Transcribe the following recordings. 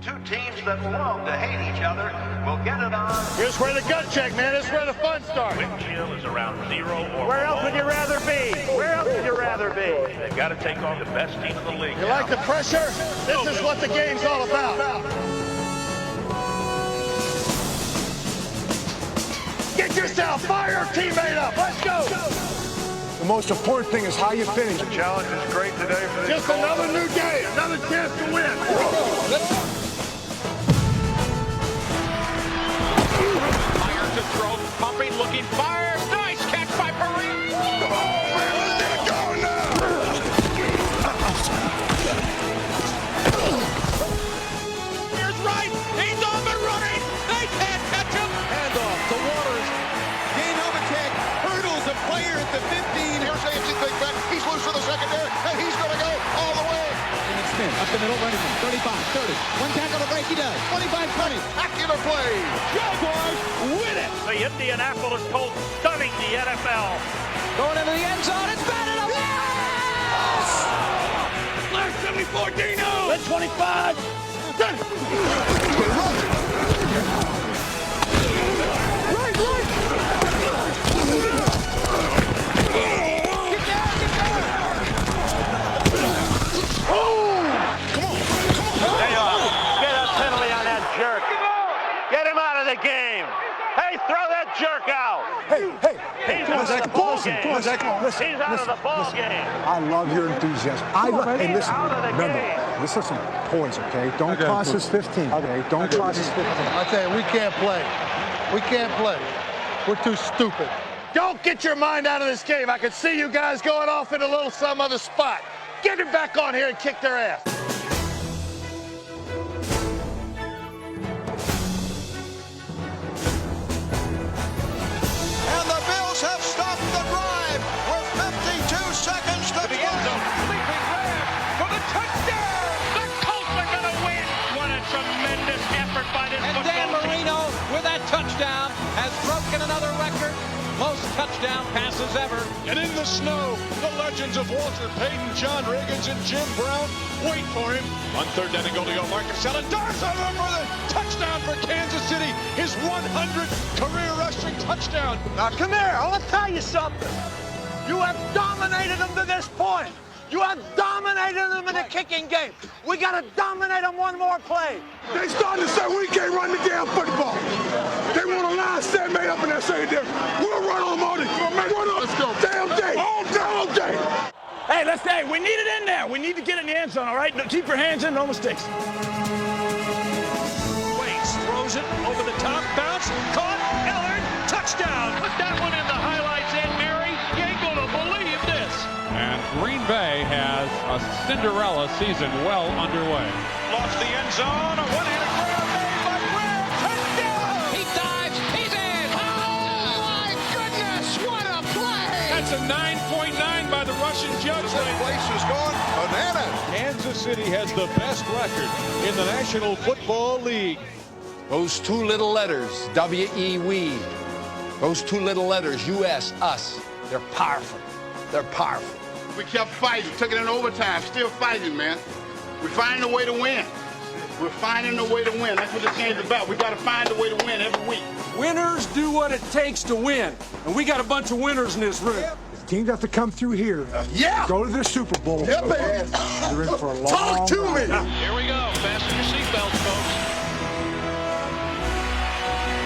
Two teams that love to hate each other will get it on. Here's where the gut check, man. This is where the fun starts. Wind chill is around 0 or Where else would you rather be? Where else would you rather be? They've got to take on the best team in the league. You like the pressure? This is what the game's all about. Get yourself, fire your teammate up. Let's go. The most important thing is how you finish. The challenge is great today for this. Just another new day, another chance to win. Fire to throw, pumping, looking, fire. Nice catch by Perry. Come on, man, let's get it going now. Here's Wright. He's on the running. They can't catch him. Handoff to Waters. Gain of attack. Hurdles a player at the 15. Here's AFC Big Ben. He's loose for the secondary, and he's going to go all the way. Smith up the middle, running 35, 30. One tackle to break, he does. 25, 20. Spectacular play. Jaguars win it. The Indianapolis Colts stunning the NFL. Going into the end zone. It's batted up. Yes! Last 74, Dino. Let 25. The game. Hey, throw that jerk out. Hey, He's out of the ball game. Come on, Zach. Listen, He's out of the ball game. I love your enthusiasm. Hey, listen, out of the remember, game. this is some points, okay? Don't cross his 15, okay? Don't cross his 15. I tell you, we can't play. We can't play. We're too stupid. Don't get your mind out of this game. I can see you guys going off in a little some other spot. Get it back on here and kick their ass. Have stopped the drive with 52 seconds to The end zone. Leaping grab for the touchdown. The Colts are going to win. What a tremendous effort by this And football Dan team. Marino, with that touchdown, has broken another record. Most touchdown passes ever. And in the snow, the legends of Walter Payton, John Riggins, and Jim Brown wait for him. On third down and goal to go, Marcus Allen darts over for the touchdown for Kansas City. His 100th career rushing touchdown. Now, come here. I want to tell you something. You have dominated them to this point. You have dominated them in the kicking game. We got to dominate them one more play. They starting to say we can't run the damn football. They want a line set made up in that secondary. We'll run on them all day. Let's go. Damn day. All day. Hey, we need it in there. We need to get in the end zone, all right? Keep your hands in, no mistakes. Waits, throws it over the top, bounce, caught, Ellard, touchdown. Put that one in the highlights, Aunt Mary. You ain't going to believe this. And Green Bay has a Cinderella season well underway. Lost the end zone, a one-handed grab made by Graham, touchdown. He dives, he's in. Oh, my goodness, what a play. That's a 9.9 by the Russian judge. This place is going bananas. Kansas City has the best record in the National Football League. Those two little letters, W-E, we. Those two little letters, U-S, us. They're powerful. They're powerful. We kept fighting, took it in overtime, still fighting, man. We're finding a way to win. We're finding a way to win. That's what this game's about. We got to find a way to win every week. Winners do what it takes to win. And we got a bunch of winners in this room. Teams have to come through here. Go to their Super Bowl. Yeah, baby. They're in for a long Talk to me. Here we go. Fasten your seatbelts, folks.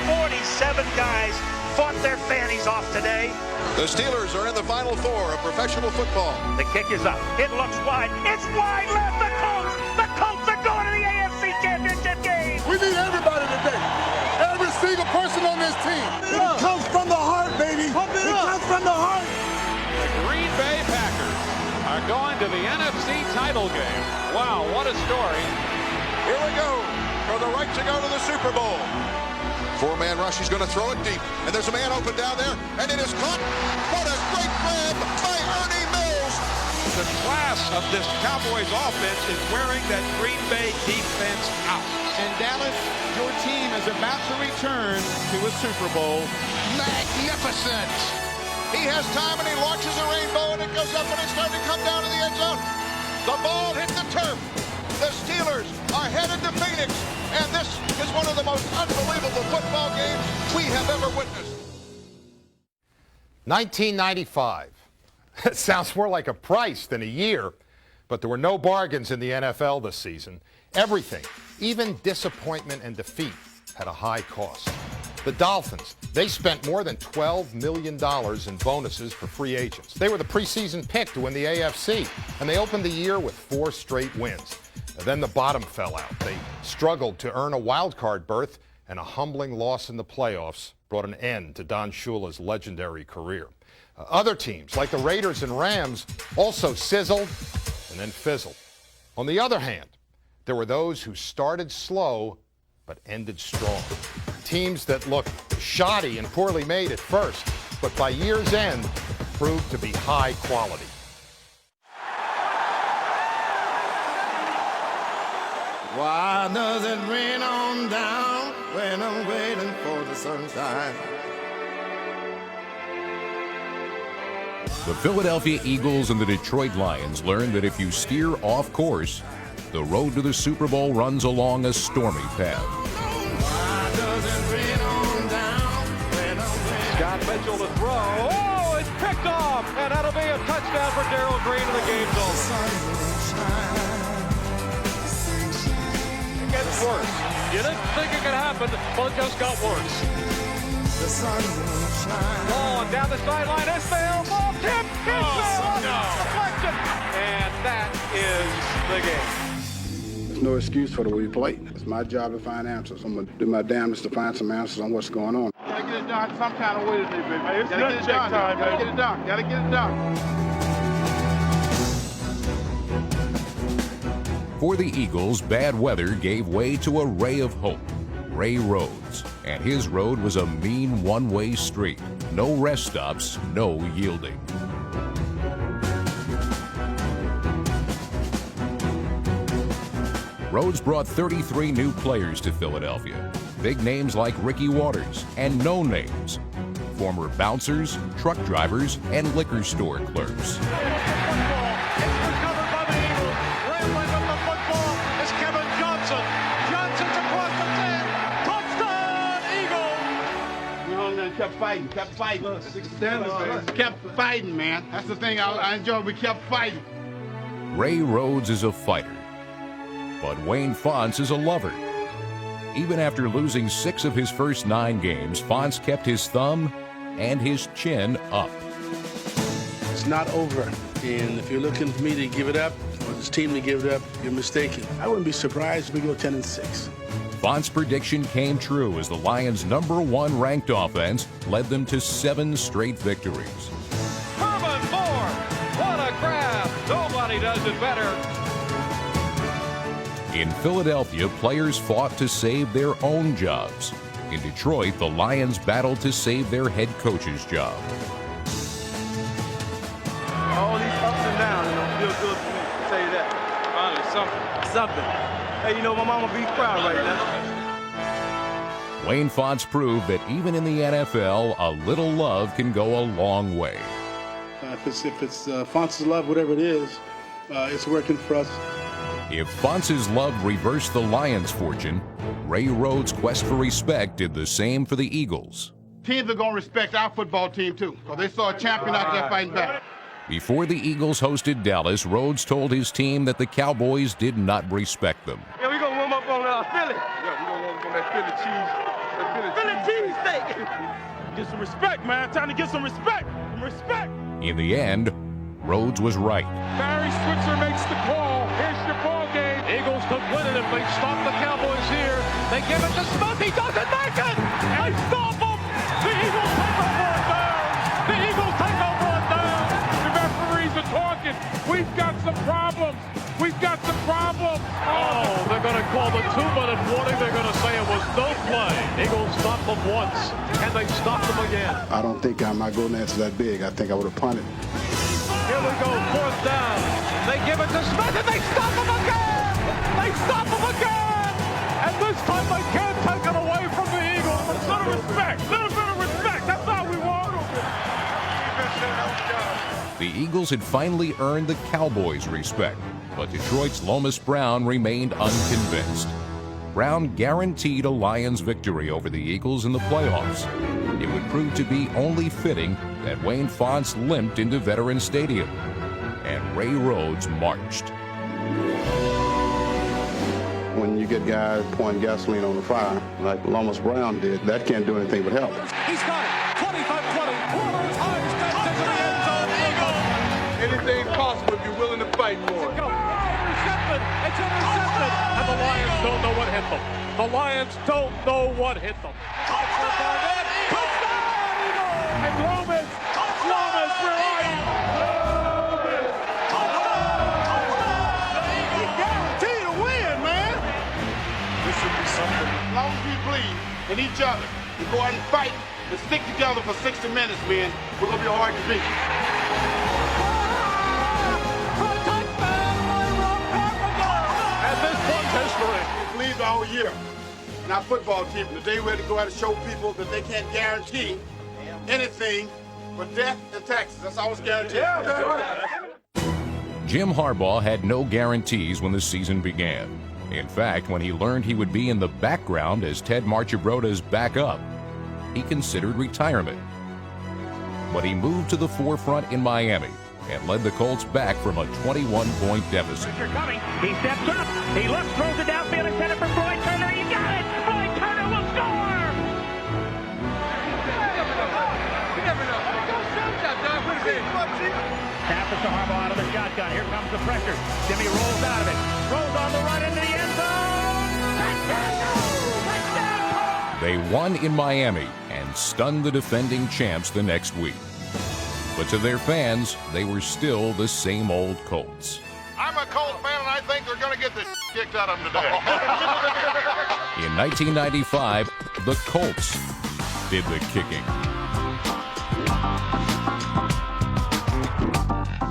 47 guys fought their fannies off today. The Steelers are in the Final Four of professional football. The kick is up. It looks wide. It's wide left. The Colts are going to the AFC Championship game. We need everybody today. Every single person on this team. It comes from the heart, baby. It comes from the heart. The Green Bay Packers are going to the NFC title game. Wow, what a story. Here we go for the right to go to the Super Bowl. Four-man rush. He's going to throw it deep. And there's a man open down there. And it is caught. What a great grab by Ernie Mills. The class of this Cowboys offense is wearing that Green Bay defense out. And Dallas, your team is about to return to a Super Bowl. Magnificent. He has time and he launches a rainbow and it goes up and it's starting to come down to the end zone. The ball hit the turf. The Steelers are headed to Phoenix. Phoenix, and this is one of the most unbelievable football games we have ever witnessed. 1995. It sounds more like a price than a year, but there were no bargains in the NFL this season. Everything, even disappointment and defeat, had a high cost. The Dolphins, they spent more than $12 million in bonuses for free agents. They were the preseason pick to win the AFC, and they opened the year with 4 straight wins. Then the bottom fell out. They struggled to earn a wild card berth, and a humbling loss in the playoffs brought an end to Don Shula's legendary career. Other teams, like the Raiders and Rams, also sizzled and then fizzled. On the other hand, there were those who started slow but ended strong. Teams that looked shoddy and poorly made at first, but by year's end proved to be high quality. Why does it rain on down when I'm waiting for the sunshine? The Philadelphia Eagles and the Detroit Lions learned that if you steer off course, the road to the Super Bowl runs along a stormy path. Scott Mitchell to throw. Oh, it's picked off, and that'll be a touchdown for Darrell Green, and the game's over. It gets worse. You didn't think it could happen, well, it just got worse. Ball down the sideline, Ismail, ball tip, Ismail, deflection, and that is the game. There's no excuse for the way we play. It's my job to find answers. I'm going to do my damnedest to find some answers on what's going on. Gotta get it done some kind of way today, baby. It's gotta get it done, time, gotta get it done. Gotta get it done. For the Eagles, bad weather gave way to a ray of hope. Ray Rhodes, and his road was a mean one-way street. No rest stops, no yielding. Rhodes brought 33 new players to Philadelphia. Big names like Ricky Waters and no names. Former bouncers, truck drivers, and liquor store clerks. Kept fighting, man. That's the thing I enjoy. We kept fighting. Ray Rhodes is a fighter, but Wayne Fontes is a lover. Even after losing 6 of his first 9 games, Fontes kept his thumb and his chin up. It's not over, and if you're looking for me to give it up, or this team to give it up, you're mistaken. I wouldn't be surprised if we go 10-6. Fontes' prediction came true as the Lions' #1 ranked offense led them to 7 straight victories. Herman Moore, what a grab! Nobody does it better. In Philadelphia, players fought to save their own jobs. In Detroit, the Lions battled to save their head coach's job. All these ups and downs, feel good for me. I'll tell you that. Finally, something. Hey, my mama be proud right now. Wayne Fontes proved that even in the NFL, a little love can go a long way. If it's Fontes' love, whatever it is, it's working for us. If Fontes' love reversed the Lions' fortune, Ray Rhodes' quest for respect did the same for the Eagles. Teams are going to respect our football team, too, because they saw a champion out there fighting back. Before the Eagles hosted Dallas, Rhodes told his team that the Cowboys did not respect them. Yeah, we're going to warm up on Philly. Yeah, we're going to warm up on that Philly cheese steak. Get some respect, man. Time to get some respect. In the end, Rhodes was right. Barry Switzer makes the call. Here's your ball game. Eagles could win it if they stop the Cowboys here. They give it to Smith. He doesn't make it. They stop him. The Eagles take over it down. The Eagles take over it down. The referees are talking. We've got some problems. Oh, they're going to call the 2-minute warning. They're going to say it was no play. Eagles stopped them once, and they stopped them again. I don't think my golden answer is that big. I think I would have punted. Here we go, 4th down. They give it to Smith, and they stop him again! And this time they can't take it away from the Eagles. A little bit of respect. That's all we want. The Eagles had finally earned the Cowboys' respect, but Detroit's Lomas Brown remained unconvinced. Brown guaranteed a Lions victory over the Eagles in the playoffs. It would prove to be only fitting that Wayne Fontes limped into Veterans Stadium, and Ray Rhodes marched. When you get guys pouring gasoline on the fire, like Lomas Brown did, that can't do anything but help. He's got it. 25-20. Warner times takes it to the end zone. Eagles. Anything possible if you're willing to fight for it. Intercepted. It's intercepted. And the Lions don't know what hit them. The Lions don't know what hit them. Touchdown, Eagles! And Lomas, where are you? You guaranteed a win, man. This should be something. As long as we believe in each other, we go out and fight and stick together for 60 minutes, man, we're going to be hard to beat. And this one's history. We believe the whole year in our football team. Today we're to go out and show people that they can't guarantee anything but death and taxes. That's all it's guaranteed. Yeah, that's right. Jim Harbaugh had no guarantees when the season began. In fact, when he learned he would be in the background as Ted Marchibroda's backup, he considered retirement. But he moved to the forefront in Miami and led the Colts back from a 21-point deficit. Pressure coming. He steps up. He looks, throws it downfield, intended for Floyd Turner. He got it. Floyd Turner will score. You never know. Snap it to Harbaugh out of the shotgun. Here comes the pressure. Jimmy rolls out of it. Rolls on the run into the end zone. Touchdown! They won in Miami and stunned the defending champs the next week. But to their fans, they were still the same old Colts. I'm a Colts fan, and I think they're going to get the kicked out of them today. In 1995, the Colts did the kicking.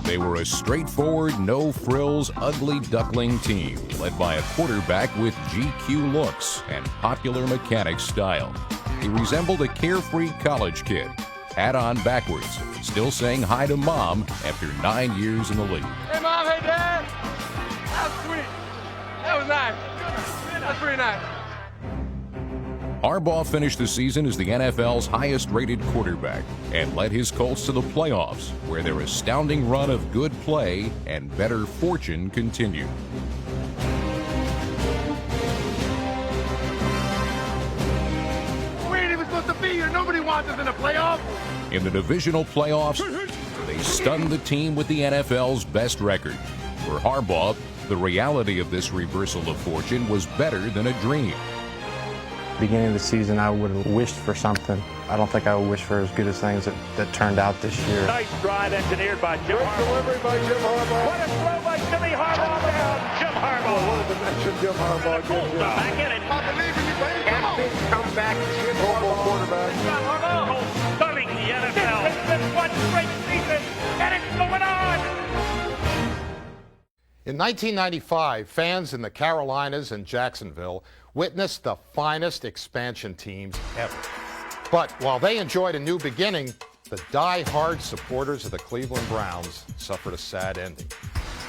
They were a straightforward, no-frills, ugly duckling team led by a quarterback with GQ looks and popular mechanic style. He resembled a carefree college kid, hat on backwards, still saying hi to Mom after 9 years in the league. Hey, Mom, hey, Dad. That was sweet. That was nice. That's pretty nice. Harbaugh finished the season as the NFL's highest-rated quarterback and led his Colts to the playoffs, where their astounding run of good play and better fortune continued. We ain't even supposed to be here. Nobody wants us in the playoffs. In the divisional playoffs, they stunned the team with the NFL's best record. For Harbaugh, the reality of this reversal of fortune was better than a dream. Beginning of the season, I would have wished for something. I don't think I would wish for as good as things that turned out this year. Nice drive engineered by Jim Harbaugh. Delivery by Jim Harbaugh. What a throw by Jimmy Harbaugh down. Jim Harbaugh. What a dimension Jim Harbaugh gives you. Back in it. I believe in you, baby. Captain comeback. Jim Harbaugh quarterback. John Harbaugh stunning the NFL. It's been one great season, and it's going on. In 1995, fans in the Carolinas and Jacksonville witnessed the finest expansion teams ever. But while they enjoyed a new beginning, the die-hard supporters of the Cleveland Browns suffered a sad ending.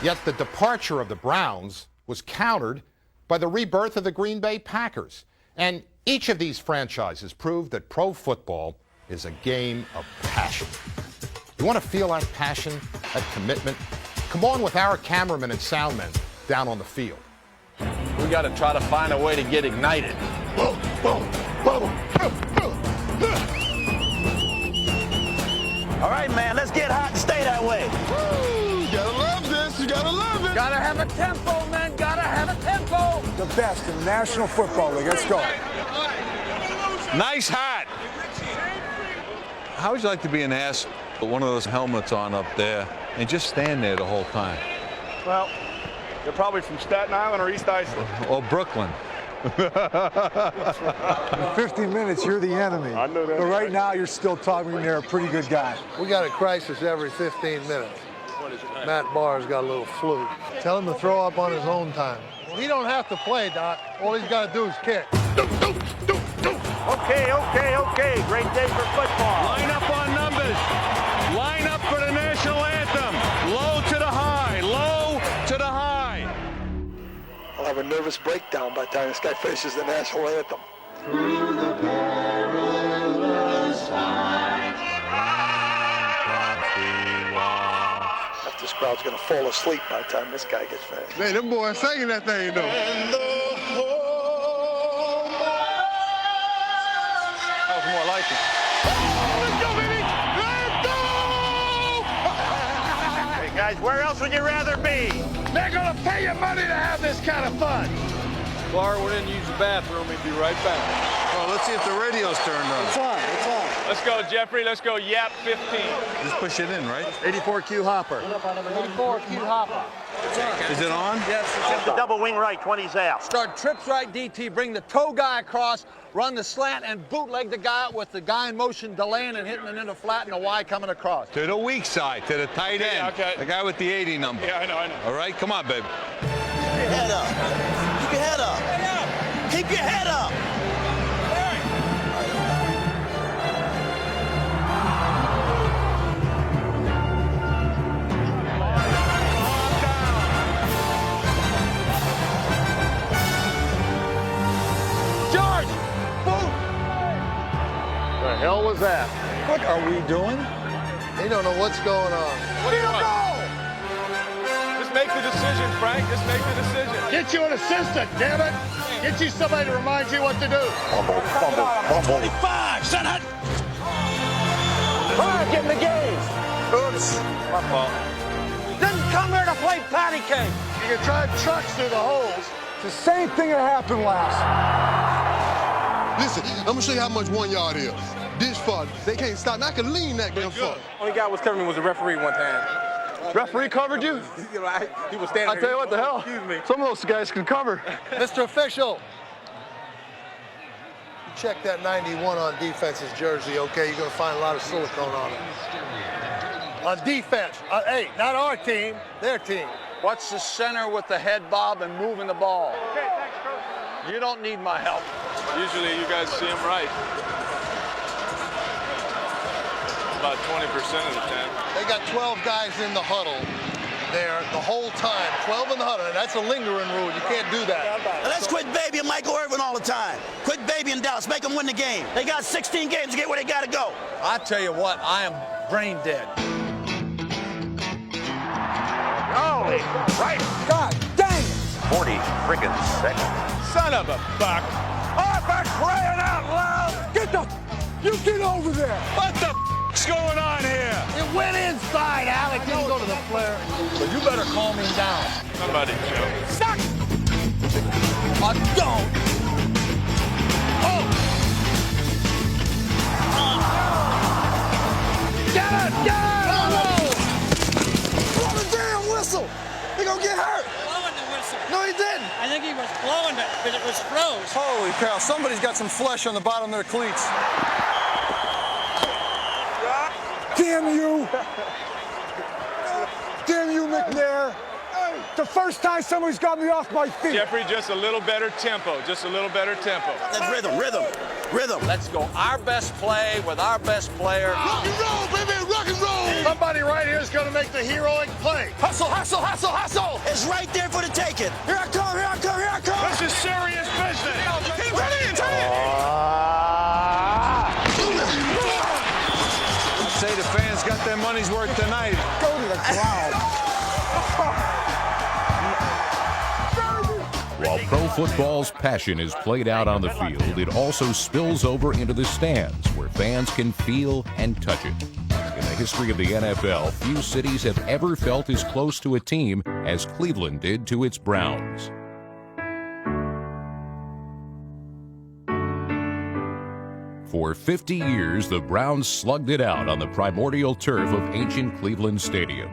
Yet the departure of the Browns was countered by the rebirth of the Green Bay Packers. And each of these franchises proved that pro football is a game of passion. You want to feel that passion, that commitment? Come on with our cameramen and soundmen down on the field. We got to try to find a way to get ignited. Boom, boom, boom, boom, boom. All right, man, let's get hot and stay that way. Woo, you gotta love this. You gotta love it. Gotta have a tempo, man. Gotta have a tempo. The best in the National Football League. Let's go. Nice hat. How would you like to be an ass with one of those helmets on up there and just stand there the whole time? Well, you're probably from Staten Island or East Islip. Or Brooklyn. In 50 minutes, you're the enemy. I know that. But right now, you're still talking to a pretty good guy. We got a crisis every 15 minutes. Matt Barr's got a little flu. Tell him to throw up on his own time. He don't have to play, Doc. All he's got to do is kick. Okay. Great day for football. Line up on numbers. Line up for the national anthem. Low to the high. Low to the high. have a nervous breakdown by the time this guy finishes the national anthem. Through the perilous times, This crowd's going to fall asleep by the time this guy gets finished. Hey, them boys singing that thing, though. That was more like it. Let's go, baby! Let's go! Hey, guys, where else would you rather be? They're going to pay you money to have this kind of fun. Clark went in to use the bathroom. He'd be right back. Oh, let's see if the radio's turned on. It's on. It's on. Let's go, Jeffrey. Let's go, Yap 15. Just push it in, right? 84Q Hopper. 84Q Hopper. It's on. Is it on? Yes, It's the double wing right, 20's out. Start trips right DT, bring the toe guy across, run the slant, and bootleg the guy out with the guy in motion delaying and hitting it into flat and the Y coming across. To the weak side, to the tight end. Okay. The guy with the 80 number. Yeah, I know. All right, come on, baby. Keep your head up. Keep your head up. Keep your head up. George! Boot! The hell was that? What are we doing? They don't know what's going on. What do you want? Just make the decision, Frank. Just make the decision. Get you an assistant, damn it! Get you somebody to remind you what to do. Fumble. 25, son. All right, get in the game. Oops. My fault. Didn't come here to play patty cake. You can drive trucks through the holes. It's the same thing that happened last. Listen, I'm gonna show you how much 1 yard is. This far, they can't stop. And I can lean that damn far. Only guy was covering me was the referee one time. Referee covered you? He was standing. I tell you what, the hell. Excuse me. Some of those guys can cover. Mr. Official. You check that 91 on defense's jersey, okay? You're going to find a lot of silicone on it. On defense. Hey, not our team, their team. What's the center with the head bob and moving the ball? Okay, thanks, Coach. You don't need my help. Usually you guys see him right. About 20% of the time. They got 12 guys in the huddle there the whole time. 12 in the huddle, and that's a lingering rule. You can't do that. Now let's quit babying Michael Irvin all the time. Quit babying Dallas. Make them win the game. They got 16 games to get where they got to go. I tell you what, I am brain dead. Holy right. God dang it. 40 friggin' seconds. Son of a buck. Oh, for crying out loud! You get over there! What the f***'s going on here? It went inside, Alec. Didn't go to the flare. So you better calm him down. Somebody joke. Suck! Don't! Oh! Get it! Get it! Blow the damn whistle. He gonna get hurt. Blowing the whistle. No, he didn't. I think he was blowing it, but it was froze. Holy cow, somebody's got some flesh on the bottom of their cleats. Damn you! Damn you, McNair! The first time somebody's got me off my feet. Jeffrey, just a little better tempo. Just a little better tempo. That's rhythm. Let's go our best play with our best player. Rock and roll, baby, rock and roll. Somebody right here is going to make the heroic play. Hustle, hustle, hustle, hustle! It's right there for the taking. Here I come. This is serious business. Turn in. I'd say the fans got their money's worth tonight. Go to the ground. While pro football's passion is played out on the field, it also spills over into the stands where fans can feel and touch it. In the history of the NFL, few cities have ever felt as close to a team as Cleveland did to its Browns. For 50 years, the Browns slugged it out on the primordial turf of ancient Cleveland Stadium.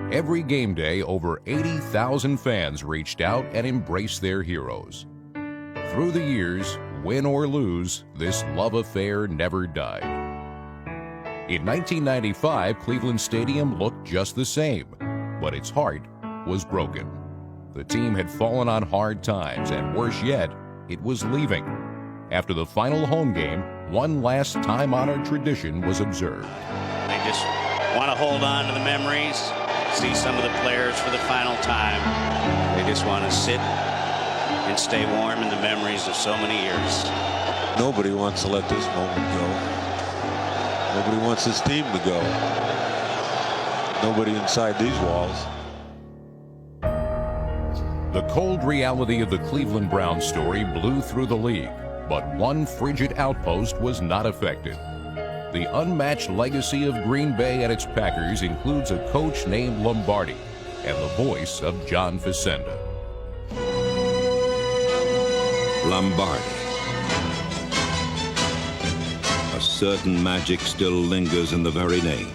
Every game day, over 80,000 fans reached out and embraced their heroes. Through the years, win or lose, this love affair never died. In 1995, Cleveland Stadium looked just the same, but its heart was broken. The team had fallen on hard times, and worse yet, it was leaving. After the final home game, one last time-honored tradition was observed. They just want to hold on to the memories, see some of the players for the final time. They just want to sit and stay warm in the memories of so many years. Nobody wants to let this moment go. Nobody wants this team to go. Nobody inside these walls. The cold reality of the Cleveland Browns story blew through the league, but one frigid outpost was not affected. The unmatched legacy of Green Bay and its Packers includes a coach named Lombardi and the voice of John Facenda. Lombardi. A certain magic still lingers in the very name.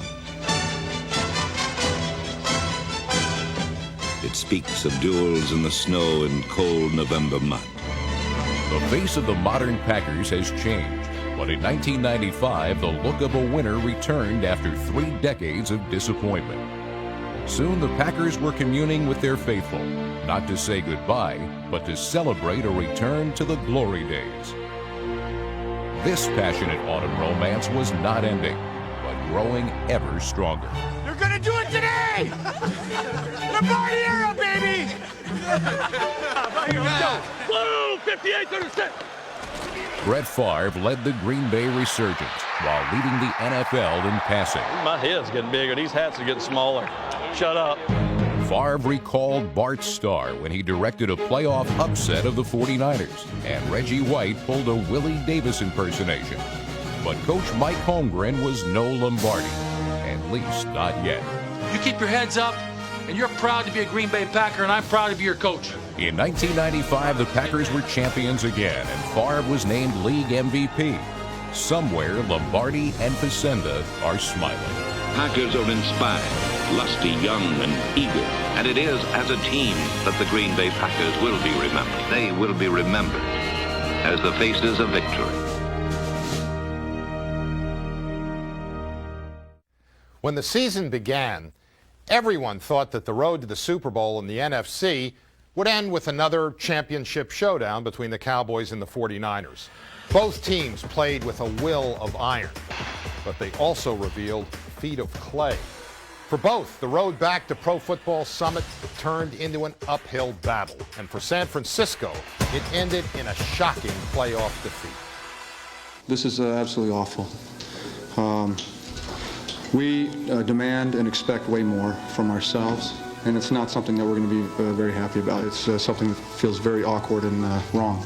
It speaks of duels in the snow and cold November mud. The face of the modern Packers has changed, but in 1995, the look of a winner returned after 3 decades of disappointment. Soon, the Packers were communing with their faithful, not to say goodbye, but to celebrate a return to the glory days. This passionate autumn romance was not ending, but growing ever stronger. You're gonna do it today! Lombardi era, baby! Here we go. Blue, 58-36. Brett Favre led the Green Bay resurgence while leading the NFL in passing. My head's getting bigger. These hats are getting smaller. Shut up. Favre recalled Bart Starr when he directed a playoff upset of the 49ers, and Reggie White pulled a Willie Davis impersonation. But Coach Mike Holmgren was no Lombardi, at least not yet. You keep your heads up, and you're proud to be a Green Bay Packer, and I'm proud to be your coach. In 1995, the Packers were champions again, and Favre was named league MVP. Somewhere, Lombardi and Facenda are smiling. Packers are inspired, lusty, young, and eager. And it is as a team that the Green Bay Packers will be remembered. They will be remembered as the faces of victory. When the season began, everyone thought that the road to the Super Bowl in the NFC would end with another championship showdown between the Cowboys and the 49ers. Both teams played with a will of iron, but they also revealed feet of clay. For both, the road back to Pro Football Summit turned into an uphill battle. And for San Francisco, it ended in a shocking playoff defeat. This is absolutely awful. We demand and expect way more from ourselves, and it's not something that we're going to be very happy about. It's something that feels very awkward and wrong.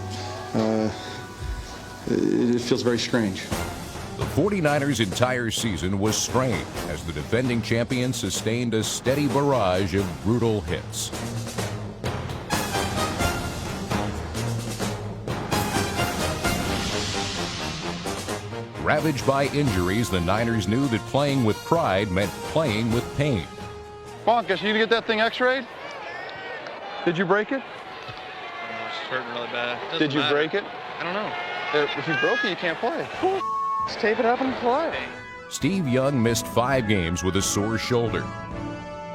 It feels very strange. The 49ers' entire season was strained as the defending champions sustained a steady barrage of brutal hits. Ravaged by injuries, the Niners knew that playing with pride meant playing with pain. Bonkus, you gonna get that thing x-rayed? Did you break it? It's hurting really bad. Did you break it? I don't know. If you broke it, you can't play. Just tape it up and play. Steve Young missed 5 games with a sore shoulder,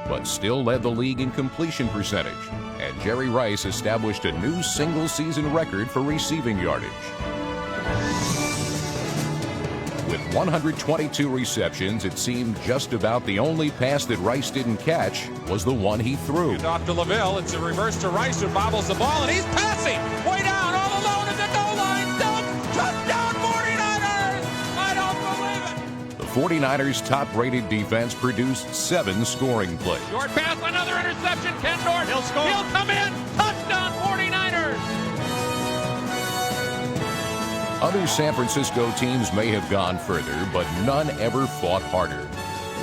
but still led the league in completion percentage, and Jerry Rice established a new single-season record for receiving yardage. With 122 receptions, it seemed just about the only pass that Rice didn't catch was the one he threw. Off to LaVille. It's a reverse to Rice, who bobbles the ball, and he's passing. Way down, all alone at the goal line. Dunk! Touchdown, 49ers! I don't believe it! The 49ers' top-rated defense produced 7 scoring plays. Short pass, another interception. Ken Norton. He'll score. He'll come in. Touchdown, 49ers! Other San Francisco teams may have gone further, but none ever fought harder.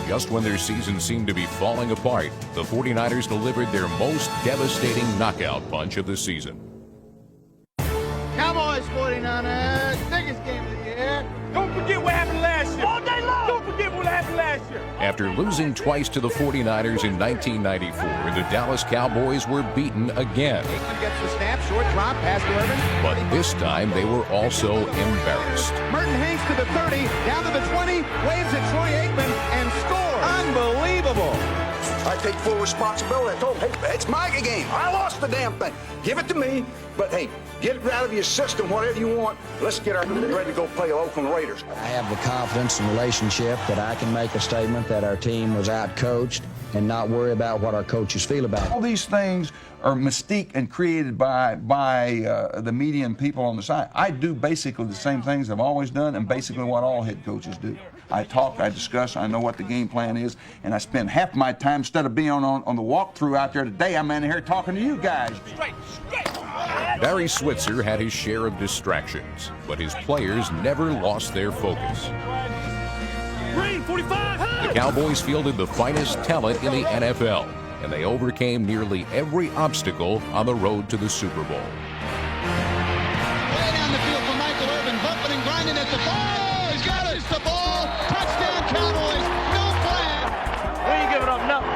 Just when their season seemed to be falling apart, the 49ers delivered their most devastating knockout punch of the season. Cowboys 49ers, biggest game of the year. Don't forget what happened last year. All day long. Don't forget what happened last year. After losing twice to the 49ers in 1994, the Dallas Cowboys were beaten again. Aikman gets the snap, short drop, pass to Irvin. But this time, they were also embarrassed. Merton Hayes to the 30, down to the 20, waves at Troy Aikman, and scores. Unbelievable. I take full responsibility. I told him, hey, it's my game. I lost the damn thing. Give it to me, but hey, get it out of your system, whatever you want. Let's get ready to go play the Oakland Raiders. I have the confidence and relationship that I can make a statement that our team was out-coached and not worry about what our coaches feel about it. All these things are mystique and created by the media and people on the side. I do basically the same things I've always done and basically what all head coaches do. I talk, I discuss, I know what the game plan is, and I spend half my time, instead of being on the walkthrough out there today, I'm in here talking to you guys. Barry Switzer had his share of distractions, but his players never lost their focus. The Cowboys fielded the finest talent in the NFL, and they overcame nearly every obstacle on the road to the Super Bowl. Way down the field for Michael Irvin, bumping and grinding at the ball. He's got it. It's the ball. Touchdown, Cowboys. No flag. We ain't giving up nothing.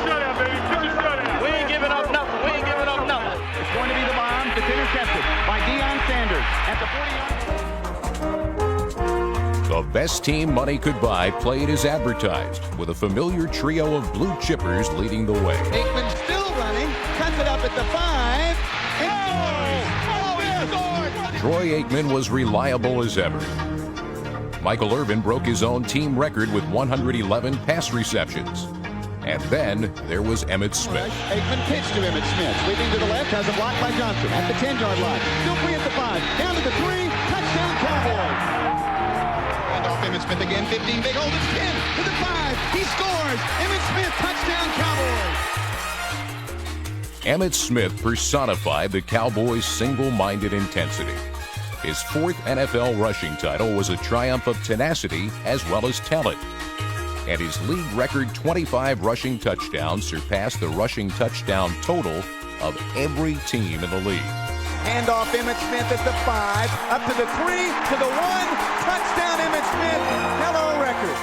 Shutout, baby. Shutout. We ain't giving up nothing. We ain't giving up nothing. It's going to be the bomb that's intercepted by Deion Sanders at the 40-yard. The best team money could buy played as advertised, with a familiar trio of blue chippers leading the way. Aikman still running. Cuts it up at the 5. He scored. Troy Aikman was reliable as ever. Michael Irvin broke his own team record with 111 pass receptions. And then there was Emmitt Smith. Aikman pitched to Emmitt Smith. Sweeping to the left, has a block by Johnson at the 10-yard line. Still free at the 5. Down to the 3. Touchdown, Cowboys. Off Emmitt Smith again, 15, big hold, it's 10 to the 5. He scores. Emmitt Smith, touchdown, Cowboys. Emmitt Smith personified the Cowboys' single-minded intensity. His 4th NFL rushing title was a triumph of tenacity as well as talent. And his league record 25 rushing touchdowns surpassed the rushing touchdown total of every team in the league. Handoff Emmitt Smith at the 5, up to the 3, to the 1, touchdown Emmitt Smith, hello record.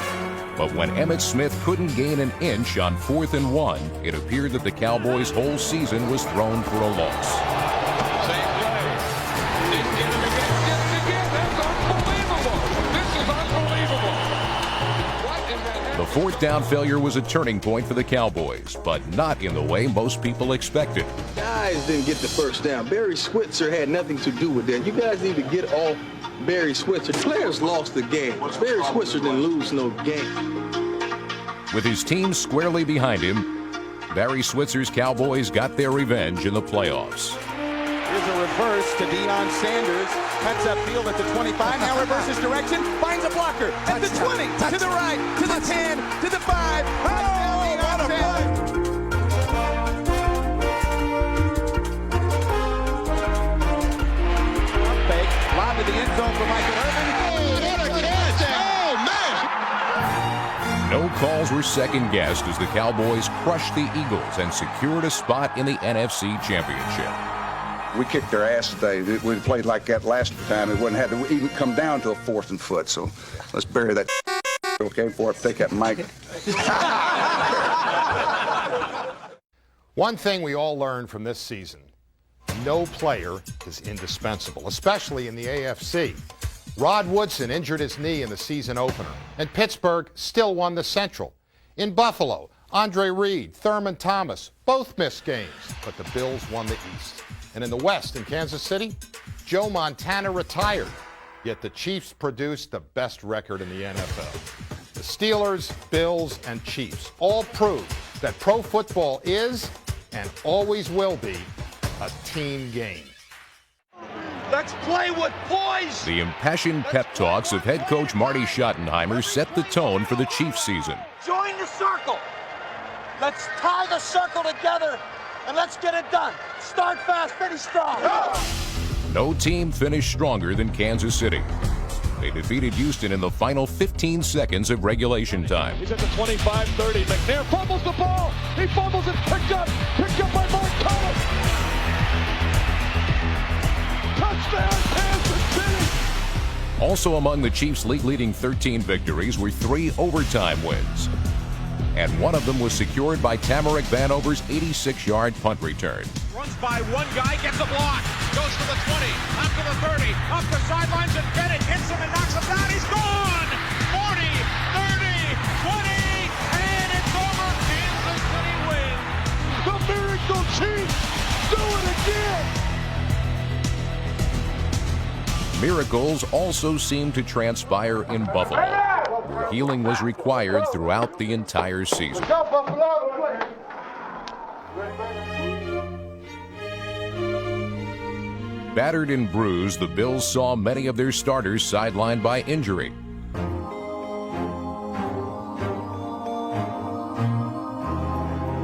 But when Emmitt Smith couldn't gain an inch on 4th and 1, it appeared that the Cowboys' whole season was thrown for a loss. Same play. Didn't get him again. Did it again. That's unbelievable. This is unbelievable. What in the heck? The 4th down failure was a turning point for the Cowboys, but not in the way most people expected. Guys didn't get the first down. Barry Switzer had nothing to do with that. You guys need to get off Barry Switzer. Players lost the game. Barry Switzer didn't lose no game. With his team squarely behind him, Barry Switzer's Cowboys got their revenge in the playoffs. Here's a reverse to Deion Sanders. Cuts upfield at the 25. Now reverses direction. Finds a blocker at the 20. To the right. To the 10. To the 5. Oh, what a play. Fake. Lob to the end zone for Michael Irvin. Oh, what a catch. Oh, man. No calls were second-guessed as the Cowboys crushed the Eagles and secured a spot in the NFC Championship. We kicked their ass today. We played like that last time. It wouldn't have to even come down to a 4th and foot. So let's bury that. Okay, for it. Take that mic. One thing we all learned from this season: no player is indispensable, especially in the AFC. Rod Woodson injured his knee in the season opener, and Pittsburgh still won the Central. In Buffalo, Andre Reed, Thurman Thomas both missed games, but the Bills won the East. And in the West, in Kansas City, Joe Montana retired, yet the Chiefs produced the best record in the NFL. The Steelers, Bills, and Chiefs all proved that pro football is and always will be a team game. Let's play with poise. The impassioned pep talks of head coach Marty Schottenheimer set the tone for the Chiefs season. Join the circle. Let's tie the circle together and let's get it done. Start fast, finish strong. No team finished stronger than Kansas City. They defeated Houston in the final 15 seconds of regulation time. He's at the 25-30. McNair fumbles the ball. He fumbles it. Picked up by Mark Thomas. Touchdown, Kansas City. Also among the Chiefs' league-leading 13 victories were 3 overtime wins. And one of them was secured by Tamarick Vanover's 86-yard punt return. Runs by one guy, gets a block. Goes to the 20, up to the 30, up the sidelines, and Bennett hits him and knocks him down. He's gone! 40, 30, 20, and it's over. Kansas City wins. The Miracle Chiefs do it again! Miracles also seemed to transpire in Buffalo. Healing was required throughout the entire season. Battered and bruised, the Bills saw many of their starters sidelined by injury.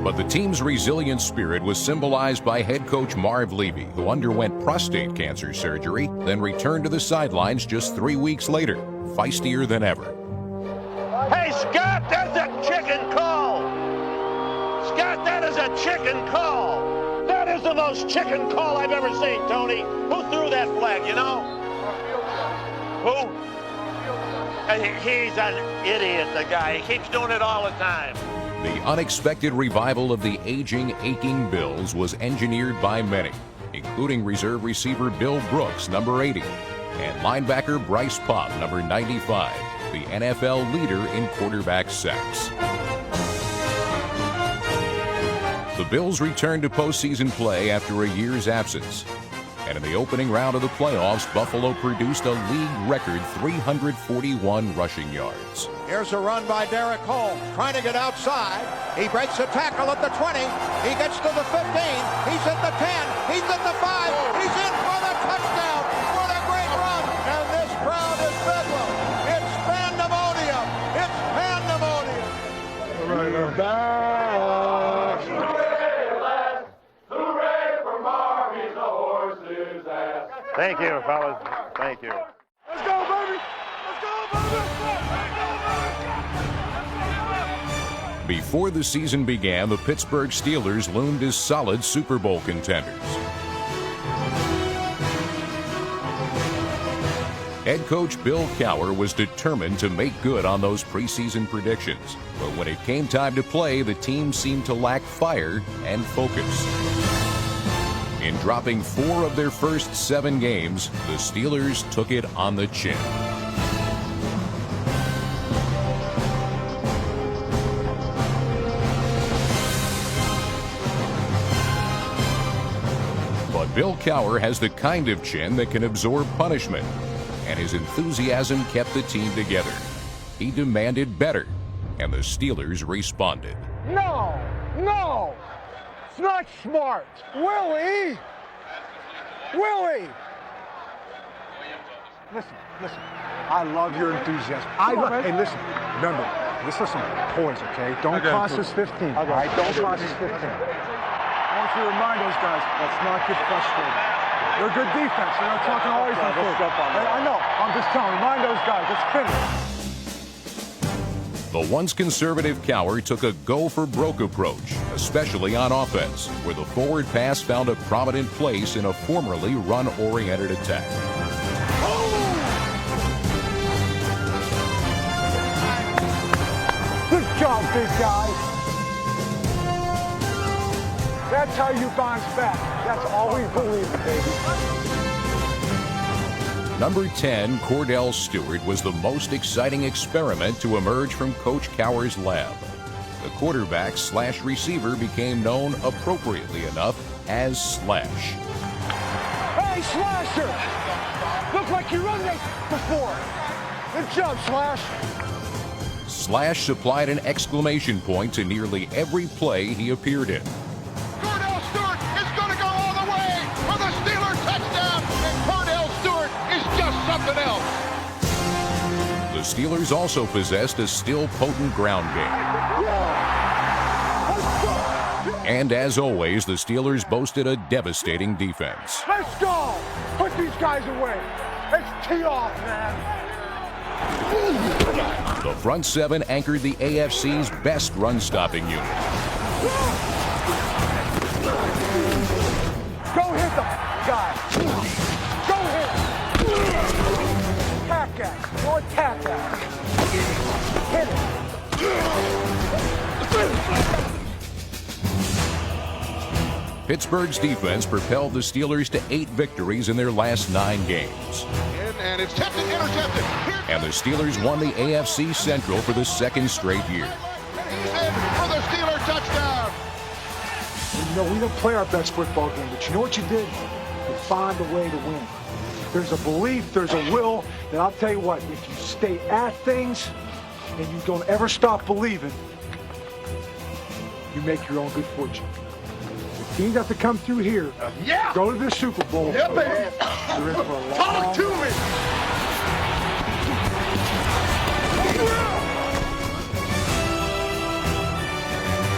But the team's resilient spirit was symbolized by head coach Marv Levy, who underwent prostate cancer surgery, then returned to the sidelines just 3 weeks later, feistier than ever. Hey, Scott, that's a chicken call. Scott, that is a chicken call. That is the most chicken call I've ever seen, Tony. Who threw that flag, you know? Who? He's an idiot, the guy. He keeps doing it all the time. The unexpected revival of the aging, aching Bills was engineered by many, including reserve receiver Bill Brooks, number 80, and linebacker Bryce Pop, number 95, the NFL leader in quarterback sacks. The Bills returned to postseason play after a year's absence. And in the opening round of the playoffs, Buffalo produced a league record 341 rushing yards. Here's a run by Derek Hall, trying to get outside. He breaks a tackle at the 20. He gets to the 15. He's at the 10. He's at the 5. He's in for the touchdown. What a great run. And this crowd is bedlam. It's pandemonium. It's pandemonium. Right back. Hooray for Marvin the horse's ass. Thank you, fellas. Thank you. Let's go, baby. Let's go, baby. Before the season began, the Pittsburgh Steelers loomed as solid Super Bowl contenders. Head coach Bill Cowher was determined to make good on those preseason predictions. But when it came time to play, the team seemed to lack fire and focus. In dropping 4 of their first 7 games, the Steelers took it on the chin. But Bill Cowher has the kind of chin that can absorb punishment, and his enthusiasm kept the team together. He demanded better, and the Steelers responded. No, no, it's not smart. Willie, Willie. Listen, I love your enthusiasm. Hey, listen, remember, this is some poise, okay? Don't cost us 15, all right? Don't cost us 15. I want you to remind those guys, let's not get frustrated. They're good defense. They're not talking always on foot. I know. I'm just telling. Remind those guys. Let's finish. The once conservative Cowher took a go-for-broke approach, especially on offense, where the forward pass found a prominent place in a formerly run-oriented attack. Good job, big guy. That's how you bounce back. That's all we believe in, baby. Number 10, Cordell Stewart, was the most exciting experiment to emerge from Coach Cowher's lab. The quarterback/receiver became known appropriately enough as Slash. Hey, Slasher! Look like you run this before. Good job, Slash. Slash supplied an exclamation point to nearly every play he appeared in. The Steelers also possessed a still potent ground game. And as always, the Steelers boasted a devastating defense. Let's go! Put these guys away. Let's tee off, man. The front 7 anchored the AFC's best run-stopping unit. Go hit the guy. Go hit. Attack that. Go attack that. Hit it. Pittsburgh's defense propelled the Steelers to 8 victories in their last 9 games. And it's tipped and intercepted. And the Steelers won the AFC Central for the 2nd straight year. He's in for the Steeler touchdown. You know, we don't play our best football game, but you know what you did? You found a way to win. There's a belief, there's a will, and I'll tell you what, if you stay at things, and you don't ever stop believing, you make your own good fortune. The teams have to come through here. Yeah. Go to the Super Bowl. Yeah, baby. You're in for a long Talk to me.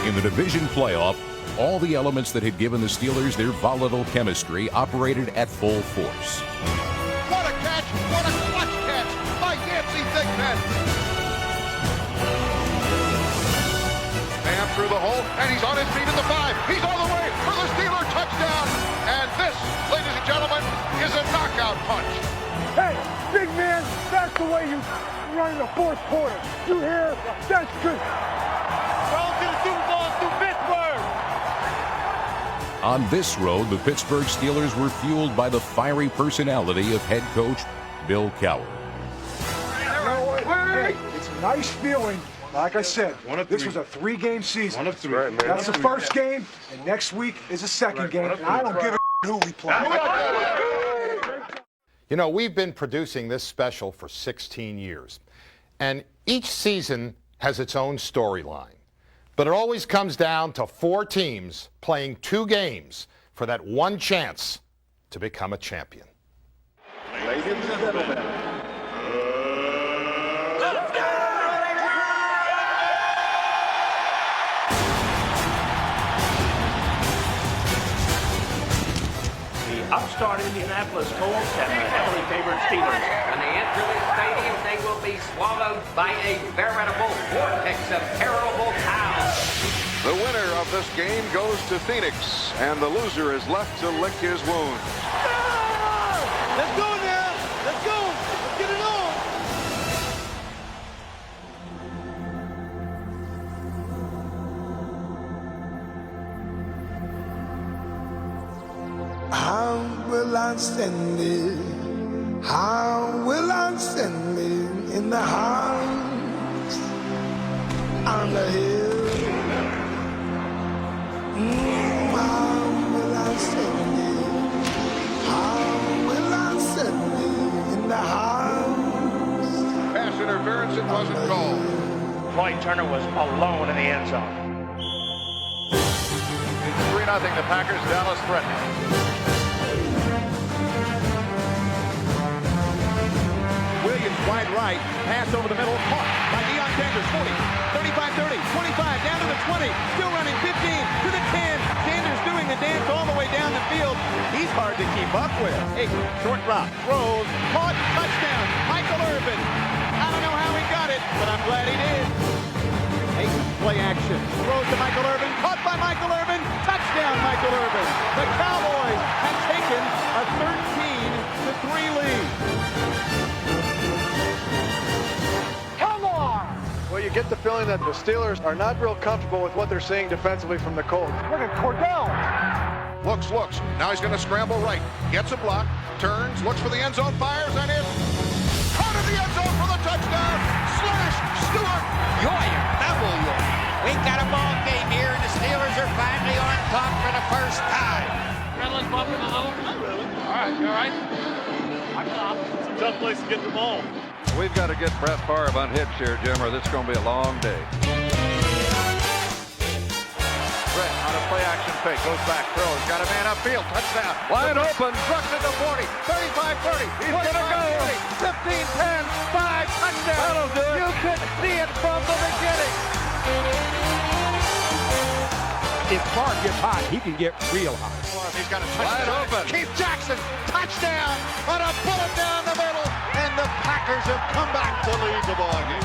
In the division playoff, all the elements that had given the Steelers their volatile chemistry operated at full force. What a catch! What a clutch catch by Yancey Thigpen! Man through the hole, and he's on his feet at the 5. He's all the way for the Steeler touchdown. And this, ladies and gentlemen, is a knockout punch. Hey, big man, that's the way you run in the fourth quarter. You hear? That's good. Going to the Super Bowl through Pittsburgh. On this road, the Pittsburgh Steelers were fueled by the fiery personality of head coach Bill Cowher. Hey, it's a nice feeling. Like I said, this was a 3-game season. 1 of 3. Right, that's the first game, and next week is a second game, and I don't give a who we play. You know, we've been producing this special for 16 years, and each season has its own storyline. But it always comes down to 4 teams playing 2 games for that one chance to become a champion. Ladies and gentlemen. Upstart Indianapolis Colts and the heavily favored Steelers. When they enter the stadium, they will be swallowed by a veritable vortex of terrible cows. The winner of this game goes to Phoenix, and the loser is left to lick his wounds. Let's go now! Let's go! Let's get it on! How will I stand it? How will I stand it in the house on the hill? How will I stand it? How will I stand it in the house? Pass interference, it wasn't called. Floyd Turner was alone in the end zone. It's 3-0, the Packers, Dallas threatening. Williams wide right, pass over the middle, caught by Deion Sanders, 40, 35-30, 25, down to the 20, still running 15, to the 10. Sanders doing the dance all the way down the field. He's hard to keep up with. Hey, short drop, throws, caught, touchdown, Michael Irvin. I don't know how he got it, but I'm glad he did. Hey, play action, throws to Michael Irvin, caught by Michael Irvin, touchdown Michael Irvin. The Cowboys have taken a 13-3 lead. Well, you get the feeling that the Steelers are not real comfortable with what they're seeing defensively from the Colts. Look at Cordell. Looks. Now he's going to scramble right. Gets a block, turns, looks for the end zone, fires, and it's out of the end zone for the touchdown. Slash Stewart. Yoyer, double yoyer. We've got a ball game here, and the Steelers are finally on top for the first time. Redlands bumping a little. All right, you all right? It's a tough place to get the ball. We've got to get Brett Favre unhitched here, Jim, or this is going to be a long day. Brett on a play action fake, goes back, throws, got a man upfield, touchdown. Wide open, trucks at the 40, 35-30, he's going to go. 15-10, 5, touchdown. That'll do it. You could see it from the beginning. If Barr gets hot, he can get real hot. He's got a touchdown. Wide open. Keith Jackson, touchdown, on a bullet down the middle, and the Packers have come back to lead the ball game.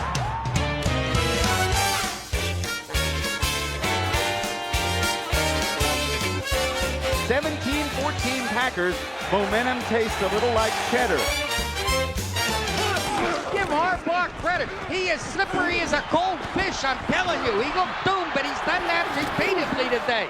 (17-14) Packers. Momentum tastes a little like cheddar. Give Harbaugh credit. He is slippery as a cold fish, I'm telling you. He looked doomed, but he's done that repeatedly today.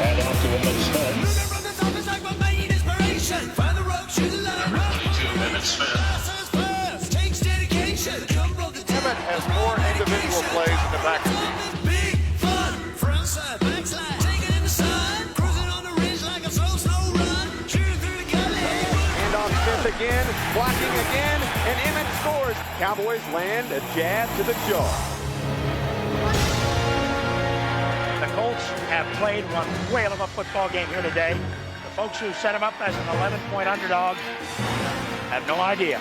And off to Emmett Smith. 2 minutes, Smith. Packers. Again, blocking again, and Emmett scores. Cowboys land a jab to the jaw. The Colts have played one whale of a football game here today. The folks who set him up as an 11-point underdog have no idea.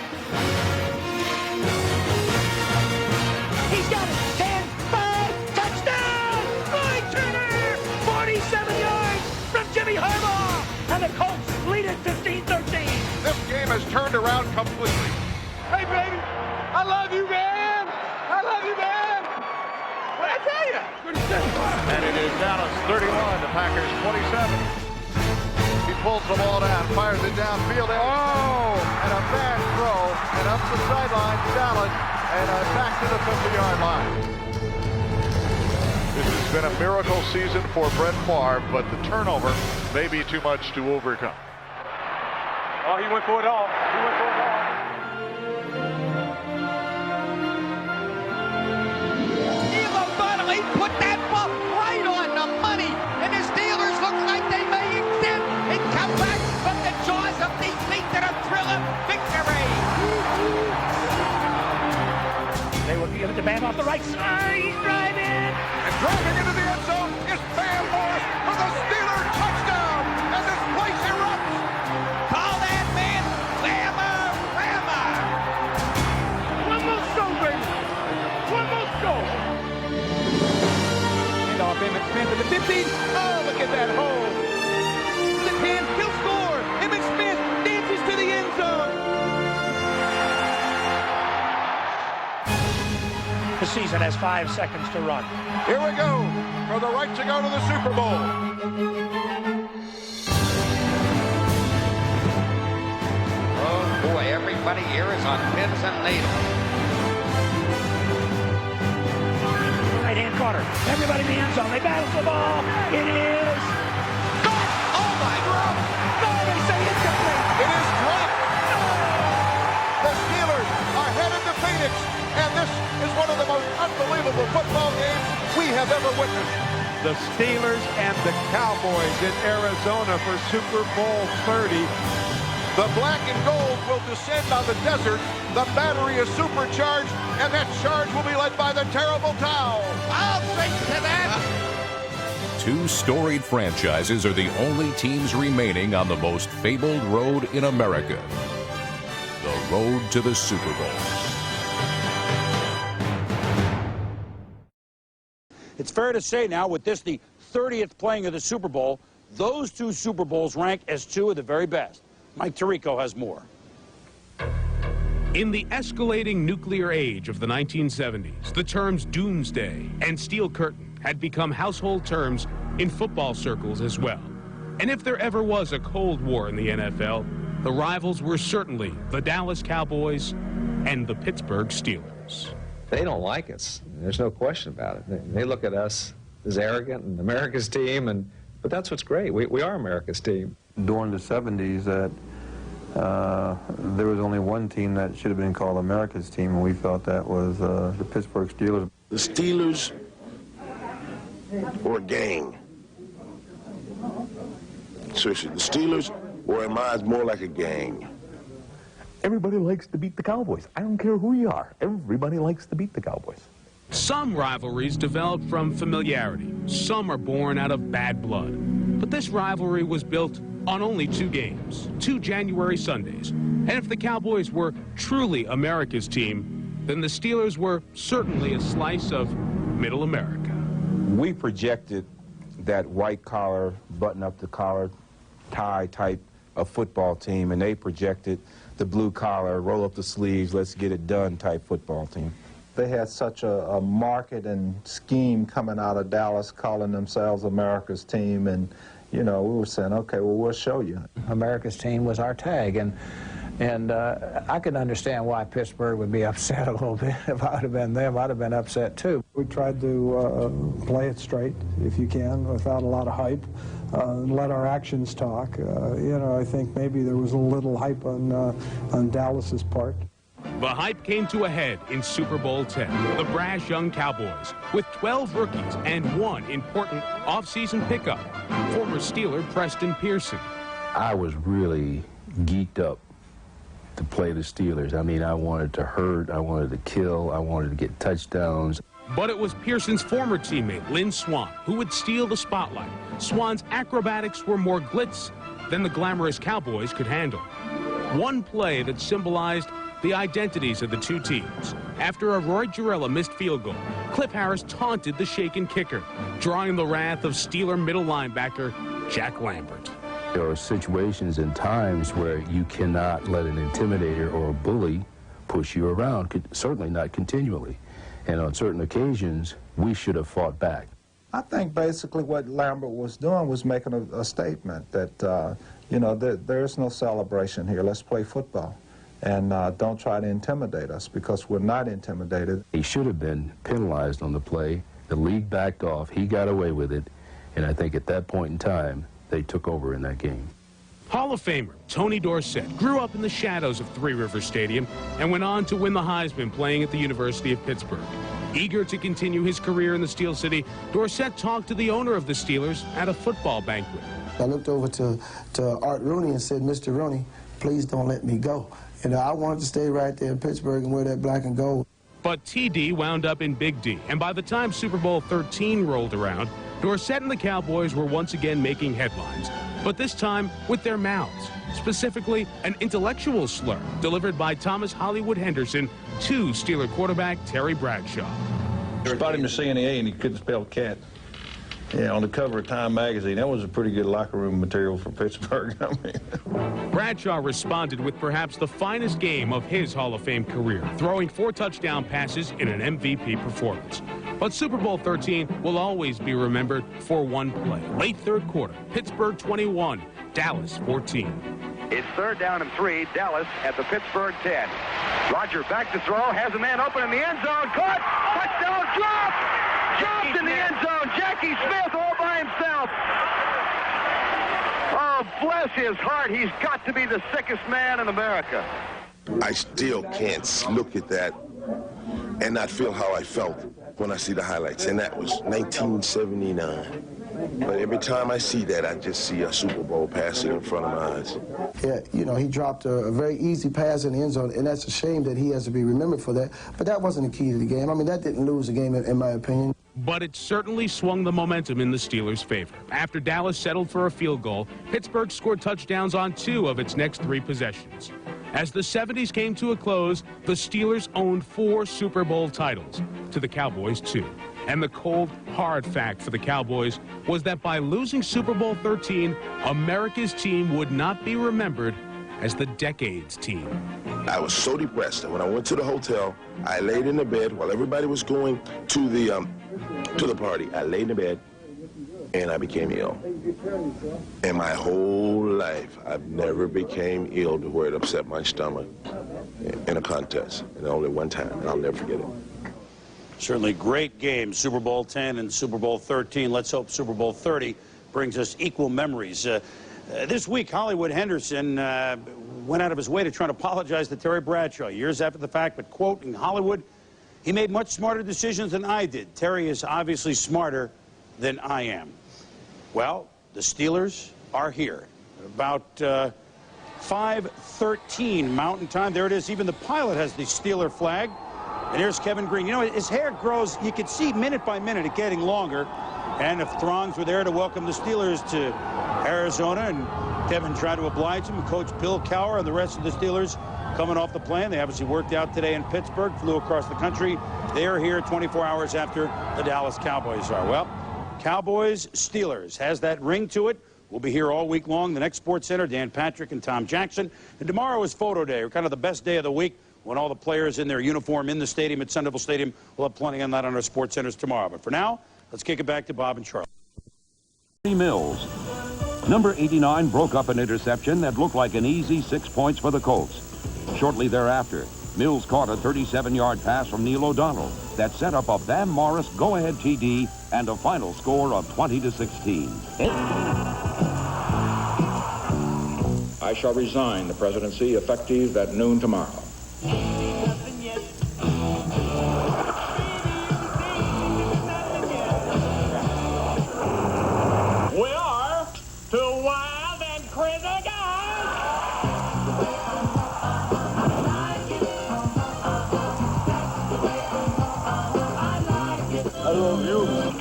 He's got it. 10, 5, touchdown! Roy Turner! 47 yards from Jimmy Harbaugh! And the Colts lead it 15-13. This game has turned around completely. Hey, baby, I love you, man. I love you, man. What'd I tell you? And it is Dallas 31, the Packers 27. He pulls the ball down, fires it downfield. Oh, and a bad throw, and up the sideline, Dallas, and back to the 50-yard line. This has been a miracle season for Brett Favre, but the turnover may be too much to overcome. Oh, he went for it all. He went for it all. Elo Bonnelly put that ball right on the money, and the Steelers look like they may extend and come back from the jaws of defeat to the thriller victory. They will give it to Bam off the right side. He's driving. And driving into the end zone is Bam Morris for the Steelers touchdown, and this place erupts. Call that man Bama Bama. One more go, baby. One more go. And off Emmett Smith at the 15. Oh, look at that hole. The 10, he'll score. Emmett Smith dances to the end zone. The season has 5 seconds to run. Here we go for the right to go to the Super Bowl. Oh boy, everybody here is on pins and needles. Right-hand corner. Everybody in the end zone. They battle the ball. It is caught. Oh my God! No, they say incomplete. It is dropped. The Steelers are headed to Phoenix, and this is one of the most unbelievable football games we have ever witnessed. The Steelers and the Cowboys in Arizona for Super Bowl 30. The black and gold will descend on the desert. The battery is supercharged, and that charge will be led by the terrible Towel. I'll drink to that. Two storied franchises are the only teams remaining on the most fabled road in America. The road to the Super Bowl. It's fair to say now, with this the 30th playing of the Super Bowl, those two Super Bowls rank as two of the very best. Mike Tirico has more. In the escalating nuclear age of the 1970s, the terms doomsday and steel curtain had become household terms in football circles as well. And if there ever was a Cold War in the NFL, the rivals were certainly the Dallas Cowboys and the Pittsburgh Steelers. They don't like us. There's no question about it. They look at us as arrogant and America's team, but that's what's great. We are America's team. During the 70s, that there was only one team that should have been called America's team, and we felt that was the Pittsburgh Steelers. The Steelers were a gang. Seriously, the Steelers were in my eyes more like a gang. Everybody likes to beat the Cowboys. I don't care who you are. Everybody likes to beat the Cowboys. Some rivalries develop from familiarity. Some are born out of bad blood. But this rivalry was built on only 2 games, 2 January Sundays. And if the Cowboys were truly America's team, then the Steelers were certainly a slice of middle America. We projected that white-collar, button-up-the-collar, tie type of football team, and they projected the blue-collar, roll-up-the-sleeves, let's-get-it-done type football team. They had such a market and scheme coming out of Dallas, calling themselves America's team, and you know, we were saying, okay, well, we'll show you. America's team was our tag, and I could understand why Pittsburgh would be upset a little bit. If I would have been them, I'd have been upset too. We tried to play it straight, if you can, without a lot of hype, and let our actions talk. You know, I think maybe there was a little hype on Dallas's part. The hype came to a head in Super Bowl X. The brash young Cowboys, with 12 rookies and one important offseason pickup, former Steeler Preston Pearson. I was really geeked up to play the Steelers. I mean, I wanted to hurt, I wanted to kill, I wanted to get touchdowns. But it was Pearson's former teammate, Lynn Swann, who would steal the spotlight. Swann's acrobatics were more glitz than the glamorous Cowboys could handle. One play that symbolized the identities of the two teams. After a Roy Girella missed field goal, Cliff Harris taunted the shaken kicker, drawing the wrath of Steeler middle linebacker Jack Lambert. There are situations and times where you cannot let an intimidator or a bully push you around, certainly not continually. And on certain occasions, we should have fought back. I think basically what Lambert was doing was making a statement that, you know, there's no celebration here. Let's play football. And don't try to intimidate us, because we're not intimidated. He should have been penalized on the play. The league backed off. He got away with it. And I think at that point in time, they took over in that game. Hall of Famer Tony Dorsett grew up in the shadows of Three Rivers Stadium and went on to win the Heisman playing at the University of Pittsburgh. Eager to continue his career in the Steel City, Dorsett talked to the owner of the Steelers at a football banquet. I looked over to Art Rooney and said, Mr. Rooney, please don't let me go. And I wanted to stay right there in Pittsburgh and wear that black and gold. But TD wound up in Big D, and by the time Super Bowl XXX rolled around, Dorsett and the Cowboys were once again making headlines, but this time with their mouths. Specifically, an intellectual slur delivered by Thomas Hollywood Henderson to Steeler quarterback Terry Bradshaw. Spotted him to CNA and he couldn't spell cat. Yeah, on the cover of Time magazine. That was a pretty good locker room material for Pittsburgh. I mean. Bradshaw responded with perhaps the finest game of his Hall of Fame career, throwing 4 touchdown passes in an MVP performance. But Super Bowl XXX will always be remembered for one play. Late third quarter, Pittsburgh 21, Dallas 14. It's 3rd down and 3, Dallas at the Pittsburgh 10. Roger back to throw, has a man open in the end zone, caught, touchdown, drop! Dropped in the end zone, Jackie Smith all by himself. Oh, bless his heart, he's got to be the sickest man in America. I still can't look at that and not feel how I felt when I see the highlights, and that was 1979. But every time I see that, I just see a Super Bowl passing in front of my eyes. Yeah, you know, he dropped a very easy pass in the end zone, and that's a shame that he has to be remembered for that. But that wasn't the key to the game. I mean, that didn't lose the game, in my opinion. But it certainly swung the momentum in the Steelers' favor. After Dallas settled for a field goal, Pittsburgh scored touchdowns on 2 of its next 3 possessions. As the 70s came to a close, the Steelers owned 4 Super Bowl titles, to the Cowboys 2. And the cold, hard fact for the Cowboys was that by losing Super Bowl XXX, America's team would not be remembered as the decade's team. I was so depressed that when I went to the hotel, I laid in the bed while everybody was going to the party. I laid in the bed and I became ill. And my whole life, I've never became ill to where it upset my stomach in a contest. And only one time, and I'll never forget it. Certainly great games, Super Bowl X and Super Bowl XXX. Let's hope Super Bowl XXX brings us equal memories. This week, Hollywood Henderson went out of his way to try to apologize to Terry Bradshaw years after the fact, but, quote, in Hollywood, he made much smarter decisions than I did. Terry is obviously smarter than I am. Well, the Steelers are here. About 5:13 Mountain Time. There it is. Even the pilot has the Steeler flag. And here's Kevin Green. You know, his hair grows, you can see minute by minute it getting longer. And if throngs were there to welcome the Steelers to Arizona, and Kevin tried to oblige him, Coach Bill Cowher and the rest of the Steelers coming off the plane. They obviously worked out today in Pittsburgh, flew across the country. They are here 24 hours after the Dallas Cowboys are. Well, Cowboys, Steelers has that ring to it. We'll be here all week long. The next Sports Center, Dan Patrick and Tom Jackson. And tomorrow is photo day, kind of the best day of the week, when all the players in their uniform in the stadium at Sun Devil Stadium. We'll have plenty on that on our Sports Centers tomorrow. But for now, let's kick it back to Bob and Charlie. Mills. Number 89 broke up an interception that looked like an easy 6 points for the Colts. Shortly thereafter, Mills caught a 37-yard pass from Neil O'Donnell that set up a Van Morris go-ahead TD and a final score of 20-16. I shall resign the presidency effective at noon tomorrow.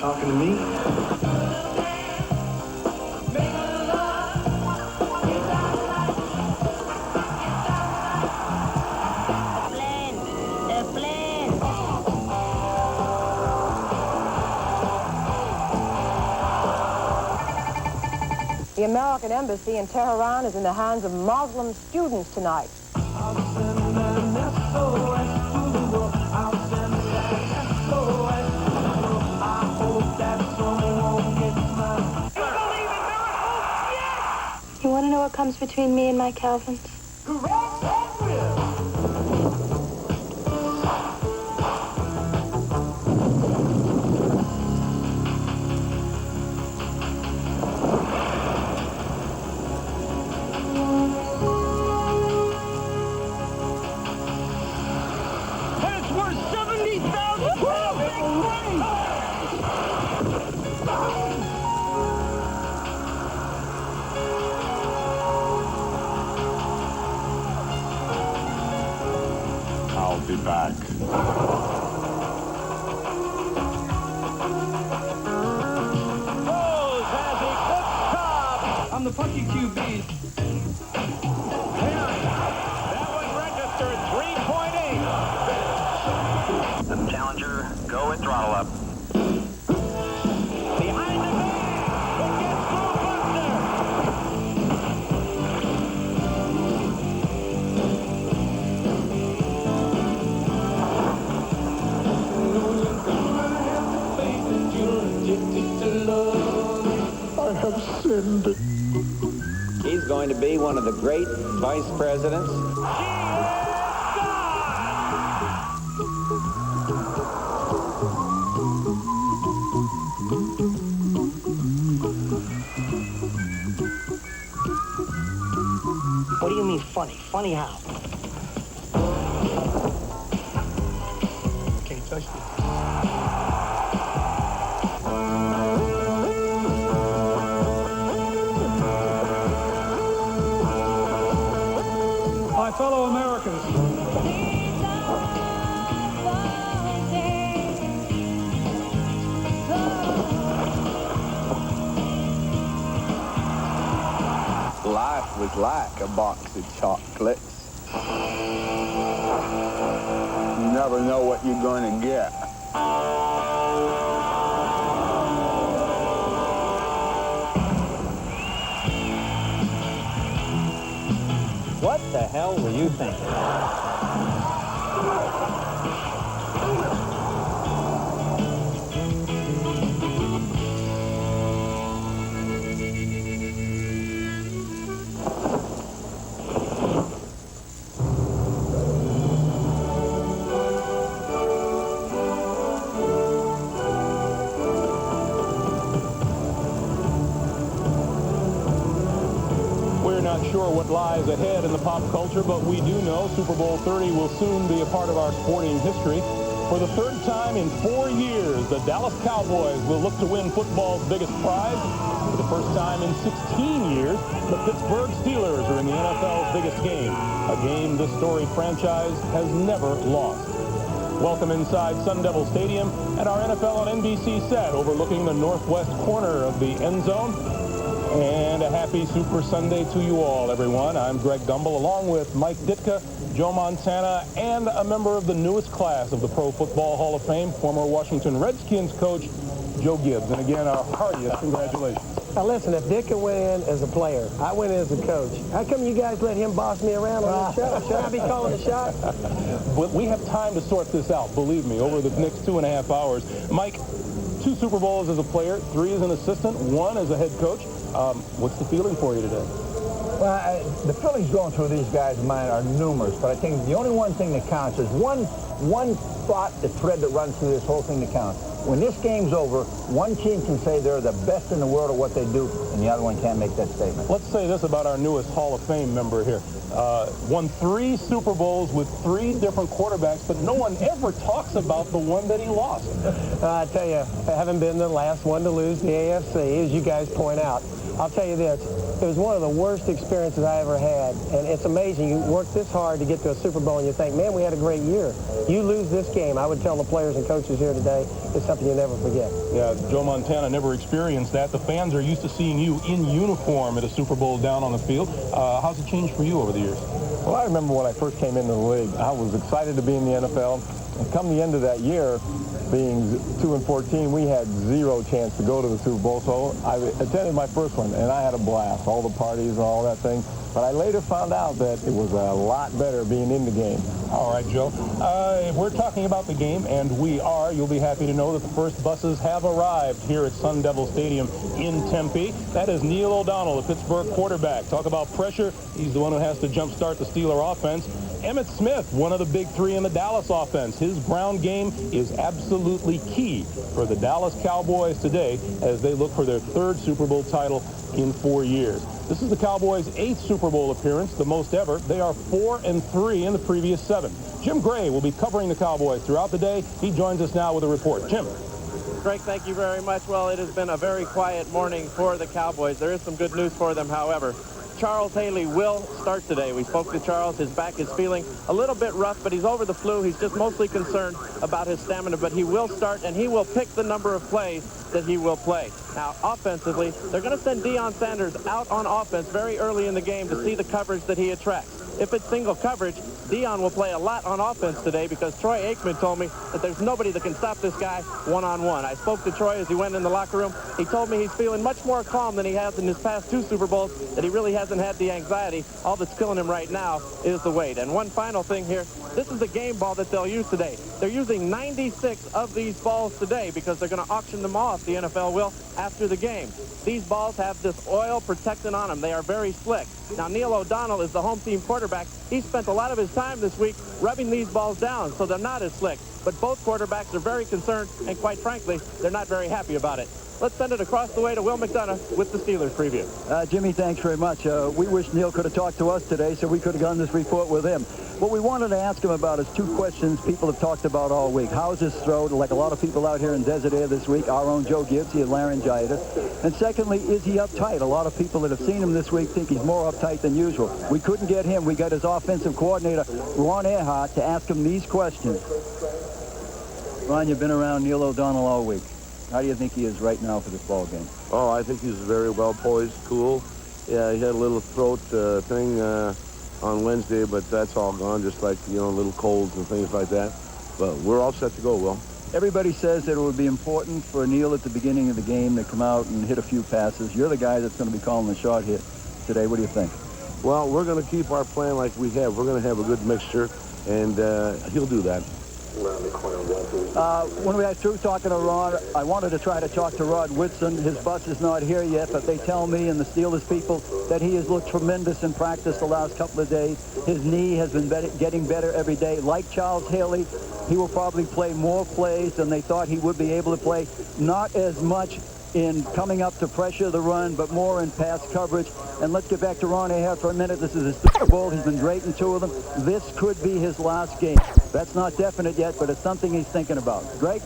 talking to me? The American embassy in Tehran is in the hands of Muslim students tonight. You want to know what comes between me and my Calvins? I'll be back. Rose has a good job. I'm the funky QB. That one registered 3.8. The Challenger, go and throttle up. Behind the bag. It gets through Buster. I have sinned. He's going to be one of the great vice presidents. What do you mean funny? Funny how? Can't touch it. My fellow Americans. Life was like a box of chocolates. You never know what you're going to get. What the hell were you thinking? Not sure what lies ahead in the pop culture, but we do know Super Bowl 30 will soon be a part of our sporting history. For the third time in 4 years, the Dallas Cowboys will look to win football's biggest prize. For the first time in 16 years, the Pittsburgh Steelers are in the NFL's biggest game, a game this storied franchise has never lost. Welcome inside Sun Devil Stadium at our NFL on NBC set overlooking the northwest corner of the end zone. And a happy Super Sunday to you all, everyone. I'm Greg Gumbel, along with Mike Ditka, Joe Montana, and a member of the newest class of the Pro Football Hall of Fame, former Washington Redskins coach, Joe Gibbs. And again, our heartiest congratulations. Now listen, if Dick can win as a player, I win as a coach. How come you guys let him boss me around on the show? Should I be calling the shot? But we have time to sort this out, believe me, over the next 2.5 hours. Mike, 2 Super Bowls as a player, 3 as an assistant, 1 as a head coach. What's the feeling for you today? Well, the feelings going through these guys of mine are numerous, but I think the only one thing that counts is one thought, the thread that runs through this whole thing that counts. When this game's over, one team can say they're the best in the world at what they do, and the other one can't make that statement. Let's say this about our newest Hall of Fame member here. Won 3 Super Bowls with 3 different quarterbacks, but no one ever talks about the one that he lost. I tell you, I haven't been the last one to lose the AFC, as you guys point out. I'll tell you this, It was one of the worst experiences I ever had, and it's amazing. You work this hard to get to a Super Bowl, and you think, man, we had a great year. You lose this game, I would tell the players and coaches here today, it's something you never forget. Yeah, Joe Montana never experienced that. The fans are used to seeing you in uniform at a Super Bowl down on the field. How's it changed for you over the years? Well, I remember when I first came into the league, I was excited to be in the NFL. And come the end of that year, being 2-14, we had zero chance to go to the Super Bowl. So I attended my first one, and I had a blast, all the parties and all that thing. But I later found out that it was a lot better being in the game. All right, Joe. If we're talking about the game, and we are, you'll be happy to know that the first buses have arrived here at Sun Devil Stadium in Tempe. That is Neil O'Donnell, the Pittsburgh quarterback. Talk about pressure. He's the one who has to jumpstart the Steeler offense. Emmitt Smith, one of the big three in the Dallas offense. His ground game is absolutely key for the Dallas Cowboys today as they look for their third Super Bowl title in 4 years. This is the Cowboys' 8th Super Bowl appearance, the most ever. They are 4-3 in the previous 7. Jim Gray will be covering the Cowboys throughout the day. He joins us now with a report. Jim. Greg, thank you very much. Well, it has been a very quiet morning for the Cowboys. There is some good news for them, however. Charles Haley will start today. We spoke to Charles. His back is feeling a little bit rough, but he's over the flu. He's just mostly concerned about his stamina, but he will start, and he will pick the number of plays that he will play. Now, offensively, they're going to send Deion Sanders out on offense very early in the game to see the coverage that he attracts. If it's single coverage, Deion will play a lot on offense today because Troy Aikman told me that there's nobody that can stop this guy one-on-one. I spoke to Troy as he went in the locker room. He told me he's feeling much more calm than he has in his past 2 Super Bowls, that he really hasn't had the anxiety. All that's killing him right now is the weight. And one final thing here, this is the game ball that they'll use today. They're using 96 of these balls today because they're going to auction them off, the NFL will, after the game. These balls have this oil protectant on them. They are very slick. Now, Neil O'Donnell is the home team quarterback. He spent a lot of his time this week rubbing these balls down, so they're not as slick. But both quarterbacks are very concerned, and quite frankly, they're not very happy about it. Let's send it across the way to Will McDonough with the Steelers preview. Jimmy, thanks very much. We wish Neil could have talked to us today so we could have done this report with him. What we wanted to ask him about is 2 questions people have talked about all week. How's his throat? Like a lot of people out here in Desert Air this week, our own Joe Gibbs, he had laryngitis. And secondly, is he uptight? A lot of people that have seen him this week think he's more uptight than usual. We couldn't get him. We got his offensive coordinator, Ron Earhart, to ask him these questions. Ron, you've been around Neil O'Donnell all week. How do you think he is right now for this ball game? Oh, I think he's very well poised, cool. Yeah, he had a little throat thing on Wednesday, but that's all gone, just like, you know, little colds and things like that. But we're all set to go, Will. Everybody says that it would be important for Neil at the beginning of the game to come out and hit a few passes. You're the guy that's going to be calling the shot hit today. What do you think? Well, we're going to keep our plan like we have. We're going to have a good mixture, and he'll do that. When we got through talking to Ron, I wanted to try to talk to Rod Whitson. His bus is not here yet, but they tell me and the Steelers people that he has looked tremendous in practice the last couple of days. His knee has been getting better every day. Like Charles Haley, he will probably play more plays than they thought he would be able to play. Not as much in coming up to pressure the run, but more in pass coverage. And let's get back to Ron Ahart for a minute. This is his Super Bowl. He's been great in 2 of them. This could be his last game. That's not definite yet, but it's something he's thinking about. Greg?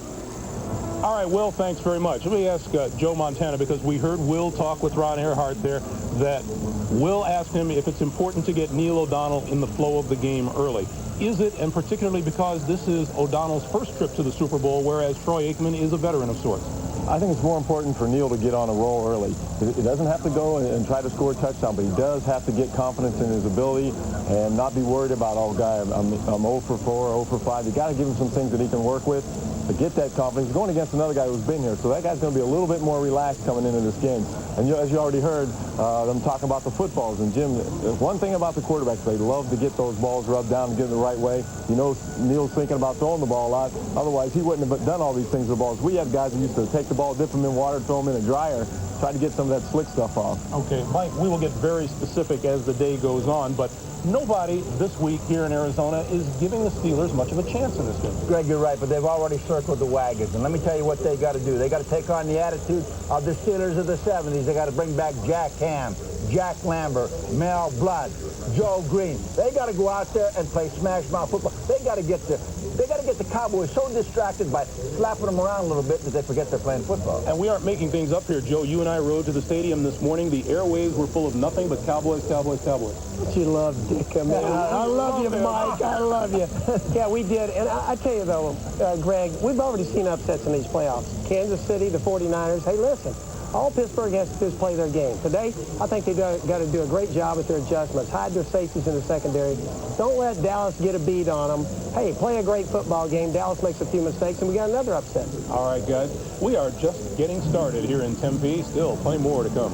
All right, Will, thanks very much. Let me ask Joe Montana, because we heard Will talk with Ron Earhart there, that Will asked him if it's important to get Neil O'Donnell in the flow of the game early. Is it, and particularly because this is O'Donnell's first trip to the Super Bowl, whereas Troy Aikman is a veteran of sorts? I think it's more important for Neil to get on a roll early. He doesn't have to go and try to score a touchdown, but he does have to get confidence in his ability and not be worried about, oh, guy, I'm 0 for 4, 0 for 5. You got to give him some things that he can work with to get that confidence. He's going against another guy who's been here, so that guy's going to be a little bit more relaxed coming into this game. And as you already heard them talking about the footballs, and Jim, one thing about the quarterbacks, they love to get those balls rubbed down and get it the right way. You know, Neil's thinking about throwing the ball a lot. Otherwise, he wouldn't have done all these things with the balls. We had guys who used to take the ball, dip them in water, throw them in a dryer, try to get some of that slick stuff off. Okay, Mike, we will get very specific as the day goes on, but nobody this week here in Arizona is giving the Steelers much of a chance in this game. Greg, you're right, but they've already circled the wagons. And let me tell you what they got to do. They got to take on the attitude of the Steelers of the 70s. They got to bring back Jack Ham, Jack Lambert, Mel Blount, Joe Green. They got to go out there and play smash mouth football. They got to get the They got to get the Cowboys so distracted by slapping them around a little bit that they forget they're playing football. And we aren't making things up here, Joe. You and I rode to the stadium this morning. The airwaves were full of nothing but Cowboys, Cowboys, Cowboys. You love Dick, man. I love you, Mike. I love you. Yeah, we did. And I tell you, though, Greg, we've already seen upsets in these playoffs. Kansas City, the 49ers. Hey, listen. All Pittsburgh has to do is play their game. Today, I think they've got to do a great job with their adjustments. Hide their safeties in the secondary. Don't let Dallas get a beat on them. Hey, play a great football game. Dallas makes a few mistakes, and we got another upset. All right, guys. We are just getting started here in Tempe. Still plenty more to come.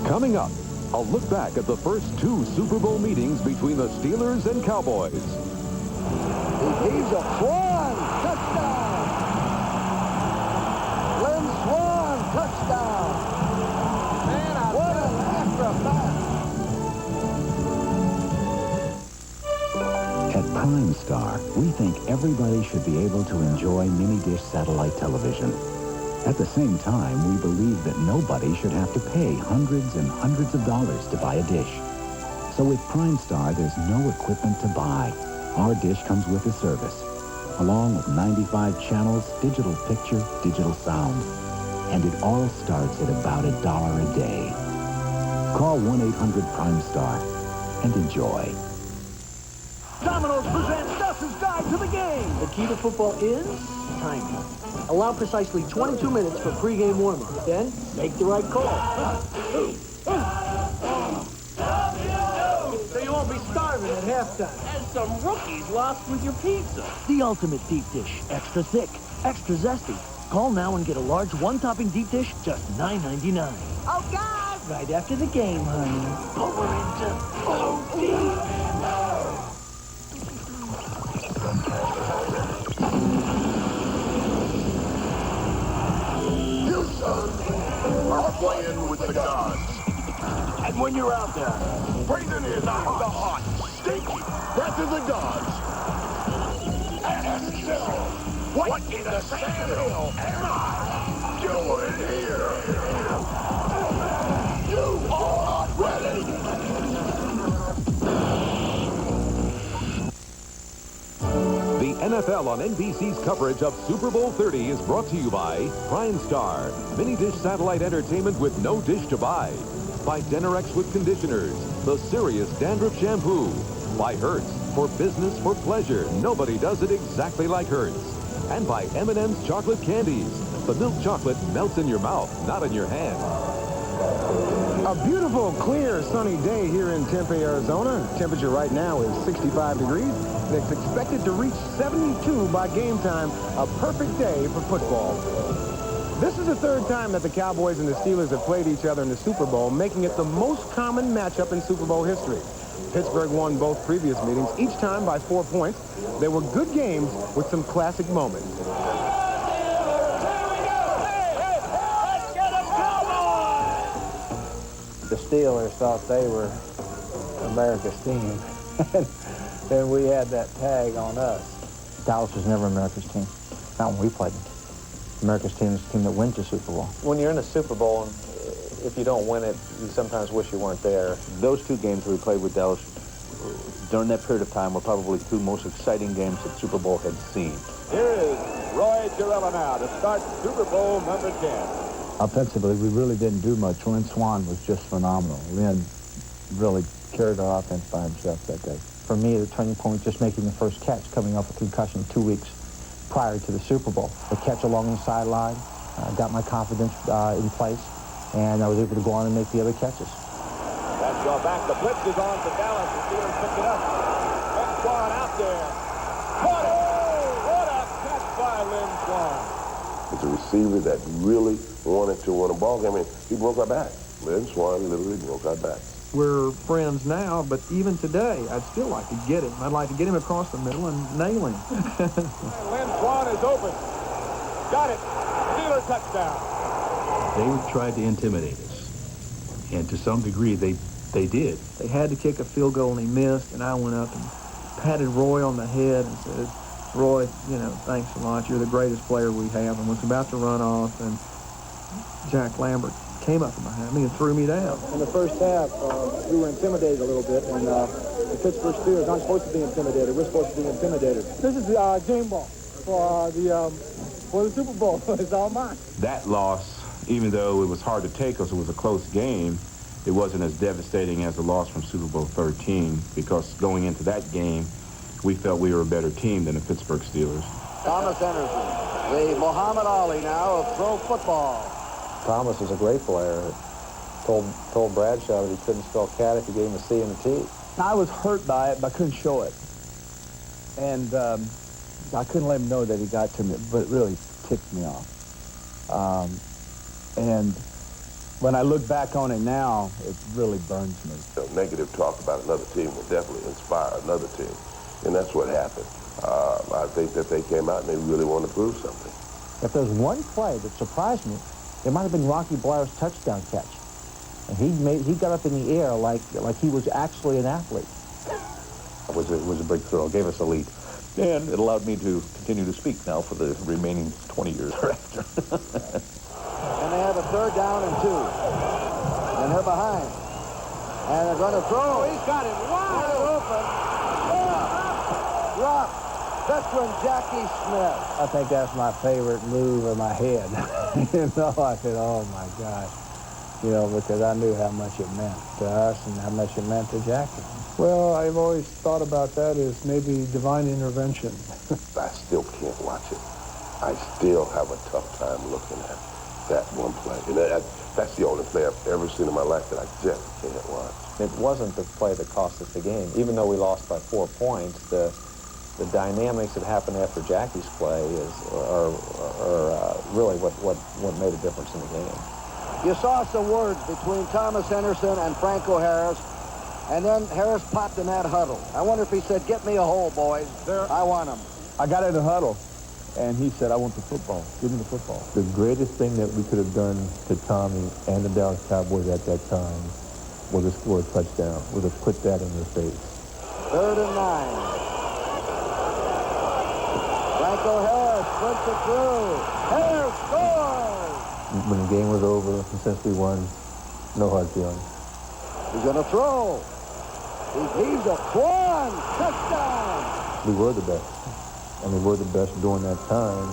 Coming up, a look back at the first two Super Bowl meetings between the Steelers and Cowboys. He's a flying touchdown. Touchdown. Man, what an acrobat. At Prime Star, we think everybody should be able to enjoy mini-dish satellite television. At the same time, we believe that nobody should have to pay hundreds and hundreds of dollars to buy a dish. So with Prime Star, there's no equipment to buy. Our dish comes with the service, along with 95 channels, digital picture, digital sound. And it all starts at about $1 a day. Call 1-800-PRIME-STAR and enjoy. Domino's presents Dustin's Guide to the Game. The key to football is timing. Allow precisely 22 minutes for pregame warm-up. Then, make the right call. So you won't be starving at halftime. And some rookies lost with your pizza. The ultimate deep dish. Extra thick, extra zesty. Call now and get a large one-topping deep dish, just $9.99. Oh, God! Right after the game, honey. But we're into OD. You, son, are playing with the gods. And when you're out there, breathing in the hot, stinky breath of the gods. And still, what in the sand hill am I doing here? You are ready. The NFL on NBC's coverage of Super Bowl 30 is brought to you by Prime Star, mini-dish satellite entertainment with no dish to buy. By Denerex with conditioners, the serious dandruff shampoo. By Hertz, for business, for pleasure. Nobody does it exactly like Hertz. And by M&M's chocolate candies. The milk chocolate melts in your mouth, not in your hand. A beautiful, clear, sunny day here in Tempe, Arizona. Temperature right now is 65 degrees. And it's expected to reach 72 by game time. A perfect day for football. This is the third time that the Cowboys and the Steelers have played each other in the Super Bowl, making it the most common matchup in Super Bowl history. Pittsburgh won both previous meetings, each time by 4 points. They were good games with some classic moments. The Steelers thought they were America's team, and we had that tag on us. Dallas was never America's team, not when we played them. America's team is the team that wins the Super Bowl. When you're in a Super Bowl, if you don't win it, you sometimes wish you weren't there. Those two games we played with Dallas during that period of time were probably two most exciting games that Super Bowl had seen. Here is Roy Girella now to start Super Bowl number 10. Offensively, we really didn't do much. Lynn Swann was just phenomenal. Lynn really carried our offense by himself that day. For me, the turning point was just making the first catch, coming off a concussion 2 weeks prior to the Super Bowl. The catch along the sideline got my confidence in place, and I was able to go on and make the other catches. Let's go back. The blitz is on for Dallas. The Steelers pick it up. Lynn Swann out there. Caught it! What a catch by Lynn Swann. It's a receiver that really wanted to win a ball game. I mean, he broke our back. Lynn Swann literally broke our back. We're friends now, but even today, I'd still like to get him. I'd like to get him across the middle and nail him. Lynn Swann is open. Got it. Steeler touchdown. They tried to intimidate us, and to some degree, they did. They had to kick a field goal, and he missed, and I went up and patted Roy on the head and said, Roy, you know, thanks a lot. You're the greatest player we have, and was about to run off, and Jack Lambert came up behind me and threw me down. In the first half, we were intimidated a little bit, and The Pittsburgh Steelers aren't supposed to be intimidated. We're supposed to be intimidated. This is game ball for the Super Bowl. It's all mine. That loss, even though it was hard to take because it was a close game, it wasn't as devastating as the loss from Super Bowl XIII, because going into that game, we felt we were a better team than the Pittsburgh Steelers. Thomas Anderson, the Muhammad Ali now of pro football. Thomas is a great player. Told Bradshaw that he couldn't spell cat if he gave him a C and a T. I was hurt by it, but I couldn't show it. And I couldn't let him know that he got to me, but it really ticked me off. And when I look back on it now, it really burns me. So negative talk about another team will definitely inspire another team, and that's what happened. I think that they came out and they really want to prove something. If there's one play that surprised me, it might have been Rocky Blair's touchdown catch. And he got up in the air like he was actually an athlete. It was a big throw. Gave us a lead. And it allowed me to continue to speak now for the remaining 20 years thereafter. And they have a 3rd down and 2. And they're behind. And they're going to throw. He's got it wide open. Yeah. Drop. Veteran Jackie Smith. I think that's my favorite move of my head. I said, oh my gosh. Because I knew how much it meant to us and how much it meant to Jackie. Well, I've always thought about that as maybe divine intervention. I still can't watch it. I still have a tough time looking at that one play. And that's the only play I've ever seen in my life that I just can't watch. It wasn't the play that cost us the game. Even though we lost by 4 points, the dynamics that happened after Jackie's play are really what made a difference in the game. You saw some words between Thomas Henderson and Franco Harris, and then Harris popped in that huddle. I wonder if he said, get me a hole, boys. I want him. I got in the huddle, and he said, I want the football. Give me the football. The greatest thing that we could have done to Tommy and the Dallas Cowboys at that time was to score a touchdown, was to put that in their face. 3rd and 9. Franco Harris puts it through. Harris scores! When the game was over, and since we won, no hard feelings. He's going to throw. He's a one. Touchdown! We were the best. And we were the best during that time,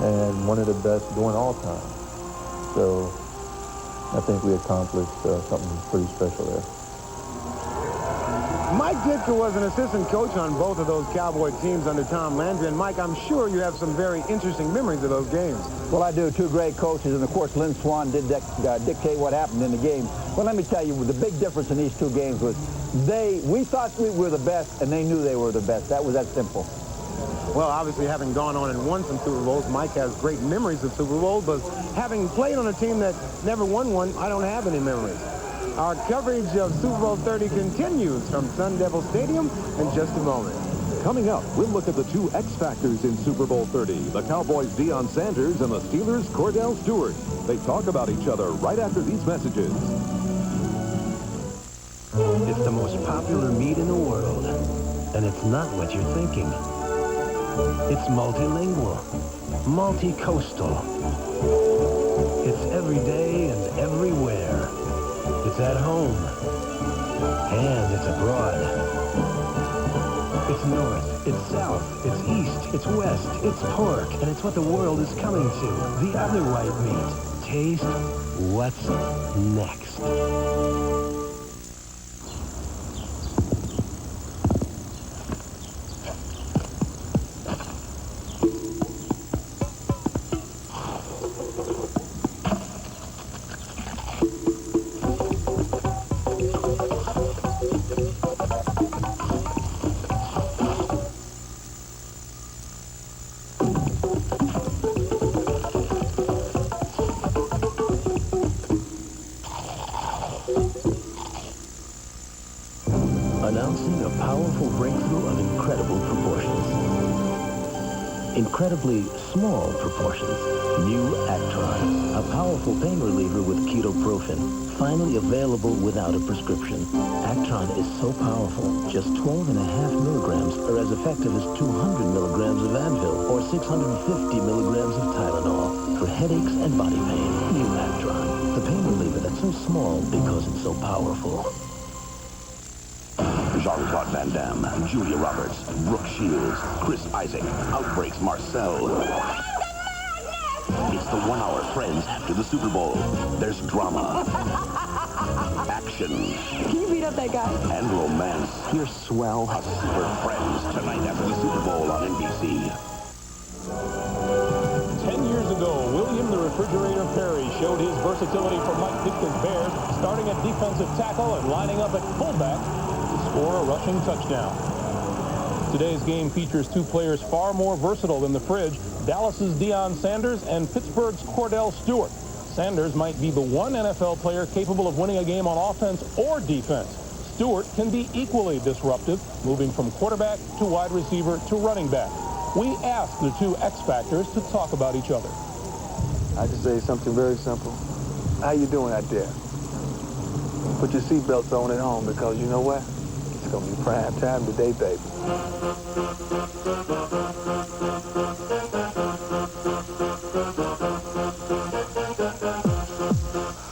and one of the best during all time. So I think we accomplished something pretty special there. Mike Ditka was an assistant coach on both of those Cowboy teams under Tom Landry. And Mike, I'm sure you have some very interesting memories of those games. Well, I do. 2 great coaches, and of course, Lynn Swann did dictate what happened in the game. Well, let me tell you, the big difference in these 2 games was we thought we were the best, and they knew they were the best. That was that simple. Well, obviously, having gone on and won some Super Bowls, Mike has great memories of Super Bowls, but having played on a team that never won one, I don't have any memories. Our coverage of Super Bowl 30 continues from Sun Devil Stadium in just a moment. Coming up, we'll look at the 2 X factors in Super Bowl 30, the Cowboys' Deion Sanders and the Steelers' Cordell Stewart. They talk about each other right after these messages. It's the most popular meat in the world, and it's not what you're thinking. It's multilingual, multi-coastal. It's every day and everywhere. It's at home, and it's abroad. It's north, it's south, it's east, it's west, it's pork, and it's what the world is coming to. The other white meat. Taste what's next. Announcing a powerful breakthrough of incredible proportions. Incredibly small proportions. New Actron, a powerful pain reliever with ketoprofen, finally available without a prescription. Actron is so powerful, just 12.5 milligrams are as effective as 200 milligrams of Advil or 650 milligrams of Tylenol for headaches and body pain. New Actron, the pain reliever that's so small because it's so powerful. Jean-Claude Van Damme, Julia Roberts, Brooke Shields, Chris Isaac, Outbreaks Marcel. It's the 1 hour Friends after the Super Bowl. There's drama, action. Can you beat up that guy? And romance. You're swell. A Super Friends tonight after the Super Bowl on NBC. 10 years ago, William the Refrigerator Perry showed his versatility for Mike Ditka's Bears, starting at defensive tackle and lining up at fullback to score a rushing touchdown. Today's game features two players far more versatile than the Fridge, Dallas's Deion Sanders and Pittsburgh's Cordell Stewart. Sanders might be the one NFL player capable of winning a game on offense or defense. Stewart can be equally disruptive, moving from quarterback to wide receiver to running back. We asked the two X-Factors to talk about each other. I just say something very simple. How you doing out there? Put your seatbelts on at home, because you know what? It's going to be prime time today, baby.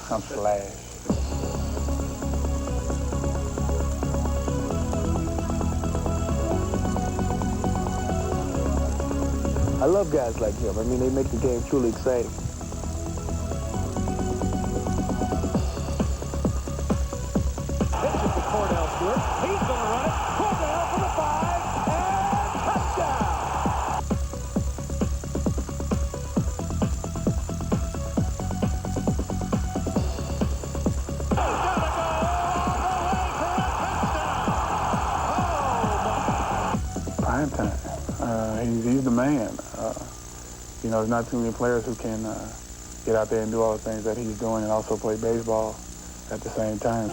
I'm Slash. I love guys like him. I mean, they make the game truly exciting. Pitch it to Cordell Stewart. He's going to run it. Cordell for the 5, and touchdown! Prime time. He's the man. You know, there's not too many players who can get out there and do all the things that he's doing and also play baseball at the same time.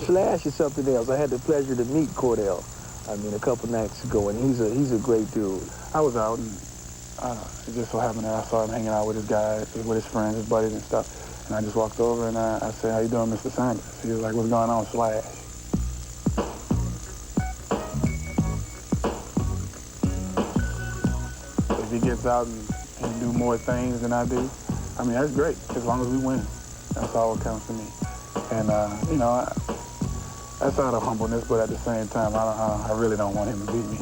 Slash is something else. I had the pleasure to meet Cordell, a couple nights ago, and he's a great dude. I was out, and it just so happened that I saw him hanging out with his guys, with his friends, his buddies and stuff. And I just walked over and I said, "How you doing, Mr. Sanders?" He was like, "What's going on, Slash?" If he gets out and can do more things than I do, that's great, as long as we win. That's all that counts to me. And, that's out of humbleness, but at the same time, I really don't want him to beat me.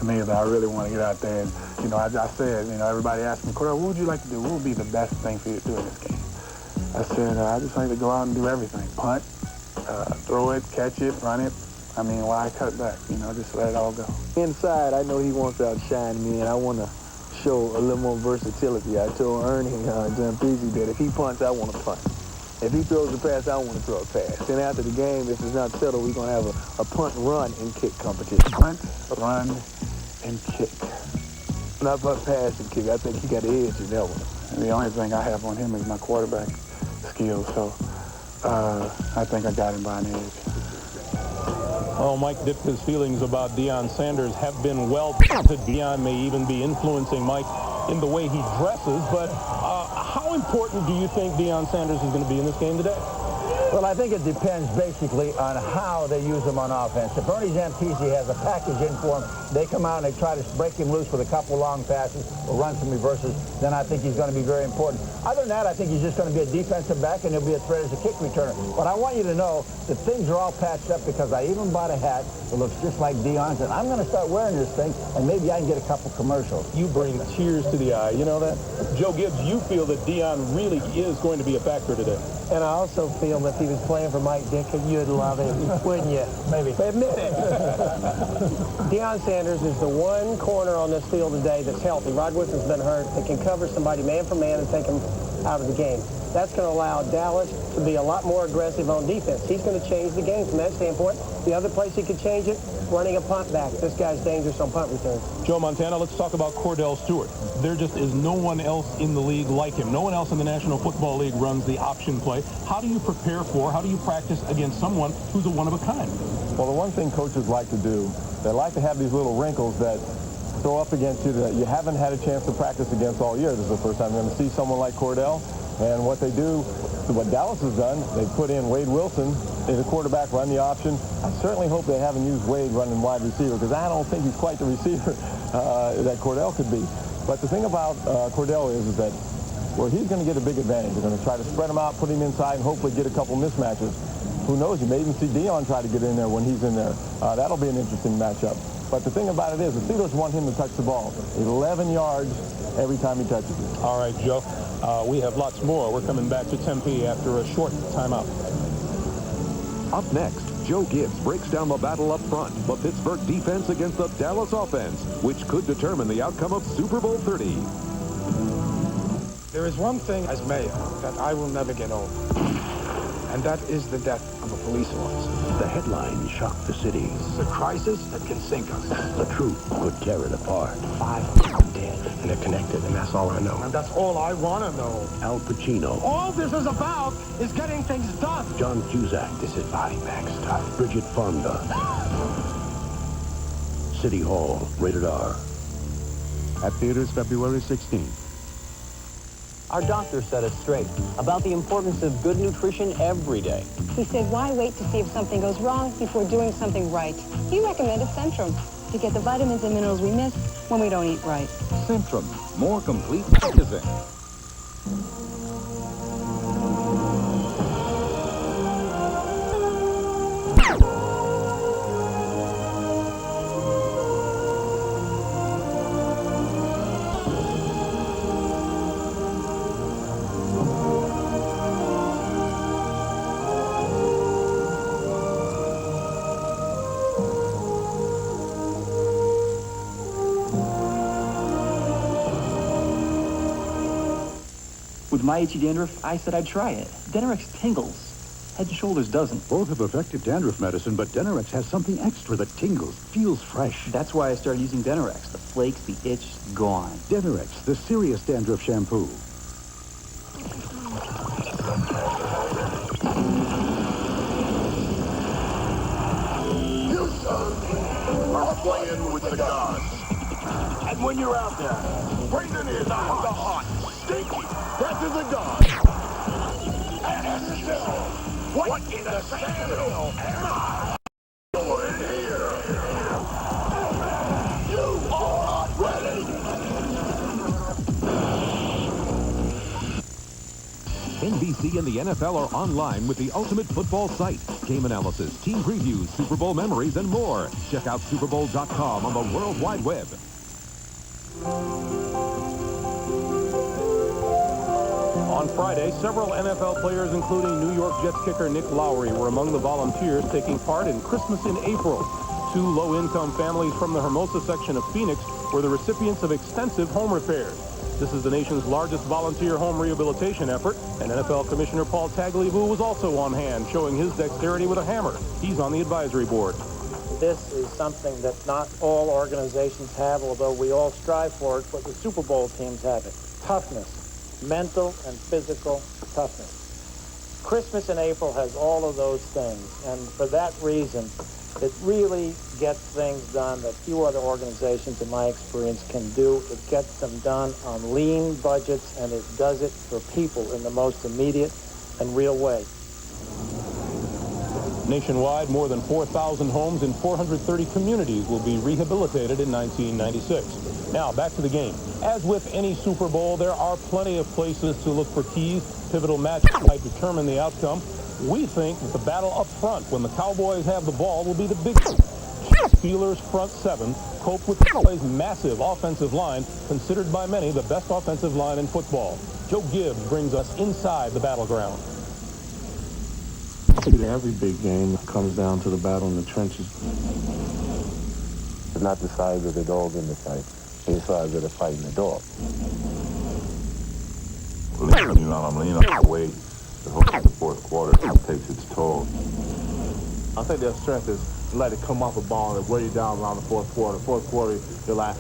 I really want to get out there and, I said, everybody asked me, "Cordell, what would you like to do? What would be the best thing for you to do in this game?" I said, "I just like to go out and do everything. Punt, throw it, catch it, run it. Why cut back? Just let it all go." Inside, I know he wants to outshine me, and I want to show a little more versatility. I told Ernie Zampese that if he punts, I want to punt. If he throws a pass, I want to throw a pass. Then after the game, if it's not settled, we're going to have a punt, run, and kick competition. Punt, run, and kick. Not about pass and kick. I think he got the edge in that one. The only thing I have on him is my quarterback skills, so I think I got him by an edge. Oh, Mike Ditka's feelings about Deion Sanders have been well planted. Deion may even be influencing Mike in the way he dresses, but how important do you think Deion Sanders is going to be in this game today? Well, I think it depends basically on how they use him on offense. If Ernie Zampese has a package in for him, they come out and they try to break him loose with a couple long passes or run some reverses, then I think he's going to be very important. Other than that, I think he's just going to be a defensive back and he'll be a threat as a kick returner. But I want you to know that things are all patched up because I even bought a hat that looks just like Deion's, and I'm going to start wearing this thing, and maybe I can get a couple commercials. You bring tears to the eye. You know that? Joe Gibbs, you feel that Deion really is going to be a factor today. And I also feel that if he was playing for Mike Ditka, you'd love it, wouldn't you? Maybe. But admit it. Deion Sanders is the one corner on this field today that's healthy. Rod Woodson's been hurt. They can cover somebody man for man and take him out of the game. That's going to allow Dallas to be a lot more aggressive on defense. He's going to change the game from that standpoint. The other place he could change it, running a punt back. This guy's dangerous on punt returns. Joe Montana, let's talk about Cordell Stewart. There just is no one else in the league like him. No one else in the National Football League runs the option play. How do you prepare for, how do you practice against someone who's a one-of-a-kind? Well, the one thing coaches like to do, they like to have these little wrinkles that throw up against you that you haven't had a chance to practice against all year. This is the first time you're going to see someone like Cordell. And what they do, what Dallas has done, they put in Wade Wilson as a quarterback, run the option. I certainly hope they haven't used Wade running wide receiver, because I don't think he's quite the receiver that Cordell could be. But the thing about Cordell is that where he's going to get a big advantage. They're going to try to spread him out, put him inside, and hopefully get a couple mismatches. Who knows? You may even see Dion try to get in there when he's in there. That'll be an interesting matchup. But the thing about it is, the Steelers want him to touch the ball. 11 yards every time he touches it. All right, Joe. We have lots more. We're coming back to Tempe after a short timeout. Up next, Joe Gibbs breaks down the battle up front, the Pittsburgh defense against the Dallas offense, which could determine the outcome of Super Bowl 30. There is one thing as mayor that I will never get over, and that is the death of a police officer. The headline shocked the city. It's a crisis that can sink us. The truth could tear it apart. 5 dead, and they're connected, and that's all I know. And that's all I want to know. Al Pacino. All this is about is getting things done. John Cusack. This is body bag stuff. Bridget Fonda. City Hall, rated R. At theaters February 16th. Our doctor set us straight about the importance of good nutrition every day. He said, why wait to see if something goes wrong before doing something right? He recommended Centrum to get the vitamins and minerals we miss when we don't eat right. Centrum, more complete magazine. With my itchy dandruff, I said I'd try it. Denorex tingles. Head & Shoulders doesn't. Both have effective dandruff medicine, but Denorex has something extra that tingles, feels fresh. That's why I started using Denorex. The flakes, the itch, gone. Denorex, the serious dandruff shampoo. You, son, are playing with the gods. And when you're out there, breathing in the hot, stinky breath of the gods. And still, what in the sandhill am I doing here? You are not ready. NBC and the NFL are online with the ultimate football site. Game analysis, team previews, Super Bowl memories, and more. Check out superbowl.com on the World Wide Web. On Friday, several NFL players, including New York Jets kicker Nick Lowry, were among the volunteers taking part in Christmas in April. 2 low-income families from the Hermosa section of Phoenix were the recipients of extensive home repairs. This is the nation's largest volunteer home rehabilitation effort, and NFL Commissioner Paul Tagliabue was also on hand, showing his dexterity with a hammer. He's on the advisory board. This is something that not all organizations have, although we all strive for it, but the Super Bowl teams have it. Toughness, mental and physical toughness. Christmas in April has all of those things, and for that reason, it really gets things done that few other organizations, in my experience, can do. It gets them done on lean budgets, and it does it for people in the most immediate and real way. Nationwide, more than 4,000 homes in 430 communities will be rehabilitated in 1996. Now, back to the game. As with any Super Bowl, there are plenty of places to look for keys. Pivotal matches might determine the outcome. We think that the battle up front, when the Cowboys have the ball, will be the big Steelers' front seven cope with the Cowboys' massive offensive line, considered by many the best offensive line in football. Joe Gibbs brings us inside the battleground. Every big game comes down to the battle in the trenches. It's not the size of the dog in the fight. It's the size of the fight in the dog. I'm leaning away. The fourth quarter takes its toll. I think their strength is to let it come off a ball and weigh you down around the fourth quarter. Fourth quarter, you're like...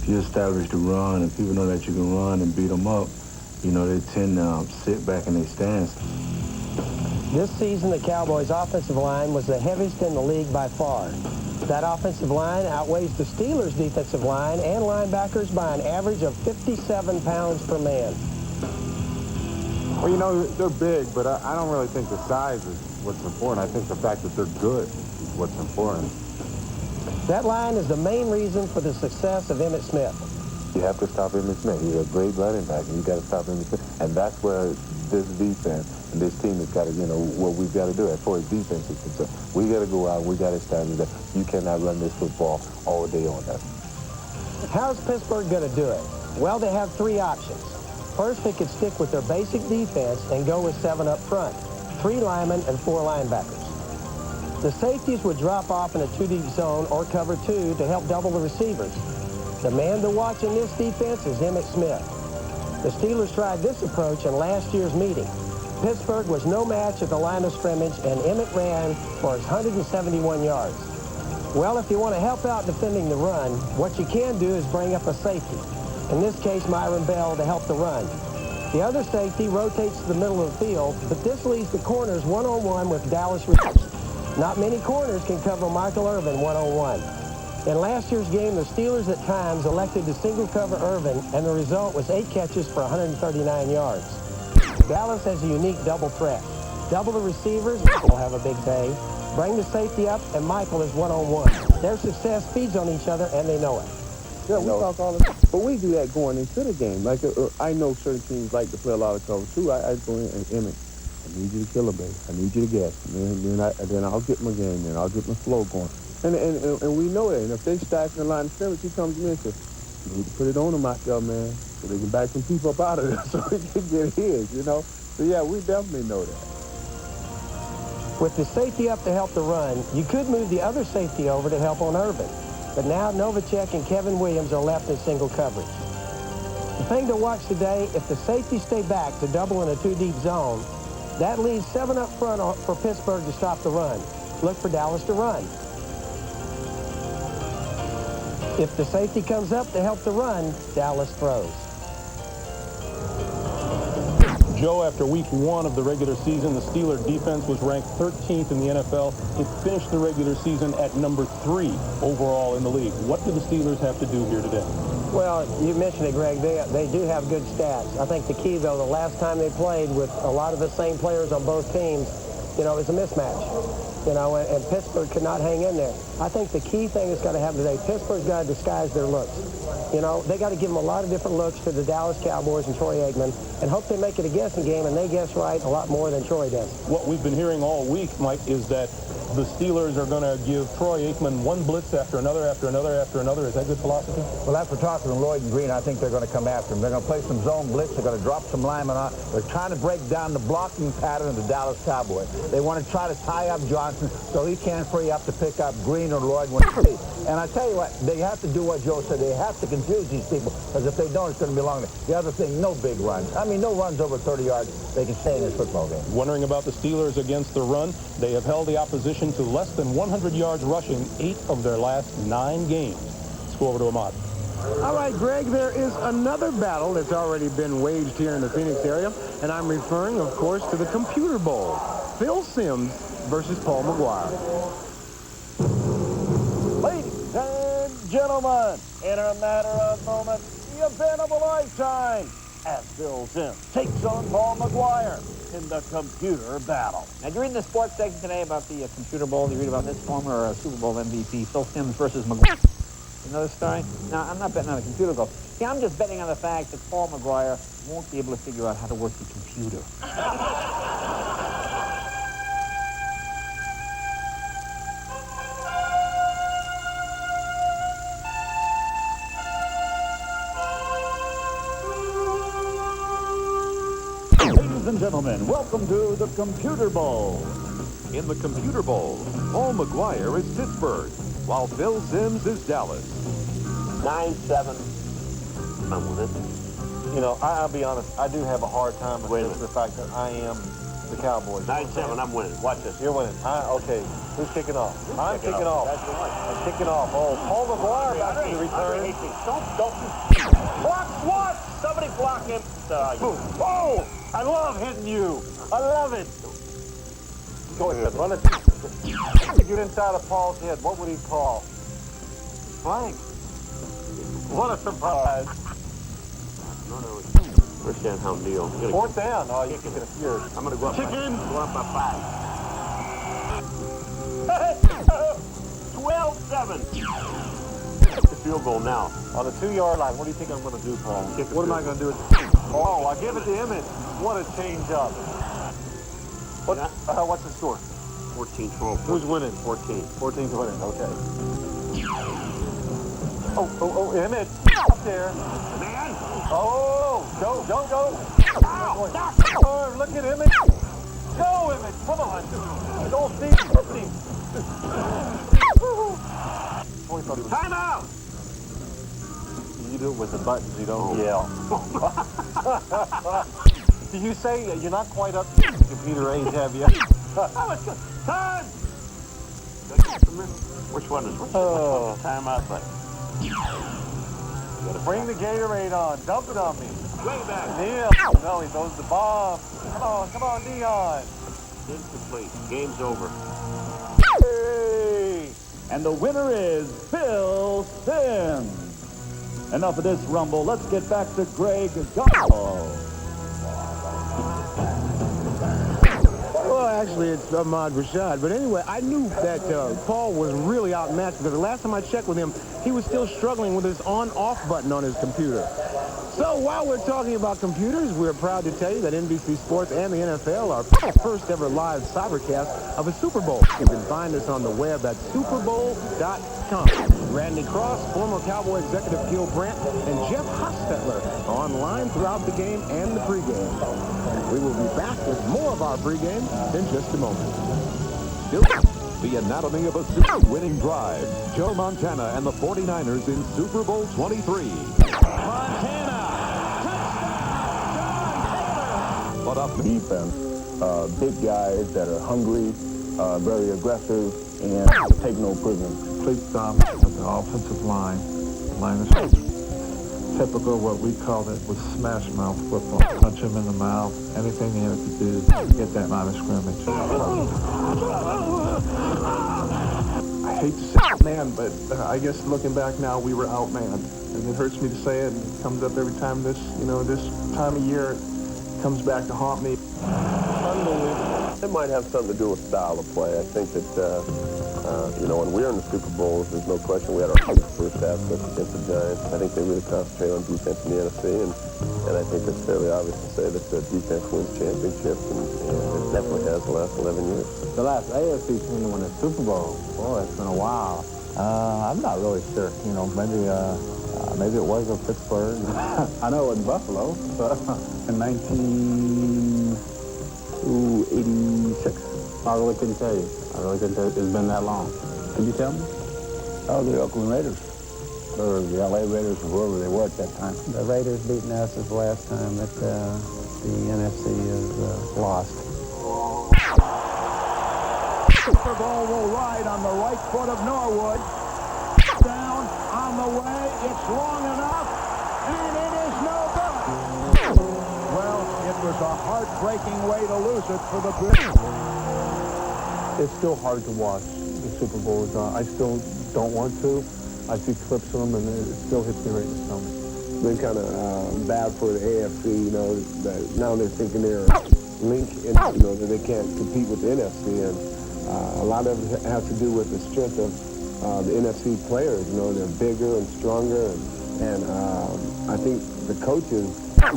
If you establish the run and people know that you can run and beat them up, you know, they tend to sit back in their stance. This season, the Cowboys' offensive line was the heaviest in the league by far. That offensive line outweighs the Steelers' defensive line and linebackers by an average of 57 pounds per man. Well, you know, they're big, but I don't really think the size is what's important. I think the fact that they're good is what's important. That line is the main reason for the success of Emmitt Smith. You have to stop Emmitt Smith. He's a great running back, and you got to stop Emmitt Smith. And that's where this defense and this team has got to, you know, what we've got to do as far as defense is concerned. We got to go out. We got to establish that you cannot run this football all day on that. How's Pittsburgh going to do it? Well, they have three options. First, they could stick with their basic defense and go with 7 up front, 3 linemen and 4 linebackers. The safeties would drop off in a 2-deep zone or cover 2 to help double the receivers. The man to watch in this defense is Emmitt Smith. The Steelers tried this approach in last year's meeting. Pittsburgh was no match at the line of scrimmage, and Emmitt ran for his 171 yards. Well, if you want to help out defending the run, what you can do is bring up a safety. In this case, Myron Bell to help the run. The other safety rotates to the middle of the field, but this leaves the corners one-on-one with Dallas receivers. Not many corners can cover Michael Irvin one-on-one. In last year's game, the Steelers at times elected to single cover Irvin, and the result was 8 catches for 139 yards. Dallas has a unique double threat. Double the receivers, will have a big day. Bring the safety up, and Michael is one-on-one. Their success feeds on each other, and they know it. Yeah, we talk all the time. But we do that going into the game. Like, I know certain teams like to play a lot of cover, too. I go in and Emmitt, I need you to kill a baby. I need you to gas. Then I'll get my game, and I'll get my flow going. And we know that. And if they stack in the line of scrimmage, he comes in and says, you need to put it on them out there, man, so they can back some people up out of there so they can get his, you know. So, yeah, we definitely know that. With the safety up to help the run, you could move the other safety over to help on Irvin. But now Novacek and Kevin Williams are left in single coverage. The thing to watch today, if the safeties stay back to double in a 2-deep zone, that leaves 7 up front for Pittsburgh to stop the run. Look for Dallas to run. If the safety comes up to help the run, Dallas throws. Joe, after week 1 of the regular season, the Steeler defense was ranked 13th in the NFL. It finished the regular season at number 3 overall in the league. What do the Steelers have to do here today? Well, you mentioned it, Greg. They do have good stats. I think the key, though, the last time they played with a lot of the same players on both teams, you know, is a mismatch. You know, and Pittsburgh could not hang in there. I think the key thing that's got to happen today, Pittsburgh's got to disguise their looks. You know, they got to give them a lot of different looks to the Dallas Cowboys and Troy Aikman and hope they make it a guessing game and they guess right a lot more than Troy does. What we've been hearing all week, Mike, is that the Steelers are going to give Troy Aikman one blitz after another, after another, after another. Is that good philosophy? Well, after talking to Lloyd and Green, I think they're going to come after him. They're going to play some zone blitz. They're going to drop some linemen on. They're trying to break down the blocking pattern of the Dallas Cowboys. They want to try to tie up Johnson so he can't free up to pick up Green or Lloyd. And I tell you what, they have to do what Joe said. They have to confuse these people, because if they don't, it's going to be long. The other thing, no big runs. I mean, no runs over 30 yards. They can stay in this football game. Wondering about the Steelers against the run? They have held the opposition to less than 100 yards rushing 8 of their last 9 games. Let's go over to Ahmad. All right, Greg, there is another battle that's already been waged here in the Phoenix area, and I'm referring, of course, to the Computer Bowl. Phil Simms versus Paul McGuire. Ladies and gentlemen, in a matter of moments, the event of a lifetime, as Phil Simms takes on Paul McGuire in the computer battle. Now, you read in the sports section today about the Computer Bowl. You read about this former Super Bowl MVP, Phil Simms versus McGuire. You know the story? Now, I'm not betting on the computer goal. See, I'm just betting on the fact that Paul McGuire won't be able to figure out how to work the computer. Ladies and gentlemen, welcome to the Computer Bowl. In the Computer Bowl, Paul McGuire is Pittsburgh, while Phil Simms is Dallas. 9-7. I'm with it. You know, I'll be honest, I do have a hard time with the fact that I am the Cowboys. 9-7, I'm winning. Watch this. You're winning. Okay, who's kicking off? I'm kicking off. That's the one. I'm kicking off. Oh, Paul McGuire back to the return. Don't. Block SWAT! Somebody block him. Oh, I love hitting you. I love it. Go ahead, run it. Get inside of Paul's head. What would he call? Blank. What a surprise. First down, how deal. Fourth down. Oh, you can get a fear. I'm going to go up. Chicken. Go up by 5. 12-7. The field goal now. On the 2-yard line. What do you think I'm going to do, Paul? What am I going to do? Oh, I give it to Emmett. What a change up. What's the score? 14-12. Who's winning? 14. 14's winning. Okay. Oh, Emmett. Up there. Man. Oh, go. Ow. Oh, look at Emmett. Go, Emmett. Come on. Don't see him. Time out. You do it with the buttons. You don't yell. Do you say you're not quite up to computer age, have you? Time. Which one is which time out like? Bring the Gatorade on. Dump it on me. Way back. Neil. No, he throws the bomb. Come on, Dion. Incomplete. Game's over. Hey! And the winner is Phil Simms. Enough of this rumble. Let's get back to Greg Gotto. Well, actually, it's Ahmad Rashad. But anyway, I knew that Paul was really outmatched because the last time I checked with him, he was still struggling with his on-off button on his computer. So while we're talking about computers, we're proud to tell you that NBC Sports and the NFL are first ever live cybercast of a Super Bowl. You can find us on the web at superbowl.com. Randy Cross, former Cowboy executive Gil Brandt, and Jeff Hostetler are online throughout the game and the pregame. We will be back with more of our pregame in just a moment. The anatomy of a Super winning drive. Joe Montana and the 49ers in Super Bowl 23. Montana. But up defense, big guys that are hungry, very aggressive, and take no prisoners. Complete dominance of the offensive line. Line is typical what we call it was smash mouth football. Punch him in the mouth. Anything they had to do to get that line of scrimmage. I hate to say it, man, but I guess looking back now, we were outmanned. And it hurts me to say it, and it comes up every time this time of year comes back to haunt me. Unbelievable. It might have something to do with style of play. I think that, when we're in the Super Bowl, there's no question we had our first aspect against the Giants. I think they really concentrate on defense in the NFC, and I think it's fairly obvious to say that defense wins championships, and it definitely has the last 11 years. The last AFC team to win a Super Bowl, boy, it's been a while. I'm not really sure. Maybe it was Pittsburgh. I know it was Buffalo. In 1986. I really couldn't tell you. It's been that long. Could you tell me? Oh, the Oakland Raiders. Or the LA Raiders, or whoever they were at that time. The Raiders beating us is the last time that the NFC is lost. Super Bowl will ride on the right foot of Norwood. Down on the way. It's long enough, and it is no good. Well, it was a heartbreaking way to lose it for the Bills. It's still hard to watch the Super Bowls. I still don't want to. I see clips of them, and it still hits me right in the stomach. Been kind of bad for the AFC, that now they're thinking they're linked, and, that they can't compete with the NFC, and a lot of it has to do with the strength of the NFC players. They're bigger and stronger, and I think the coaches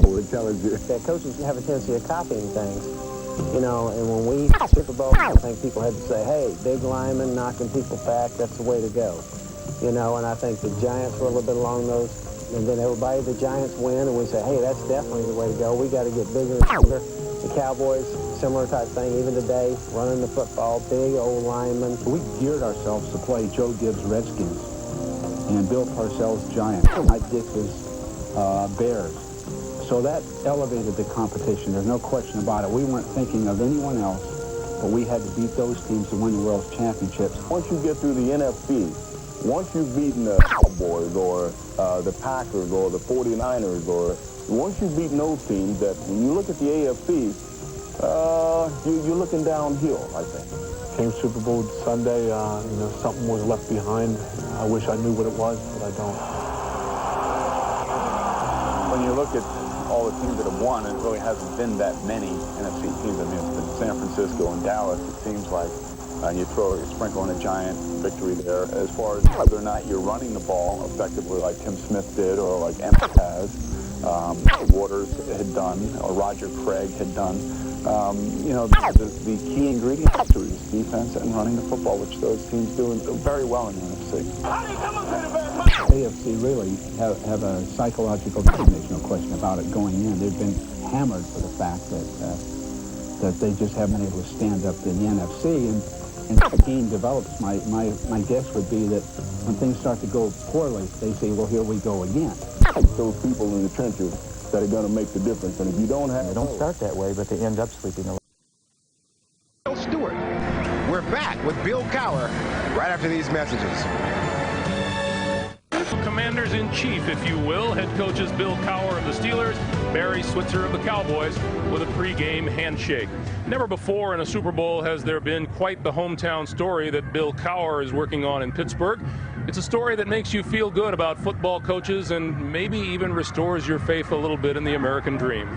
were telling you. Yeah, coaches have a tendency of copying things. And when we Super Bowl, I think people had to say, hey, big lineman knocking people back, that's the way to go. And I think the Giants were a little bit along those, and then the Giants win, and we say, hey, that's definitely the way to go. We got to get bigger and stronger. The Cowboys, similar type thing, even today, running the football, big old linemen. We geared ourselves to play Joe Gibbs' Redskins and built ourselves Giants, Mike Dix's Bears. So that elevated the competition. There's no question about it. We weren't thinking of anyone else, but we had to beat those teams to win the world's championships. Once you get through the NFC, once you've beaten the Cowboys or the Packers or the 49ers, or once you've beaten those teams, that when you look at the AFC, You're looking downhill, I think. Came Super Bowl Sunday, you know, something was left behind. I wish I knew what it was, but I don't. When you look at all the teams that have won, it really hasn't been that many NFC teams. I mean, it's been San Francisco and Dallas, it seems like. You sprinkle in a giant victory there. As far as whether or not you're running the ball effectively like Tim Smith did or like Emmett has, Waters had done, or Roger Craig had done, you know, the key ingredients to it is defense and running the football, which those teams do very well in the NFC. AFC really have a psychological damage, no question about it, going in. They've been hammered for the fact that they just haven't been able to stand up to the NFC. And as the game develops, my guess would be that when things start to go poorly, they say, well, here we go again. Those people in the trenches that are going to make the difference. And if you don't have... They don't start that way, but they end up sleeping a Bill Stewart. We're back with Bill Cowher right after these messages. Commanders-in-Chief, if you will, head coaches Bill Cowher of the Steelers, Barry Switzer of the Cowboys, with a pregame handshake. Never before in a Super Bowl has there been quite the hometown story that Bill Cowher is working on in Pittsburgh. It's a story that makes you feel good about football coaches and maybe even restores your faith a little bit in the American dream.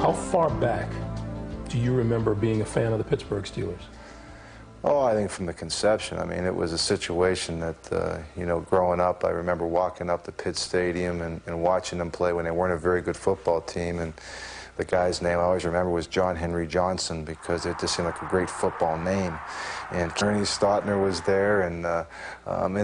How far back do you remember being a fan of the Pittsburgh Steelers? Oh, I think from the conception. I mean, it was a situation that, you know, growing up, I remember walking up to Pitt Stadium and watching them play when they weren't a very good football team. And the guy's name I always remember was John Henry Johnson, because it just seemed like a great football name. And Ernie Stautner was there, and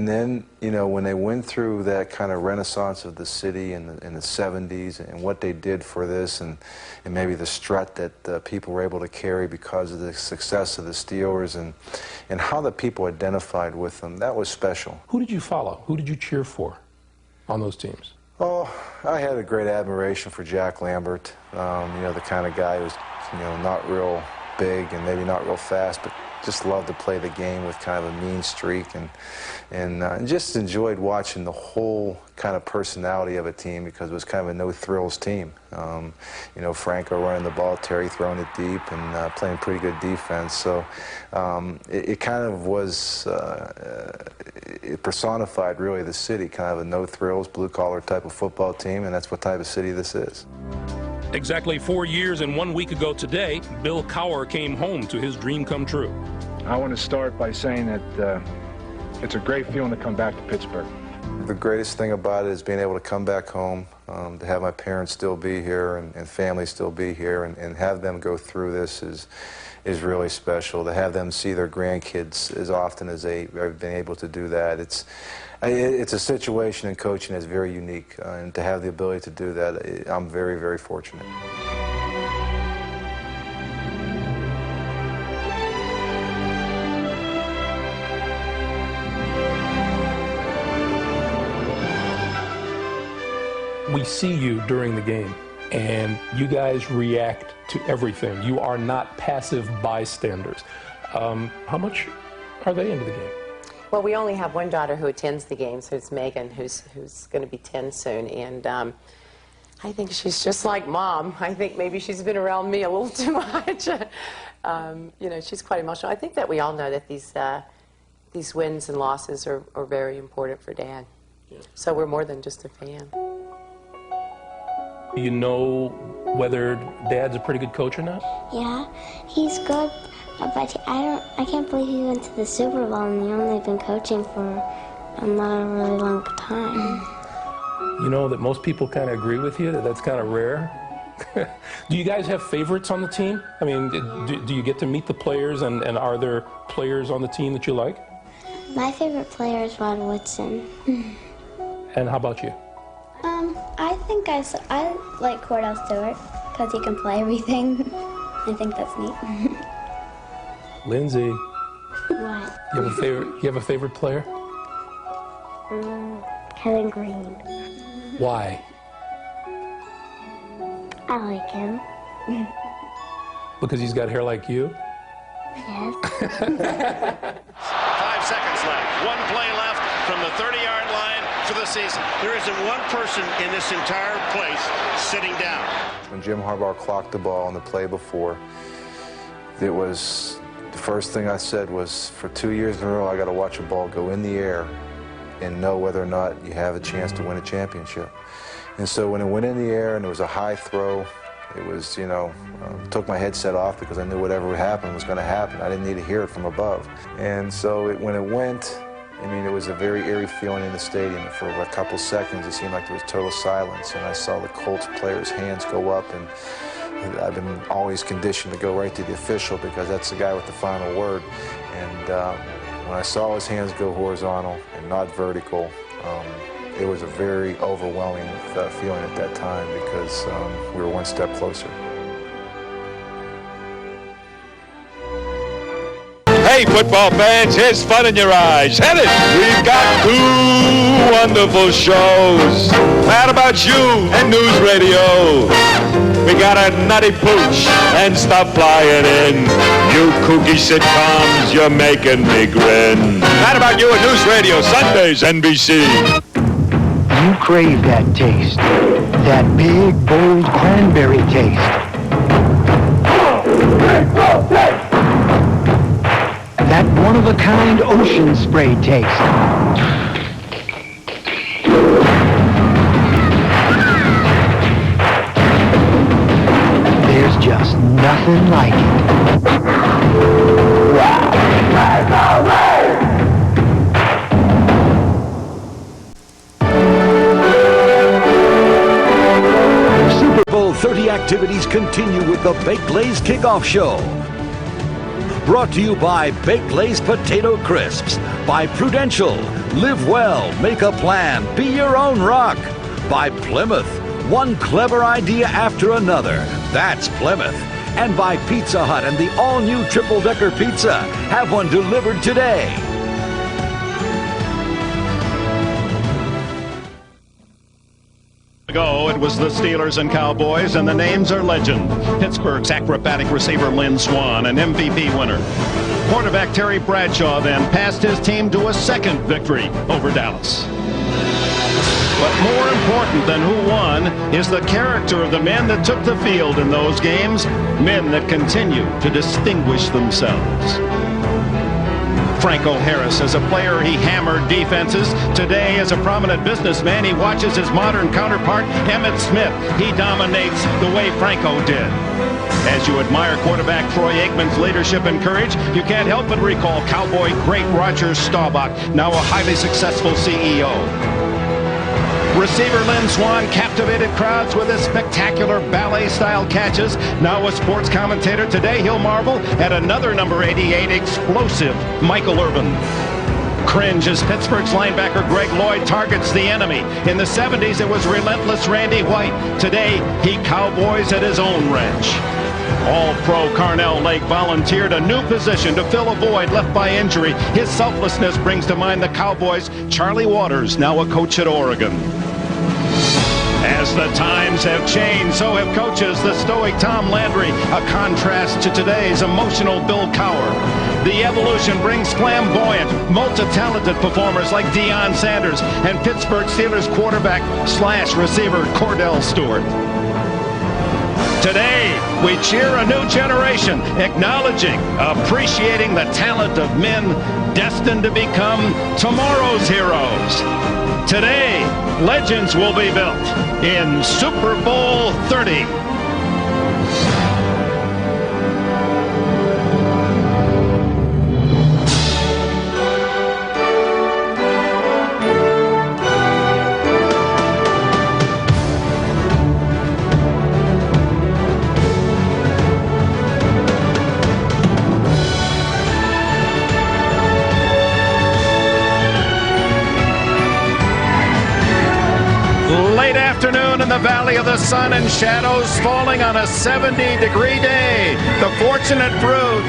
then, you know, when they went through that kind of renaissance of the city in the 70s and what they did for this, and maybe the strut that people were able to carry because of the success of the Steelers, and how the people identified with them, that was special. Who did you follow? Who did you cheer for on those teams? Oh, I had a great admiration for Jack Lambert. You know, the kind of guy who's, you know, not real big and maybe not real fast, but just loved to play the game with kind of a mean streak, and just enjoyed watching the whole kind of personality of a team, because it was kind of a no-thrills team. You know, Franco running the ball, Terry throwing it deep, and playing pretty good defense. So it kind of was, it personified really the city, kind of a no-thrills, blue-collar type of football team, and that's what type of city this is. Exactly 4 years and 1 week ago today, Bill Cowher came home to his dream come true. I want to start by saying that it's a great feeling to come back to Pittsburgh. The greatest thing about it is being able to come back home, to have my parents still be here and family still be here, and have them go through this is really special. To have them see their grandkids as often as they've been able to do that. It's a situation in coaching that's very unique, and to have the ability to do that, I'm very, very fortunate. We see you during the game, and you guys react to everything. You are not passive bystanders. How much are they into the game? Well, we only have one daughter who attends the games, who's Megan, who's going to be 10 soon, and I think she's just like Mom. I think maybe she's been around me a little too much. You know, she's quite emotional. I think that we all know that these wins and losses are very important for Dad. Yeah. So we're more than just a fan. You know whether Dad's a pretty good coach or not? Yeah, he's good, but I can't believe he went to the Super Bowl and he's only been coaching for not a really long time. You know that most people kind of agree with you, that that's kind of rare. Do you guys have favorites on the team? I mean, do you get to meet the players, and are there players on the team that you like? My favorite player is Rod Woodson. And how about you? I think I like Cordell Stewart because he can play everything. I think that's neat. Lindsay. What? You have a favorite player? Kevin Green. Why? I like him. Because he's got hair like you? Yes. 5 seconds left. One play left from the 30-yard line for the season. There isn't one person in this entire place sitting down. When Jim Harbaugh clocked the ball on the play before, it was the first thing I said was, for 2 years in a row, I got to watch a ball go in the air and know whether or not you have a chance to win a championship. And so when it went in the air and it was a high throw, it was, you know, took my headset off because I knew whatever would happen was going to happen. I didn't need to hear it from above. And so when it went, I mean, it was a very eerie feeling in the stadium. For a couple seconds, it seemed like there was total silence, and I saw the Colts players' hands go up, and I've been always conditioned to go right to the official because that's the guy with the final word. And when I saw his hands go horizontal and not vertical, it was a very overwhelming feeling at that time because we were one step closer. Hey, football fans, here's fun in your eyes. Hit it! We've got 2 wonderful shows. Mad About You and News Radio. We got a nutty pooch and stuff flying in. You kooky sitcoms, you're making me grin. Mad About You and News Radio, Sundays, NBC. You crave that taste. That big, bold cranberry taste. That one-of-a-kind ocean spray taste. There's just nothing like it. Super Bowl 30 activities continue with the Baked Lay's Kickoff Show. Brought to you by Baked Lay's Potato Crisps, by Prudential, live well, make a plan, be your own rock, by Plymouth, one clever idea after another, that's Plymouth, and by Pizza Hut and the all-new triple-decker pizza, have one delivered today. Ago, it was the Steelers and Cowboys, and the names are legend. Pittsburgh's acrobatic receiver Lynn Swann, an MVP winner. Quarterback Terry Bradshaw then passed his team to a second victory over Dallas. But more important than who won is the character of the men that took the field in those games, men that continue to distinguish themselves. Franco Harris, as a player, he hammered defenses. Today, as a prominent businessman, he watches his modern counterpart, Emmitt Smith. He dominates the way Franco did. As you admire quarterback Troy Aikman's leadership and courage, you can't help but recall Cowboy great Roger Staubach, now a highly successful CEO. Receiver Lynn Swann captivated crowds with his spectacular ballet-style catches. Now a sports commentator, today he'll marvel at another number 88 explosive Michael Irvin. Cringe as Pittsburgh's linebacker Greg Lloyd targets the enemy. In the 70s, it was relentless Randy White. Today, he cowboys at his own wrench. All-Pro Carnell Lake volunteered a new position to fill a void left by injury. His selflessness brings to mind the Cowboys' Charlie Waters, now a coach at Oregon. As the times have changed, so have coaches. The stoic Tom Landry, a contrast to today's emotional Bill Cowher. The evolution brings flamboyant, multi-talented performers like Deion Sanders and Pittsburgh Steelers quarterback / receiver Cordell Stewart. Today, we cheer a new generation, acknowledging, appreciating the talent of men destined to become tomorrow's heroes. Today, legends will be built in Super Bowl 30. Late afternoon in the Valley of the Sun and shadows falling on a 70-degree day. The fortunate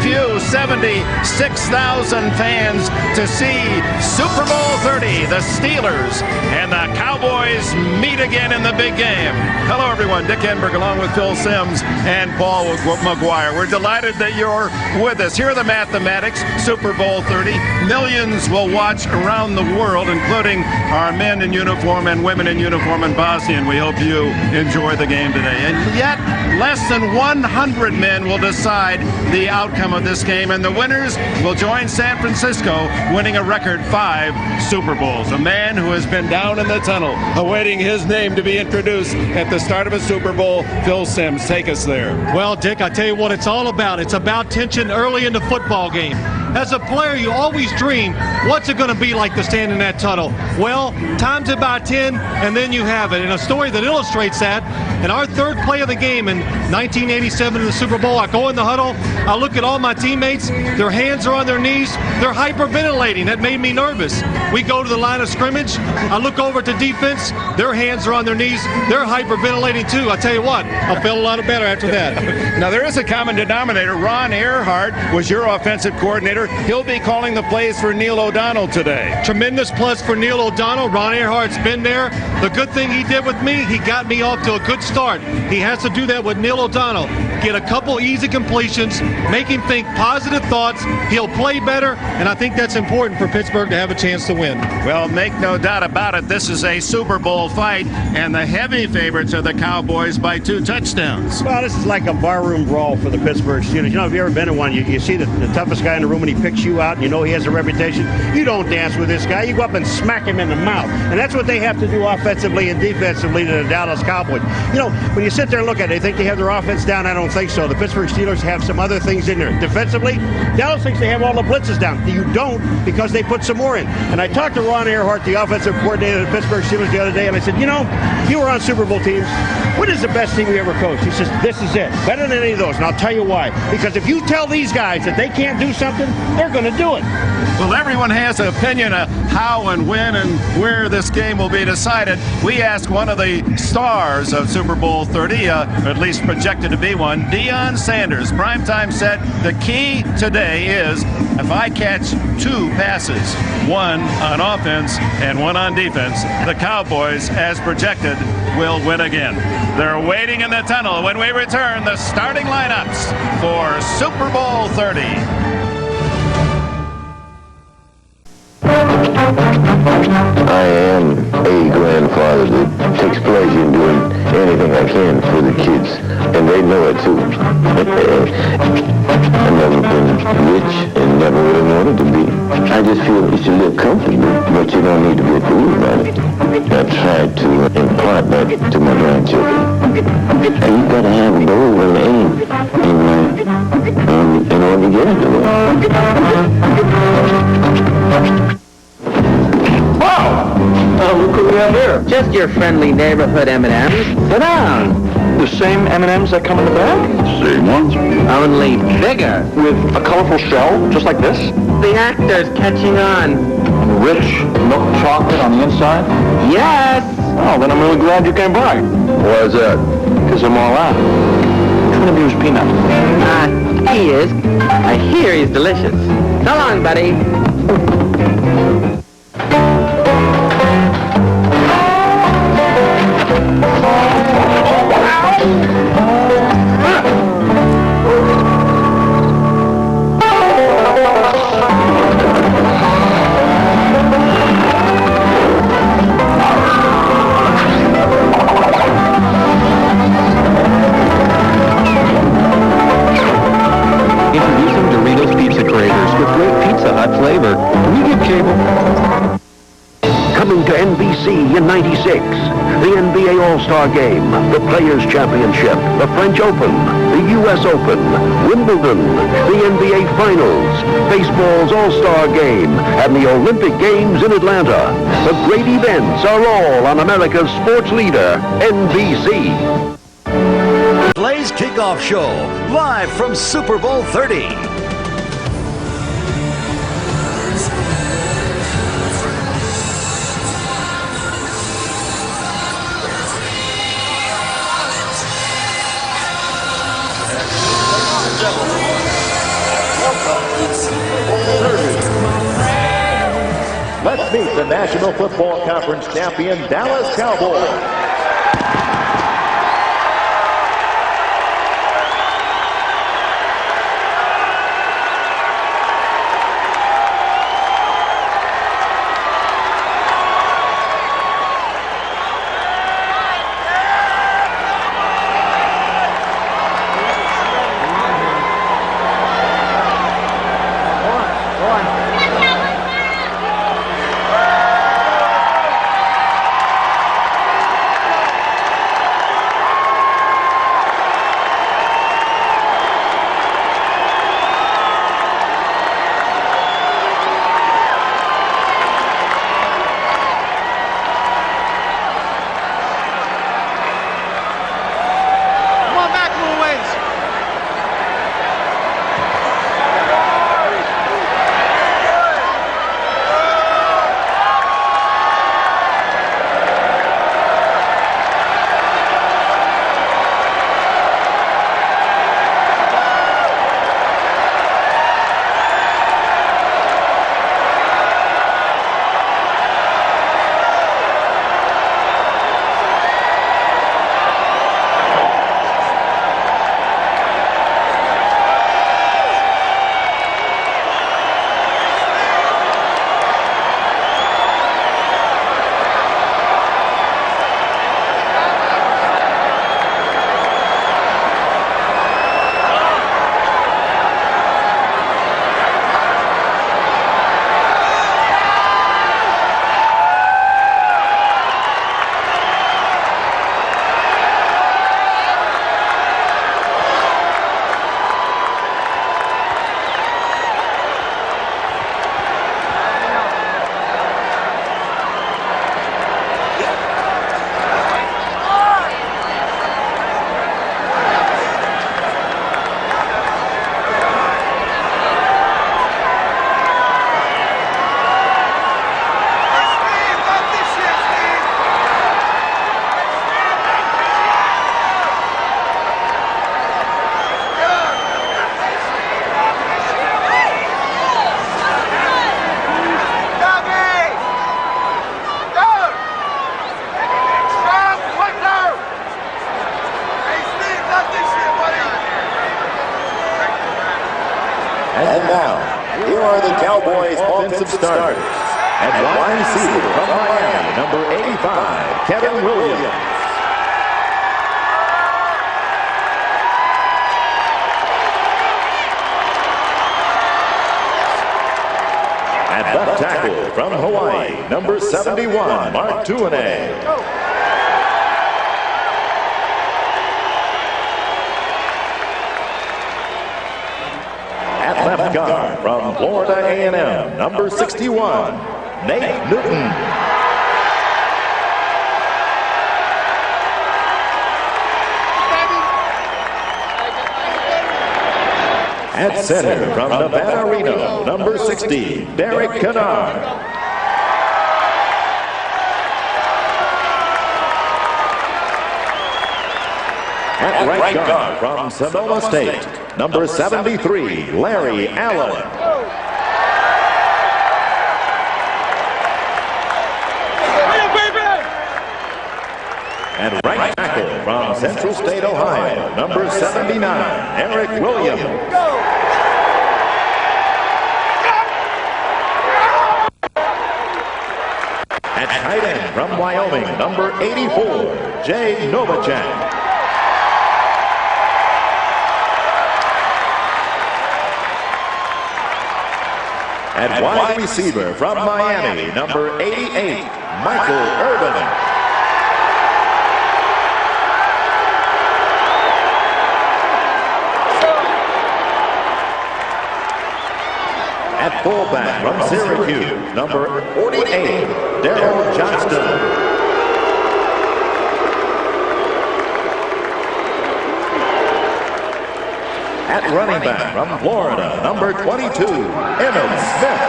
few, 76,000 fans to see Super Bowl 30. The Steelers and the Cowboys meet again in the big game. Hello, everyone. Dick Enberg along with Phil Simms and Paul McGuire. We're delighted that you're with us. Here are the mathematics. Super Bowl 30. Millions will watch around the world, including our men in uniform and women in uniform in Bosnia, and we hope you enjoy the game today. And yet, less than 100 men will decide the outcome of this game, and the winners will join San Francisco, winning a record 5 Super Bowls. A man who has been down in the tunnel, awaiting his name to be introduced at the start of a Super Bowl. Phil Simms, take us there. Well, Dick, I tell you what it's all about. It's about tension early in the football game. As a player, you always dream, what's it going to be like to stand in that tunnel? Well, times it by 10, and then you have it. And a story that illustrates that, in our third play of the game in 1987 in the Super Bowl, I go in the huddle, I look at all my teammates, their hands are on their knees, they're hyperventilating. That made me nervous. We go to the line of scrimmage, I look over to defense, their hands are on their knees, they're hyperventilating too. I tell you what, I felt a lot better after that. Now, there is a common denominator. Ron Earhart was your offensive coordinator. He'll be calling the plays for Neil O'Donnell today. Tremendous plus for Neil O'Donnell. Ron Earhart's been there. The good thing he did with me, he got me off to a good start. He has to do that with Neil O'Donnell. Get a couple easy completions, make him think positive thoughts. He'll play better, and I think that's important for Pittsburgh to have a chance to win. Well, make no doubt about it, this is a Super Bowl fight, and the heavy favorites are the Cowboys by 2 touchdowns. Well, this is like a barroom brawl for the Pittsburgh Steelers. You know, if you've ever been in one, you see the toughest guy in the room, and he picks you out, and you know he has a reputation. You don't dance with this guy. You go up and smack him in the mouth. And that's what they have to do offensively and defensively to the Dallas Cowboys. You know, when you sit there and look at it, they think they have their offense down. I don't think so. The Pittsburgh Steelers have some other things in there. Defensively, Dallas thinks they have all the blitzes down. You don't, because they put some more in. And I talked to Ron Earhart, the offensive coordinator of the Pittsburgh Steelers, the other day, and I said, you know, you were on Super Bowl teams. What is the best team you ever coached? He says, this is it. Better than any of those. And I'll tell you why. Because if you tell these guys that they can't do something, they're going to do it. Well, everyone has an opinion of how and when and where this game will be decided. We asked one of the stars of Super Bowl 30, at least projected to be one, Deion Sanders. Primetime said the key today is if I catch 2 passes, one on offense and one on defense, the Cowboys, as projected, will win again. They're waiting in the tunnel when we return the starting lineups for Super Bowl 30. I am a grandfather that takes pleasure in doing anything I can for the kids, and they know it too. I've never been rich and never really wanted to be. I just feel you should live comfortably, but you don't need to be a fool about it. I tried to impart that to my grandchildren. And you gotta have a goal and aim in order to get it. Wow! Look who we have here. Just your friendly neighborhood M&Ms. Sit down. The same M&Ms that come in the bag? Same ones. Only bigger. With a colorful shell, just like this? The actor's catching on. Rich milk chocolate on the inside? Yes! Oh, then I'm really glad you came by. Why is that? Because I'm all out. Which one of you is peanut? He is. I hear he's delicious. So long, buddy. Flavor. We get cable. Coming to NBC in '96, the NBA All-Star Game, the Players' Championship, the French Open, the U.S. Open, Wimbledon, the NBA Finals, baseball's All-Star Game, and the Olympic Games in Atlanta. The great events are all on America's sports leader, NBC. Blaze Kickoff Show, live from Super Bowl 30. meet the National Football Conference champion Dallas Cowboys. And now, here are the Cowboys' offensive starters. At wide receiver from Miami, number 85, Kevin Williams. At left tackle from Hawaii, number 71, Mark Tuanay. Left guard from Florida A&M, number 61, Nate Newton. At center from Nevada Reno, number 60, Derek Kennard. At right guard from Sonoma State, number 73, Larry Allen. And right tackle from Central State, Ohio, number 79, Eric Williams. At tight end from Wyoming, number 84, Jay Novacek. At wide receiver from Miami, number 88, Michael Irvin. At fullback from Syracuse, number 48, Daryl Johnston. At running back from Florida, number 22, Emmett Smith.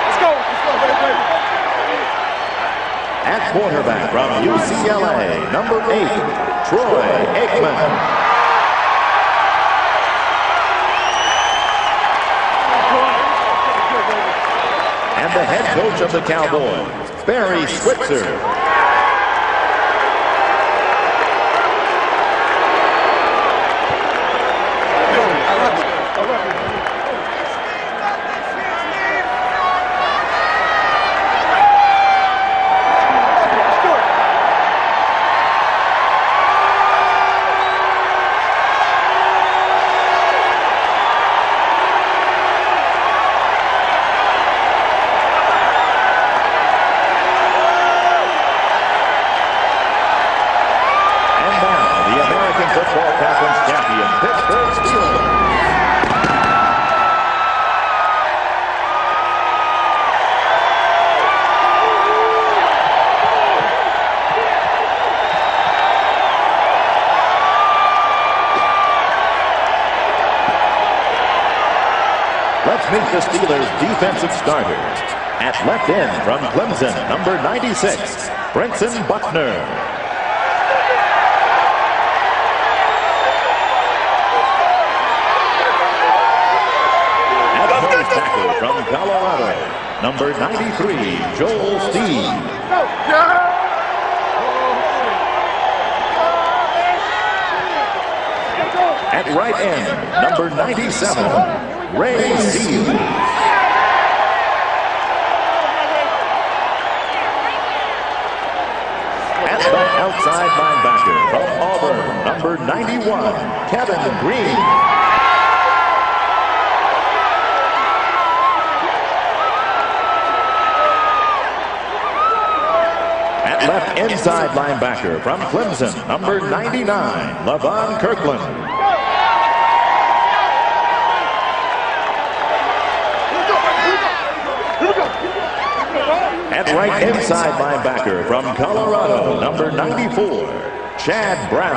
Let's go, baby. At quarterback from UCLA, number 8, Troy Aikman. the head coach of the Cowboys, Barry Switzer. Let's meet the Steelers' defensive starters. At left end from Clemson, number 96, Brenson Buckner. At nose tackle from Colorado, number 93, Joel Steve. At right end, number 97, Ray Seals. At the outside linebacker from Auburn, number 91, Kevin Green. At left inside linebacker from Clemson, number 99, Levon Kirkland. At right inside linebacker from Colorado, number 94, Chad Brown.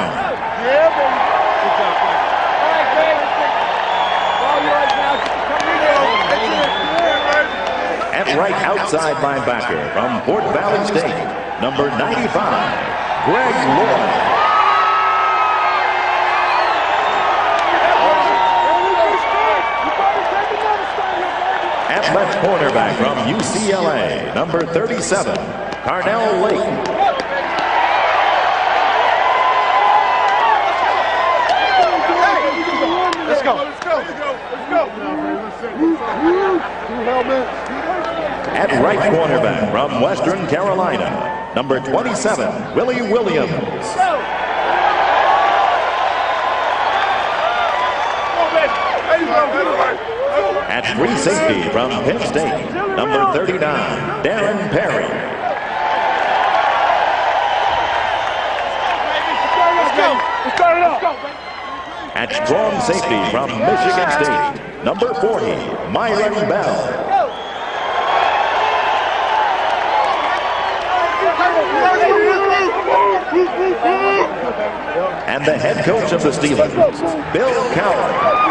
At right outside linebacker from Fort Valley State, number 95, Greg Lloyd. At left cornerback from UCLA, number 37, Carnell Lake. Let's go. Let's go. Let's go. At right cornerback from Western Carolina, number 27, Willie Williams. At free safety from Penn State, number 39, Darren Perry. At strong safety from Michigan State, number 40, Myron Bell. And the head coach of the Steelers, Bill Cowher.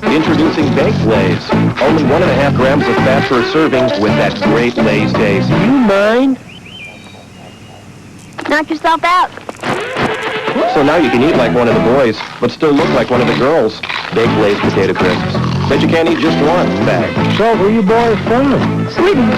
Introducing baked Lay's. Only 1.5 grams of fat per serving with that great Lay's taste. You mind? Knock yourself out. So now you can eat like one of the boys, but still look like one of the girls. Baked Lay's potato crisps. Bet you can't eat just one bag. So where you boys from? Sweden.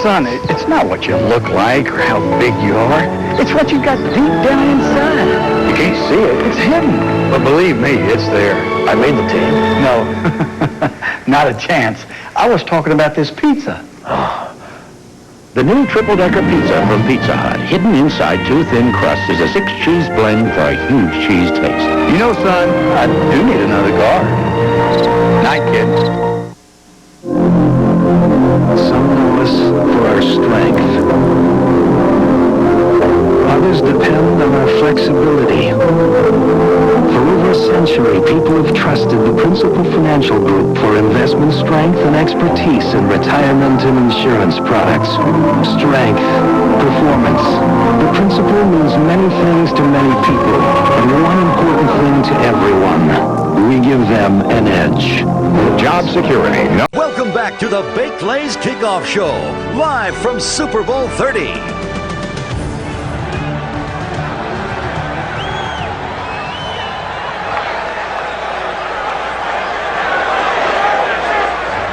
Son, it's not what you look like or how big you are. It's what you got deep down inside. You can't see it. It's hidden. But believe me, it's there. I made the team. No, not a chance. I was talking about this pizza. The new triple-decker pizza from Pizza Hut. Hidden inside two thin crusts is a 6-cheese blend for a huge cheese taste. You know, son, I do need another car. Night, kid. Some know us for our strength. Others depend on our flexibility. For over a century, people have trusted the Principal Financial Group for investment strength and expertise in retirement and insurance products. Strength, performance. The Principal means many things to many people, and one important thing to everyone. We give them an edge. Job security. Welcome back to the Baked Lay's Kickoff Show, live from Super Bowl 30.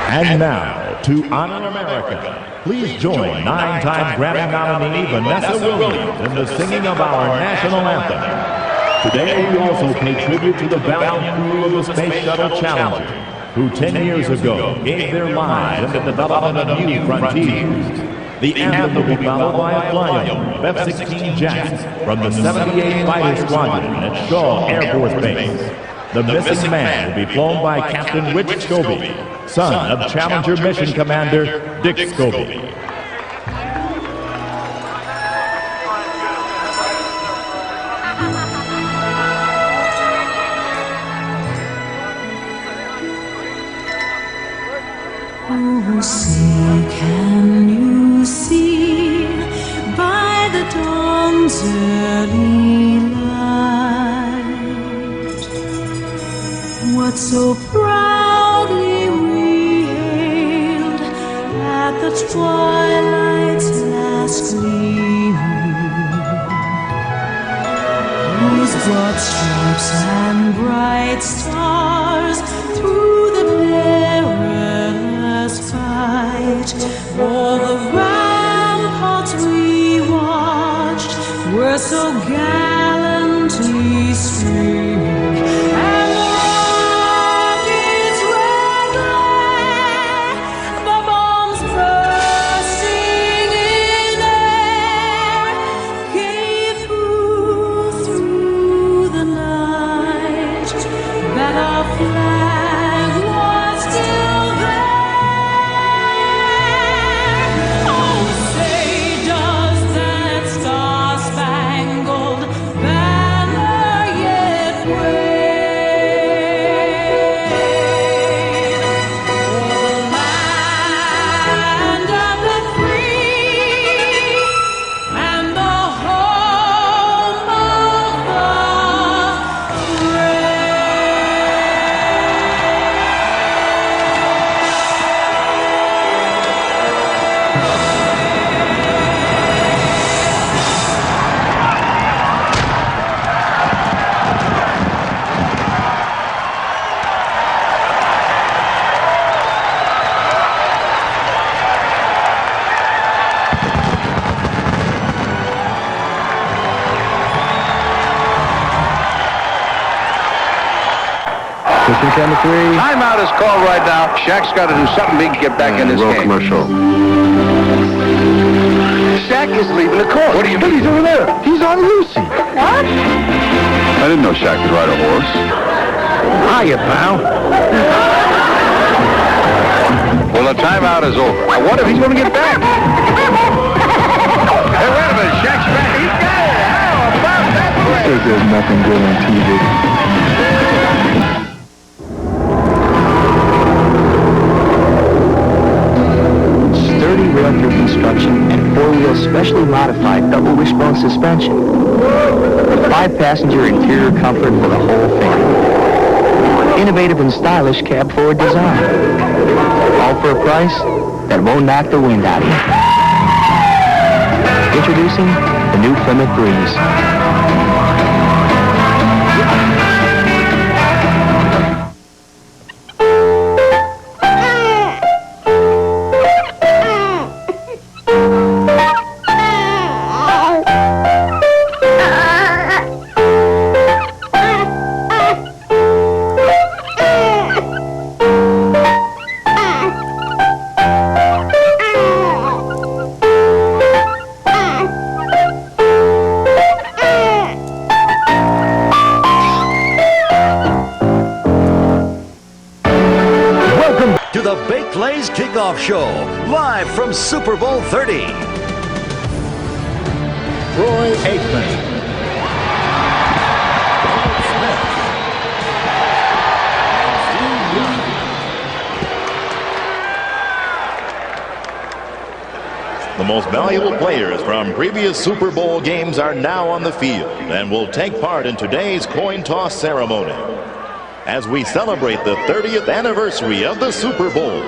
And now, to honor America, please join 9-time Grammy nominee Vanessa Williams in the singing of our national anthem. Today, we also pay tribute to the valiant crew of the Space Shuttle Challenger, who 10 years ago gave their lives in the development of new frontiers. The anthem will be followed by a flyover of F-16 jets from the 78th Fighter Squadron at Shaw Air Force Base. The missing man will be flown by Captain Rich Scobie, son of Challenger Mission Commander Dick Scobie. Oh, say, can you see by the dawn's early light what so proudly we hailed at the twilight's last gleaming, whose broad stripes and bright stars through the perilous fight o'er the ramparts we watched were so gallantly streaming, and the rockets' red glare, the bombs bursting in air, gave through the night that our flag was still there. Oh, say, does that star-spangled banner yet wave o'er the land of the free and the home of the Pitching camera 3. Timeout is called right now. Shaq's got to do something big to get back in this roll game. commercial. Shaq is leaving the course. What do you mean? He's over there. He's on Lucy. What? I didn't know Shaq could ride a horse. Hiya, pal. Well, the timeout is over. I wonder if he's going to get back. Hey, wait a minute. Shaq's back. He's got it. How about that play? Says there's nothing good on TV. Sturdy rail-through construction and four-wheel specially modified double-wishbone suspension. With 5-passenger interior comfort for the whole family. Innovative and stylish cab-forward design. All for a price that won't knock the wind out of you. Introducing the new Plymouth Breeze. Blaze Kickoff Show, live from Super Bowl 30. Troy Aikman. The most valuable players from previous Super Bowl games are now on the field and will take part in today's coin toss ceremony. As we celebrate the 30th anniversary of the Super Bowl,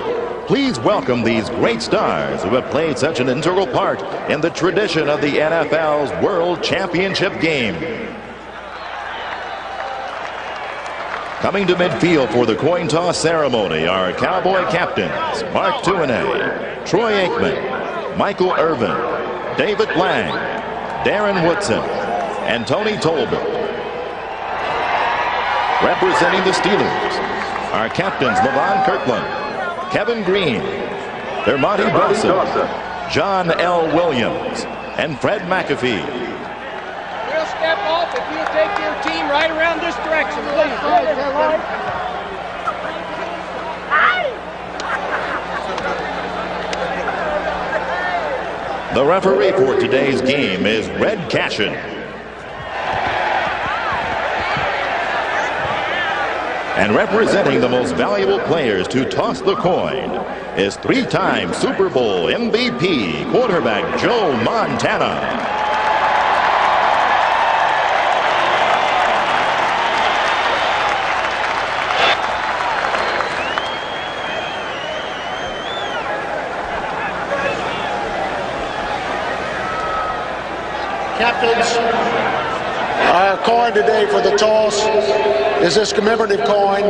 please welcome these great stars who have played such an integral part in the tradition of the NFL's World Championship game. Coming to midfield for the coin toss ceremony are Cowboy captains Mark Tuinay, Troy Aikman, Michael Irvin, David Lang, Darren Woodson, and Tony Tolbert. Representing the Steelers are captains Levon Kirkland, Kevin Green, Dermontti Dawson, John L. Williams, and Fred McAfee. We'll step off if you take your team right around this direction, please. The referee for today's game is Red Cashin. And representing the most valuable players to toss the coin is three-time Super Bowl MVP quarterback Joe Montana. Captains, our coin today for the toss is this commemorative coin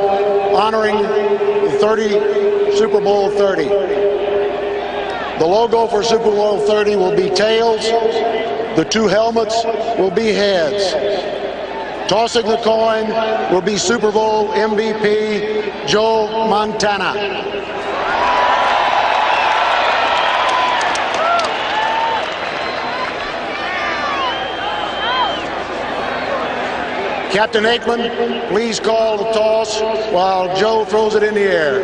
honoring the Super Bowl 30. The logo for Super Bowl 30 will be tails. The two helmets will be heads. Tossing the coin will be Super Bowl MVP Joe Montana. Captain Aikman, please call the toss while Joe throws it in the air.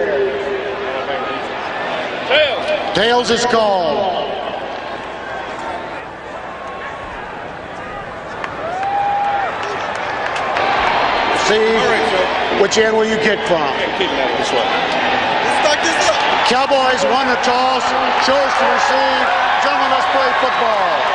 Tails. Tails is called. See which end will you kick from? This way. Cowboys won the toss, chose to receive. Gentlemen, let's play football.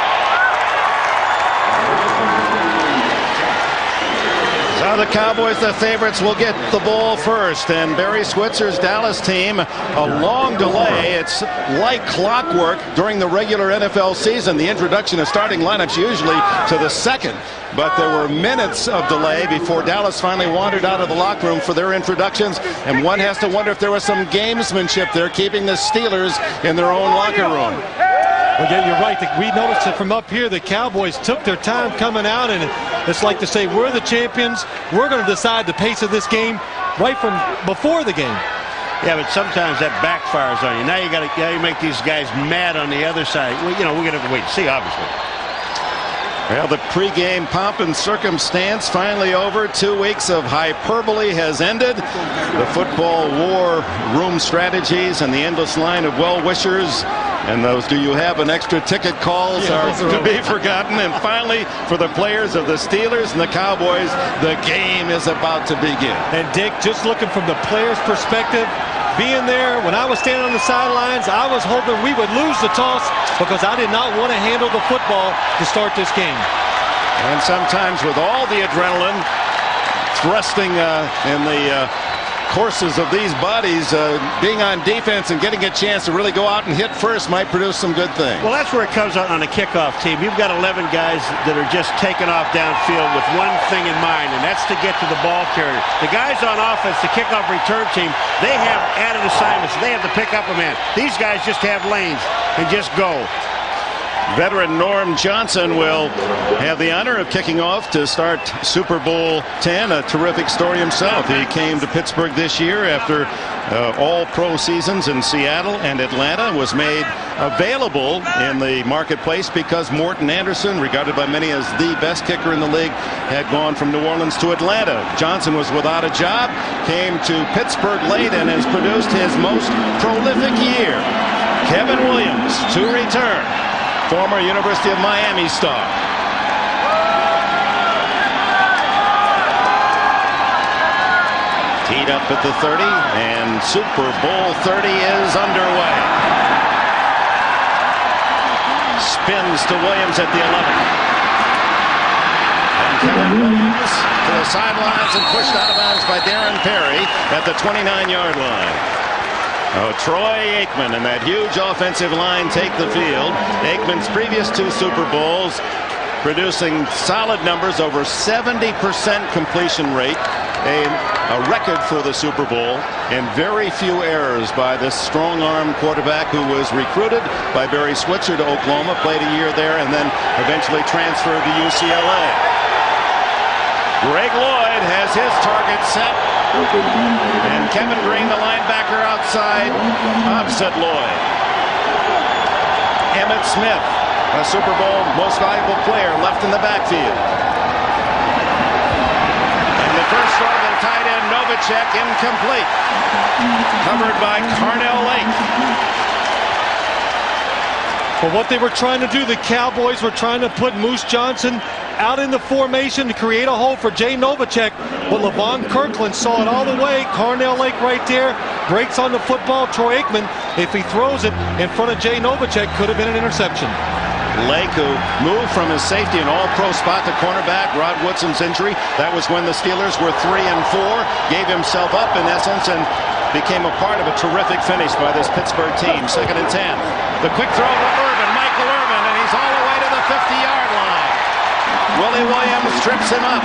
Now the Cowboys, the favorites, will get the ball first. And Barry Switzer's Dallas team, a long delay. It's like clockwork during the regular NFL season. The introduction of starting lineups usually to the second. But there were minutes of delay before Dallas finally wandered out of the locker room for their introductions. And one has to wonder if there was some gamesmanship there, keeping the Steelers in their own locker room. Well, yeah, you're right. We noticed it from up here. The Cowboys took their time coming out, and it's like to say, we're the champions. We're going to decide the pace of this game right from before the game. Yeah, but sometimes that backfires on you. Now you got to make these guys mad on the other side. Well, you know, we're going to have to wait and see, obviously. Well, the pregame pomp and circumstance finally over. 2 weeks of hyperbole has ended. The football war room strategies and the endless line of well-wishers and those "do you have an extra ticket" calls are to be forgotten. And finally, for the players of the Steelers and the Cowboys, the game is about to begin. And Dick, just looking from the players' perspective, being there when I was standing on the sidelines, I was hoping we would lose the toss because I did not want to handle the football to start this game. And sometimes with all the adrenaline thrusting in the courses of these bodies, being on defense and getting a chance to really go out and hit first might produce some good things. Well, that's where it comes out on a kickoff team. You've got 11 guys that are just taking off downfield with one thing in mind, and that's to get to the ball carrier. The guys on offense, the kickoff return team, they have added assignments. They have to pick up a man. These guys just have lanes and just go. Veteran Norm Johnson will have the honor of kicking off to start Super Bowl X. A terrific story himself. He came to Pittsburgh this year after all-pro seasons in Seattle and Atlanta. Was made available in the marketplace because Morton Anderson, regarded by many as the best kicker in the league, had gone from New Orleans to Atlanta. Johnson was without a job, came to Pittsburgh late, and has produced his most prolific year. Kevin Williams to return. Former University of Miami star. Teed up at the 30, and Super Bowl 30 is underway. Spins to Williams at the 11. And Kevin Williams to the sidelines and pushed out of bounds by Darren Perry at the 29-yard line. Oh, Troy Aikman and that huge offensive line take the field. Aikman's previous 2 Super Bowls producing solid numbers, over 70% completion rate, a record for the Super Bowl, and very few errors by this strong-arm quarterback who was recruited by Barry Switzer to Oklahoma, played a year there, and then eventually transferred to UCLA. Greg Lloyd has his target set. And Kevin Green, the linebacker outside, opposite Lloyd. Emmitt Smith, a Super Bowl most valuable player, left in the backfield. And the first throw to the tight end, Novacek, incomplete. Covered by Carnell Lake. Well, what they were trying to do, the Cowboys were trying to put Moose Johnson out in the formation to create a hole for Jay Novacek, but Levon Kirkland saw it all the way. Carnell Lake right there, breaks on the football. Troy Aikman, if he throws it in front of Jay Novacek, could have been an interception. Lake, who moved from his safety and all-pro spot to cornerback, Rod Woodson's injury. That was when the Steelers were 3-4, gave himself up in essence, and became a part of a terrific finish by this Pittsburgh team. 2nd and 10. The quick throw to Irvin, Michael Irvin, and he's all the way to the 50-yard line. Willie Williams trips him up.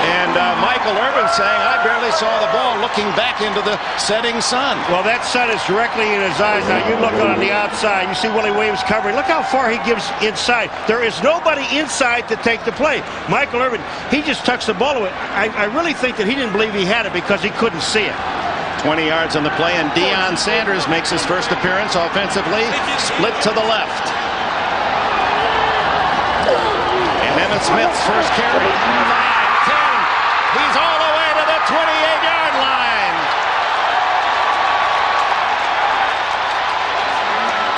And Michael Irvin saying, I barely saw the ball, looking back into the setting sun. Well, that sun is directly in his eyes. Now, you look on the outside, you see Willie Williams covering. Look how far he gives inside. There is nobody inside to take the play. Michael Irvin, he just tucks the ball away. I really think that he didn't believe he had it because he couldn't see it. 20 yards on the play, and Deion Sanders makes his first appearance offensively. Split to the left. And Emmitt Smith's first carry. 5, 10. He's all the way to the 28-yard line.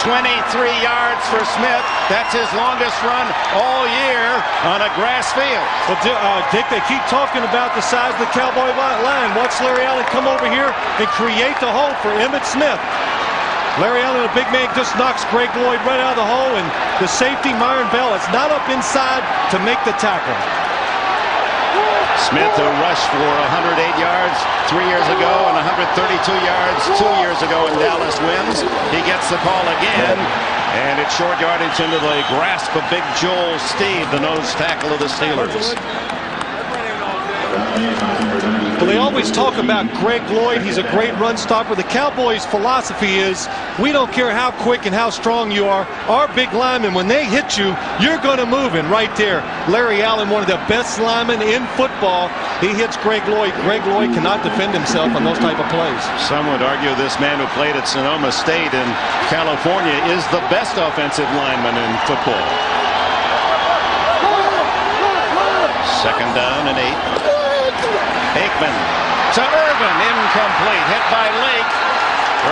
23 yards for Smith. That's his longest run all year on a grass field. Well, Dick, they keep talking about the size of the Cowboy line. Watch Larry Allen come over here and create the hole for Emmitt Smith. Larry Allen, a big man, just knocks Greg Lloyd right out of the hole, and the safety, Myron Bell, is not up inside to make the tackle. Smith, who rushed for 108 yards 3 years ago and 132 yards 2 years ago in Dallas wins. He gets the call again, and it's short yardage into the grasp of Big Joel Steve, the nose tackle of the Steelers. Well, they always talk about Greg Lloyd. He's a great run stopper. The Cowboys' philosophy is we don't care how quick and how strong you are. Our big linemen, when they hit you, you're going to move in right there. Larry Allen, one of the best linemen in football. He hits Greg Lloyd. Greg Lloyd cannot defend himself on those type of plays. Some would argue this man who played at Sonoma State in California is the best offensive lineman in football. 2nd down and 8. Aikman to Irvin, incomplete, hit by Lake.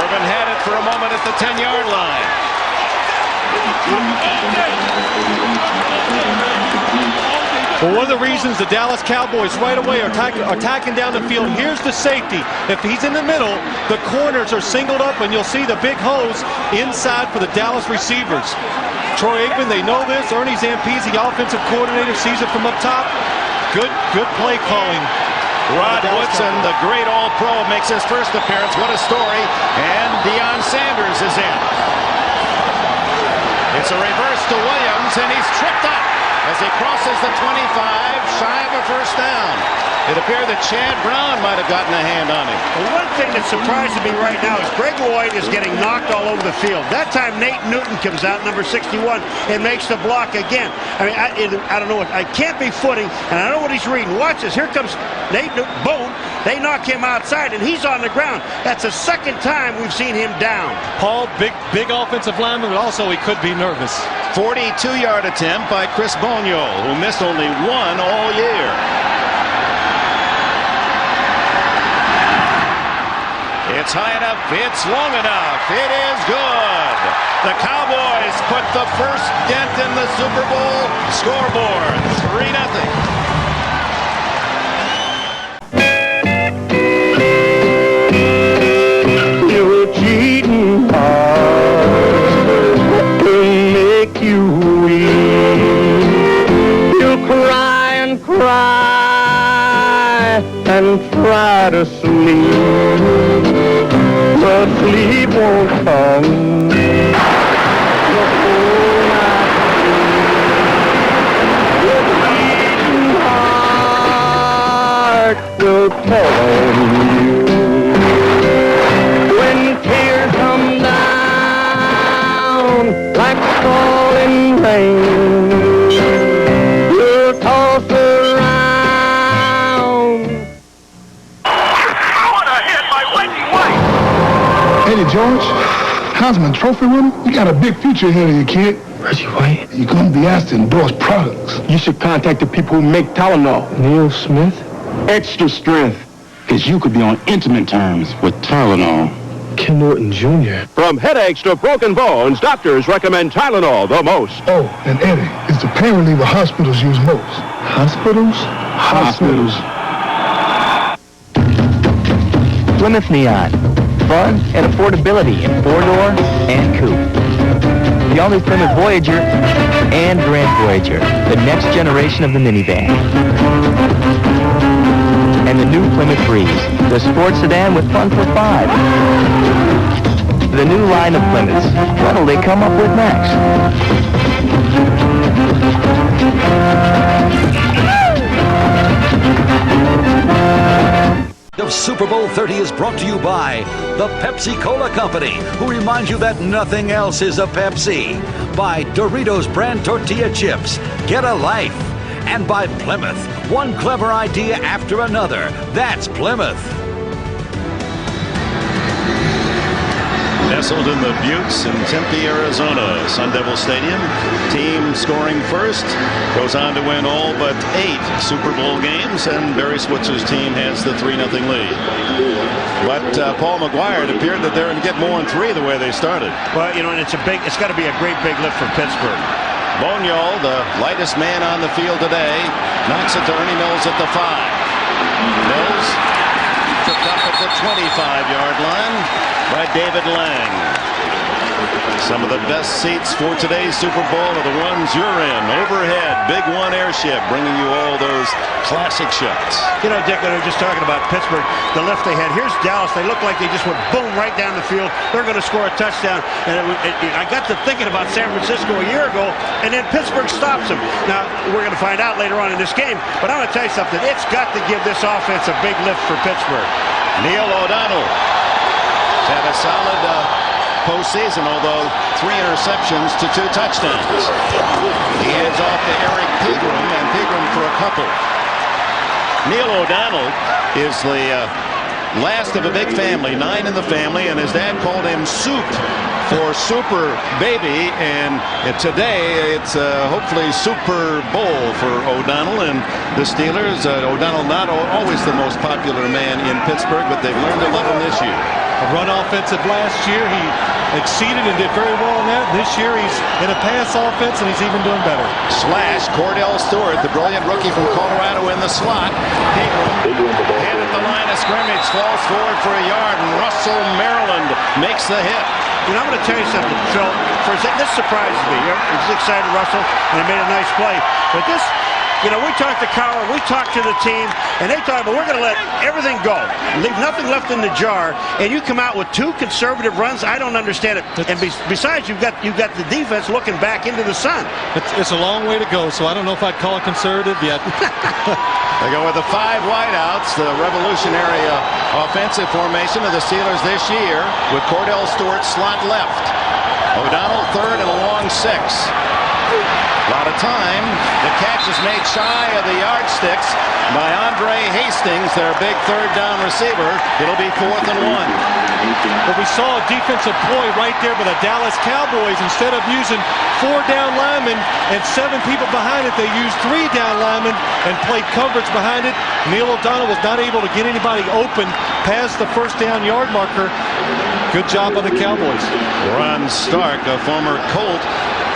Irvin had it for a moment at the 10-yard line. Well, one of the reasons the Dallas Cowboys right away are attacking down the field, here's the safety. If he's in the middle, the corners are singled up, and you'll see the big hose inside for the Dallas receivers. Troy Aikman, they know this. Ernie Zampese, the offensive coordinator, sees it from up top. Good play calling. Rod Woodson, the great All-Pro, makes his first appearance. What a story. And Deion Sanders is in. It's a reverse to Williams, and he's tripped up as he crosses the 25, shy of a first down. It appeared that Chad Brown might have gotten a hand on him. Well, one thing that surprises me right now is Greg Lloyd is getting knocked all over the field. That time Nate Newton comes out, number 61, and makes the block again. I mean, I don't know what. I can't be footing, and I don't know what he's reading. Watch this. Here comes Nate Newton. Boom. They knock him outside, and he's on the ground. That's the second time we've seen him down. Paul, big offensive lineman, but also he could be nervous. 42-yard attempt by Chris Boniol, who missed only one all year. It's high enough. It's long enough. It is good. The Cowboys put the first dent in the Super Bowl scoreboard. 3-0. You're cheating hard to make you weep. You'll cry and cry and try to sleep, but sleep won't come. The whole night your beating heart will tell on you. When tears come down like falling rain, you'll toss around. What a hit by Reggie White! Eddie George, Heisman Trophy winner, you got a big future ahead of you, kid. Reggie White? You're going to be asked to endorse products. You should contact the people who make Tylenol. Neil Smith? Extra strength. Because you could be on intimate terms with Tylenol. Ken Norton Jr. From headaches to broken bones, doctors recommend Tylenol the most. Oh, and Eddie, it's the pain reliever hospitals use most. Hospitals? Hospitals. Plymouth Neon. Fun and affordability in 4-door and coupe. The all-new Plymouth Voyager and Grand Voyager, the next generation of the minivan. And the new Plymouth Breeze, the sports sedan with fun for 5. The new line of Plymouths. What'll they come up with next? Of Super Bowl 30 is brought to you by the Pepsi-Cola Company, who reminds you that nothing else is a Pepsi. By Doritos brand tortilla chips. Get a life. And by Plymouth. One clever idea after another. That's Plymouth. Nestled in the Buttes in Tempe, Arizona, Sun Devil Stadium. Team scoring first goes on to win all but 8 Super Bowl games, and Barry Switzer's team has the 3-0 lead. But Paul McGuire, it appeared that they're going to get more than 3 the way they started. Well, you know, and it's got to be a great big lift for Pittsburgh. Boniol, the lightest man on the field today, knocks it to Ernie Mills at the 5. Mills picked up at the 25-yard line by David Lang. Some of the best seats for today's Super Bowl are the ones you're in. Overhead, Big One airship, bringing you all those classic shots. You know, Dick, we were just talking about Pittsburgh, the lift they had. Here's Dallas. They look like they just went boom right down the field. They're going to score a touchdown. And I got to thinking about San Francisco a year ago, and then Pittsburgh stops them. Now, we're going to find out later on in this game, but I'm going to tell you something. It's got to give this offense a big lift for Pittsburgh. Neil O'Donnell has had a solid postseason, although 3 interceptions to 2 touchdowns. He hands off to Eric Pegram, and Pegram for a couple. Neil O'Donnell is the last of a big family, 9 in the family, and his dad called him Soup for Super Baby, and today it's hopefully Super Bowl for O'Donnell and the Steelers. O'Donnell not always the most popular man in Pittsburgh, but they've learned to love him this year. A run offensive last year, he exceeded and did very well in that. This year he's in a pass offense, and he's even doing better. Slash, Cordell Stewart, the brilliant rookie from Colorado in the slot. Pegram, head at the line of scrimmage, falls forward for a yard, and Russell Maryland makes the hit. You know, I'm going to tell you something, Phil. This surprises me. He's excited, Russell, and he made a nice play. But this, you know, we talked to Cowher, we talked to the team, and they thought, well, we're going to let everything go, leave nothing left in the jar, and you come out with 2 conservative runs. I don't understand it. And besides, you've got the defense looking back into the sun. It's a long way to go, so I don't know if I'd call it conservative yet. They go with the 5 wideouts, the revolutionary offensive formation of the Steelers this year, with Cordell Stewart slot left. O'Donnell third and a long 6. A lot of time. The catch is made shy of the yardsticks by Andre Hastings, their big third down receiver. It'll be 4th and 1. But we saw a defensive ploy right there by the Dallas Cowboys. Instead of using 4 down linemen and 7 people behind it, they used 3 down linemen and played coverage behind it. Neil O'Donnell was not able to get anybody open past the first down yard marker. Good job by the Cowboys. Ron Stark, a former Colt,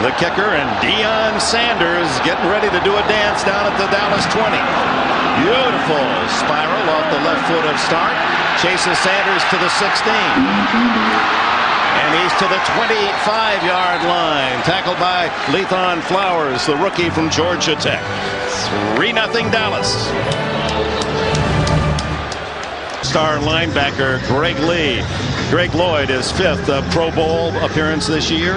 the kicker, and Deion Sanders getting ready to do a dance down at the Dallas 20. Beautiful spiral off the left foot of Stark. Chases Sanders to the 16. And he's to the 25-yard line. Tackled by Lethon Flowers, the rookie from Georgia Tech. 3-0 Dallas. Star linebacker Greg Lee. Greg Lloyd, his 5th Pro Bowl appearance this year.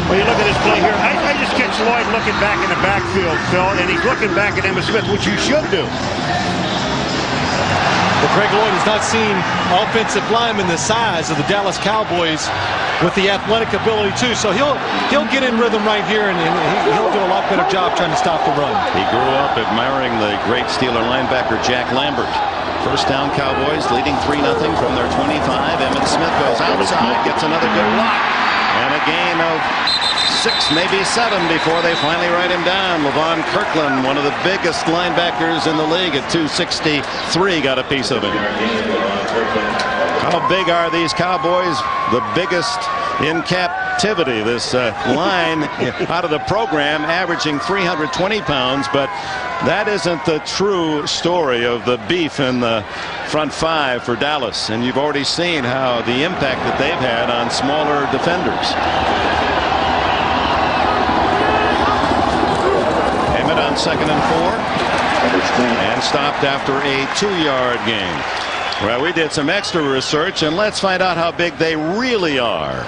Well, you look at this play here. I just catch Lloyd looking back in the backfield, Phil, and he's looking back at Emmitt Smith, which you should do. But Greg Lloyd has not seen offensive linemen the size of the Dallas Cowboys with the athletic ability too. So he'll get in rhythm right here, and he'll do a lot better job trying to stop the run. He grew up admiring the great Steeler linebacker Jack Lambert. First down Cowboys leading 3-0 from their 25. Emmitt Smith goes outside, gets another good block. And a gain of 6, maybe 7 before they finally write him down. Levon Kirkland, one of the biggest linebackers in the league at 263, got a piece of it. How big are these Cowboys? The biggest in captivity. This line out of the program averaging 320 pounds, but that isn't the true story of the beef in the front 5 for Dallas. And you've already seen how the impact that they've had on smaller defenders. Emmett on 2nd and 4. And stopped after a 2-yard gain. Well, we did some extra research, and let's find out how big they really are.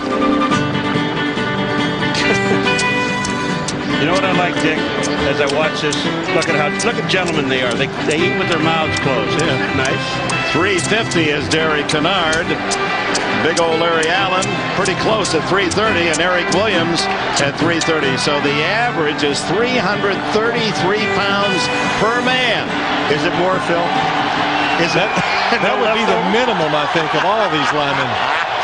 You know what I like, Dick, as I watch this? Look at gentlemen they are. They eat with their mouths closed. Yeah, nice. 350 is Derek Kennard. Big old Larry Allen pretty close at 330, and Eric Williams at 330. So the average is 333 pounds per man. Is it more, Phil? Is that would be the minimum, I think, of all these linemen.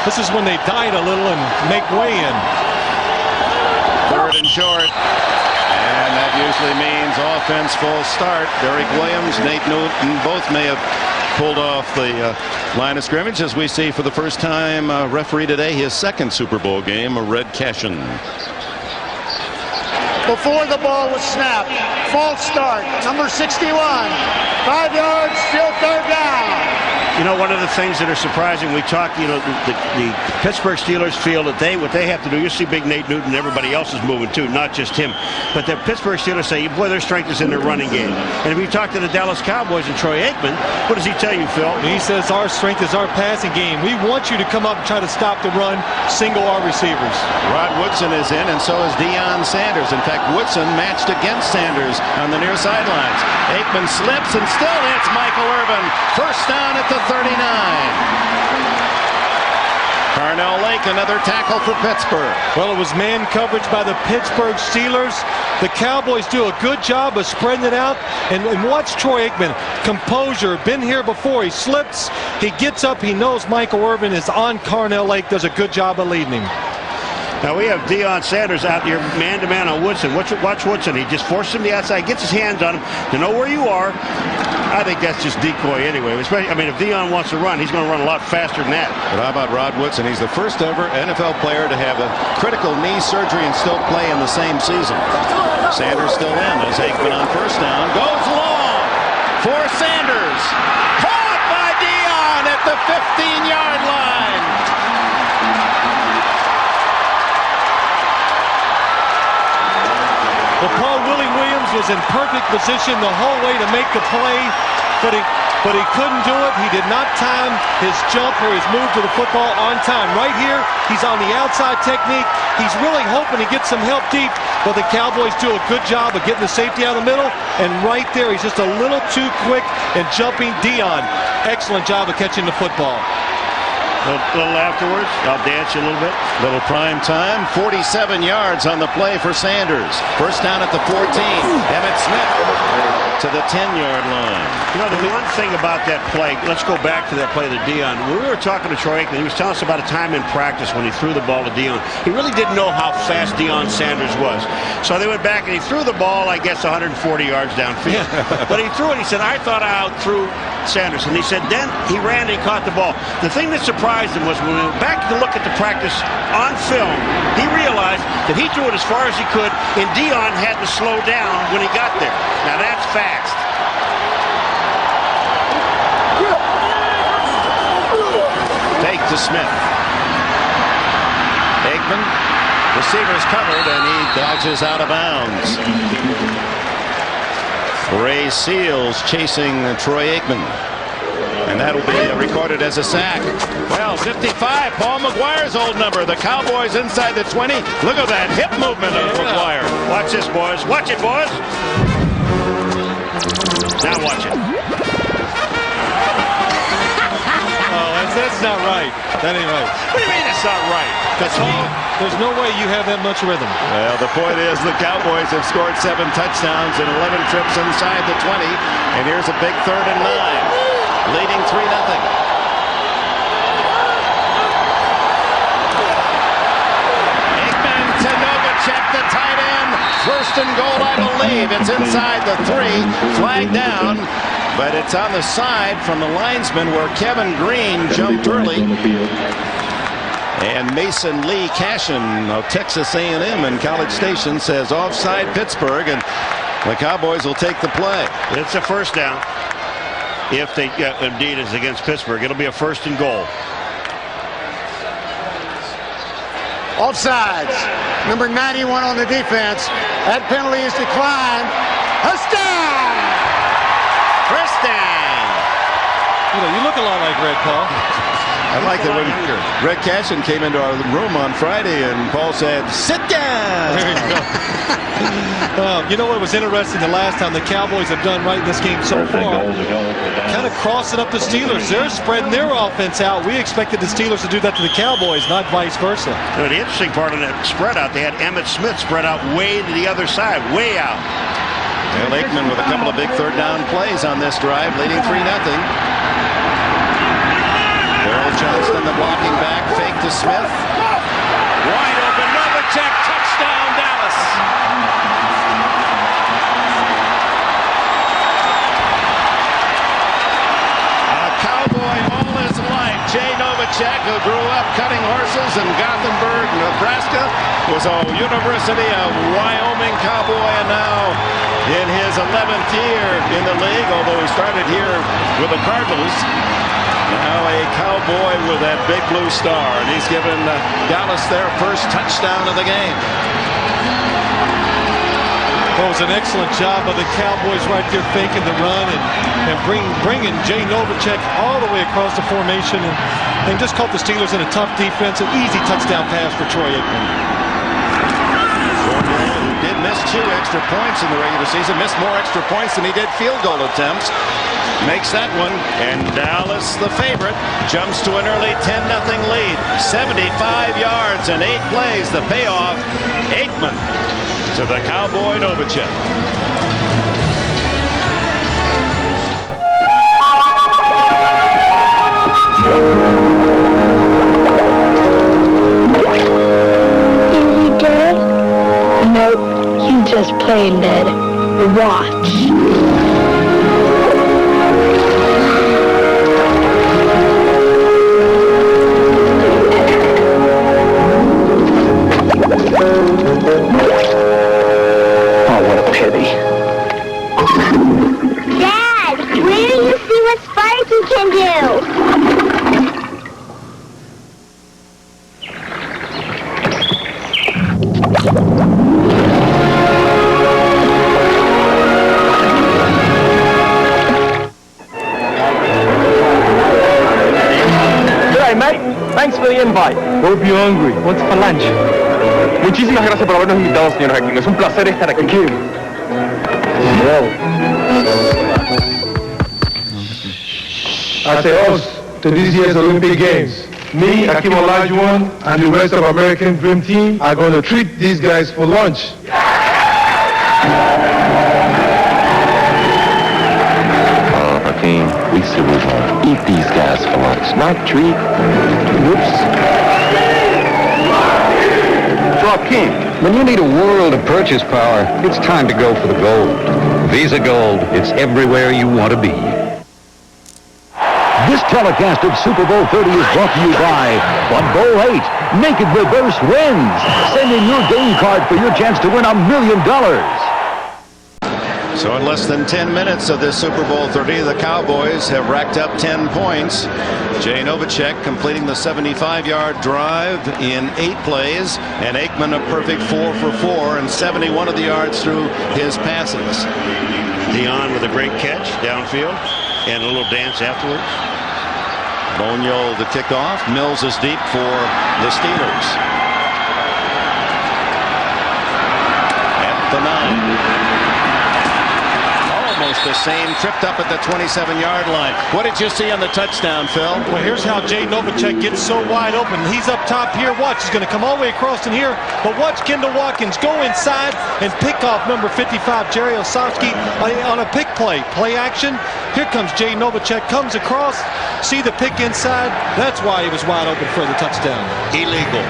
This is when they diet a little and make way in. 3rd and short. And that usually means offense full start. Derek Williams, Nate Newton both may have pulled off the line of scrimmage, as we see for the first time referee today his 2nd Super Bowl game, Red Cashin. Before the ball was snapped, false start, number 61. 5 yards, still 3rd down. You know, one of the things that are surprising, we talked, you know, the Pittsburgh Steelers feel that what they have to do, you see big Nate Newton, everybody else is moving too, not just him. But the Pittsburgh Steelers say, boy, their strength is in their running game. And if you talk to the Dallas Cowboys and Troy Aikman, what does he tell you, Phil? He says our strength is our passing game. We want you to come up and try to stop the run, single our receivers. Rod Woodson is in, and so is Deion Sanders. In fact, Woodson matched against Sanders on the near sidelines. Aikman slips and still hits Michael Irvin. First down at the 39. Carnell Lake, another tackle for Pittsburgh. Well, it was man coverage by the Pittsburgh Steelers. The Cowboys do a good job of spreading it out. And watch Troy Aikman. Composure, been here before. He slips, he gets up, he knows Michael Irvin is on Carnell Lake, does a good job of leading him. Now we have Deion Sanders out here man-to-man on Woodson. Watch Woodson. He just forces him to the outside, gets his hands on him to know where you are. I think that's just decoy anyway. Especially, I mean, if Deion wants to run, he's going to run a lot faster than that. But how about Rod Woodson? He's the first ever NFL player to have a critical knee surgery and still play in the same season. Sanders still in as Aikman on first down. Goes long for Sanders. Caught by Deion at the 15-yard line. Well, Paul Willie Williams was in perfect position the whole way to make the play, but he but he couldn't do it. He did not time his jump or his move to the football on time. Right here, he's on the outside technique. He's really hoping to get some help deep, but the Cowboys do a good job of getting the safety out of the middle, and right there, he's just a little too quick and jumping. Dion, excellent job of catching the football. A little afterwards, I'll dance you a little bit. Little prime time, 47 yards on the play for Sanders. First down at the 14. Emmitt Smith to the 10-yard line. You know, the one thing about that play, let's go back to that play to Dion. When we were talking to Troy Aikman, he was telling us about a time in practice when he threw the ball to Dion. He really didn't know how fast Deion Sanders was. So they went back and he threw the ball, I guess, 140 yards downfield. But he threw it, he said, I thought I outthrew Sanders. And he said, then he ran and he caught the ball. The thing that surprised him was when we went back to look at the practice on film, he realized that he threw it as far as he could, and Dion had to slow down when he got there. Now that's fast. Fake to Smith. Aikman, receivers covered, and he dodges out of bounds. Ray Seals chasing Troy Aikman. And that'll be recorded as a sack. Well, 55, Paul McGuire's old number. The Cowboys inside the 20. Look at that hip movement of McGuire. Watch this, boys. Watch it, boys. Now watch it. Oh, that's not right. That ain't right. What do you mean it's not right? There's no way you have that much rhythm. Well, the point is the Cowboys have scored 7 touchdowns and 11 trips inside the 20. And here's a big 3rd and 9. Leading 3-0. Aikman to Novacek, the tight end. 1st and goal, I believe. It's inside the 3. Flag down, but it's on the side from the linesman where Kevin Green jumped early. And Mason Lee Cashin of Texas A&M in College Station says offside Pittsburgh, and the Cowboys will take the play. It's a first down. If they indeed is against Pittsburgh, it'll be a 1st and goal. Offsides. Number 91 on the defense. That penalty is declined. Huston! Christian! You look a lot like Red, Paul. I like that when Red Cashin came into our room on Friday and Paul said, sit down. There you go. You know what was interesting the last time the Cowboys have done right in this game so far? Kind of crossing up the Steelers. They're spreading their offense out. We expected the Steelers to do that to the Cowboys, not vice versa. The interesting part of that spread out, they had Emmitt Smith spread out way to the other side, way out. Well, Aikman with a couple of big 3rd down plays on this drive, leading 3-0. Earl Johnston, the blocking back, fake to Smith. Wide open, Novacek, touchdown, Dallas. A Cowboy all his life. Jay Novacek, who grew up cutting horses in Gothenburg, Nebraska, was a University of Wyoming Cowboy, and now in his 11th year in the league, although he started here with the Cardinals. Now a Cowboy with that big blue star, and he's given Dallas their first touchdown of the game. Well, it was an excellent job by the Cowboys right there faking the run and bringing Jay Novacek all the way across the formation and just caught the Steelers in a tough defense. An easy touchdown pass for Troy Aikman. Who did miss 2 extra points in the regular season, missed more extra points than he did field goal attempts. Makes that one, and Dallas, the favorite, jumps to an early 10-0 lead. 75 yards and 8 plays. The payoff, Aikman to the Cowboy Novacek. Is he dead? Nope, he's just plain dead. Watch. Oh, what a pity. Dad, wait till you see what Sparky can do. invite. Hope you're hungry. What's for lunch? Muchísimas gracias por habernos invitado, señor Hakim. Es un placer estar aquí. Hakim. As a host to this year's Olympic Games, me, Hakim Olajuwon, and the rest of American Dream Team are going to treat these guys for lunch. Hakim, we said we're going to eat these guys for lunch, not treat. Whoops. So, Hakim, when you need a world of purchase power, it's time to go for the gold. Visa Gold, it's everywhere you want to be. This telecast of Super Bowl 30 is brought to you by on Bowl 8, Naked Reverse wins. Send in your game card for your chance to win $1 million. So in less than 10 minutes of this Super Bowl 30, the Cowboys have racked up 10 points. Jay Novacek completing the 75-yard drive in 8 plays, and Aikman a perfect 4 for 4 and 71 of the yards through his passes. Dion with a great catch downfield and a little dance afterwards. Bonio the kickoff. Mills is deep for the Steelers. At the 9. Almost the same, tripped up at the 27-yard line. What did you see on the touchdown, Phil? Well, here's how Jay Novacek gets so wide open. He's up top here. Watch, he's going to come all the way across in here. But watch Kendall Watkins go inside and pick off number 55, Jerry Osofsky, on a pick play. Play action. Here comes Jay Novacek, comes across. See the pick inside. That's why he was wide open for the touchdown. Illegal.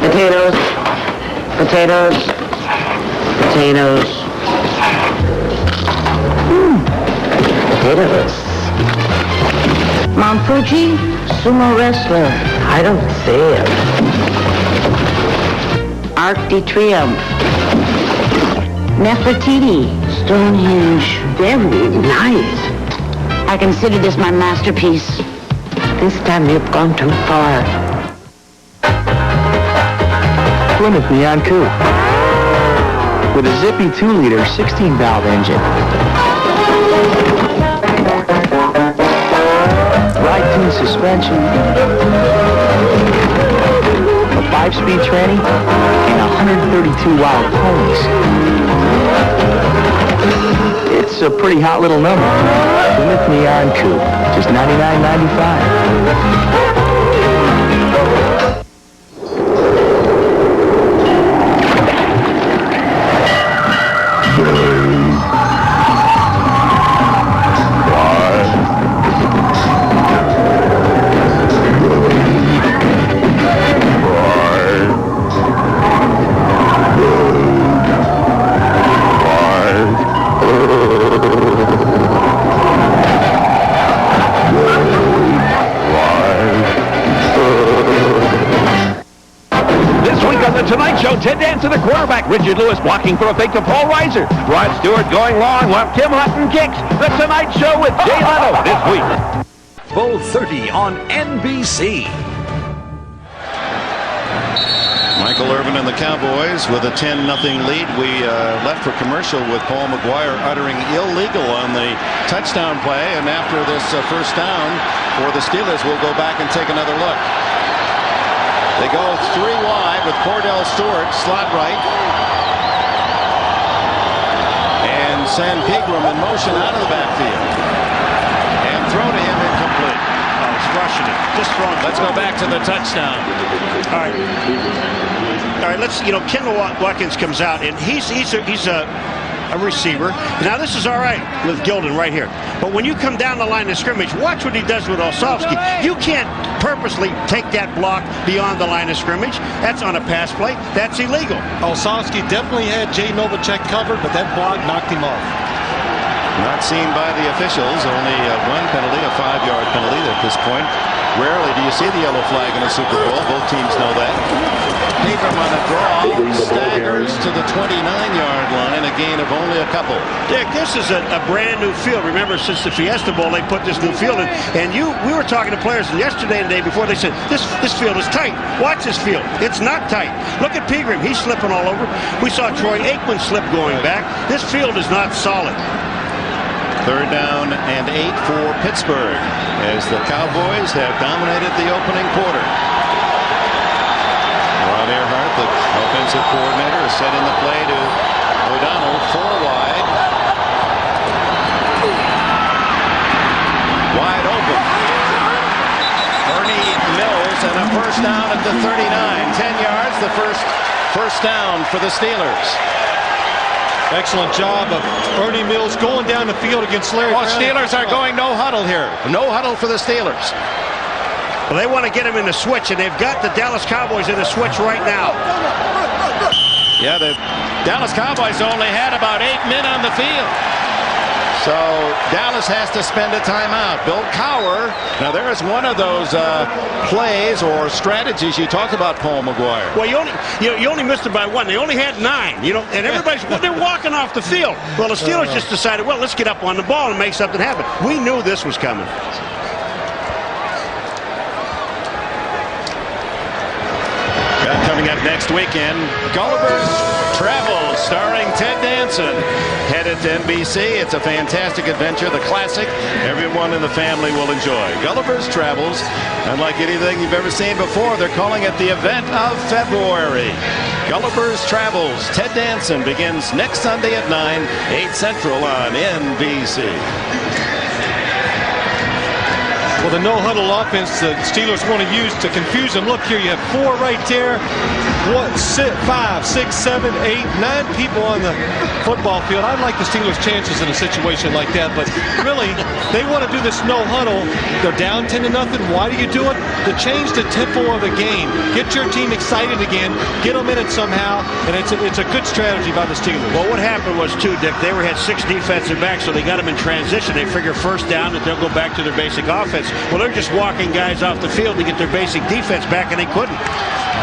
Potatoes. Potatoes. Potatoes. Potatoes. Mount Fuji, sumo wrestler. I don't see it. Arc de Triomphe. Nefertiti, Stonehenge. Very nice. I consider this my masterpiece. This time you've gone too far. Plymouth Neon Coupe with a zippy 2-liter 16-valve engine. Ride-tune suspension, a 5-speed tranny, and 132 wild ponies. It's a pretty hot little number. Plymouth Neon Coupe, just $99.95. Ted Danson, the quarterback. Richard Lewis blocking for a fake to Paul Reiser. Rod Stewart going long while Tim Hutton kicks. The Tonight Show with Jay Leno this week. Bowl 30 on NBC. Michael Irvin and the Cowboys with a 10-0 lead. We left for commercial with Paul McGuire uttering illegal on the touchdown play. And after this first down for the Steelers, we'll go back and take another look. They go 3 wide with Cordell Stewart, slot right. And San Pegram in motion out of the backfield. And throw to him incomplete. Oh, he's rushing it. Just throwing. Let's go back to the touchdown. All right. All right, let's, Kendall Watkins comes out, and he's a receiver. Now, this is all right with Gilden right here. But when you come down the line of scrimmage, watch what he does with Osofsky. You can't purposely take that block beyond the line of scrimmage. That's on a pass play. That's illegal. Osofsky definitely had Jay Novacek covered, but that block knocked him off. Not seen by the officials. Only one penalty, a 5-yard penalty at this point. Rarely do you see the yellow flag in a Super Bowl. Both teams know that. Pegram on a draw, staggers to the 29-yard line, a gain of only a couple. Dick, this is a brand new field. Remember, since the Fiesta Bowl, they put this new field in. And we were talking to players yesterday and the day before. They said, this field is tight. Watch this field. It's not tight. Look at Pegram. He's slipping all over. We saw Troy Aikman slip going back. This field is not solid. 3rd down and 8 for Pittsburgh as the Cowboys have dominated the opening quarter. Ron Earhart, the offensive coordinator, is setting the play to O'Donnell, 4 wide. Wide open. Ernie Mills and a first down at the 39. 10 yards, the first down for the Steelers. Excellent job of Ernie Mills going down the field against Larry Brown. Steelers are going no huddle here. No huddle for the Steelers. Well, they want to get him in the switch, and they've got the Dallas Cowboys in the switch right now. Yeah, the Dallas Cowboys only had about 8 men on the field. So Dallas has to spend a timeout. Bill Cowher. Now there is one of those plays or strategies you talked about, Paul McGuire. Well, you only missed it by 1. They only had 9. You know, and everybody's they're walking off the field. Well, the Steelers just decided, well, let's get up on the ball and make something happen. We knew this was coming. Coming up next weekend, Gulliver's Travels, starring Ted Danson. Headed to NBC. It's a fantastic adventure, the classic everyone in the family will enjoy. Gulliver's Travels, unlike anything you've ever seen before, they're calling it the event of February. Gulliver's Travels, Ted Danson, begins next Sunday at 9, 8 Central on NBC. Well, the no-huddle offense the Steelers want to use to confuse them. Look here, you have 4 right there. 5, 6, 7, 8, 9 people on the football field. I like the Steelers' chances in a situation like that, but really, they want to do this no-huddle. They're down 10-0. Why do you do it? To change the tempo of the game. Get your team excited again. Get them in it somehow, and it's a good strategy by the Steelers. Well, what happened was, too, Dick, they had 6 defensive backs, so they got them in transition. They figure first down that they'll go back to their basic offense. Well, they're just walking guys off the field to get their basic defense back, and they couldn't.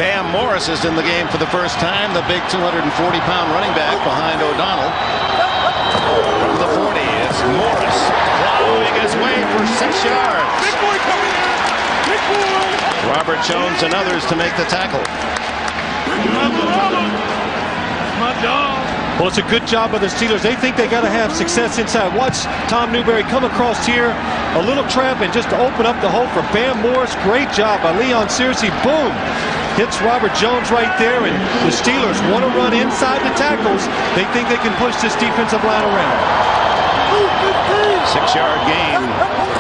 Bam Morris is in the game for the first time, the big 240-pound running back behind O'Donnell. From the 40, it's Morris plowing his way for 6 yards. Big boy coming in. Big boy. Robert Jones and others to make the tackle. My dog. Well, it's a good job by the Steelers. They think they got to have success inside. Watch Tom Newberry come across here, a little trap, and just open up the hole for Bam Morris. Great job by Leon Searcy. Boom! Hits Robert Jones right there, and the Steelers want to run inside the tackles. They think they can push this defensive line around. 6-yard gain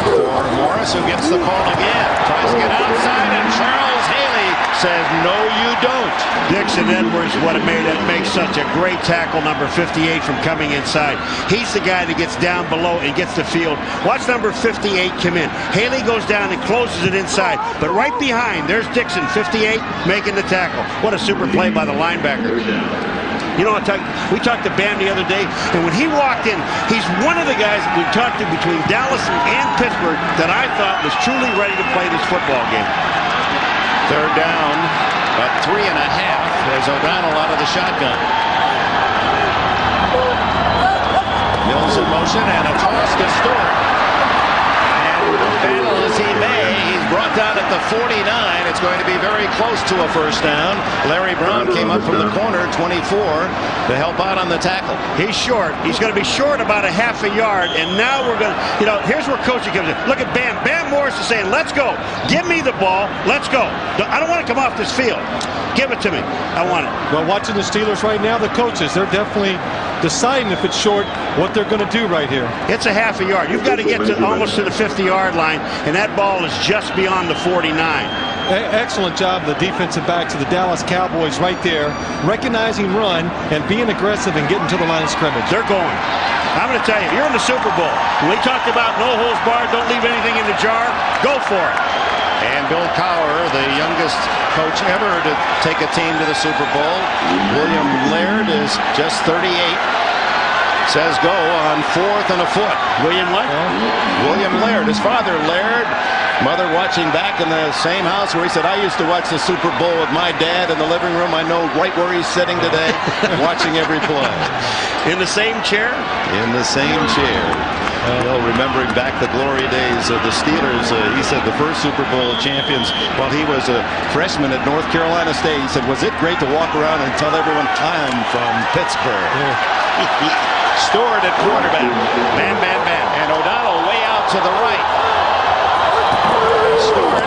for Morris, who gets the call again. Tries to get outside, and Charles Haley says, no, you don't. Dixon Edwards would have made such a great tackle, number 58, from coming inside. He's the guy that gets down below and gets the field. Watch number 58 come in. Haley goes down and closes it inside. But right behind, there's Dixon, 58, making the tackle. What a super play by the linebacker. You know, we talked to Bam the other day, and when he walked in, he's one of the guys that we talked to between Dallas and Pittsburgh that I thought was truly ready to play this football game. 3rd down, about 3.5. There's O'Donnell out of the shotgun. Mills in motion and a toss to Stewart. And battle as he may, he's brought down at the 49. It's going to be very close to a first down. Larry Brown came up from the corner, 24, to help out on the tackle. He's short. He's going to be short about a half a yard. And now we're going to, you know, here's where coaching comes in. Look at Bam. Bam Morris is saying, let's go. Give me the ball. Let's go. I don't want to come off this field. Give it to me. I want it. Well, watching the Steelers right now, the coaches, they're definitely deciding if it's short, what they're going to do right here. It's a half a yard. You've got to get to almost to the 50-yard line, and that ball is just beyond the 49. Excellent job, the defensive backs of the Dallas Cowboys right there, recognizing run and being aggressive and getting to the line of scrimmage. They're going. I'm going to tell you, you're in the Super Bowl. When we talked about no holds barred, don't leave anything in the jar, go for it. And Bill Cowher, the youngest coach ever to take a team to the Super Bowl. William Laird is just 38. Says go on 4th and a foot. William what? William Laird. His father, Laird, mother watching back in the same house where he said, I used to watch the Super Bowl with my dad in the living room. I know right where he's sitting today, watching every play. In the same chair? In the same chair. Well, remembering back the glory days of the Steelers, he said the first Super Bowl champions while he was a freshman at North Carolina State. He said, was it great to walk around and tell everyone I'm from Pittsburgh? Stewart at quarterback. Man. And O'Donnell way out to the right. Stewart.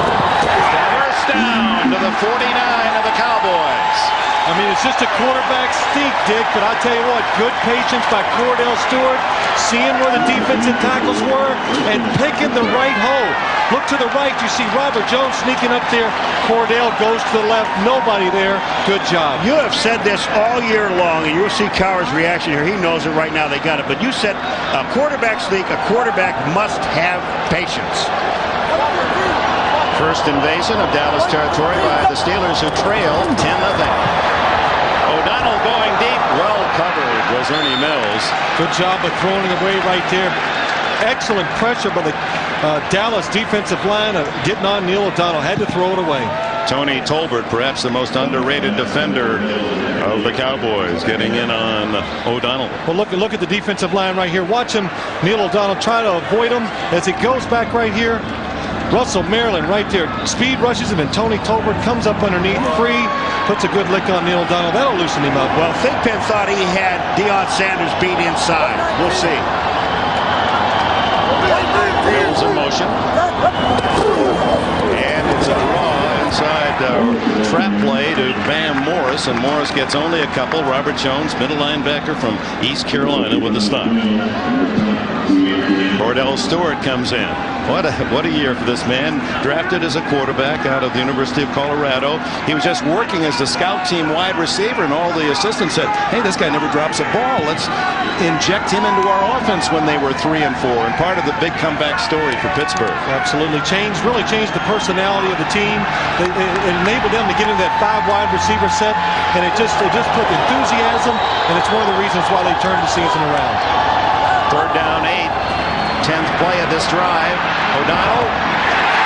First down to the 49 of the Cowboys. I mean, it's just a quarterback sneak, Dick, but I tell you what, good patience by Cordell Stewart, seeing where the defensive tackles were and picking the right hole. Look to the right, you see Robert Jones sneaking up there. Cordell goes to the left, nobody there. Good job. You have said this all year long, and you'll see Cowher's reaction here. He knows it right now. They got it. But you said a quarterback sneak, a quarterback must have patience. First invasion of Dallas territory by the Steelers, who trail 10-0. O'Donnell going deep, well covered was Ernie Mills. Good job of throwing it away right there. Excellent pressure by the Dallas defensive line getting on Neil O'Donnell. Had to throw it away. Tony Tolbert, perhaps the most underrated defender of the Cowboys, getting in on O'Donnell. Well, look at the defensive line right here. Watch him, Neil O'Donnell, try to avoid him as he goes back right here. Russell Maryland right there. Speed rushes him, and Tony Tolbert comes up underneath free, puts a good lick on Neil O'Donnell. That'll loosen him up. Well, Thigpen thought he had Deion Sanders beat inside. We'll see. Here's a motion. And it's a draw inside trap play to Bam Morris, and Morris gets only a couple. Robert Jones, middle linebacker from East Carolina, with the stop. Cordell Stewart comes in. What a year for this man. Drafted as a quarterback out of the University of Colorado. He was just working as the scout team wide receiver, and all the assistants said, hey, this guy never drops a ball. Let's inject him into our offense when they were 3-4, and part of the big comeback story for Pittsburgh. Absolutely really changed the personality of the team. It enabled them to get into that 5 wide receiver set, and it just put enthusiasm, and it's one of the reasons why they turned the season around. 3rd down 8. 10th play of this drive. O'Donnell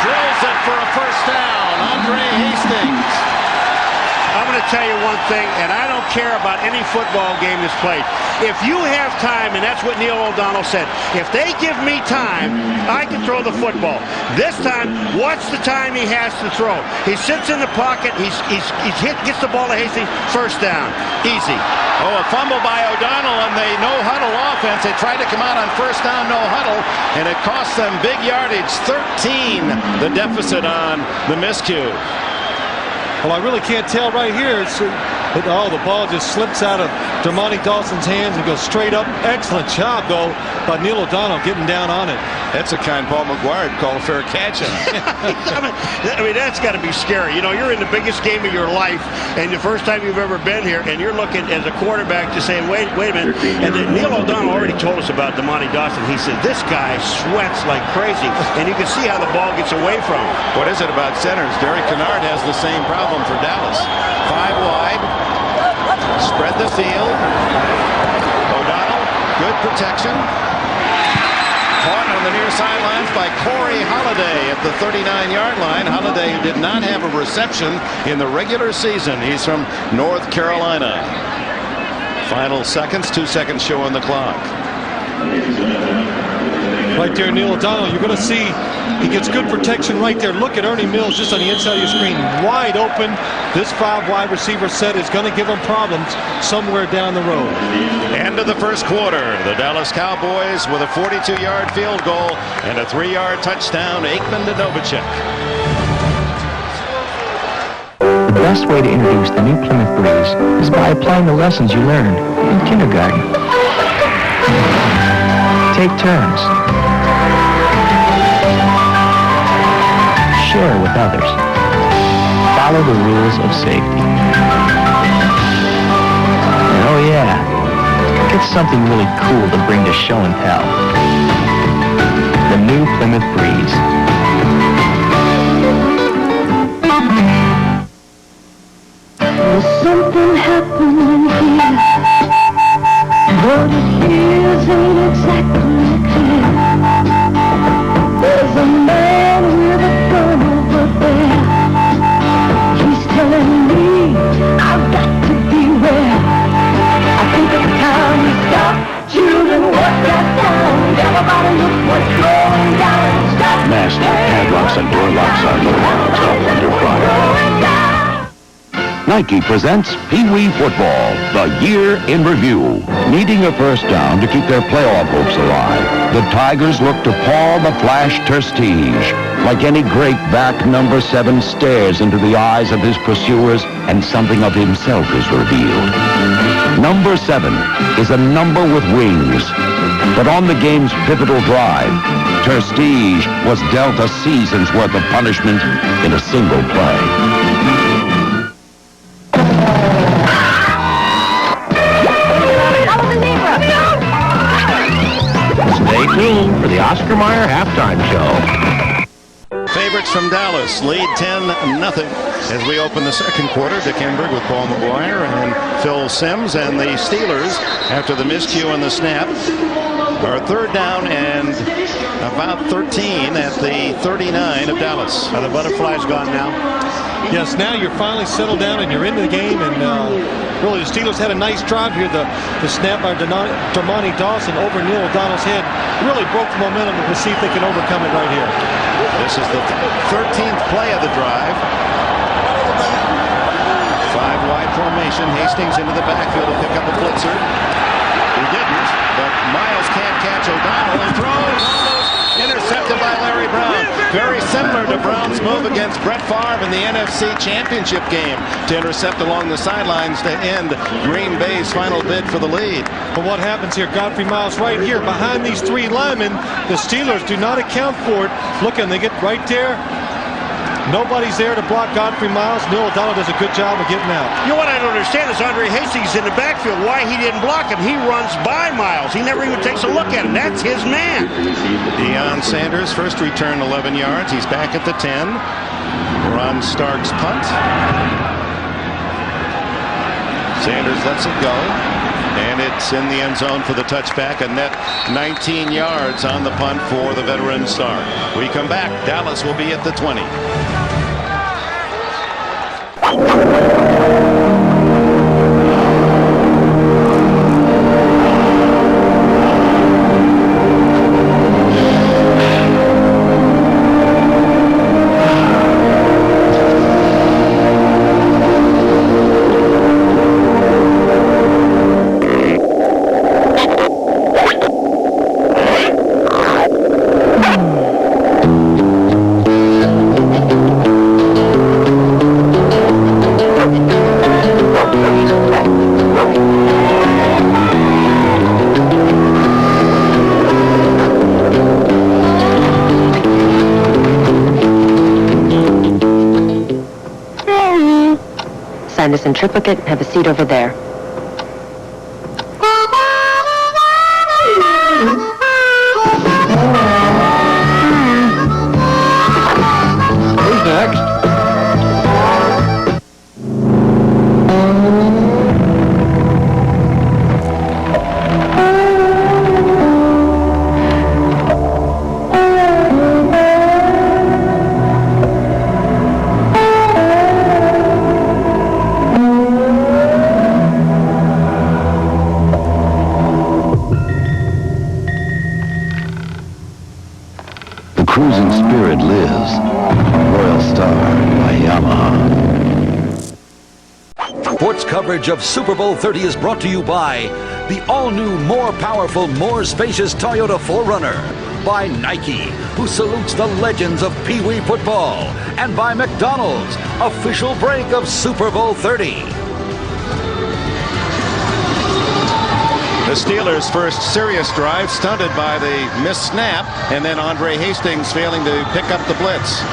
drills it for a first down. Andre Hastings. I'm going to tell you one thing, and I don't care about any football game that's played. If you have time, and that's what Neil O'Donnell said, if they give me time, I can throw the football. This time, watch the time he has to throw. He sits in the pocket, gets the ball to Hastings, first down. Easy. Oh, a fumble by O'Donnell, and they no-huddle offense. They tried to come out on first down, no huddle, and it cost them big yardage. 13, the deficit on the miscue. Well, I really can't tell right here. The ball just slips out of Dermontti Dawson's hands and goes straight up. Excellent job, though, by Neil O'Donnell getting down on it. That's a kind Paul McGuire would call a fair catch. I mean, that's got to be scary. You know, you're in the biggest game of your life, and the first time you've ever been here, and you're looking as a quarterback to say, wait a minute. And then Neil O'Donnell already told us about Dermontti Dawson. He said, this guy sweats like crazy, and you can see how the ball gets away from him. What is it about centers? Derek Kennard has the same problem for Dallas. 5 wide. Spread the field. O'Donnell, good protection. Caught on the near sidelines by Corey Holliday at the 39-yard line. Holliday, who did not have a reception in the regular season. He's from North Carolina. Final seconds, 2 seconds show on the clock. Right there, Neil O'Donnell, you're going to see he gets good protection right there. Look at Ernie Mills just on the inside of your screen. Wide open. This 5 wide receiver set is going to give them problems somewhere down the road. End of the first quarter. The Dallas Cowboys with a 42-yard field goal and a 3-yard touchdown. Aikman to Novacek. The best way to introduce the new Plymouth Breeze is by applying the lessons you learned in kindergarten. Take turns. Share with others. Follow the rules of safety. And oh yeah, get something really cool to bring to show and tell. The new Plymouth Breeze. There's something happening here, but it isn't exactly clear. There's a man with a gun over there. He's telling me I've got to beware. I think it's time to stop, children, what got down. Everybody look what's going down. Stop. Master padlocks and door locks are no longer under fire. Nike presents Pee Wee Football, the year in review. Needing a first down to keep their playoff hopes alive, the Tigers look to Paul the Flash Terstige. Like any great back, number 7 stares into the eyes of his pursuers, and something of himself is revealed. Number 7 is a number with wings. But on the game's pivotal drive, Terstige was dealt a season's worth of punishment in a single play. Stay tuned for the Oscar Mayer halftime show. Favorites from Dallas lead 10-0 as we open the second quarter. Dick Enberg with Paul McGuire and Phil Simms, and the Steelers, after the miscue on the snap, are third down and about 13 at the 39 of Dallas. The butterfly's gone now. Yes, now you're finally settled down and you're into the game, and really the Steelers had a nice drive here. The snap by Dermontti Dawson over Neil O'Donnell's head really broke the momentum, and we'll see if they can overcome it right here. This is the 13th play of the drive. 5-wide formation. Hastings into the backfield to pick up a blitzer. He didn't, but Miles can't catch O'Donnell and throws. Almost intercepted by Larry Brown. Very similar to Brown's move against Brett Favre in the NFC Championship game to intercept along the sidelines to end Green Bay's final bid for the lead. But what happens here? Godfrey Miles right here behind these 3 linemen. The Steelers do not account for it. Look, and they get right there. Nobody's there to block Godfrey Miles. Neil O'Donnell does a good job of getting out. You know what I don't understand is Andre Hastings in the backfield. Why he didn't block him? He runs by Miles. He never even takes a look at him. That's his man. Deion Sanders, first return 11 yards. He's back at the 10. Ron Stark's punt. Sanders lets it go. And it's in the end zone for the touchback. A net 19 yards on the punt for the veteran Stark. We come back. Dallas will be at the 20. In triplicate, have a seat over there. Who's next? Cruising spirit lives. Royal Star by Yamaha. Sports coverage of Super Bowl 30 is brought to you by the all-new, more powerful, more spacious Toyota 4Runner, by Nike, who salutes the legends of Pee Wee football, and by McDonald's, official break of Super Bowl 30. The Steelers' first serious drive stunted by the missed snap, and then Andre Hastings failing to pick up the blitz.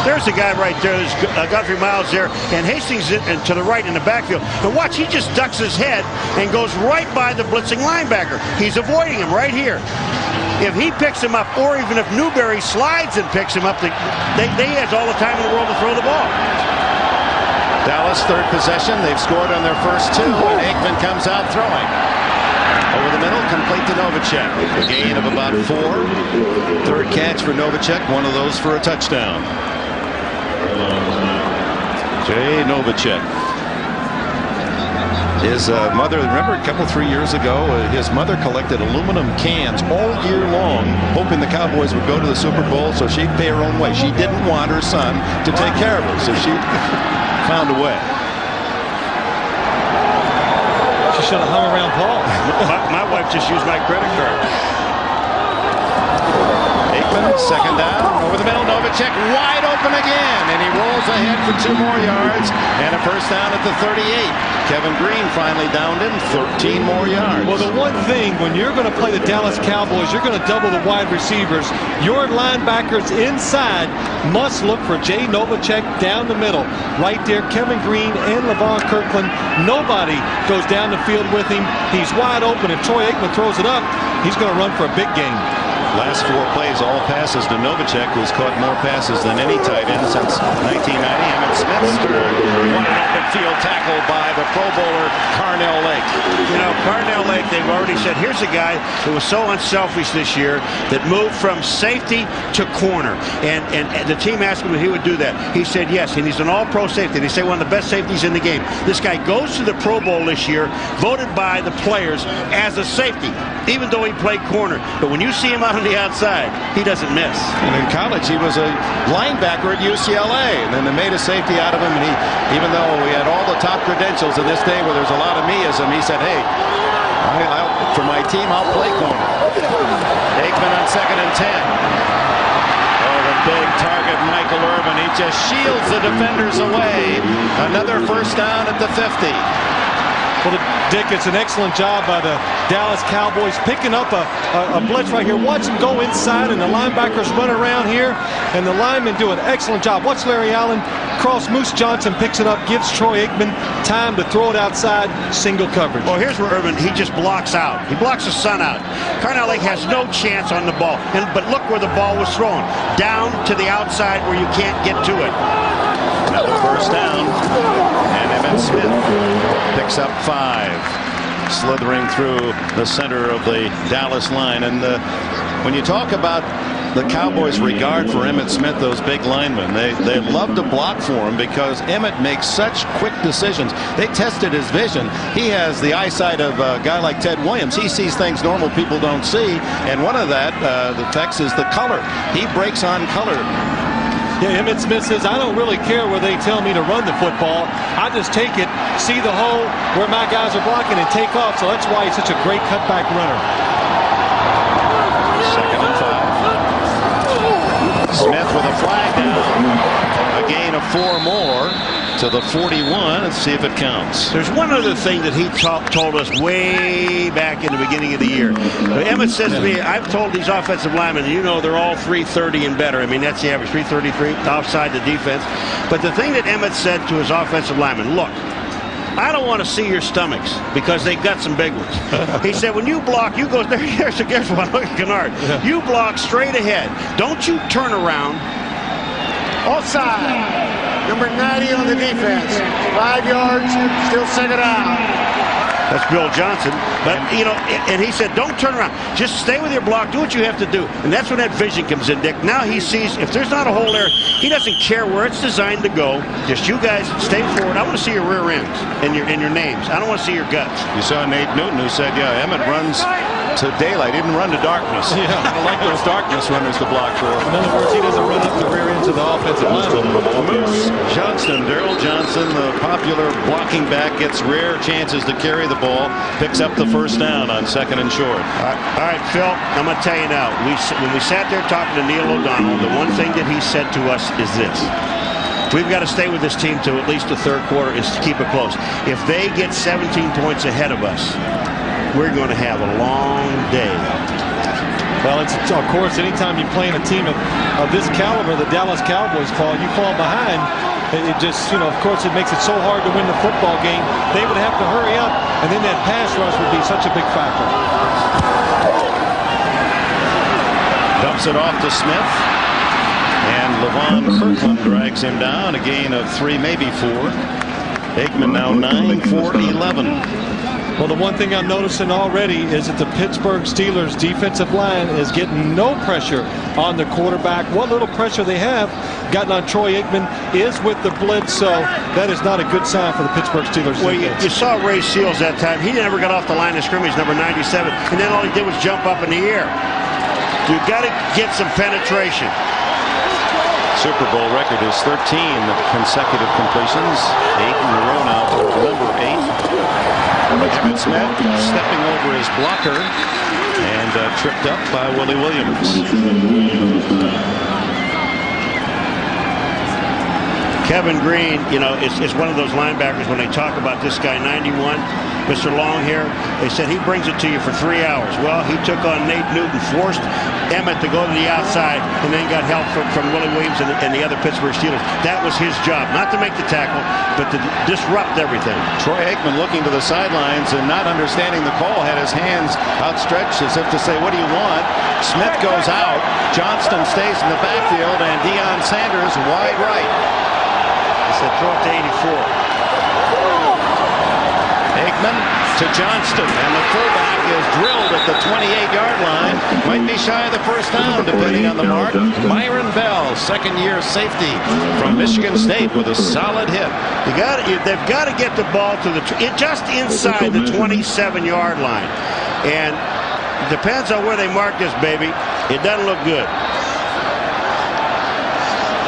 There's the guy right there. There's Godfrey Miles there, and Hastings to the right in the backfield. And watch, he just ducks his head and goes right by the blitzing linebacker. He's avoiding him right here. If he picks him up, or even if Newberry slides and picks him up, they has all the time in the world to throw the ball. Dallas, third possession. They've scored on their first 2, and Aikman comes out throwing. Over the middle, complete to Novacek. A gain of about 4. Third catch for Novacek, one of those for a touchdown. Jay Novacek. His mother, remember a couple, 3 years ago, his mother collected aluminum cans all year long, hoping the Cowboys would go to the Super Bowl so she'd pay her own way. She didn't want her son to take care of her, so she found a way. should have hung around Paul. my wife just used my credit card. Aikman, second down, over the middle, Novacek wide open again, and he rolls ahead for 2 more yards, and a first down at the 38. Kevin Green finally downed him, 13 more yards. Well, the one thing, when you're going to play the Dallas Cowboys, you're going to double the wide receivers. Your linebackers inside must look for Jay Novacek down the middle. Right there, Kevin Green and LeVon Kirkland. Nobody goes down the field with him. He's wide open. If Troy Aikman throws it up, he's going to run for a big game. Last 4 plays, all passes to Novacek, who's caught more passes than any tight end since 1990. Emmett Smith's turn. One open field tackle by the Pro Bowler, Carnell Lake. You know, Carnell Lake, they've already said, here's a guy who was so unselfish this year that moved from safety to corner. And the team asked him if he would do that. He said yes, and he's an all-pro safety. They say one of the best safeties in the game. This guy goes to the Pro Bowl this year, voted by the players as a safety, even though he played corner. But when you see him out on the outside, he doesn't miss. And in college, he was a linebacker at UCLA, and then they made a safety out of him. And he, even though he had all the top credentials in this day where there's a lot of meism, he said, "Hey, for my team, I'll play corner." Aikman on 2nd and 10. Oh, the big target, Michael Irvin. He just shields the defenders away. Another first down at the 50. Well, Dick, it's an excellent job by the Dallas Cowboys picking up a blitz right here. Watch him go inside, and the linebackers run around here, and the linemen do an excellent job. Watch Larry Allen cross. Moose Johnson picks it up, gives Troy Aikman time to throw it outside, single coverage. Well, here's where Irvin, he just blocks out. He blocks the sun out. Carnell Lake has no chance on the ball. But look where the ball was thrown. Down to the outside where you can't get to it. Another first down, and Emmett Smith picks up 5, slithering through the center of the Dallas line. And when you talk about the Cowboys' regard for Emmitt Smith, those big linemen, they love to block for him because Emmett makes such quick decisions. They tested his vision. He has the eyesight of a guy like Ted Williams. He sees things normal people don't see, and one of that the effects is the color. He breaks on color. Yeah, Emmitt Smith says, I don't really care where they tell me to run the football. I just take it, see the hole where my guys are blocking, and take off. So that's why he's such a great cutback runner. 2nd and 5. Smith with a flag down. A gain of 4 more to the 41. Let's see if it counts. There's one other thing that he told us way back in the beginning of the year. Emmett says to me, I've told these offensive linemen, you know, they're all 330 and better. I mean, that's the average, 333 offside the defense. But the thing that Emmett said to his offensive linemen, look, I don't want to see your stomachs because they got some big ones. He said, when you block, you go, there's one, look at Kennard. You block straight ahead. Don't you turn around. Offside. Number 90 on the defense. 5 yards, still second out. That's Bill Johnson. But, you know, and he said, don't turn around. Just stay with your block. Do what you have to do. And that's when that vision comes in, Dick. Now he sees if there's not a hole there, he doesn't care where it's designed to go. Just you guys stay forward. I want to see your rear ends and your names. I don't want to see your guts. You saw Nate Newton who said, yeah, Emmett runs to daylight. He didn't run to darkness. Yeah. I don't like those darkness runners to block for. In other words, he doesn't run up the rear ends of the offensive line. Moose Johnston, Darrell Johnson, the popular blocking back, gets rare chances to carry the ball, picks up the first down on 2nd and short. All right, Phil, I'm going to tell you now, when we sat there talking to Neil O'Donnell, the one thing that he said to us is this. We've got to stay with this team to at least the 3rd quarter is to keep it close. If they get 17 points ahead of us, we're going to have a long day. Well, it's, of course, anytime you're playing a team of this caliber, the Dallas Cowboys you fall behind, it just, you know, of course, it makes it so hard to win the football game. They would have to hurry up, and then that pass rush would be such a big factor. Dumps it off to Smith, and LeVon Kirkland drags him down, a gain of 3, maybe 4. Aikman now 9 for 11. Well, the one thing I'm noticing already is that the Pittsburgh Steelers defensive line is getting no pressure on the quarterback. What little pressure they have gotten on Troy Aikman is with the blitz, so that is not a good sign for the Pittsburgh Steelers. Well, you saw Ray Seals that time. He never got off the line of scrimmage, number 97, and then all he did was jump up in the air. You've got to get some penetration. Super Bowl record is 13 consecutive completions. 8 in a row now for number 8. Emmitt Smith stepping over his blocker and tripped up by Willie Williams. Kevin Green, you know, it's one of those linebackers when they talk about this guy, 91, Mr. Longhair, they said he brings it to you for 3 hours. Well, he took on Nate Newton, forced Emmitt to go to the outside, and then got help from Willie Williams and the other Pittsburgh Steelers. That was his job, not to make the tackle, but to disrupt everything. Troy Aikman looking to the sidelines and not understanding the call, had his hands outstretched as if to say, what do you want? Smith goes out, Johnston stays in the backfield, and Deion Sanders wide right. Said throw it to 84. Aikman to Johnston, and the fullback is drilled at the 28-yard line. Might be shy of the first down, depending on the mark. Myron Bell, second-year safety from Michigan State, with a solid hit. They've got to get the ball to just inside the 27-yard line, and depends on where they mark this baby. It doesn't look good.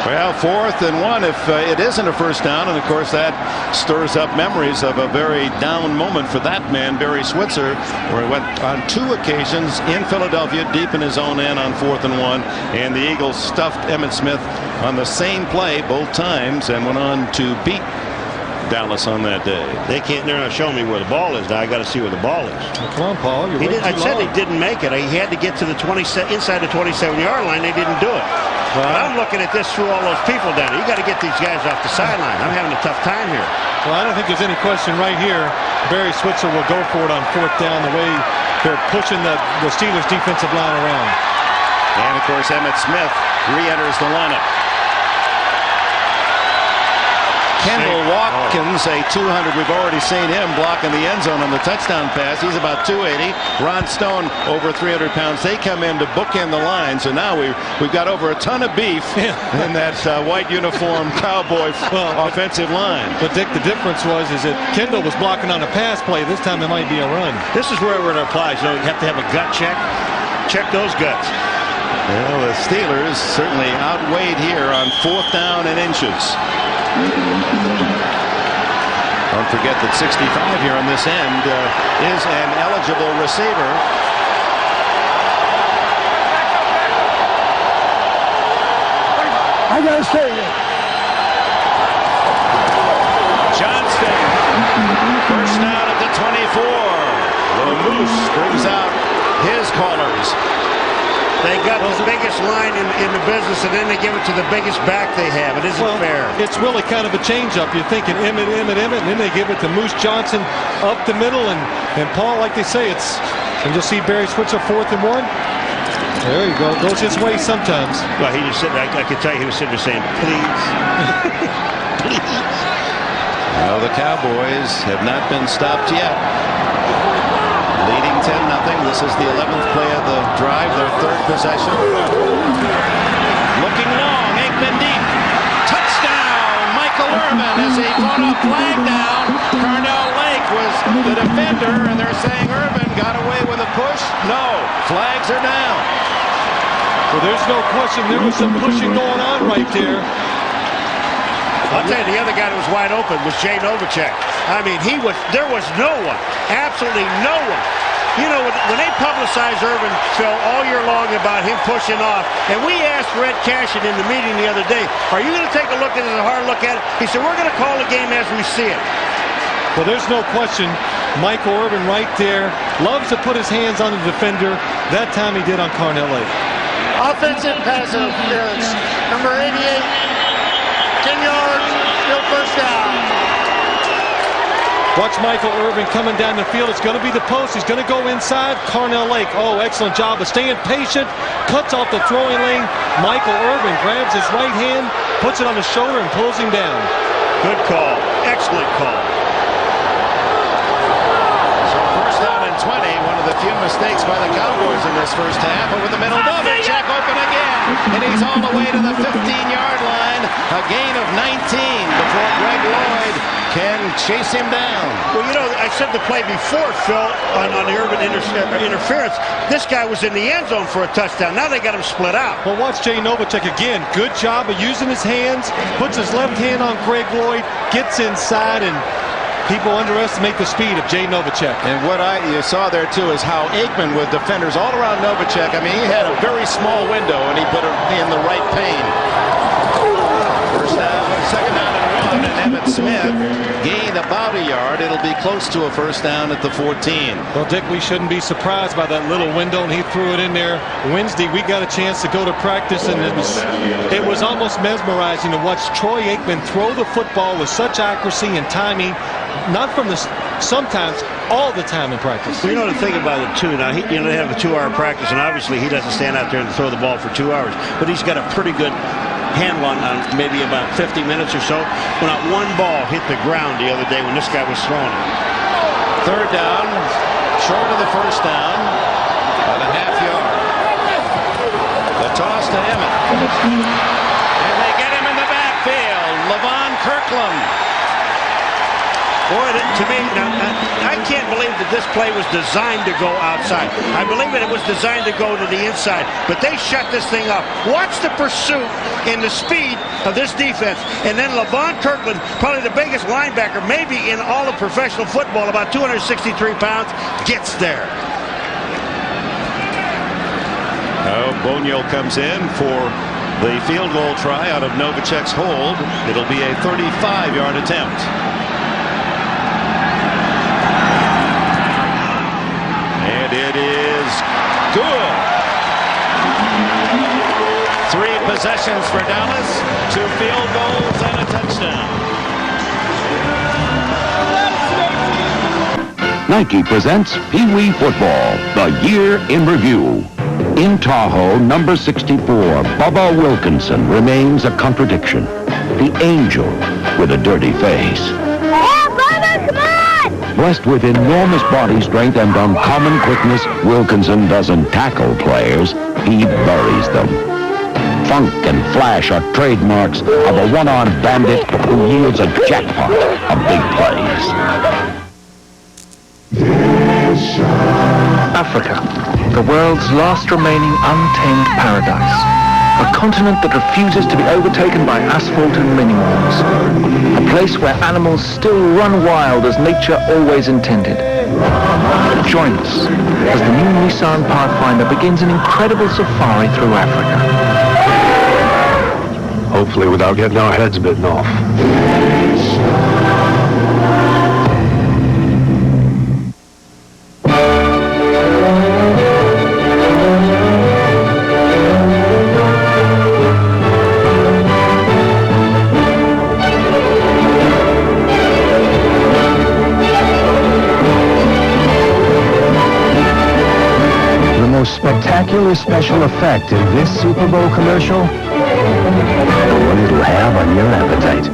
Well, 4th and 1 if it isn't a first down, and of course that stirs up memories of a very down moment for that man, Barry Switzer, where he went on 2 occasions in Philadelphia deep in his own end on 4th and 1, and the Eagles stuffed Emmitt Smith on the same play both times and went on to beat Dallas on that day. They're not showing me where the ball is. Now I got to see where the ball is. Well, come on, Paul. I said they didn't make it. He had to get to the inside the 27-yard line. They didn't do it. Well, I'm looking at this through all those people down there. You got to get these guys off the sideline. I'm having a tough time here. Well, I don't think there's any question right here. Barry Switzer will go for it on 4th down, the way they're pushing the Steelers defensive line around. And of course Emmitt Smith re-enters the lineup. Kendall Watkins, a 200. We've already seen him blocking the end zone on the touchdown pass. He's about 280. Ron Stone, over 300 pounds. They come in to bookend the line. So now we've got over a ton of beef in that white uniform Cowboy offensive line. But Dick, the difference is that Kendall was blocking on a pass play. This time it might be a run. This is where it applies. You know, you have to have a gut check. Check those guts. Well, the Steelers certainly outweighed here on 4th down and inches. Don't forget that 65 here on this end is an eligible receiver. I gotta say it. Johnston, first down at the 24. The Moose brings out his callers. They got the biggest line in the business, and then they give it to the biggest back they have. It isn't fair. It's really kind of a change-up. You're thinking Emmitt, and then they give it to Moose Johnson up the middle, and Paul, like they say, and you'll see Barry Switzer 4th and 1. There you go. Goes his way sometimes. Well, he just sitting. I could tell you he was sitting there saying, "Please, please." Well, the Cowboys have not been stopped yet. Leading 10-0. This is the 11th play of the drive, their 3rd possession. Looking long, Aikman deep. Touchdown, Michael Irvin as he fought a flag down. Carnell Lake was the defender, and they're saying Irvin got away with a push. No, flags are down. Well, there's no question there was some pushing going on right there. I'll tell you, the other guy that was wide open was Jay Novacek. I mean, there was no one, absolutely no one. You know, when they publicized Irvin, Phil, all year long about him pushing off, and we asked Red Cashin in the meeting the other day, are you going to take a look at it, a hard look at it? He said, we're going to call the game as we see it. Well, there's no question. Michael Irvin right there loves to put his hands on the defender. That time he did on Carnell Lake. Offensive pass interference, number 88. 10 yards, still first down. Watch Michael Irvin coming down the field. It's going to be the post. He's going to go inside. Carnell Lake. Oh, excellent job of staying patient. Cuts off the throwing lane. Michael Irvin grabs his right hand, puts it on his shoulder, and pulls him down. Good call. Excellent call. So first down and 20. One of the few mistakes by the Cowboys in this first half. Over the middle. Novacek open again. And he's all the way to the 15-yard line. A gain of 19 before Greg Lloyd can chase him down. Well, you know, I said the play before, Phil, on the Irvin interference. This guy was in the end zone for a touchdown. Now they got him split out. Well, watch Jay Novacek again. Good job of using his hands. Puts his left hand on Greg Lloyd. Gets inside and people underestimate the speed of Jay Novacek. And what you saw there, too, is how Aikman with defenders all around Novacek. I mean, he had a very small window, and he put it in the right pane. First down, second down and 1, and Emmitt Smith gained about a yard. It'll be close to a first down at the 14. Well, Dick, we shouldn't be surprised by that little window, and he threw it in there. Wednesday, we got a chance to go to practice, and it was almost mesmerizing to watch Troy Aikman throw the football with such accuracy and timing, not from the sometimes all the time in practice. Well, you know the thing about it too. Now, they have a 2-hour practice, and obviously he doesn't stand out there and throw the ball for 2 hours, but he's got a pretty good handle on maybe about 50 minutes or so. Well, not one ball hit the ground the other day when this guy was throwing it. Third down, short of the first down, about a half yard. The toss to Emmitt. And they get him in the backfield. Levon Kirkland. Boy, to me, I can't believe that this play was designed to go outside. I believe that it was designed to go to the inside, but they shut this thing up. Watch the pursuit and the speed of this defense. And then Levon Kirkland, probably the biggest linebacker maybe in all of professional football, about 263 pounds, gets there. Bonio comes in for the field goal try out of Novacek's hold. It'll be a 35-yard attempt. And it is good. 3 possessions for Dallas, 2 field goals and a touchdown. Nike presents Pee Wee Football, the year in review. In Tahoe, number 64, Bubba Wilkinson remains a contradiction. The angel with a dirty face. Blessed with enormous body strength and uncommon quickness, Wilkinson doesn't tackle players, he buries them. Funk and flash are trademarks of a one-armed bandit who yields a jackpot of big plays. Africa, the world's last remaining untamed paradise. A continent that refuses to be overtaken by asphalt and mini-malls. A place where animals still run wild as nature always intended. Join us as the new Nissan Pathfinder begins an incredible safari through Africa. Hopefully without getting our heads bitten off. Spectacular special effect in this Super Bowl commercial, the one it'll have on your appetite.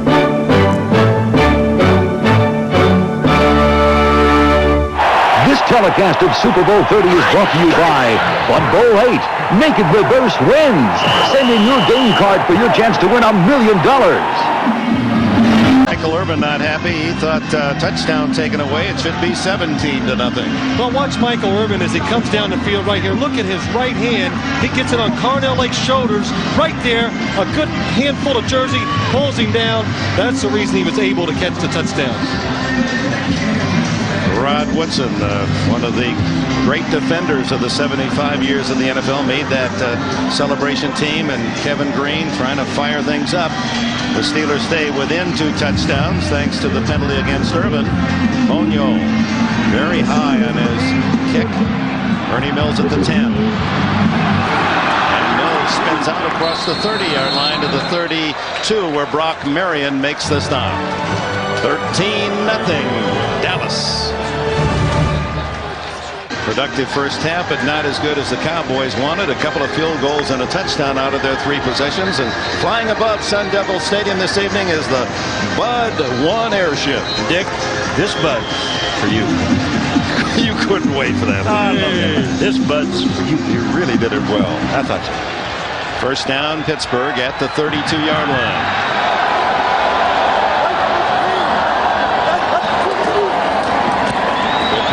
This telecast of Super Bowl 30 is brought to you by Bud Bowl 8. Naked Reverse wins. Send in your game card for your chance to win $1 million. Michael Irvin not happy. He thought touchdown taken away. It should be 17-0. Well, watch Michael Irvin as he comes down the field right here. Look at his right hand. He gets it on Carnell Lake's shoulders right there. A good handful of jersey pulls him down. That's the reason he was able to catch the touchdown. Rod Woodson, one of the great defenders of the 75 years in the NFL, made that celebration team, and Kevin Green trying to fire things up. The Steelers stay within 2 touchdowns thanks to the penalty against Irvin. Bonio very high on his kick. Ernie Mills at the 10. And Mills spins out across the 30-yard line to the 32, where Brock Marion makes the stop. 13-0 Dallas. Productive first half, but not as good as the Cowboys wanted. A couple of field goals and a touchdown out of their 3 possessions. And flying above Sun Devil Stadium this evening is the Bud 1 airship. Dick, this Bud for you. You couldn't wait for that. I love that. This Bud's for you. You really did it well. I thought so. First down, Pittsburgh at the 32-yard line.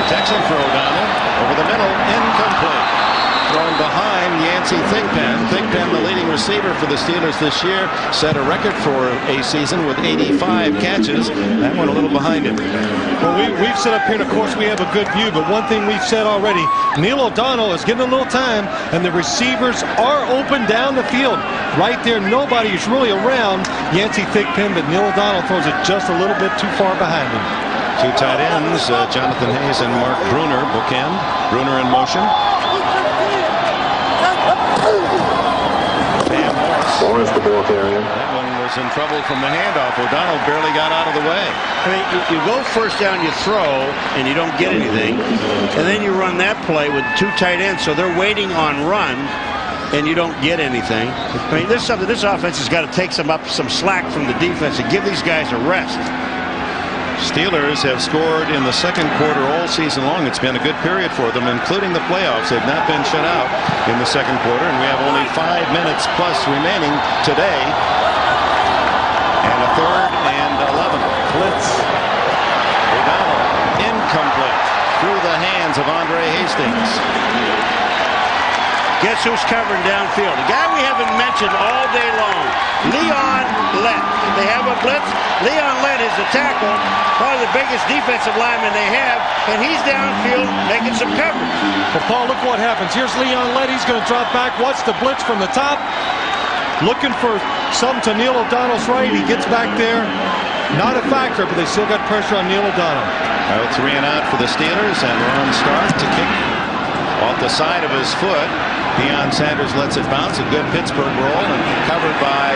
Protection throw down it. Over the middle, incomplete. Thrown behind Yancey Thigpen. Thigpen, the leading receiver for the Steelers this year, set a record for a season with 85 catches. That one a little behind him. Well, we've set up here, and of course we have a good view, but one thing we've said already, Neil O'Donnell is getting a little time, and the receivers are open down the field. Right there, nobody's really around Yancey Thigpen, but Neil O'Donnell throws it just a little bit too far behind him. Two tight ends, Jonathan Hayes and Mark Bruner, bookend. Bruner in motion. Morris, the ball carrier. That one was in trouble from the handoff. O'Donnell barely got out of the way. I mean, you go first down, you throw, and you don't get anything. And then you run that play with two tight ends, so they're waiting on run, and you don't get anything. I mean, this offense has got to take some slack from the defense and give these guys a rest. Steelers have scored in the second quarter all season long. It's been a good period for them, including the playoffs. They've not been shut out in the second quarter, and we have only 5 minutes plus remaining today. And a 3rd and 11. Blitz. O'Donnell incomplete through the hands of Andre Hastings. Guess who's covering downfield? The guy we haven't mentioned all day long, Leon Lett. They have a blitz. Leon Lett is the tackle, probably the biggest defensive lineman they have, and he's downfield making some coverage. Well, Paul, look what happens. Here's Leon Lett. He's going to drop back. Watch the blitz from the top. Looking for some to Neil O'Donnell's right. He gets back there. Not a factor, but they still got pressure on Neil O'Donnell. 3 and out for the Steelers, and Ron Stark to kick off the side of his foot. Deion Sanders lets it bounce. A good Pittsburgh roll, and covered by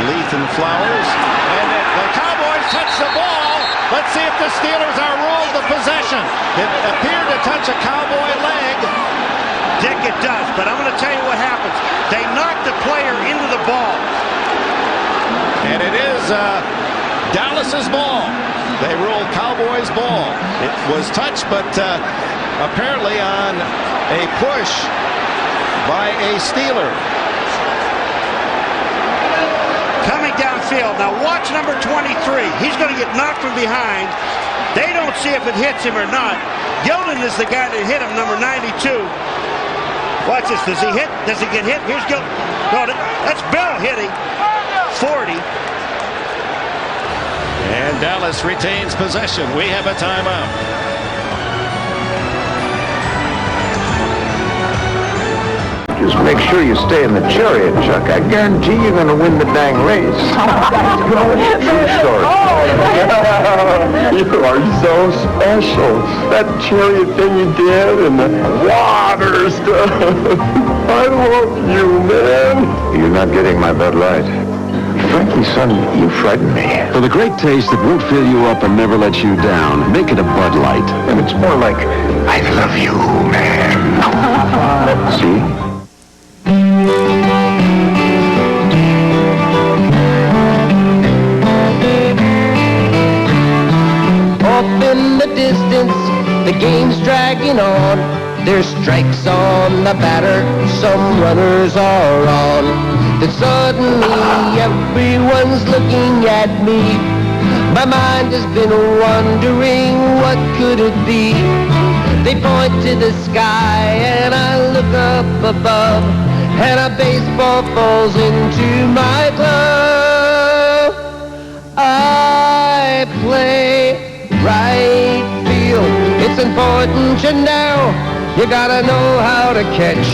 Leith and Flowers. And the Cowboys touch the ball. Let's see if the Steelers are ruled the possession. It appeared to touch a Cowboy leg. Dick, it does, but I'm going to tell you what happens. They knock the player into the ball. And it is Dallas's ball. They ruled Cowboys ball. It was touched, but apparently on a push by a Steeler. Coming downfield. Now watch number 23. He's going to get knocked from behind. They don't see if it hits him or not. Gilden is the guy that hit him, number 92. Watch this. Does he hit? Does he get hit? Here's Gilden. No, that's Bill hitting. 40. And Dallas retains possession. We have a timeout. Just make sure you stay in the chariot, Chuck. I guarantee you're going to win the dang race. True story. You are so special. That chariot thing you did and the water stuff. I love you, man. You're not getting my Bud Light. Frankly, son, you frighten me. For the great taste that won't fill you up and never let you down, make it a Bud Light. And it's more like, I love you, man. See? Up in the distance, the game's dragging on. There's strikes on the batter, some runners are on. Then suddenly everyone's looking at me. My mind has been wondering, what could it be? They point to the sky and I look up above, and a baseball falls into my glove. I play right field. It's important to know. You gotta know how to catch.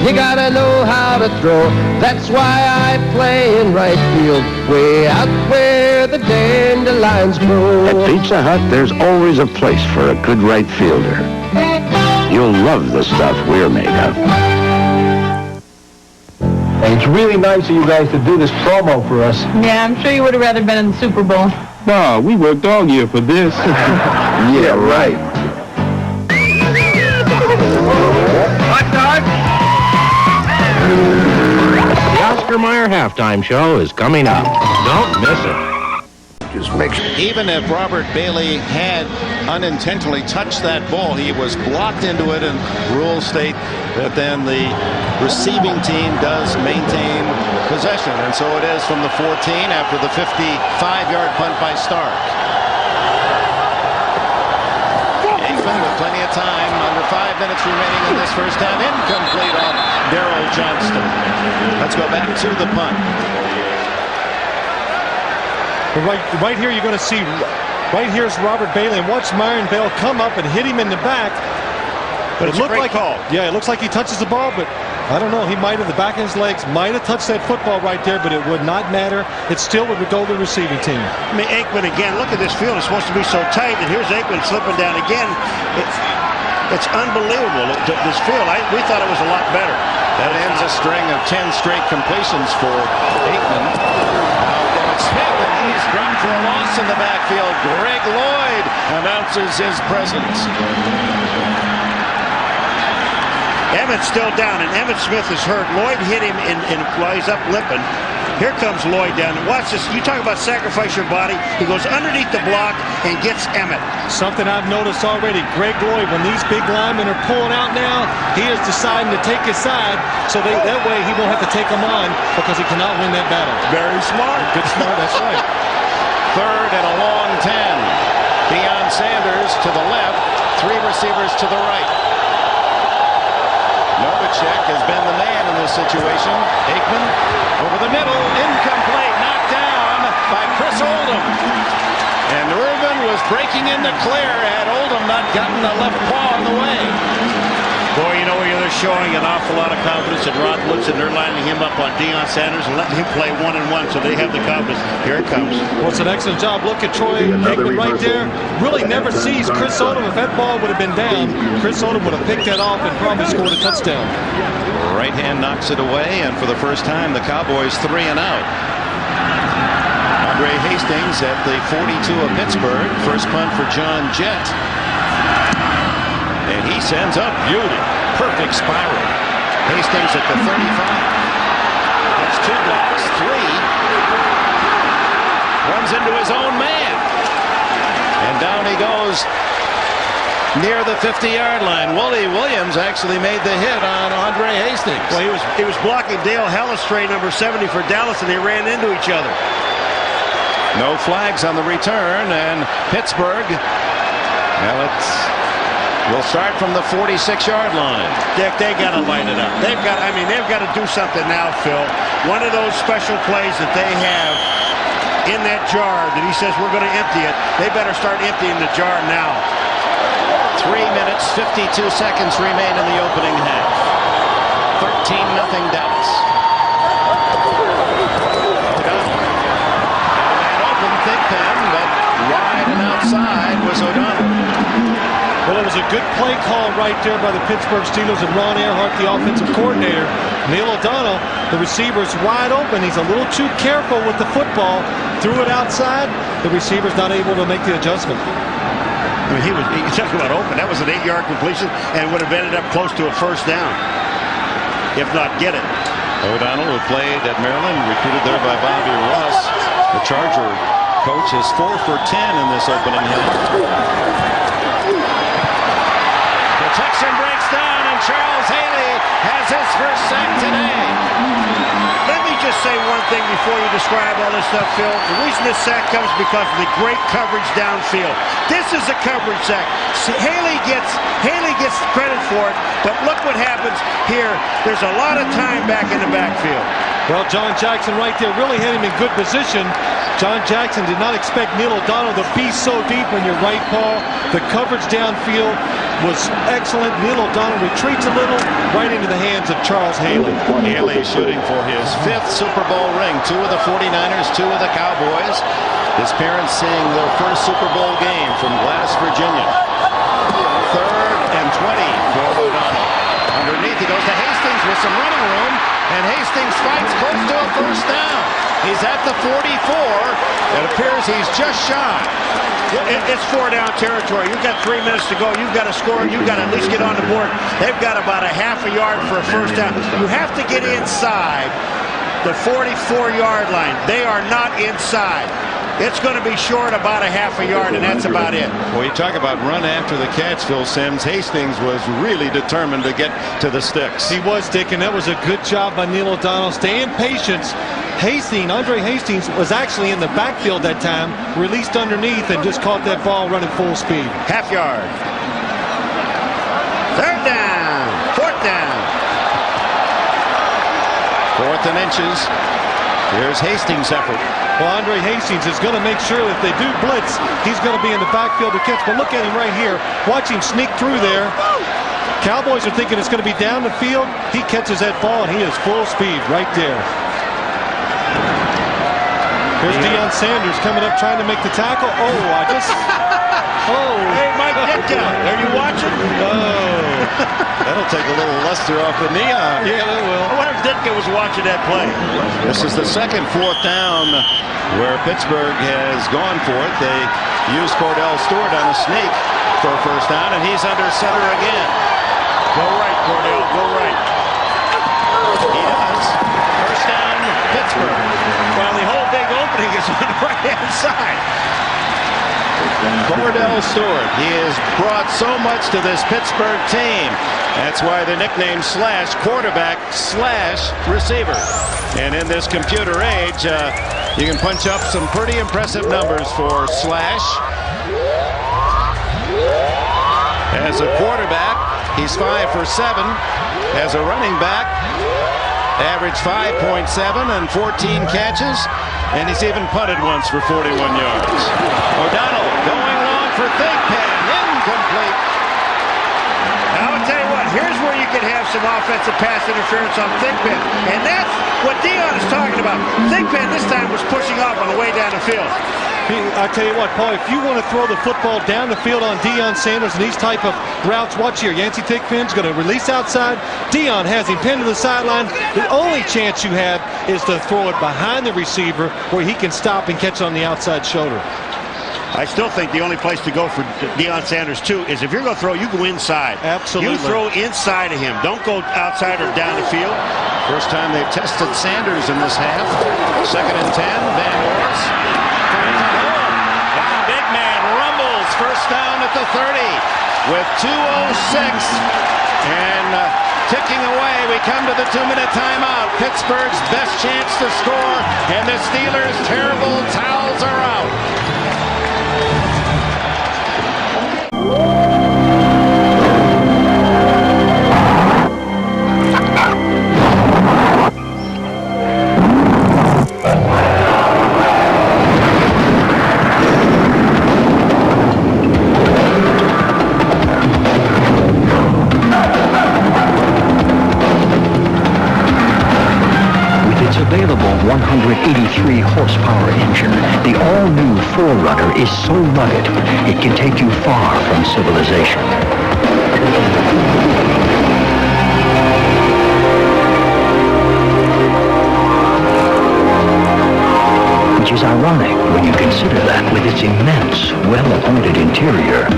You gotta know how to throw. That's why I play in right field, way out where the dandelions grow. At Pizza Hut, there's always a place for a good right fielder. You'll love the stuff we're made of. And it's really nice of you guys to do this promo for us. Yeah, I'm sure you would have rather been in the Super Bowl. No, we worked all year for this. Yeah, right. Hot dog! The Oscar Mayer halftime show is coming up. Don't miss it. Just make sure. Even if Robert Bailey had unintentionally touched that ball, he was blocked into it, and rules state that then the receiving team does maintain possession. And so it is from the 14 after the 55-yard punt by Stark. Aikman with plenty of time, under 5 minutes remaining in this first down. Incomplete off Darrell Johnston. Let's go back to the punt. Right here, you're going to see Right here's Robert Bailey, and watch Myron Bell come up and hit him in the back. But it's a great call. Yeah, it looks like he touches the ball, but I don't know. He might have, the back of his legs might have touched that football right there, but it would not matter. It still would go to the receiving team. I mean, Aikman again, look at this field. It's supposed to be so tight, and here's Aikman slipping down again. It's unbelievable, this field. We thought it was a lot better. That ends a string of 10 straight completions for Aikman. Now goes Smith, and he's dropped for a loss in the backfield. Greg Lloyd announces his presence. Emmett's still down, and Emmitt Smith is hurt. Lloyd hit him while he's up limping. Here comes Lloyd down. Watch this. You talk about sacrifice your body. He goes underneath the block and gets Emmett. Something I've noticed already. Greg Lloyd, when these big linemen are pulling out now, he is deciding to take his side, so that way he won't have to take them on because he cannot win that battle. Very smart. Good smart, that's right. Third and a long 10. Deion Sanders to the left, 3 receivers to the right. Novacek has been the man in this situation. Aikman over the middle, incomplete, knocked down by Chris Oldham. And Irvin was breaking in the clear had Oldham not gotten the left paw in the way. Boy, you know, they're showing an awful lot of confidence in Rod Woodson. They're lining him up on Deion Sanders and letting him play 1-on-1, so they have the confidence. Here it comes. Well, it's an excellent job. Look at Troy Aikman right there. Really never sees Chris Oldham. If that ball would have been down, Chris Oldham would have picked that off and probably scored a touchdown. Right hand knocks it away, and for the first time, the Cowboys 3 and out. Andre Hastings at the 42 of Pittsburgh. First punt for John Jett. And he sends up beauty. Perfect spiral. Hastings at the 35. That's 2 blocks, 3. Runs into his own man. And down he goes near the 50-yard line. Wooly Williams actually made the hit on Andre Hastings. Well, he was blocking Dale Hellestray, number 70 for Dallas, and they ran into each other. No flags on the return, and Pittsburgh, we'll start from the 46-yard line. Dick, they got to light it up. They've got to do something now, Phil. One of those special plays that they have in that jar that he says we're going to empty it. They better start emptying the jar now. 3 minutes, 52 seconds remain in the opening half. 13-0 Dallas. Thick pen, but wide and outside was O'Donnell. Well, it was a good play call right there by the Pittsburgh Steelers and Ron Earhart, the offensive coordinator. Neil O'Donnell, the receiver's wide open. He's a little too careful with the football. Threw it outside. The receiver's not able to make the adjustment. I mean, he talking about open. That was an 8-yard completion and would have ended up close to a first down, if not get it. O'Donnell, who played at Maryland, recruited there by Bobby Ross. The Charger coach is 4 for 10 in this opening half. Protection breaks down, and Charles Haley has his first sack today. Let me just say one thing before you describe all this stuff, Phil. The reason this sack comes because of the great coverage downfield. This is a coverage sack. Haley gets credit for it, but look what happens here. There's a lot of time back in the backfield. Well, John Jackson right there really had him in good position. John Jackson did not expect Neil O'Donnell to be so deep on your right paw. The coverage downfield was excellent. Neil O'Donnell retreats a little right into the hands of Charles Haley. Haley shooting for his 5th Super Bowl ring. 2 with the 49ers, 2 with the Cowboys. His parents seeing their first Super Bowl game from Gladys, Virginia. 3rd and 20 for O'Donnell. Underneath he goes to Hastings with some running room, and Hastings fights close to a first down. He's at the 44. It appears he's just shy. It's 4-down territory. You've got 3 minutes to go. You've got to score. You've got to at least get on the board. They've got about a half a yard for a first down. You have to get inside the 44-yard line. They are not inside. It's going to be short about a half a yard, and that's about it. Well, you talk about run after the catch, Phil Simms. Hastings was really determined to get to the sticks. He was, Dick, and that was a good job by Neil O'Donnell. Staying patient. Andre Hastings was actually in the backfield that time, released underneath, and just caught that ball running full speed. Half yard. 3rd down. 4th down. 4th and inches. Here's Hastings' effort. Well, Andre Hastings is going to make sure that if they do blitz, he's going to be in the backfield to catch. But look at him right here. Watch him sneak through there. Cowboys are thinking it's going to be down the field. He catches that ball, and he is full speed right there. Here's Deion Sanders coming up trying to make the tackle. Oh, I just... Oh. Hey, Mike Ditka, are you watching? Oh. That'll take a little luster off the neon. Yeah, that will. I wonder if Ditka was watching that play. This is the second 4th down where Pittsburgh has gone for it. They used Cordell Stewart on a sneak for a first down, and he's under center again. Go right, Cordell, go right. He does. First down, Pittsburgh. Well, the whole big opening is on the right-hand side. Cordell Stewart, he has brought so much to this Pittsburgh team. That's why the nickname Slash, quarterback slash receiver. And in this computer age, you can punch up some pretty impressive numbers for Slash. As a quarterback, he's 5 for 7. As a running back, average 5.7 and 14 catches. And he's even punted once for 41 yards. O'Donnell going long for Thigpen. Incomplete. Now, I'll tell you what, here's where you can have some offensive pass interference on Thigpen. And that's what Deion is talking about. Thigpen this time was pushing off on the way down the field. I tell you what, Paul, if you want to throw the football down the field on Deion Sanders and these type of routes, watch here. Yancey Thigpen's going to release outside. Deion has him pinned to the sideline. The only chance you have is to throw it behind the receiver where he can stop and catch on the outside shoulder. I still think the only place to go for Deion Sanders, too, is if you're going to throw, you go inside. Absolutely. You throw inside of him. Don't go outside or down the field. First time they've tested Sanders in this half. 2nd and 10, Van Nors. And big man rumbles. First down at the 30 with 2:06. And ticking away, we come to the 2-minute timeout. Pittsburgh's best chance to score, and the Steelers' terrible towels are out. Available 183 horsepower engine, the all-new 4Runner is so rugged, it can take you far from civilization. Which is ironic when you consider that with its immense, well-appointed interior,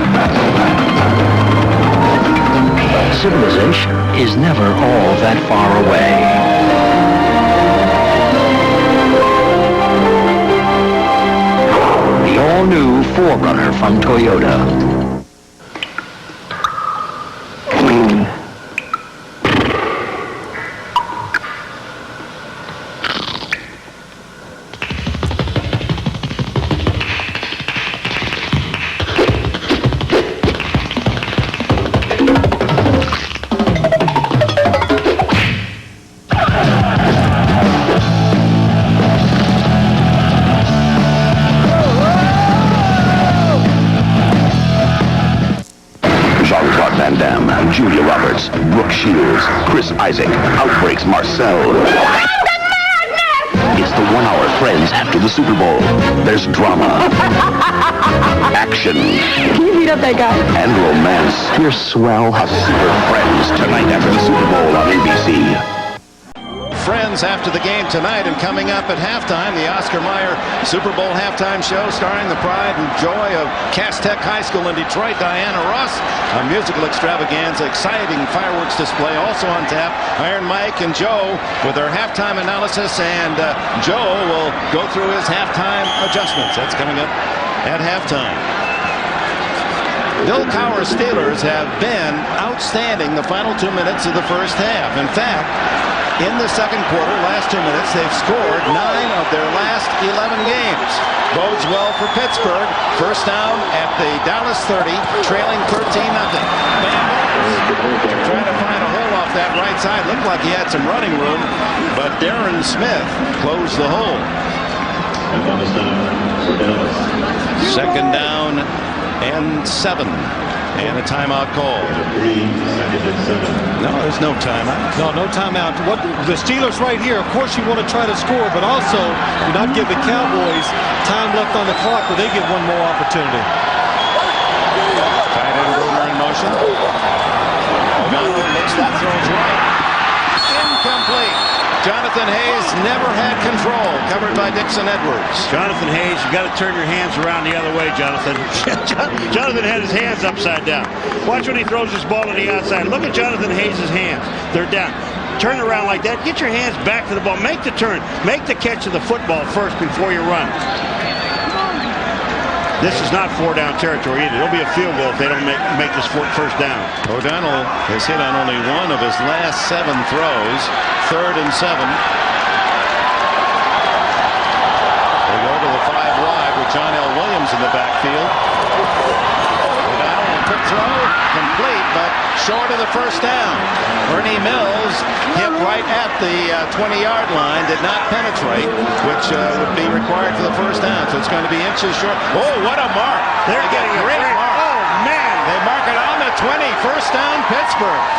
civilization is never all that far away. The all-new 4Runner from Toyota. Chris Isaac outbreaks Marcel. It's the 1 hour Friends after the Super Bowl. There's drama, action. Can you beat up that guy? And romance. You're swell. A Super Friends tonight after the Super Bowl on ABC. Friends after the game tonight, and coming up at halftime, the Oscar Mayer Super Bowl halftime show starring the pride and joy of Cass Tech High School in Detroit, Diana Ross. A musical extravaganza, exciting fireworks display also on tap. Iron Mike and Joe with their halftime analysis, and Joe will go through his halftime adjustments. That's coming up at halftime. Bill Cowher's Steelers have been outstanding the final 2 minutes of the first half. In fact, in the second quarter, last 2 minutes, they've scored 9 of their last 11 games. Bodes well for Pittsburgh. First down at the Dallas 30, trailing 13-0. Van Nors trying to find a hole off that right side. Looked like he had some running room, but Darren Smith closed the hole. Second down and 7. And a timeout call. No, there's no timeout. No timeout. What the Steelers right here, of course you want to try to score, but also do not give the Cowboys time left on the clock where they get one more opportunity. Tight end Bruner in motion. O'Donnell looks, that throws right. Incomplete. Jonathan Hayes never had control. Covered by Dixon Edwards. Jonathan Hayes, you got to turn your hands around the other way, Jonathan. Jonathan had his hands upside down. Watch when he throws his ball to the outside. Look at Jonathan Hayes' hands. They're down. Turn around like that. Get your hands back to the ball. Make the turn. Make the catch of the football first before you run. This is not 4-down territory either. It'll be a field goal if they don't make this first down. O'Donnell has hit on only one of his last 7 throws. 3rd and 7. They go to the 5 wide with John L. Williams in the backfield. O'Donnell, a quick throw, complete, but short of the first down. Ernie Mills hit right at the 20-yard line, did not penetrate, which would be required for the first down. So it's going to be inches short. Oh, what a mark! They're getting a great mark. Oh, man! They mark it on the 20. First down, Pittsburgh.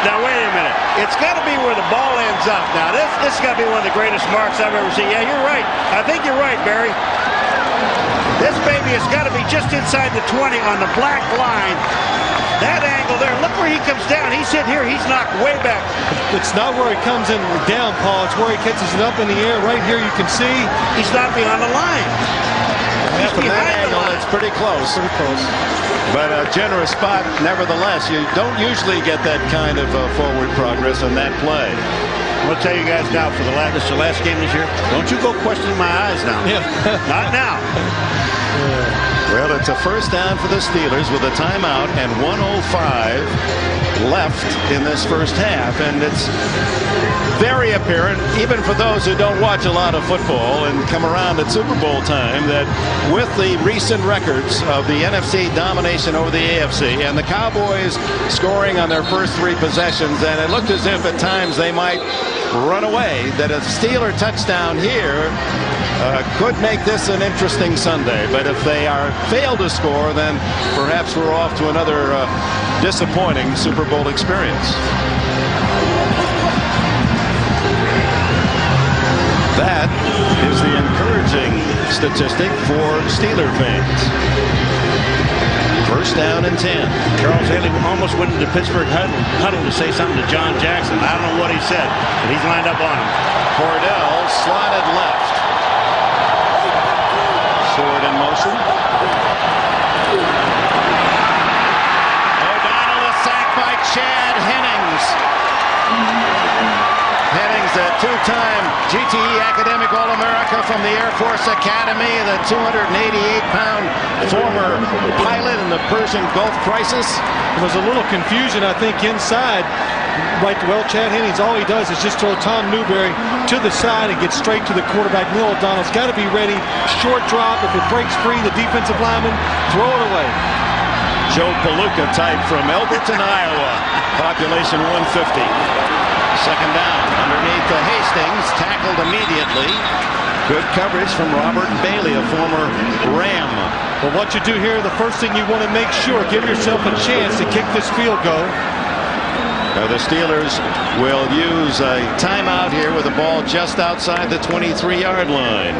Now, wait a minute. It's got to be where the ball ends up. Now, this has got to be one of the greatest marks I've ever seen. Yeah, you're right. I think you're right, Barry. This baby has got to be just inside the 20 on the black line. That angle there, look where he comes down. He's hit here. He's knocked way back. It's not where he comes in down, Paul. It's where he catches it up in the air. Right here you can see. He's not behind the line. Yeah, from that angle, it's pretty close. Pretty close. But a generous spot, nevertheless. You don't usually get that kind of forward progress on that play. I'll tell you guys now, this is the last game this year. Don't you go questioning my eyes now. Yeah. Not now. Well, it's a first down for the Steelers with a timeout and 1:05 left in this first half. And it's very apparent, even for those who don't watch a lot of football and come around at Super Bowl time, that with the recent records of the NFC domination over the AFC and the Cowboys scoring on their first 3 possessions, and it looked as if at times they might run away, that a Steeler touchdown here could make this an interesting Sunday. But if they fail to score, then perhaps we're off to another disappointing Super Bowl experience. That is the encouraging statistic for Steeler fans. First down and 10. Charles Haley almost went into the Pittsburgh huddle to say something to John Jackson. I don't know what he said, but he's lined up on him. Cordell slotted left. Stewart in motion. O'Donnell is sacked by Chad Hennings. Hennings, a 2-time GTE Academic All-America from the Air Force Academy, the 288-pound former pilot in the Persian Gulf crisis. There was a little confusion, I think, inside. Right, well, Chad Hennings, all he does is just throw Tom Newberry to the side and get straight to the quarterback. Neil O'Donnell's got to be ready. Short drop. If it breaks free, the defensive lineman, throw it away. Joe Palooka type from Elberton, Iowa. Population 150. Second down underneath Hastings, tackled immediately. Good coverage from Robert Bailey, a former Ram. Well, what you do here, the first thing you want to make sure, give yourself a chance to kick this field goal. The Steelers will use a timeout here with the ball just outside the 23-yard line.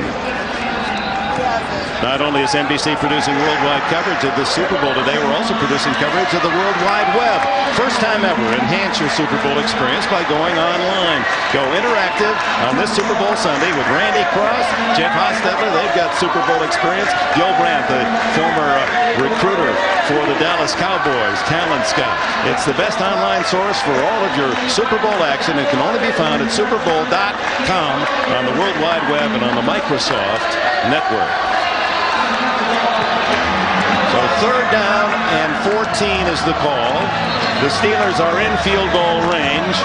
Not only is NBC producing worldwide coverage of the Super Bowl today, we're also producing coverage of the World Wide Web. First time ever, enhance your Super Bowl experience by going online. Go interactive on this Super Bowl Sunday with Randy Cross, Jeff Hostetler. They've got Super Bowl experience. Gil Brandt, the former recruiter for the Dallas Cowboys, talent scout. It's the best online source for all of your Super Bowl action. It can only be found at superbowl.com on the World Wide Web and on the Microsoft Network. So third down and 14 is the call. The Steelers are in field goal range.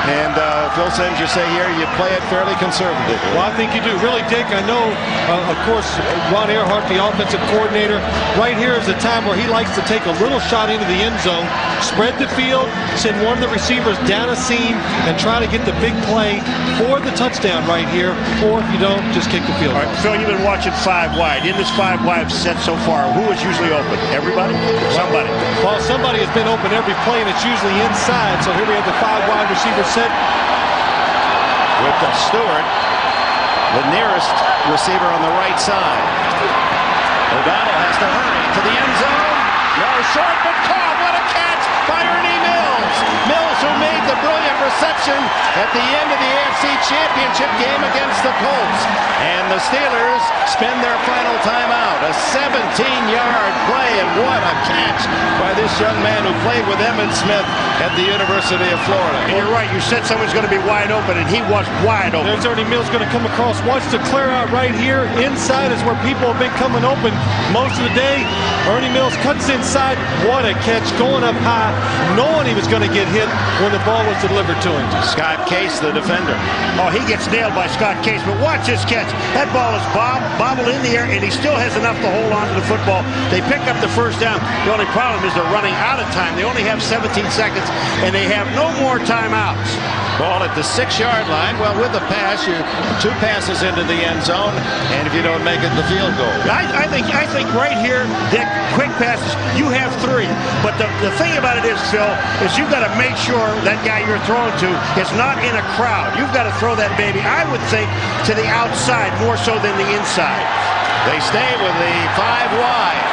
And Phil Simms, you say here you play it fairly conservative. Well, I think you do. Really, Dick, I know, of course, Ron Earhart, the offensive coordinator, right here is a time where he likes to take a little shot into the end zone, spread the field, send one of the receivers down a seam, and try to get the big play for the touchdown right here. Or if you don't, just kick the field. All right, Phil, you've been watching 5 wide. In this 5 wide set so far, who is usually open? Everybody? Somebody. Well, somebody has been open every play, and it's usually inside. So here we have the 5 wide receiver set. With the Stewart, the nearest receiver on the right side. O'Donnell has to hurry to the end zone. No, short but caught. What a catch by Ernie Mills. Mills, who made the brilliant reception at the end of the AFC Championship game against the Colts. And the Steelers spend their final timeout. A 17-yard play, and what a catch by this young man who played with Emmitt Smith at the University of Florida. And you're right, you said someone's going to be wide open, and he was wide open. There's Ernie Mills going to come across. Watch the clear out right here. Inside is where people have been coming open most of the day. Ernie Mills cuts inside. What a catch, going up high, knowing he was going to get hit when the ball was delivered to him. Scott Case, the defender. Oh, he gets nailed by Scott Case, but watch this catch. That ball is bobbled in the air, and he still has enough to hold on to the football. They pick up the first down. The only problem is they're running out of time. They only have 17 seconds, and they have no more timeouts. Ball at the 6-yard line. Well, with the pass, you 2 passes into the end zone, and if you don't make it, the field goal. I think right here, Dick, quick passes, you have 3. But the thing about it is, Phil, is you've got to make sure that guy you're throwing to is not in a crowd. You've got to throw that baby, I would think, to the outside more so than the inside. They stay with the 5 wide.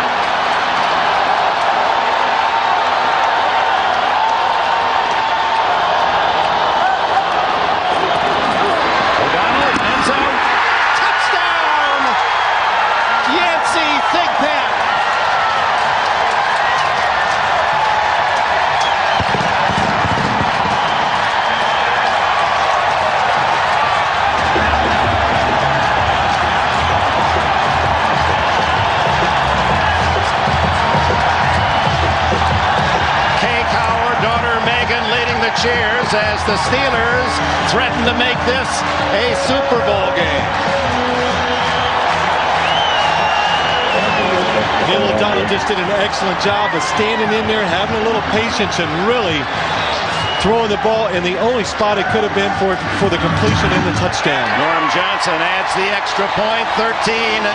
Cheers as the Steelers threaten to make this a Super Bowl game. Neil O'Donnell just did an excellent job of standing in there, having a little patience, and really throwing the ball in the only spot it could have been for the completion and the touchdown. Norm Johnson adds the extra point, 13-7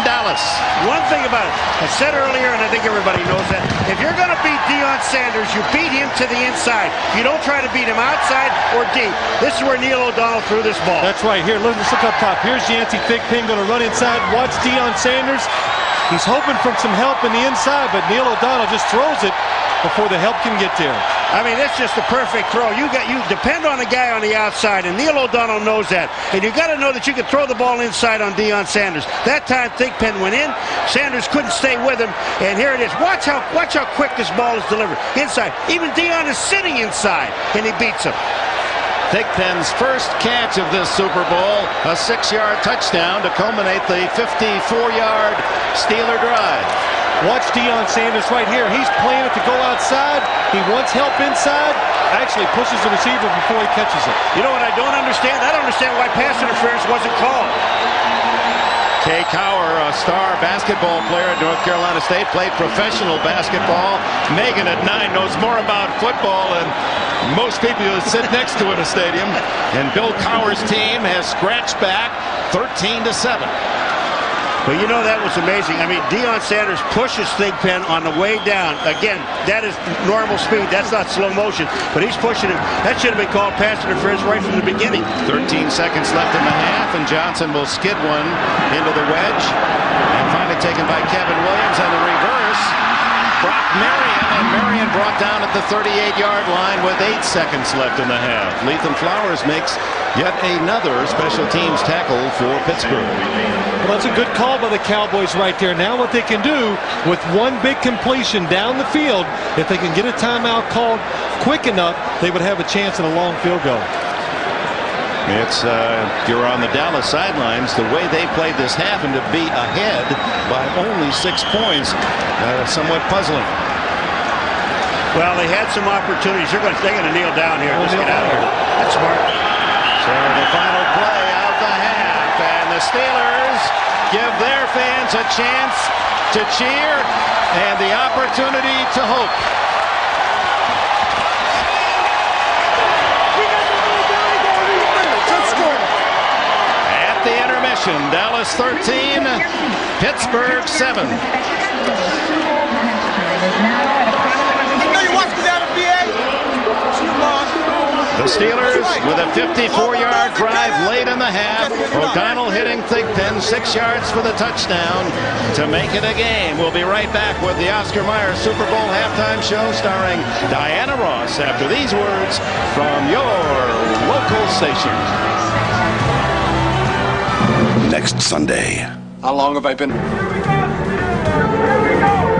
Dallas. One thing about it, I said earlier, and I think everybody knows that, if you're going to beat Deion Sanders, you beat him to the inside. You don't try to beat him outside or deep. This is where Neil O'Donnell threw this ball. That's right. Here, let's look up top. Here's Yancey Thigpen going to run inside. Watch Deion Sanders. He's hoping for some help in the inside, but Neil O'Donnell just throws it before the help can get there. I mean, that's just a perfect throw. You depend on a guy on the outside, and Neil O'Donnell knows that. And you got to know that you can throw the ball inside on Deion Sanders. That time, Thigpen went in. Sanders couldn't stay with him, and here it is. Watch how quick this ball is delivered inside. Even Deion is sitting inside, and he beats him. Thigpen's first catch of this Super Bowl, a 6-yard touchdown to culminate the 54-yard Steeler drive. Watch Deion Sanders right here. He's playing it to go outside. He wants help inside. Actually pushes the receiver before he catches it. You know what I don't understand? I don't understand why pass interference wasn't called. Kay Cower, a star basketball player at North Carolina State, played professional basketball. Megan at 9 knows more about football than most people who sit next to in a stadium. And Bill Cower's team has scratched back 13-7. But you know, that was amazing. I mean, Deion Sanders pushes Thigpen on the way down. Again, that is normal speed. That's not slow motion. But he's pushing him. That should have been called pass interference right from the beginning. 13 seconds left in the half, and Johnson will skid one into the wedge. And finally taken by Kevin Williams on the reverse. Brock Marion, and Marion brought down at the 38-yard line with 8 seconds left in the half. Lethan Flowers makes yet another special teams tackle for Pittsburgh. Well, that's a good call by the Cowboys right there. Now what they can do with one big completion down the field, if they can get a timeout called quick enough, they would have a chance at a long field goal. It's, you're on the Dallas sidelines, the way they played this half and to be ahead by only 6 points, somewhat puzzling. Well, they had some opportunities. They're going to kneel down here. Just get out of here. That's smart. So the final play out the half, and the Steelers give their fans a chance to cheer and the opportunity to hope. At the intermission, Dallas 13, Pittsburgh 7. The Steelers with a 54-yard drive late in the half. O'Connell hitting Thigpen 6 yards for the touchdown to make it a game. We'll be right back with the Oscar Mayer Super Bowl halftime show starring Diana Ross after these words from your local station. Next Sunday. How long have I been?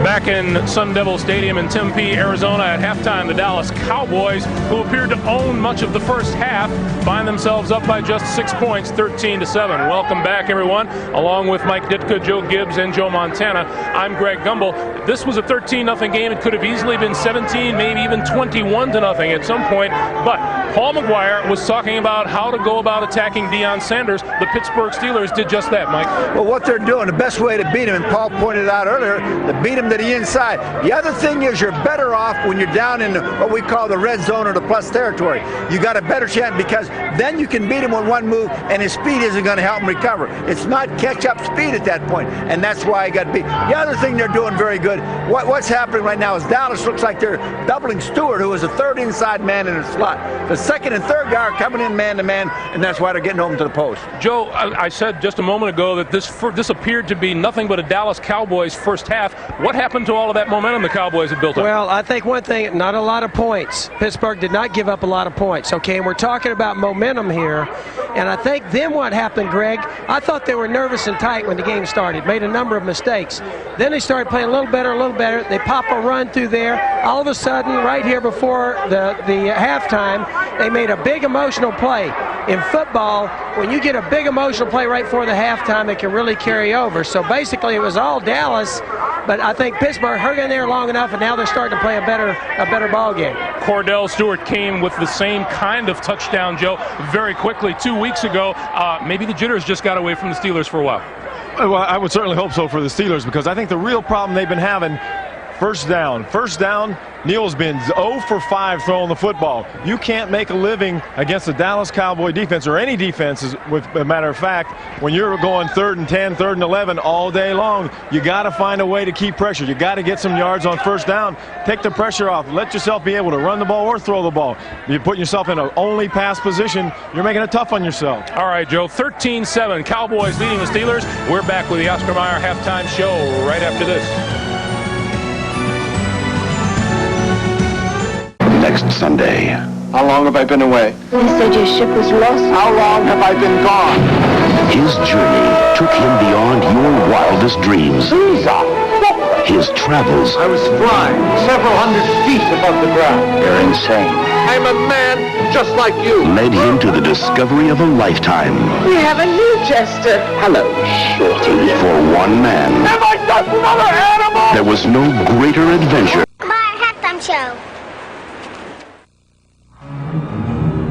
Back in Sun Devil Stadium in Tempe, Arizona at halftime, the Dallas Cowboys, who appeared to own much of the first half, find themselves up by just 6 points, 13-7. Welcome back, everyone. Along with Mike Ditka, Joe Gibbs, and Joe Montana, I'm Greg Gumbel. This was a 13-0 game. It could have easily been 17, maybe even 21-0 at some point, but Paul McGuire was talking about how to go about attacking Deion Sanders. The Pittsburgh Steelers did just that, Mike. Well, what they're doing, the best way to beat him, and Paul pointed out earlier, to beat him to the inside. The other thing is you're better off when you're down in what we call the red zone or the plus territory. You got a better chance because then you can beat him with one move and his speed isn't going to help him recover. It's not catch-up speed at that point, and that's why he got beat. The other thing they're doing very good, what's happening right now is Dallas looks like they're doubling Stewart, who is a third inside man in the slot. The second and third guy are coming in man-to-man, and that's why they're getting home to the post. Joe, I said just a moment ago that this appeared to be nothing but a Dallas Cowboys first half. What happened to all of that momentum the Cowboys had built up? Well, I think one thing, not a lot of points. Pittsburgh did not give up a lot of points, okay? And we're talking about momentum here. And I think then what happened, Greg, I thought they were nervous and tight when the game started, made a number of mistakes. Then they started playing a little better. They pop a run through there. All of a sudden, right here before the halftime, they made a big emotional play. In football, when you get a big emotional play right before the halftime, it can really carry over. So basically, it was all Dallas, but I think Pittsburgh hung in there long enough, and now they're starting to play a better ball game. Cordell Stewart came with the same kind of touchdown, Joe, very quickly 2 weeks ago. Maybe the jitters just got away from the Steelers for a while. Well, I would certainly hope so for the Steelers, because I think the real problem they've been having, first down, Neal's been 0 for 5 throwing the football. You can't make a living against the Dallas Cowboy defense, or any defense, with a matter of fact, when you're going 3rd and 10, 3rd and 11 all day long. You got to find a way to keep pressure. You got to get some yards on first down. Take the pressure off. Let yourself be able to run the ball or throw the ball. You're putting yourself in an only pass position. You're making it tough on yourself. All right, Joe, 13-7. Cowboys leading the Steelers. We're back with the Oscar Mayer halftime show right after this. Next Sunday. How long have I been away? They said your ship was lost. How long have I been gone? His journey took him beyond your wildest dreams. His travels. I was flying several hundred feet above the ground. You're insane. I'm a man just like you. Led him to the discovery of a lifetime. We have a new jester. Hello, Shorty. For one man. Am I just another animal? There was no greater adventure. Bye, halftime show.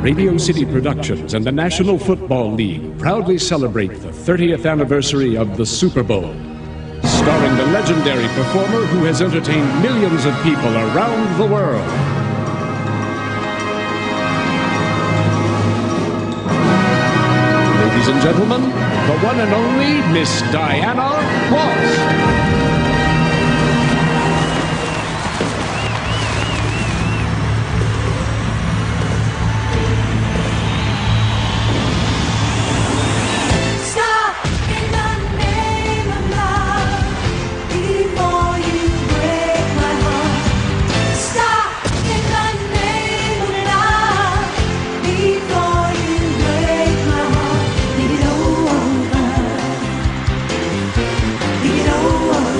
Radio City Productions and the National Football League proudly celebrate the 30th anniversary of the Super Bowl, starring the legendary performer who has entertained millions of people around the world. Ladies and gentlemen, the one and only Miss Diana Ross. Over.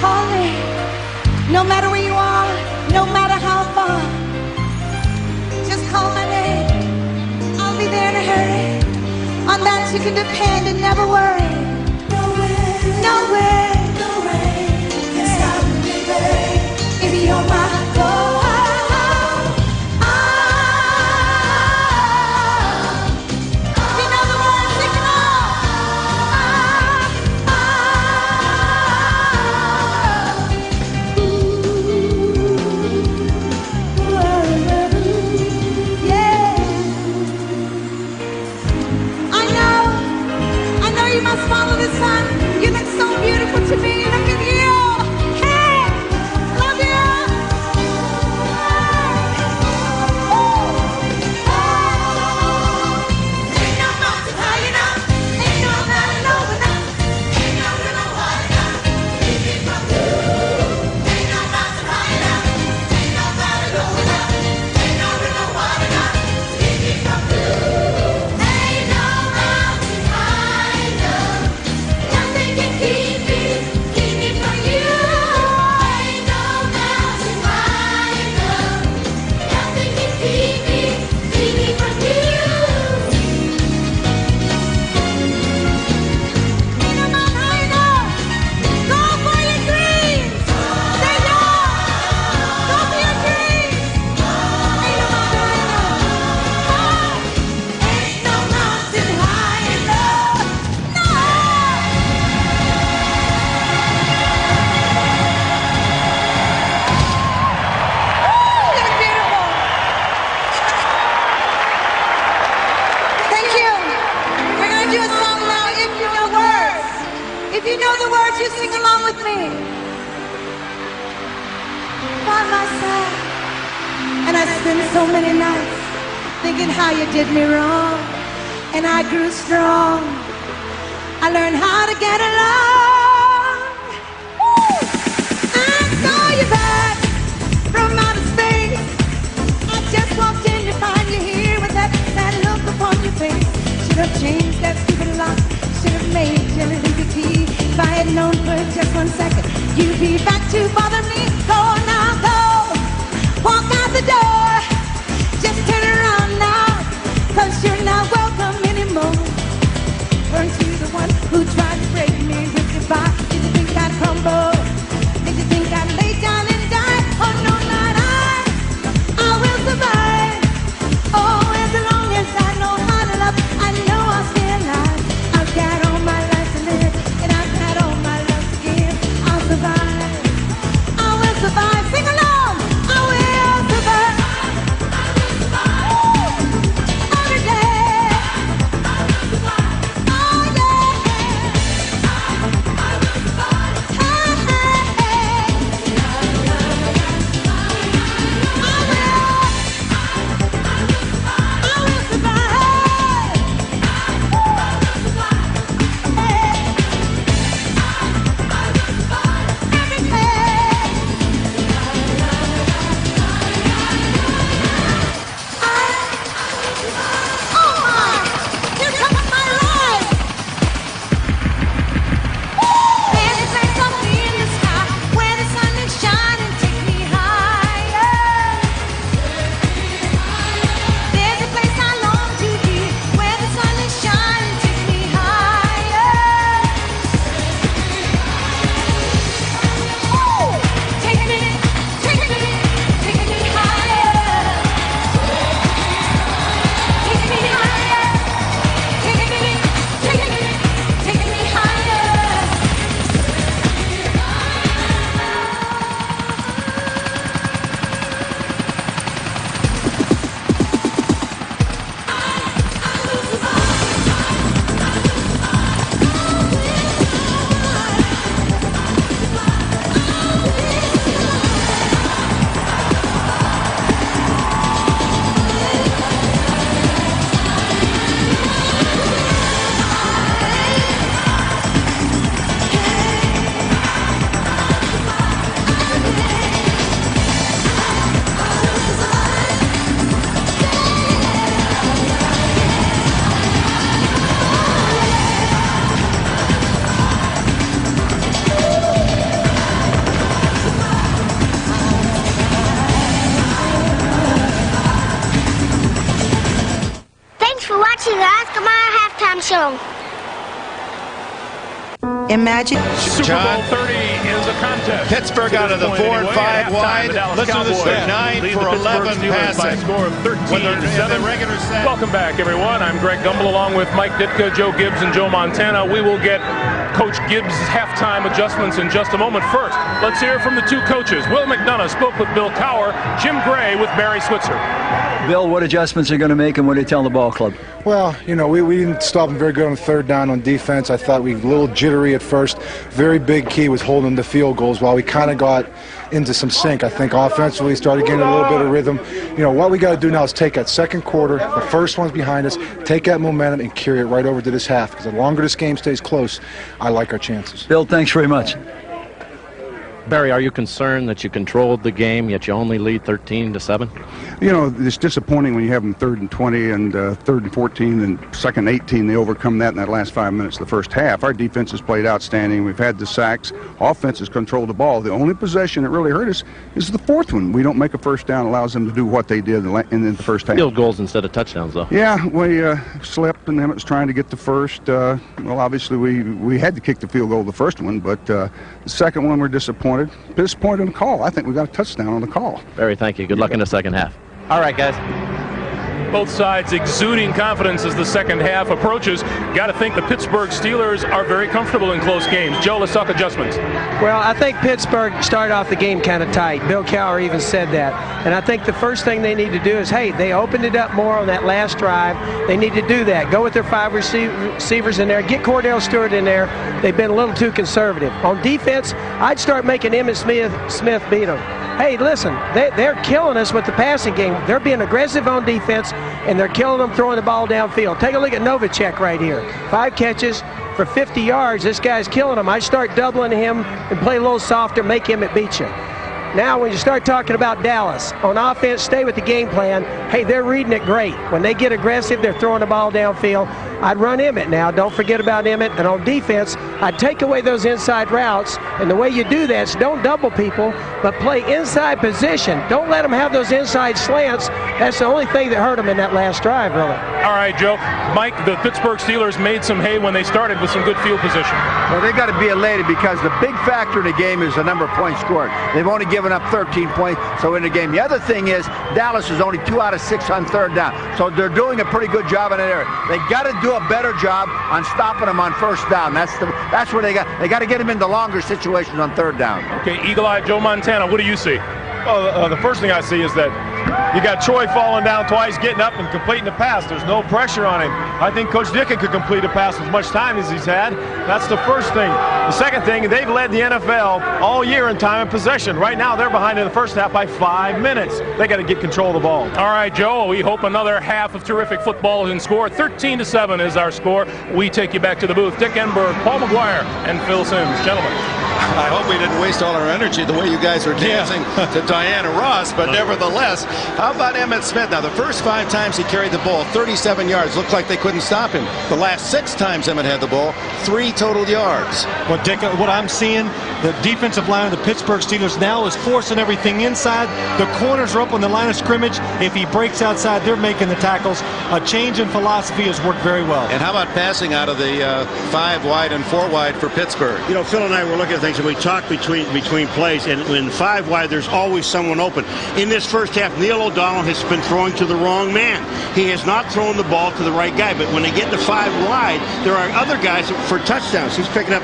Call me. No matter where you are, no matter how far. Just call my name. I'll be there in a hurry. On that you can depend and never worry. No way. Can stop me, babe. If you're my goal. Follow the sun. You look so beautiful to me. Look at you. Hey, love you. Ain't no mountain high enough. Ain't no mountain low enough. Ain't no river wide enough. Keep me from you. Ain't no mountain high enough. Ain't no valley low enough. Ain't no river wide enough. Keep me from you. If you know the words, you sing along with me. By my side. And I spent so many nights thinking how you did me wrong. And I grew strong. I learned how to get along. Woo! I saw you back from outer space. I just walked in to find you here with that sad look upon your face. Should have changed that stupid lock. Should have made you leave the key. If I had known for just 1 second you'd be back to bother me. Go now, go. Walk out the door. Just turn around now. 'Cause you're not welcome anymore. Weren't you the one who tried to break me with goodbye? Did you think I'd crumble? Did you think I'd lay down and die? Oh no, not I will survive. Oh, as long as I know how to love, I know I'll stay alive. I've got all my life to live, and I've got all my love to give. I'll survive. I will him. Imagine. Super Bowl 30 is a contest. Pittsburgh out of the 4 and 5 wide. Listen to this. 9 for 11 passing. By a score of 13-7. Welcome back, everyone. I'm Greg Gumbel along with Mike Ditka, Joe Gibbs, and Joe Montana. We will get Coach Gibbs' halftime adjustments in just a moment. First, let's hear from the two coaches. Will McDonough spoke with Bill Cowher, Jim Gray with Barry Switzer. Bill, what adjustments are you going to make, and what do you tell the ball club? Well, you know, we didn't stop them very good on third down on defense. I thought we were a little jittery at first. Very big key was holding the field goals while we kind of got into some sync. I think offensively started getting a little bit of rhythm. You know, what we got to do now is take that second quarter, the first one's behind us, take that momentum and carry it right over to this half. Because the longer this game stays close, I like our chances. Bill, thanks very much. Barry, are you concerned that you controlled the game, yet you only lead 13-7? You know, it's disappointing when you have them 3rd and 20 and 3rd and 14 and 2nd and 18. They overcome that in that last 5 minutes of the first half. Our defense has played outstanding. We've had the sacks. Offense has controlled the ball. The only possession that really hurt us is the 4th one. We don't make a first down. It allows them to do what they did in the first half. Field goals instead of touchdowns, though. Yeah, we slipped, and Emmett was trying to get the first. Well, obviously, we had to kick the field goal the first one, but the second one we're disappointed. Disappointed in the call. I think we got a touchdown on the call. Barry, thank you. Good luck in the second half. All right, guys. Both sides exuding confidence as the second half approaches. Got to think the Pittsburgh Steelers are very comfortable in close games. Joe, let's talk adjustments. Well, I think Pittsburgh started off the game kind of tight. Bill Cowher even said that. And I think the first thing they need to do is, hey, they opened it up more on that last drive. They need to do that. Go with their 5 receivers in there. Get Cordell Stewart in there. They've been a little too conservative. On defense, I'd start making Emmitt Smith beat them. Hey, listen, they're killing us with the passing game. They're being aggressive on defense, and they're killing them throwing the ball downfield. Take a look at Novacek right here. 5 catches for 50 yards. This guy's killing them. I start doubling him and play a little softer, make him beat you. Now, when you start talking about Dallas, on offense, stay with the game plan. Hey, they're reading it great. When they get aggressive, they're throwing the ball downfield. I'd run Emmitt now. Don't forget about Emmitt. And on defense, I'd take away those inside routes. And the way you do that is don't double people, but play inside position. Don't let them have those inside slants. That's the only thing that hurt them in that last drive, really. All right, Joe. Mike, the Pittsburgh Steelers made some hay when they started with some good field position. Well, they got to be elated because the big factor in the game is the number of points scored. They've only given up 13 points, so in the game. The other thing is Dallas is only 2 out of 6 on third down, so they're doing a pretty good job in that area. They got to do a better job on stopping them on first down. That's where they got to get them into longer situations on third down. Okay, eagle-eyed Joe Montana, what do you see? Well, the first thing I see is that you got Troy falling down twice, getting up and completing the pass. There's no pressure on him. I think Coach Dickett could complete a pass as much time as he's had. That's the first thing. The second thing, they've led the NFL all year in time and possession. Right now, they're behind in the first half by 5 minutes. They got to get control of the ball. All right, Joe, we hope another half of terrific football is in score. 13-7 is our score. We take you back to the booth. Dick Enberg, Paul McGuire, and Phil Simms. Gentlemen. I hope we didn't waste all our energy the way you guys were dancing to Diana Ross, but nevertheless, how about Emmitt Smith? Now, the first 5 times he carried the ball, 37 yards. Looked like they couldn't stop him. The last 6 times Emmitt had the ball, 3 total yards. Well, Dick, what I'm seeing, the defensive line of the Pittsburgh Steelers now is forcing everything inside. The corners are up on the line of scrimmage. If he breaks outside, they're making the tackles. A change in philosophy has worked very well. And how about passing out of the 5 wide and 4 wide for Pittsburgh? You know, Phil and I were looking at things, and we talked between plays, and in 5 wide, there's always someone open. In this first half, Neil O'Donnell has been throwing to the wrong man. He has not thrown the ball to the right guy, but when they get to 5 wide, there are other guys for touchdowns. He's picking up,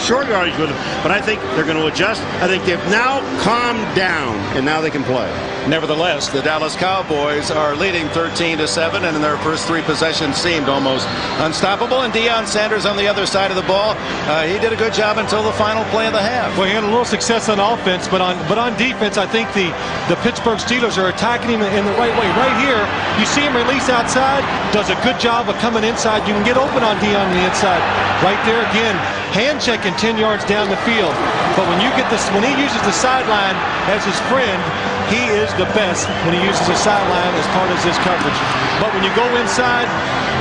short yardage with them, but I think they're going to adjust. I think they've now calmed down, and now they can play. Nevertheless, the Dallas Cowboys are leading 13-7, and in their first 3 possessions seemed almost unstoppable. And Deion Sanders on the other side of the ball, he did a good job until the final play of the half. Well, he had a little success on offense, but on defense, I think the Pittsburgh Steelers are attacking him in the right way. Right here, you see him release outside, does a good job of coming inside. You can get open on Deion on the inside. Right there again, hand checking 10 yards down the field. But when he uses the sideline as his friend, he is the best when he uses the sideline as part of his coverage. But when you go inside,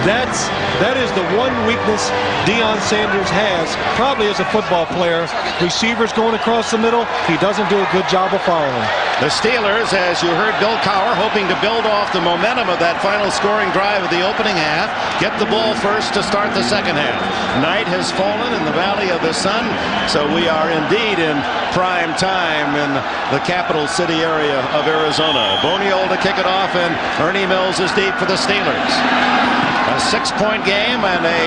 that is the one weakness Deion Sanders has, probably as a football player. Receivers going across the middle, he doesn't do a good job of following. The Steelers, as you heard Bill Cowher, hoping to build off the momentum of that final scoring drive of the opening half, get the ball first to start the second half. Night has fallen in the Valley of the Sun, so we are indeed in prime time in the capital city area of Arizona. Boniol to kick it off, and Ernie Mills is deep for the Steelers. A 6-point game, and a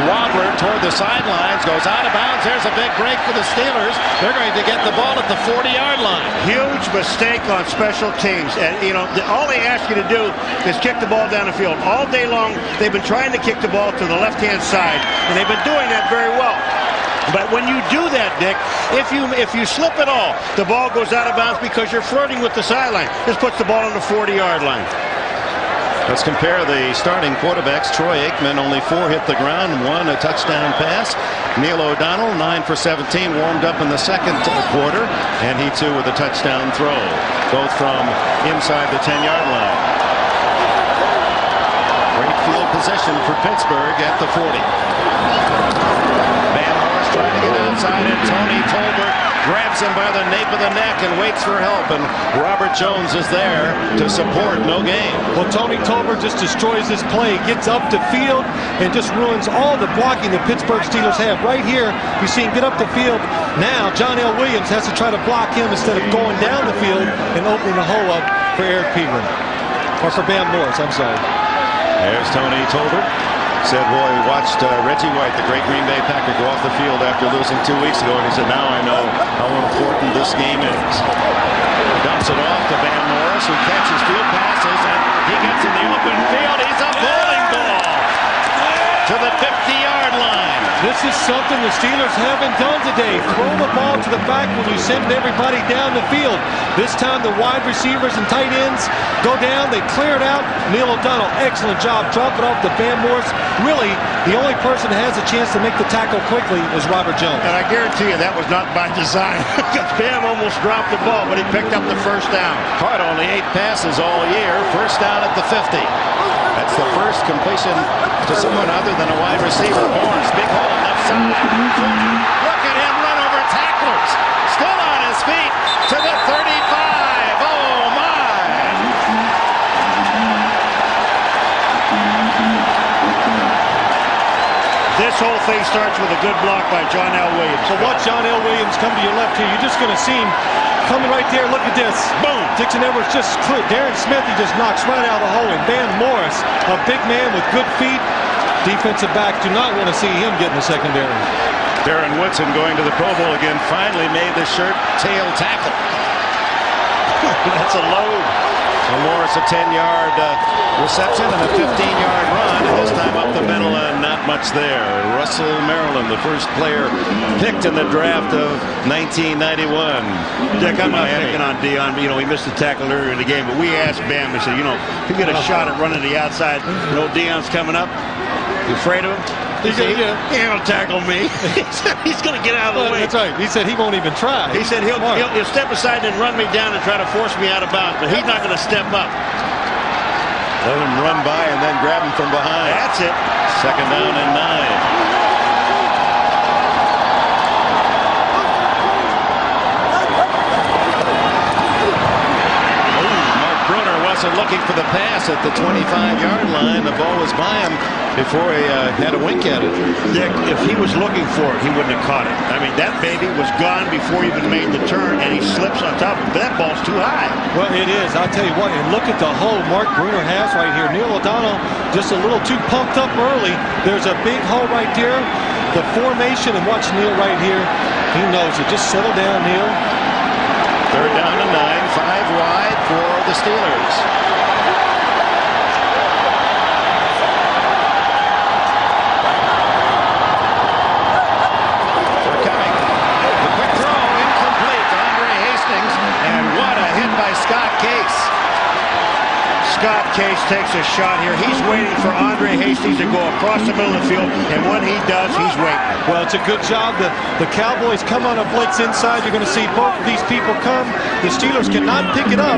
wobbler toward the sidelines goes out of bounds. There's a big break for the Steelers. They're going to get the ball at the 40-yard line. Huge mistake on special teams. And, you know, all they ask you to do is kick the ball down the field. All day long, they've been trying to kick the ball to the left-hand side, and they've been doing that very well. But when you do that, Dick, if you slip at all, the ball goes out of bounds because you're flirting with the sideline. This puts the ball on the 40-yard line. Let's compare the starting quarterbacks. Troy Aikman, only 4 hit the ground, 1 a touchdown pass. Neil O'Donnell, 9 for 17, warmed up in the second quarter, and he too with a touchdown throw, both from inside the 10-yard line. Great field position for Pittsburgh at the 40. Van Horst trying to get outside, and Tony Tolbert grabs him by the nape of the neck and waits for help, and Robert Jones is there to support. No gain. Well, Tony Tolbert just destroys this play, gets up the field, and just ruins all the blocking the Pittsburgh Steelers have. Right here, you see him get up the field. Now, John L. Williams has to try to block him instead of going down the field and opening the hole up for Eric Pegram. Or for Bam Morris, I'm sorry. There's Tony Tolbert. Said, boy, we watched Reggie White, the great Green Bay Packer, go off the field after losing 2 weeks ago, and he said, now I know how important this game is. Dumps it off to Van Morris, who catches field passes, and he gets in the open field. He's a bowling ball to the 50-yard line. This is something the Steelers haven't done today. Throw the ball to the back when you send everybody down the field. This time the wide receivers and tight ends go down. They clear it out. Neil O'Donnell, excellent job. Drop it off to Bam Morris. Really, the only person that has a chance to make the tackle quickly is Robert Jones. And I guarantee you that was not by design, because Bam almost dropped the ball, but he picked up the first down. Caught only 8 passes all year. First down at the 50. That's the first completion to someone other than a wide receiver. Morris, big hole left side. Look at him run over tacklers. Still on his feet to the 35. Oh, my. This whole thing starts with a good block by John L. Williams. So watch John L. Williams come to your left here. You're just going to see him coming right there. Look at this. Boom. Dixon Edwards just clear. Darren Smith, he just knocks right out of the hole. And Van Morris, a big man with good feet. Defensive backs do not want to see him get in the secondary. Darren Woodson going to the Pro Bowl again. Finally made the shirt tail tackle. That's a load. So Morris a 10-yard reception and a 15-yard run. And this time up the middle and not much there. Russell Maryland, the first player picked in the draft of 1991. Dick, I'm not picking on Deion. You know, he missed the tackle earlier in the game, but we asked Bam, we said, you know, if you get a shot at running the outside, you know, Deion's coming up. You afraid of him? He said, he ain't gonna tackle me. He's gonna get out of the way. That's right. He said he won't even try. He said he'll step aside and run me down and try to force me out of bounds, but he's not gonna step up. Let him run by and then grab him from behind. That's it. Second down and 9. Looking for the pass at the 25-yard line. The ball was by him before he had a wink at it. Dick, if he was looking for it, he wouldn't have caught it. I mean, that baby was gone before he even made the turn, and he slips on top of it. That ball's too high. Well, it is. I'll tell you what, and look at the hole Mark Bruner has right here. Neil O'Donnell just a little too pumped up early. There's a big hole right there. The formation, and watch Neil right here. He knows it. Just settle down, Neil. Third down and 9, 5 wide for the Steelers. They're coming. The quick throw, incomplete to Andre Hastings, and what a hit by Scott Case. Scott Case takes a shot here. He's waiting for Andre Hastings to go across the middle of the field, and when he does, he's waiting. Well, it's a good job. The Cowboys come on a blitz inside. You're going to see both of these people come. The Steelers cannot pick it up.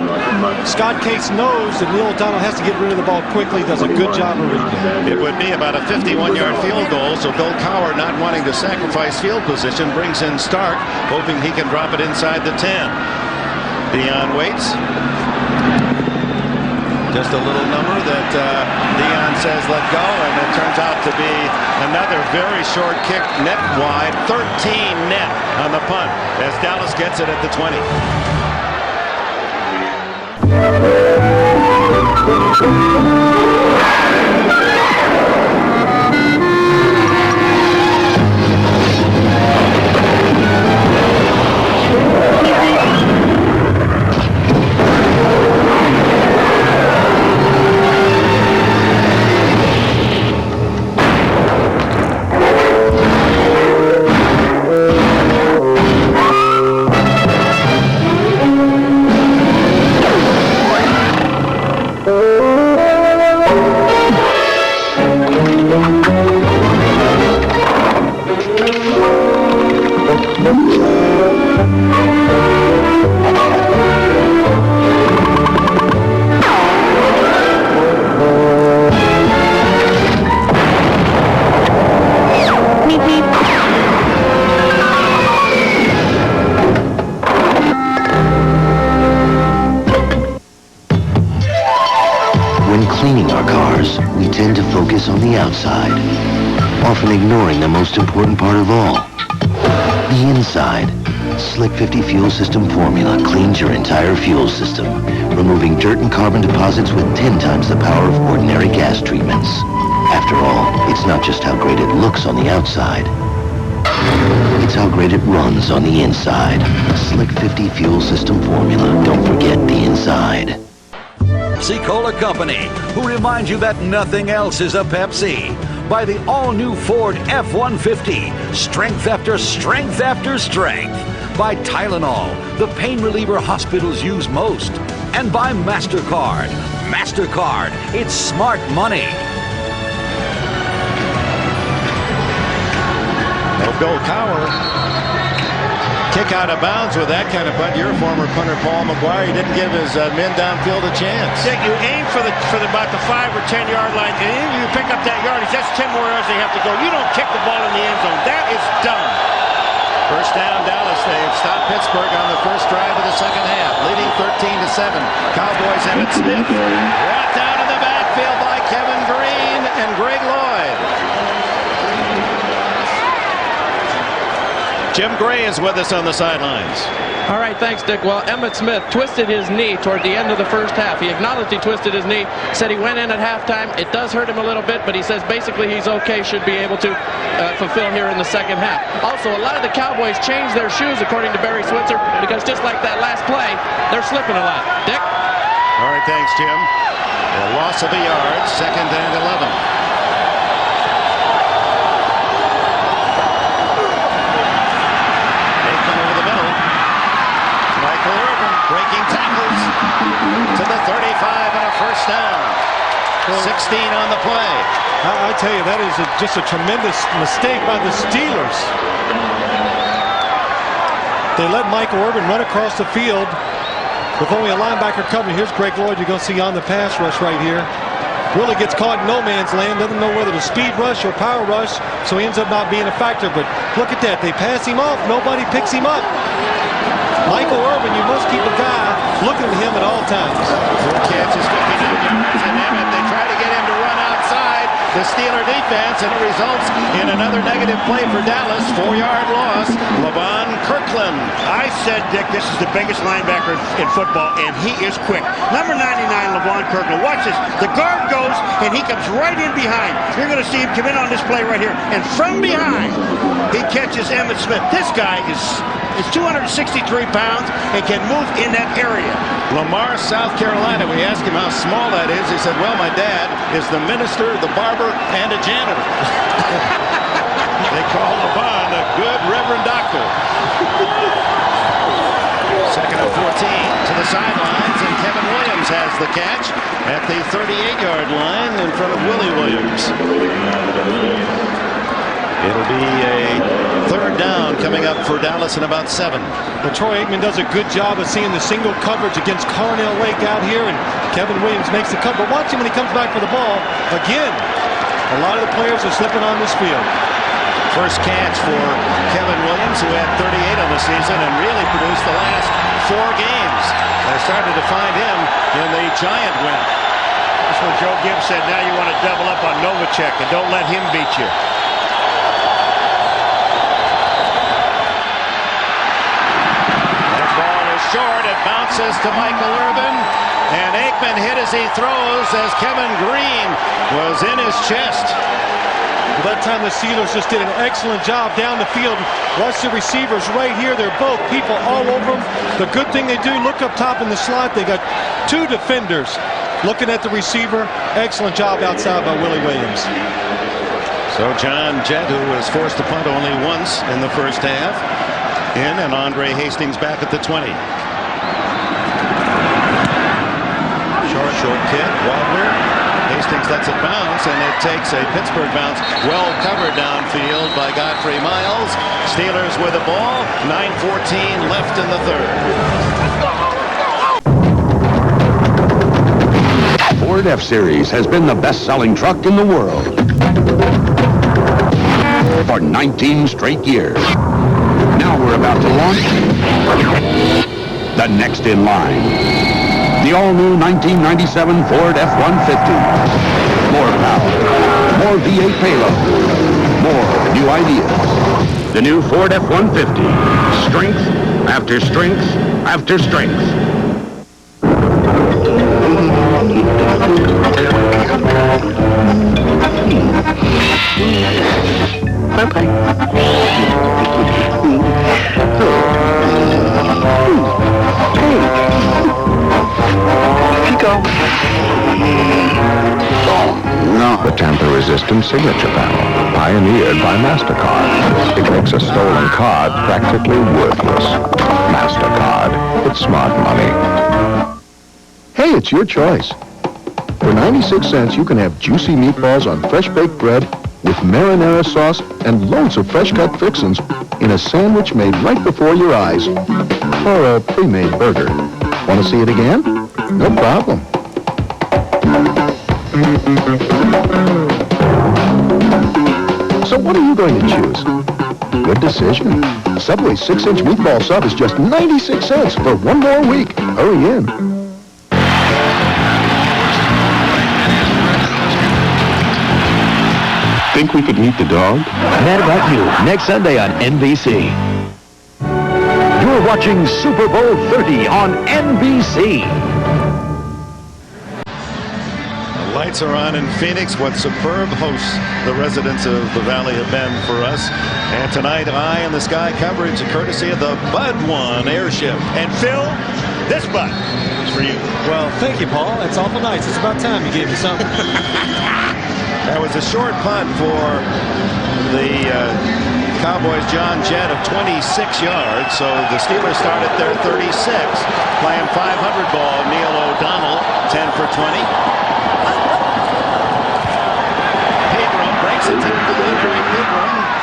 Scott Case knows that Neil O'Donnell has to get rid of the ball quickly. Does a good job of reading it. It would be about a 51-yard field goal, so Bill Cowher, not wanting to sacrifice field position, brings in Stark, hoping he can drop it inside the 10. Dion waits. Just a little number that Dion says let go, and it turns out to be another very short kick, net wide, 13 net on the punt as Dallas gets it at the 20. On the outside, often ignoring the most important part of all, the inside. Slick 50 fuel system formula cleans your entire fuel system, removing dirt and carbon deposits with 10 times the power of ordinary gas treatments. After all, it's not just how great it looks on the outside, it's how great it runs on the inside. Slick 50 fuel system formula. Don't forget the inside. Pepsi Cola Company, who reminds you that nothing else is a Pepsi. By the all-new Ford F-150, strength after strength after strength. By Tylenol, the pain reliever hospitals use most. And by MasterCard. MasterCard, it's smart money. Well, Bill Cowher kick out of bounds with that kind of punt. Your former punter Paul McGuire, he didn't give his men downfield a chance. You aim for about the 5 or 10 yard line, and then you pick up that yardage. That's 10 more yards they have to go. You don't kick the ball in the end zone. That is dumb. First down, Dallas. They've stopped Pittsburgh on the first drive of the second half, leading 13-7. Cowboys Emmitt Smith brought down in the backfield by Kevin Green and Greg Lloyd. Jim Gray is with us on the sidelines. All right, thanks, Dick. Well, Emmitt Smith twisted his knee toward the end of the first half. He acknowledged he twisted his knee, said he went in at halftime. It does hurt him a little bit, but he says basically he's okay, should be able to fulfill here in the second half. Also, a lot of the Cowboys changed their shoes, according to Barry Switzer, because just like that last play, they're slipping a lot. Dick? All right, thanks, Jim. A loss of a yard, 2nd and 11. Breaking tackles to the 35 and a first down. 16 on the play. I tell you, that is just a tremendous mistake by the Steelers. They let Michael Irvin run across the field with only a linebacker covering. Here's Greg Lloyd. You're going to see on the pass rush right here. Really gets caught in no man's land. Doesn't know whether to speed rush or power rush, so he ends up not being a factor. But look at that. They pass him off. Nobody picks him up. Michael Irvin, you must keep a guy looking at him at all times. Full catch is 59 yards, and Emmitt, they try to get him to run outside the Steeler defense, and it results in another negative play for Dallas. 4-yard loss. Levon Kirkland. I said, Dick, this is the biggest linebacker in football, and he is quick. Number 99, Levon Kirkland. Watch this. The guard goes, and he comes right in behind. You're going to see him come in on this play right here, and from behind, he catches Emmitt Smith. This guy is 263 pounds and can move in that area. Lamar, South Carolina. We asked him how small that is. He said, well, my dad is the minister, the barber, and a janitor. They call Levon a good Reverend Doctor. 2nd and 14 to the sidelines, and Kevin Kevin Williams has the catch at the 38-yard line in front of Willie Williams. It'll be a third down coming up for Dallas in about 7. Well, Troy Aikman does a good job of seeing the single coverage against Carnell Lake out here, and Kevin Williams makes the cut. But watch him when he comes back for the ball. Again, a lot of the players are slipping on this field. First catch for Kevin Williams, who had 38 on the season and really produced the last 4 games. They started to find him in the Giant win. That's what Joe Gibbs said. Now you want to double up on Novacek and don't let him beat you. Short, it bounces to Michael Irvin, and Aikman hit as he throws as Kevin Green was in his chest. Well, that time the Steelers just did an excellent job down the field. Watch the receivers right here. They're both people all over them. The good thing they do, look up top in the slot. They got 2 defenders looking at the receiver. Excellent job outside by Willie Williams. So John Jett, who was forced to punt only once in the first half, in, and Andre Hastings back at the 20. Short kick, Wagner. Hastings lets it bounce, and it takes a Pittsburgh bounce. Well covered downfield by Godfrey Miles. Steelers with the ball. 9:14 left in the third. Ford F-Series has been the best-selling truck in the world for 19 straight years. Now we're about to launch the next in line. The all-new 1997 Ford F-150. More power, more V8 payload, more new ideas. The new Ford F-150. Strength after strength after strength. The tamper-resistant signature panel, pioneered by MasterCard. It makes a stolen card practically worthless. MasterCard. It's smart money. Hey, it's your choice. For 96 cents, you can have juicy meatballs on fresh-baked bread with marinara sauce and loads of fresh-cut fixins in a sandwich made right before your eyes. Or a pre-made burger. Want to see it again? No problem. So what are you going to choose? Good decision. Subway's 6-inch meatball sub is just 96 cents for 1 more week. Hurry in. Think we could meet the dog? Mad About You, next Sunday on NBC. You're watching Super Bowl 30 on NBC. Lights are on in Phoenix. What superb hosts the residents of the Valley have been for us. And tonight, Eye in the Sky coverage courtesy of the Bud One airship. And Phil, this Bud is for you. Well, thank you, Paul. That's awful nice. It's about time you gave me something. That was a short punt for the Cowboys' John Jett of 26 yards. So the Steelers start at their 36. Playing 500 ball, Neil O'Donnell, 10 for 20.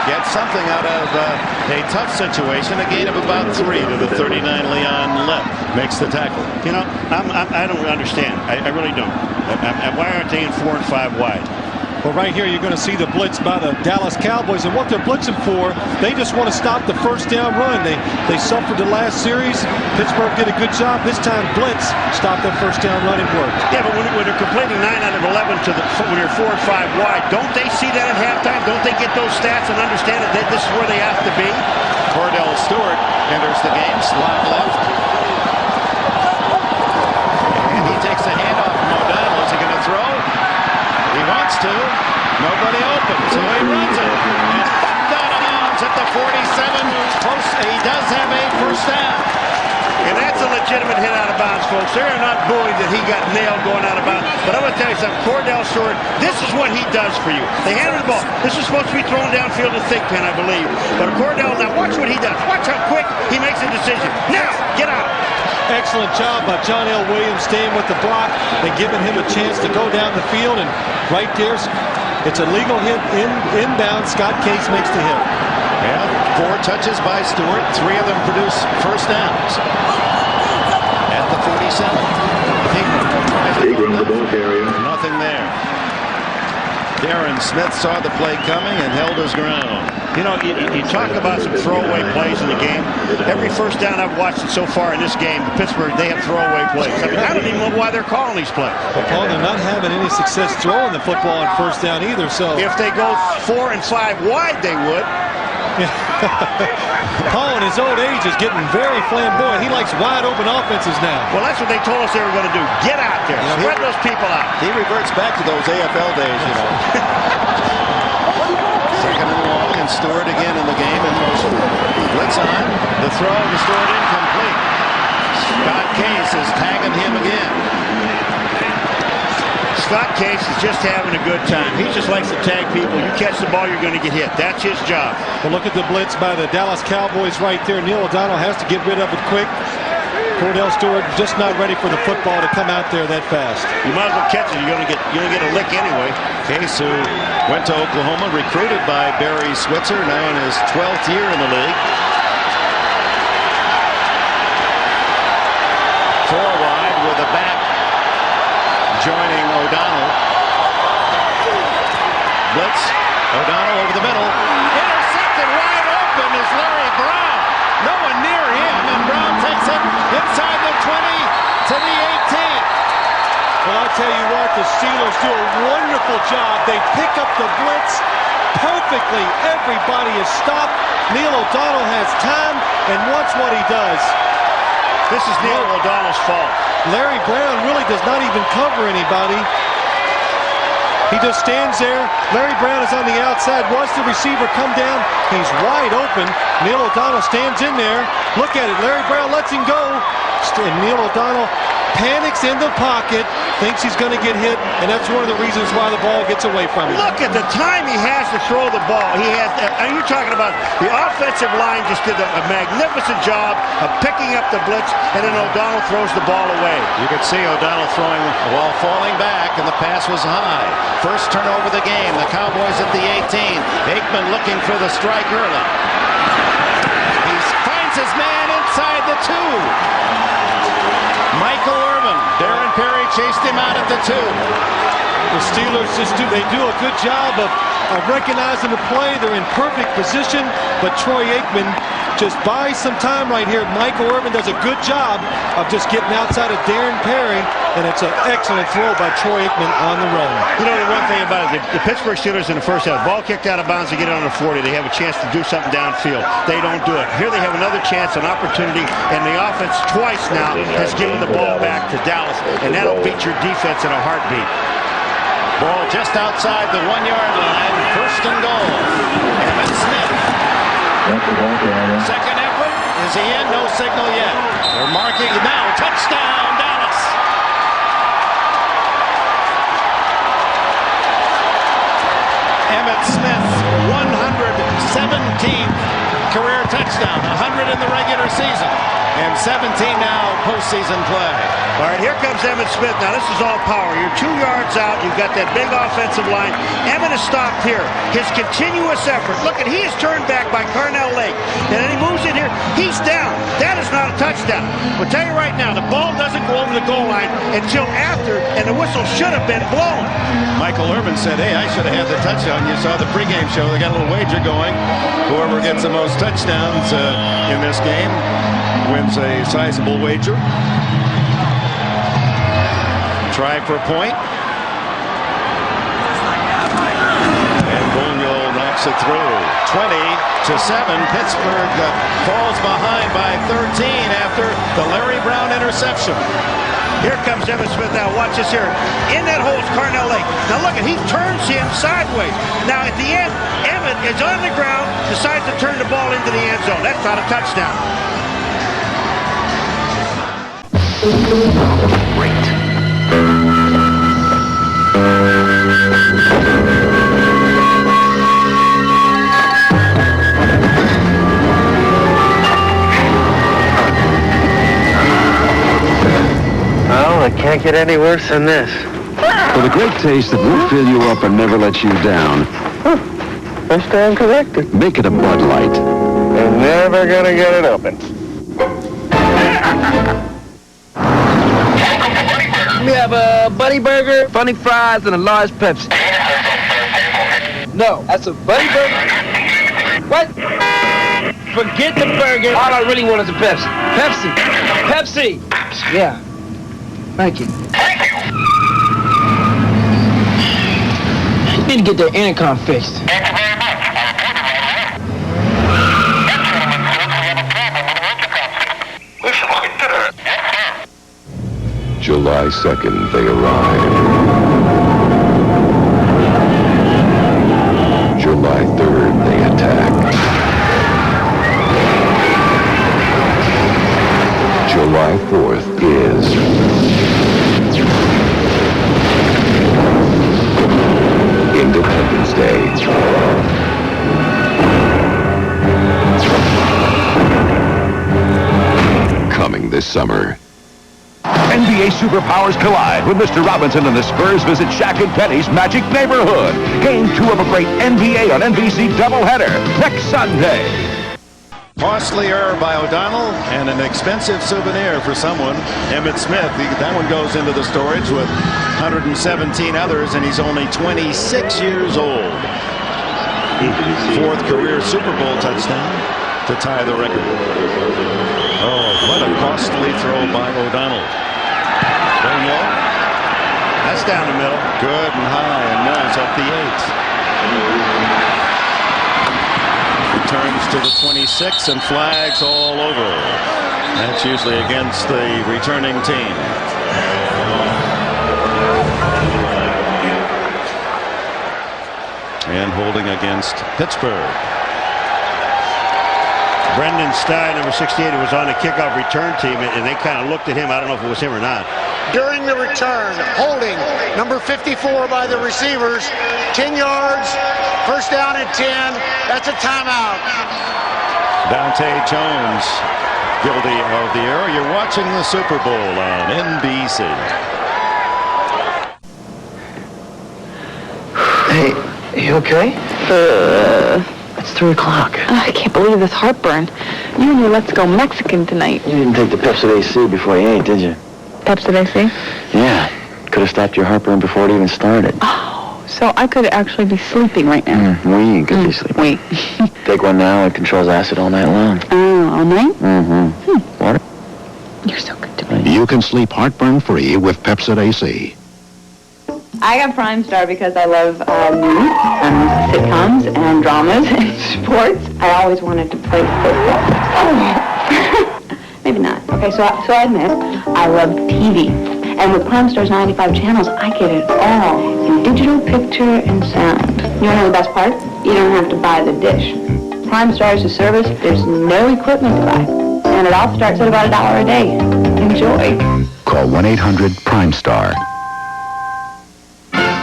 Gets something out of a tough situation. A gain of about 3 to the 39. Leon Lett makes the tackle. You know, I don't understand. I really don't. Why aren't they in 4 and 5 wide? Well, right here, you're going to see the blitz by the Dallas Cowboys. And what they're blitzing for, they just want to stop the first down run. They suffered the last series. Pittsburgh did a good job. This time, blitz stopped that first down run. It worked. Yeah, but when they're completing 9 out of 11 when you're 4 and 5 wide, don't they see that at halftime? Don't they get those stats and understand that this is where they have to be? Cordell Stewart enters the game, slot left. And he takes the handoff from O'Donnell. Is he going to throw? He wants to. Nobody open, so he runs it. And out of bounds at the 47. He does have a first down. And that's a legitimate hit out of bounds, folks. They're not bullied that he got nailed going out of bounds. But I'm going to tell you something. Cordell Stewart, this is what he does for you. They hand him the ball. This is supposed to be thrown downfield to Thigpen, I believe. But Cordell, now watch what he does. Watch how quick he makes a decision. Now, get out. excellent job by John L. Williams staying with the block and giving him a chance to go down the field. And right there, it's a legal hit inbound. Scott Case makes the hit. Yeah, 4 touches by Stewart. 3 of them produce first downs. At the 47. Pregame the ball carrier. Nothing there. Darren Smith saw the play coming and held his ground. You know, you talk about some throwaway plays in the game. Every first down I've watched so far in this game, Pittsburgh, they have throwaway plays. I mean, I don't even know why they're calling these plays. But Paul, they're not having any success throwing the football on first down either. So if they go 4 and 5 wide, they would. Paul, in his old age, is getting very flamboyant. He likes wide open offenses now. Well, that's what they told us they were going to do. Get out there. Spread those people out. He reverts back to those AFL days, you know. Second and long, and Stewart again in the game in motion. Blitz on. The throw to Stewart incomplete. Scott Case is tagging him again. Scott Case is just having a good time. He just likes to tag people. You catch the ball, you're going to get hit. That's his job. But look at the blitz by the Dallas Cowboys right there. Neil O'Donnell has to get rid of it quick. Cordell Stewart just not ready for the football to come out there that fast. You might as well catch it. You're going to get a lick anyway. Case, who went to Oklahoma, recruited by Barry Switzer, now in his 12th year in the league. 4 wide with a back joining O'Donnell. Blitz. O'Donnell over the middle. Intercepted wide open is Larry Brown. No one near him, and Brown takes it inside the 20 to the 18. Well, I'll tell you what, the Steelers do a wonderful job. They pick up the blitz perfectly. Everybody is stopped. Neil O'Donnell has time, and watch what he does. This is Neil O'Donnell's fault. Larry Brown really does not even cover anybody. He just stands there. Larry Brown is on the outside. Watch the receiver come down. He's wide open. Neil O'Donnell stands in there. Look at it. Larry Brown lets him go. And Neil O'Donnell panics in the pocket, thinks he's going to get hit, and that's one of the reasons why the ball gets away from him. Look at the time he has to throw the ball. He has. And you're talking about the offensive line just did a magnificent job of picking up the blitz, and then O'Donnell throws the ball away. You could see O'Donnell throwing while falling back, and the pass was high. First turnover of the game. The Cowboys at the 18. Aikman looking for the strike early. He finds his man inside the 2. Michael Irvin. Darren Perry chased him out at the 2. The Steelers they do a good job of recognizing the play. They're in perfect position, but Troy Aikman just buys some time right here. Michael Irvin does a good job of just getting outside of Darren Perry, and it's an excellent throw by Troy Aikman on the run. You know, the one thing about it, the Pittsburgh Steelers in the first half, ball kicked out of bounds, they get it on the 40. They have a chance to do something downfield. They don't do it. Here they have another chance, an opportunity, and the offense twice now has given the ball back to Dallas, and that'll beat your defense in a heartbeat. Ball just outside the 1-yard line. First and goal. Emmett Smith. Second effort. Is he in? No signal yet. They're marking now. Touchdown, Dallas. Emmett Smith, 117th career touchdown. 100 in the regular season. And 17 now postseason play. All right, here comes Emmitt Smith. Now, this is all power. You're 2 yards out. You've got that big offensive line. Emmitt is stopped here. His continuous effort. Look at, he is turned back by Carnell Lake. And then he moves in here. He's down. That is not a touchdown. I'll tell you right now, the ball doesn't go over the goal line until after, and the whistle should have been blown. Michael Irvin said, hey, I should have had the touchdown. You saw the pregame show. They got a little wager going. Whoever gets the most touchdowns in this game wins a sizable wager. Try for a point. And Bunyol knocks it through. 20-7. Pittsburgh falls behind by 13 after the Larry Brown interception. Here comes Emmitt Smith now. Watch this here. In that hole is Carnell Lake. Now look at, he turns him sideways. Now at the end, Emmitt is on the ground, decides to turn the ball into the end zone. That's not a touchdown. Great. Well, it can't get any worse than this. For the great taste that will fill you up and never let you down. First time corrected. Make it a Bud Light. They're never gonna get it open. We have a Buddy Burger, funny fries, and a large Pepsi. No, that's a Buddy Burger. What? Forget the burger. All I really want is a Pepsi. Pepsi! Yeah. Thank you. Need to get their intercom fixed. July 2nd, they arrive. July 3rd, they attack. July 4th is Independence Day. Coming this summer. NBA superpowers collide when Mr. Robinson and the Spurs visit Shaq and Penny's Magic Neighborhood. Game 2 of a great NBA on NBC doubleheader next Sunday. Costly error by O'Donnell and an expensive souvenir for someone. Emmitt Smith, that one goes into the storage with 117 others, and he's only 26 years old. 4th career Super Bowl touchdown to tie the record. Oh, what a costly throw by O'Donnell. Going low. That's down the middle. Good and high, and Mills up the 8. Returns to the 26 and flags all over. That's usually against the returning team. And holding against Pittsburgh. Brendan Stein, number 68, who was on the kickoff return team, and they kind of looked at him. I don't know if it was him or not. During the return, holding number 54 by the receivers, 10 yards, first down and 10. That's a timeout. Dante Jones guilty of the error. You're watching the Super Bowl on NBC. Hey, you okay? It's 3 o'clock. I can't believe this heartburn. You and your Let's Go Mexican tonight. You didn't take the Pepsi AC before you ate, did you? Pepsi AC? Yeah. Could have stopped your heartburn before it even started. Oh, so I could actually be sleeping right now. We could be sleeping. Wait. Take one now. It controls acid all night long. Oh, all night? Mm-hmm. Water? You're so good to me. You can sleep heartburn-free with Pepsi AC. I got Prime Star because I love news, sitcoms, and dramas, and sports. I always wanted to play football. Oh. Maybe not. Okay, so I admit, I love TV. And with Prime Star's 95 channels, I get it all in digital, picture, and sound. You want to know the best part? You don't have to buy the dish. Prime Star is a service. There's no equipment to buy. And it all starts at about $1 a day. Enjoy. Call 1-800-PRIME-STAR.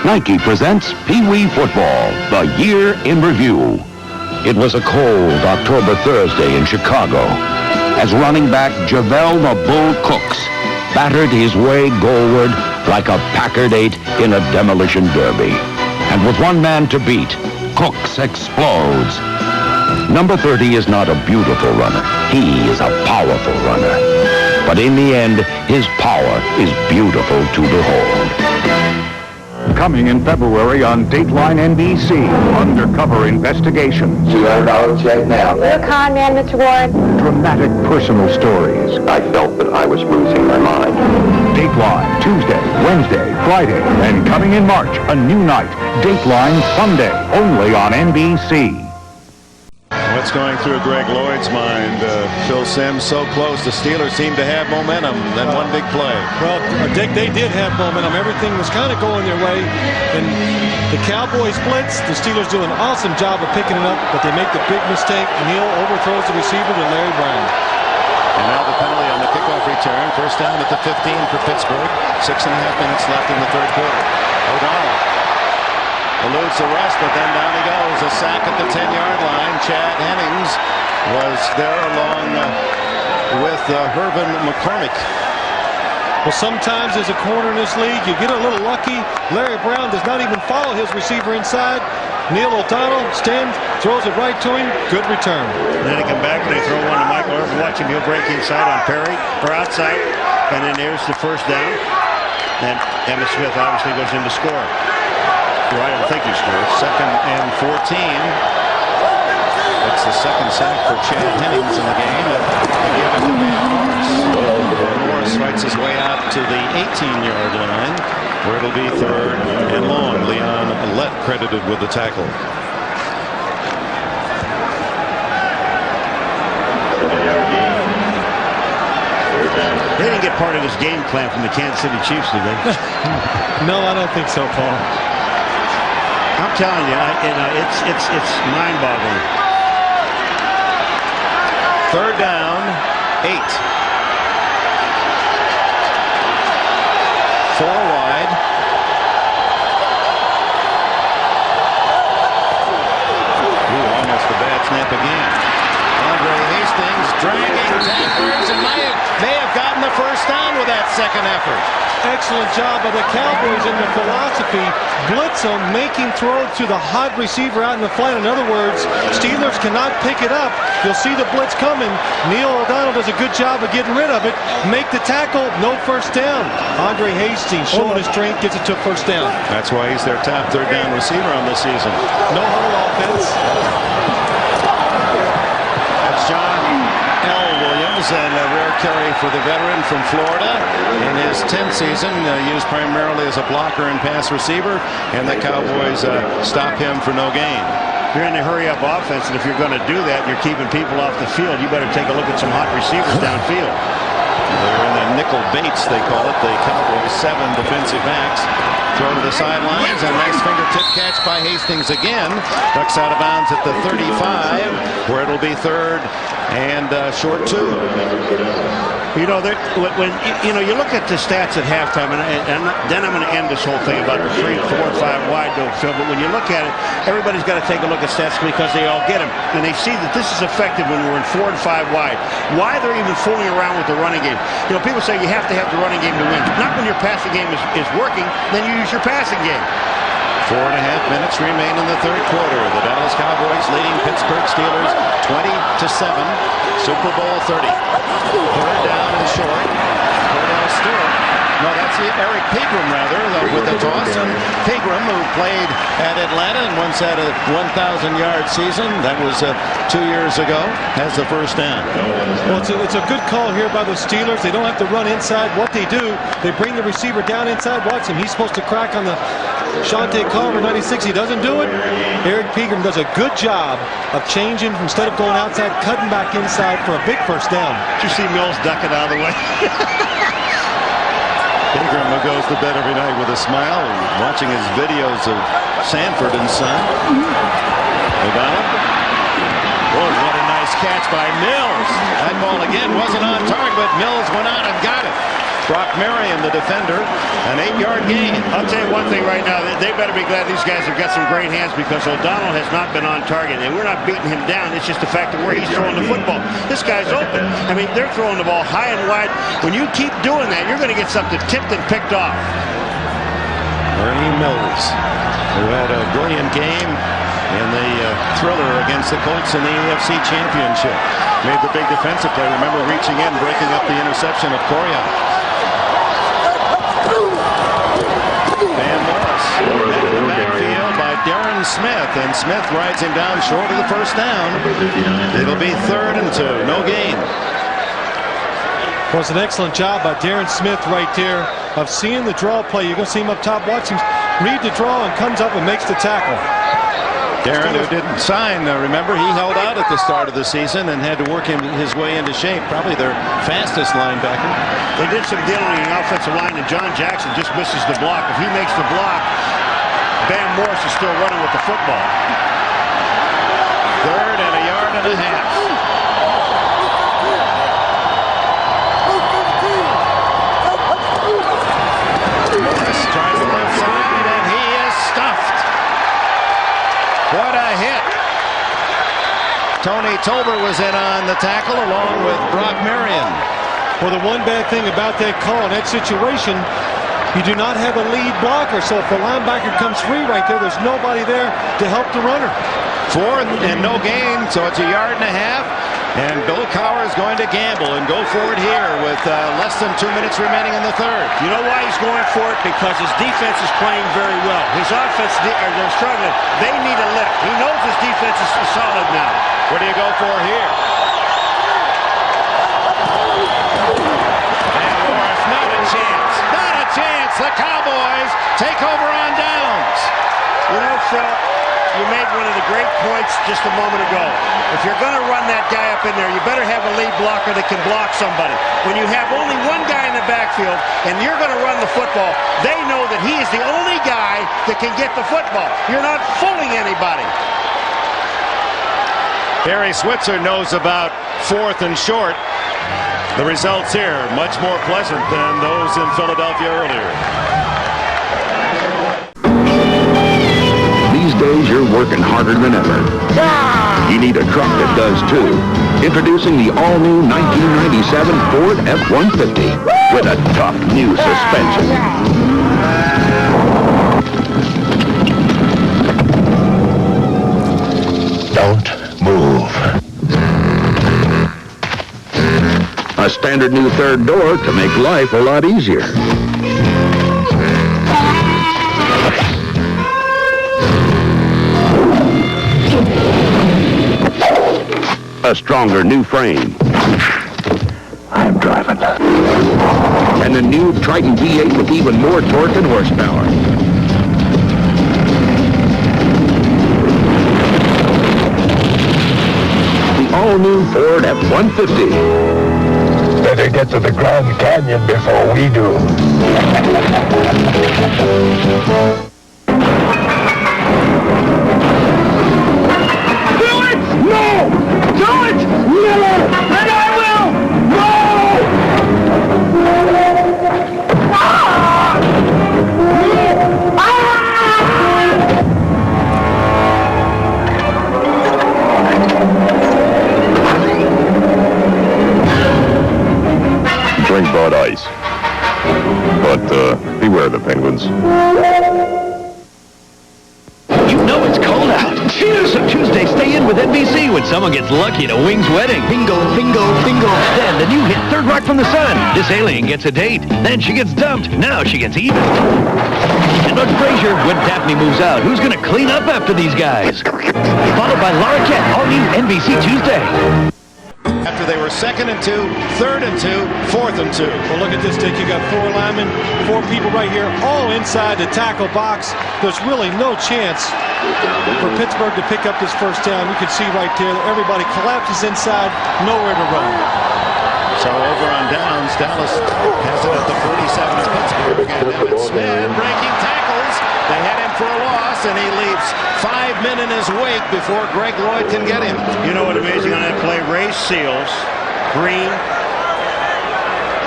Nike presents Pee Wee Football, the year in review. It was a cold October Thursday in Chicago as running back Javale the Bull Cooks battered his way goalward like a Packard 8 in a demolition derby. And with one man to beat, Cooks explodes. Number 30 is not a beautiful runner. He is a powerful runner. But in the end, his power is beautiful to behold. Coming in February on Dateline NBC, Undercover Investigations. $200 check now. You're a con man, Mr. Warren. Dramatic personal stories. I felt that I was losing my mind. Dateline, Tuesday, Wednesday, Friday, and coming in March, a new night, Dateline Sunday, only on NBC. What's going through Greg Lloyd's mind? Phil Simms so close. The Steelers seem to have momentum. Then one big play. Well, Dick, they did have momentum. Everything was kind of going their way. And the Cowboys blitz. The Steelers do an awesome job of picking it up, but they make the big mistake. Neal overthrows the receiver to Larry Brown. And now the penalty on the kickoff return. First down at the 15 for Pittsburgh. 6.5 minutes left in the third quarter. O'Donnell eludes the rush, but then down he goes. A sack at the 10-yard line. Chad Hennings was there along with Hervin McCormick. Well, sometimes as a corner in this league, you get a little lucky. Larry Brown does not even follow his receiver inside. Neil O'Donnell stands, throws it right to him. Good return. And then they come back and they throw one to Michael Irvin. Watch him. He'll break inside on Perry, or outside. And then there's the first down. And Emmitt Smith obviously goes in to score. Well, I don't think he scores. 2nd and 14. That's the second sack for Chad Hennings in the game. And they give it to Morris. Morris fights his way out to the 18-yard line, where it'll be 3rd and long. Leon Lett credited with the tackle. They didn't get part of his game plan from the Kansas City Chiefs, did they? No, I don't think so, Paul. I'm telling you, it's mind-boggling. 3rd down, 8. 4 wide. Ooh, almost a bad snap again. Andre Hastings dragging tacklers and may have gotten the first down with that second effort. Excellent job by the Cowboys in the philosophy. Blitz them, making throws to the hot receiver out in the flat. In other words, Steelers cannot pick it up. You'll see the blitz coming. Neil O'Donnell does a good job of getting rid of it. Make the tackle, no first down. Andre Hastings showing his strength, gets it to first down. That's why he's their top 3rd down receiver on this season. No huddle offense. That's John L. Williams, and a rare carry for the veteran from Florida in his 10th season, used primarily as a blocker and pass receiver, and the Cowboys stop him for no gain. You're in a hurry-up offense, and if you're going to do that, you're keeping people off the field. You better take a look at some hot receivers downfield. They're in the nickel baits, they call it. The Cowboys 7 defensive backs. Throw to the sidelines, a nice fingertip catch by Hastings again. Ducks out of bounds at the 35, where it'll be 3rd and short 2. You know, when you look at the stats at halftime, and then I'm going to end this whole thing about the 3, 4, and 5 wide, don't Phil. But when you look at it, everybody's got to take a look at stats because they all get them, and they see that this is effective when we're in 4 and 5 wide. Why they're even fooling around with the running game? You know, people say you have to have the running game to win. Not when your passing game is working. Then you use your passing game. 4.5 minutes remain in the 3rd quarter. The Dallas Cowboys leading Pittsburgh Steelers 20-7. Super Bowl 30. 3rd down and short. Cordell Stewart. No, that's Eric Pegram, rather, with the toss. And Pegram, who played at Atlanta and once had a 1,000-yard season, that was 2 years ago, has the first down. Well, it's a good call here by the Steelers. They don't have to run inside. What they do, they bring the receiver down inside. Watch him. He's supposed to crack on the Shante Carver 96. He doesn't do it. Eric Pegram does a good job of changing. Instead of going outside, cutting back inside for a big first down. Did you see Mills duck it out of the way? Pegram, who goes to bed every night with a smile, watching his videos of Sanford and Son. O'Donnell. Oh, what a nice catch by Mills. That ball again wasn't on target, but Mills went out and got it. Brock Marion, the defender, an 8-yard gain. I'll tell you one thing right now. They better be glad these guys have got some great hands because O'Donnell has not been on target. And we're not beating him down. It's just the fact of where he's throwing the football. This guy's open. I mean, they're throwing the ball high and wide. When you keep doing that, you're going to get something tipped and picked off. Ernie Mills, who had a brilliant game in the thriller against the Colts in the AFC Championship. Made the big defensive play. Remember reaching in, breaking up the interception of Coria. Van Morris in the backfield by Darren Smith, and Smith rides him down short of the first down. It'll be 3rd and 2, no gain. Well, it's an excellent job by Darren Smith right there of seeing the draw play. You're going to see him up top. Watch him read the draw and comes up and makes the tackle. Darren, who didn't sign, remember, he held out at the start of the season and had to work his way into shape. Probably their fastest linebacker. They did some dealing in the offensive line, and John Jackson just misses the block. If he makes the block, Van Morris is still running with the football. 3rd and a yard and a half. Morris tries the left side, and he is stuffed. What a hit. Tony Tolbert was in on the tackle along with Brock Marion. Well, the one bad thing about that call in that situation, you do not have a lead blocker. So if the linebacker comes free right there, there's nobody there to help the runner. 4th and no gain, so it's a 1.5 yards. And Bill Cowher is going to gamble and go for it here with less than 2 minutes remaining in the third. You know why he's going for it? Because his defense is playing very well. His offense, they're struggling. They need a lift. He knows his defense is solid now. What do you go for here? And Morris, not a chance. Not a chance. The Cowboys take over on downs. You know, Phil, you made one of the great points just a moment ago. If you're going to run that guy up in there, you better have a lead blocker that can block somebody. When you have only one guy in the backfield and you're going to run the football, they know that he is the only guy that can get the football. You're not fooling anybody. Barry Switzer knows about 4th and short. The results here much more pleasant than those in Philadelphia earlier. These days, you're working harder than ever. You need a truck that does too. Introducing the all-new 1997 Ford F-150 with a tough new suspension. Don't move. A standard new third door to make life a lot easier. A stronger new frame. I'm driving. And the new Triton V8 with even more torque and horsepower. The all-new Ford F-150. Better get to the Grand Canyon before we do. Do it! Miller! And I will! No! Ah! Drink Bud Ice. But beware the penguins. You know it's cold out. So Tuesday, stay in with NBC when someone gets lucky at a Wings wedding. Bingo, bingo, bingo. Then the new hit, Third Rock from the Sun. This alien gets a date. Then she gets dumped. Now she gets even. And on Frasier, when Daphne moves out, who's going to clean up after these guys? Followed by Laura Kent, all new NBC Tuesday. After they were 2nd and 2, 3rd and 2, 4th and 2. Well, look at this, Dick. You got 4 linemen, 4 people right here, all inside the tackle box. There's really no chance for Pittsburgh to pick up this first down. You can see right there, everybody collapses inside, nowhere to run. So over on downs, Dallas has it at the 47 of Pittsburgh. And Emmett Smith breaking tackles. They had him for a loss, and he leaves 5 men in his wake before Greg Lloyd can get him. You know what amazing on that play? Ray Seals, Green,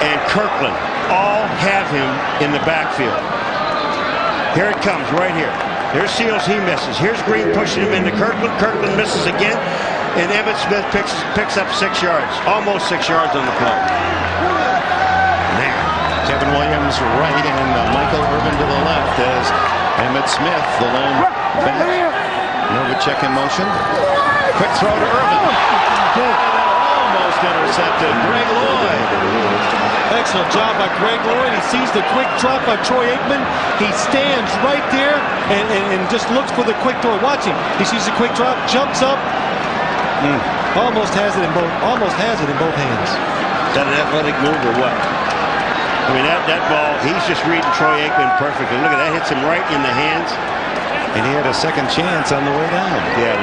and Kirkland all have him in the backfield. Here it comes, right here. There's Seals, he misses. Here's Green pushing him into Kirkland. Kirkland misses again. And Emmett Smith picks up 6 yards. Almost 6 yards on the play. Man, Kevin Williams right and Michael Irvin to the left as Emmett Smith, the lone back. Novacek in motion. Quick throw to Irvin. Almost intercepted. Greg Lloyd. Excellent job by Greg Lloyd. He sees the quick drop by Troy Aikman. He stands right there and just looks for the quick throw. Watch him. He sees the quick drop, jumps up. Almost has it in both hands. Is that an athletic move or what? I mean, that ball, he's just reading Troy Aikman perfectly. Look at that, hits him right in the hands. And he had a second chance on the way down. Yeah,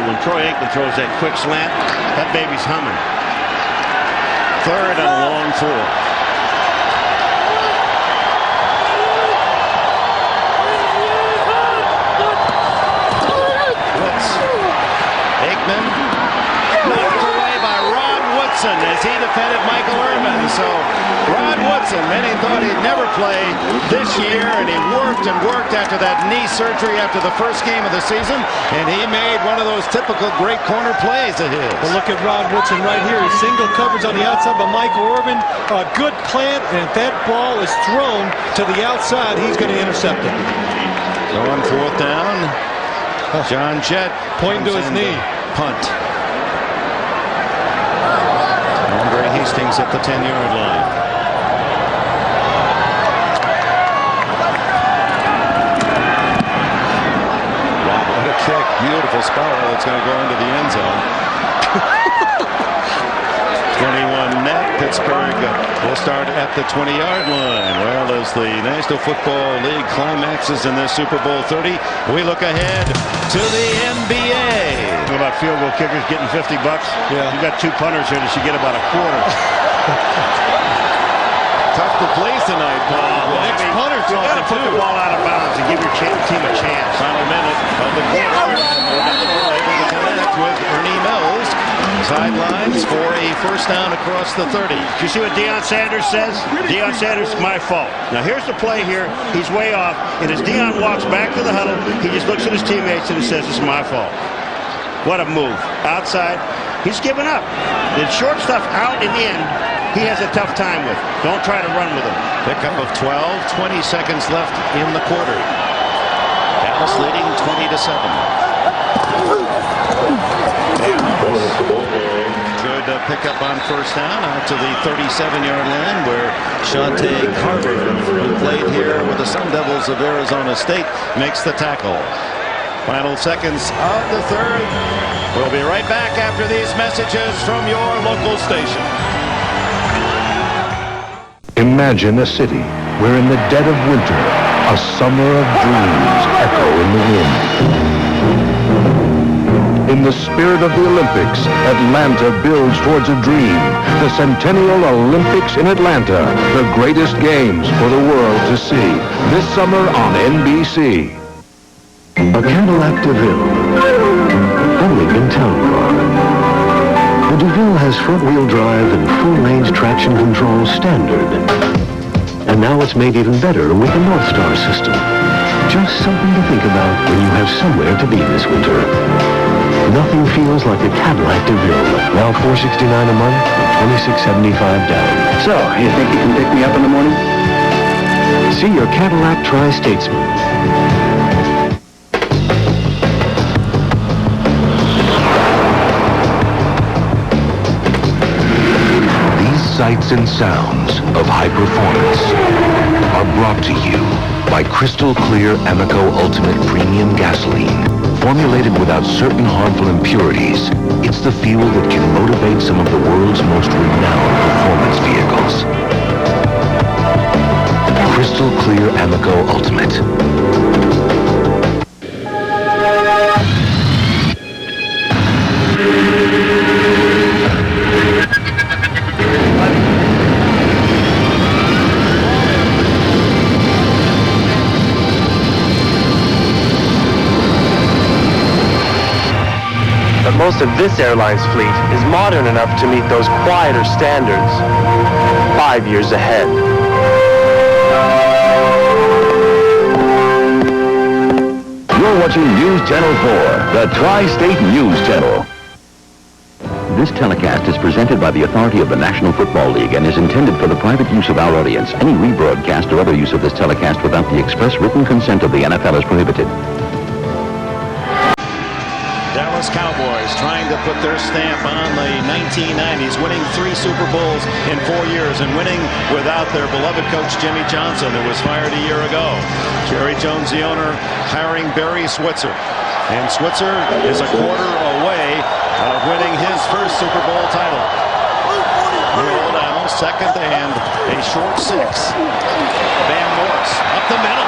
when Troy Aikman throws that quick slant, that baby's humming. 3rd and a long 4. Aikman knocked away by Rod Woodson as he defended Michael Irvin. So Rod Woodson starts, and many thought he'd never play this year, and he worked and worked after that knee surgery after the first game of the season, and he made one of those typical great corner plays of his. Well, look at Rod Woodson right here. He's single coverage on the outside by Michael Orban. A good plant, and if that ball is thrown to the outside, he's going to intercept it. So on 4th down, John Jett pointing to his knee. Punt. Andre Hastings at the 10-yard line. Wow, what a kick. Beautiful spiral. It's going to go into the end zone. 21 net. Pittsburgh will start at the 20-yard line. Well, as the National Football League climaxes in this Super Bowl 30, we look ahead to the NBA. What about field goal kickers getting $50? Yeah. You got 2 punters here that should get about a quarter. Tough to please tonight, Paul. The next punter's You got to put the ball out of bounds and give your team a chance. Final minute of the quarter. Able to connect with Ernie Mills. Sidelines for a first down across the 30. Do you see what Deion Sanders says? Deion Sanders, my fault. Now here's the play here. He's way off, and as Deion walks back to the huddle, he just looks at his teammates and he says, "It's my fault." What a move. Outside. He's given up. The short stuff out and in, he has a tough time with. Don't try to run with him. Pickup of 12, 20 seconds left in the quarter. Dallas leading 20-7. Good pickup on first down out to the 37-yard line where Shante Carver, who played here with the Sun Devils of Arizona State, makes the tackle. Final seconds of the third. We'll be right back after these messages from your local station. Imagine a city where in the dead of winter, a summer of dreams echo in the wind. In the spirit of the Olympics, Atlanta builds towards a dream. The Centennial Olympics in Atlanta, the greatest games for the world to see. This summer on NBC. A Cadillac DeVille. Only in town car. The DeVille has front-wheel drive and full-range traction control standard. And now it's made even better with the North Star system. Just something to think about when you have somewhere to be this winter. Nothing feels like a Cadillac DeVille. Now $469 a month, $2675 down. So, you think you can pick me up in the morning? See your Cadillac Tri-Statesman. Sights and sounds of high performance are brought to you by Crystal Clear Amoco Ultimate Premium Gasoline. Formulated without certain harmful impurities, it's the fuel that can motivate some of the world's most renowned performance vehicles. Crystal Clear Amoco Ultimate. Most of this airline's fleet is modern enough to meet those quieter standards 5 years ahead. You're watching News Channel 4, the Tri-State News Channel. This telecast is presented by the authority of the National Football League and is intended for the private use of our audience. Any rebroadcast or other use of this telecast without the express written consent of the NFL is prohibited. Dallas Cowboys trying to put their stamp on the 1990s, winning 3 Super Bowls in 4 years and winning without their beloved coach Jimmy Johnson, who was fired a year ago. Jerry Jones, the owner, hiring Barry Switzer. And Switzer is a quarter away of winning his first Super Bowl title. Roll down, second and a short 6. Van Morse up the middle.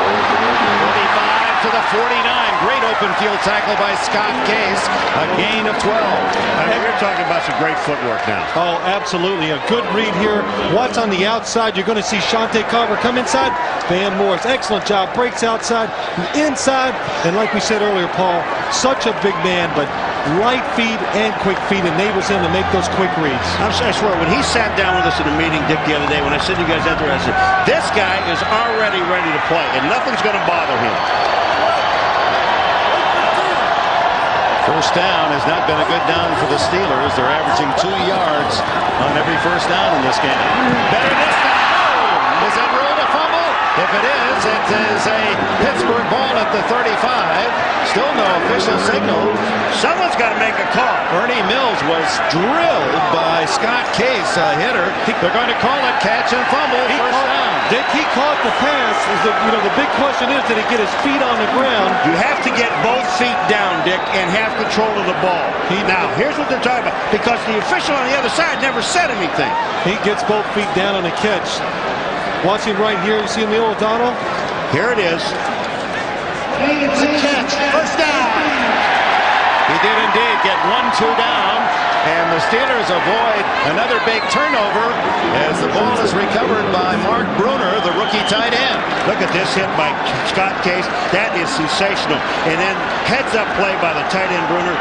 45 to the 49. Great open field tackle by Scott Case. A gain of 12. I mean, you're talking about some great footwork now. Oh, absolutely. A good read here. Watch on the outside. You're going to see Shante Carver come inside. Van Morse, excellent job. Breaks outside, inside. And like we said earlier, Paul, such a big man, but light feet and quick feet, enables him to make those quick reads. I swear, when he sat down with us in a meeting, Dick, the other day, when I said to you guys out there, I said, this guy is already ready to play, and nothing's going to bother him. First down has not been a good down for the Steelers. They're averaging 2 yards on every first down in this game. Better this time. Is that ruled a fumble? If it is a Pittsburgh ball at the 35. Still no official signal. Someone's got to make a call. Ernie Mills was drilled by Scott Case, a hitter. They're going to call it catch and fumble. First down. Dick, he caught the pass. The big question is, did he get his feet on the ground? You have to get both feet down, Dick, and have control of the ball. Now, here's what they're talking about. Because the official on the other side never said anything. He gets both feet down on the catch. Watch him right here. You see Neil O'Donnell? Here it is. It's a catch. First down. He did indeed get 1-2 down, and the Steelers avoid another big turnover as the ball is recovered by Mark Bruner, the rookie tight end. Look at this hit by Scott Case. That is sensational. And then heads-up play by the tight end Bruner.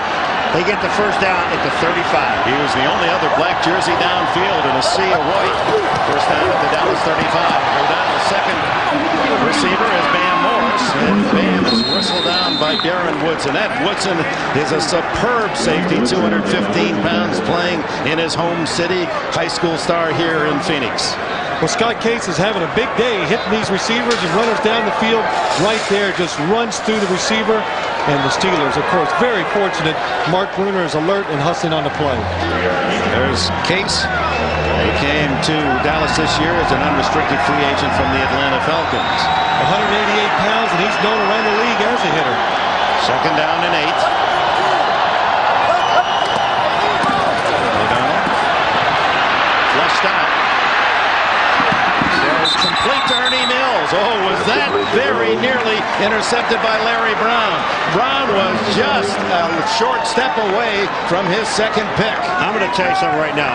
They get the first down at the 35. He was the only other black jersey downfield in a sea of white. First down at the Dallas 35. O'Donnell's second receiver is Bam Morris, and Bam is whistled down by Darren Woodson. That Woodson is a superb safety, 215 pounds, playing in his home city. High school star here in Phoenix. Well, Scott Case is having a big day, hitting these receivers and runners down the field right there, just runs through the receiver. And the Steelers, of course, very fortunate. Mark Bruner is alert and hustling on the play. There's Case. He came to Dallas this year as an unrestricted free agent from the Atlanta Falcons. 188 pounds, and he's known around the league as a hitter. Second down and 8. O'Donnell. Flushed out. There's complete to Ernie Mills. Oh, was that very nearly intercepted by Larry Brown. Brown was just a short step away from his second pick. I'm going to tell you something right now.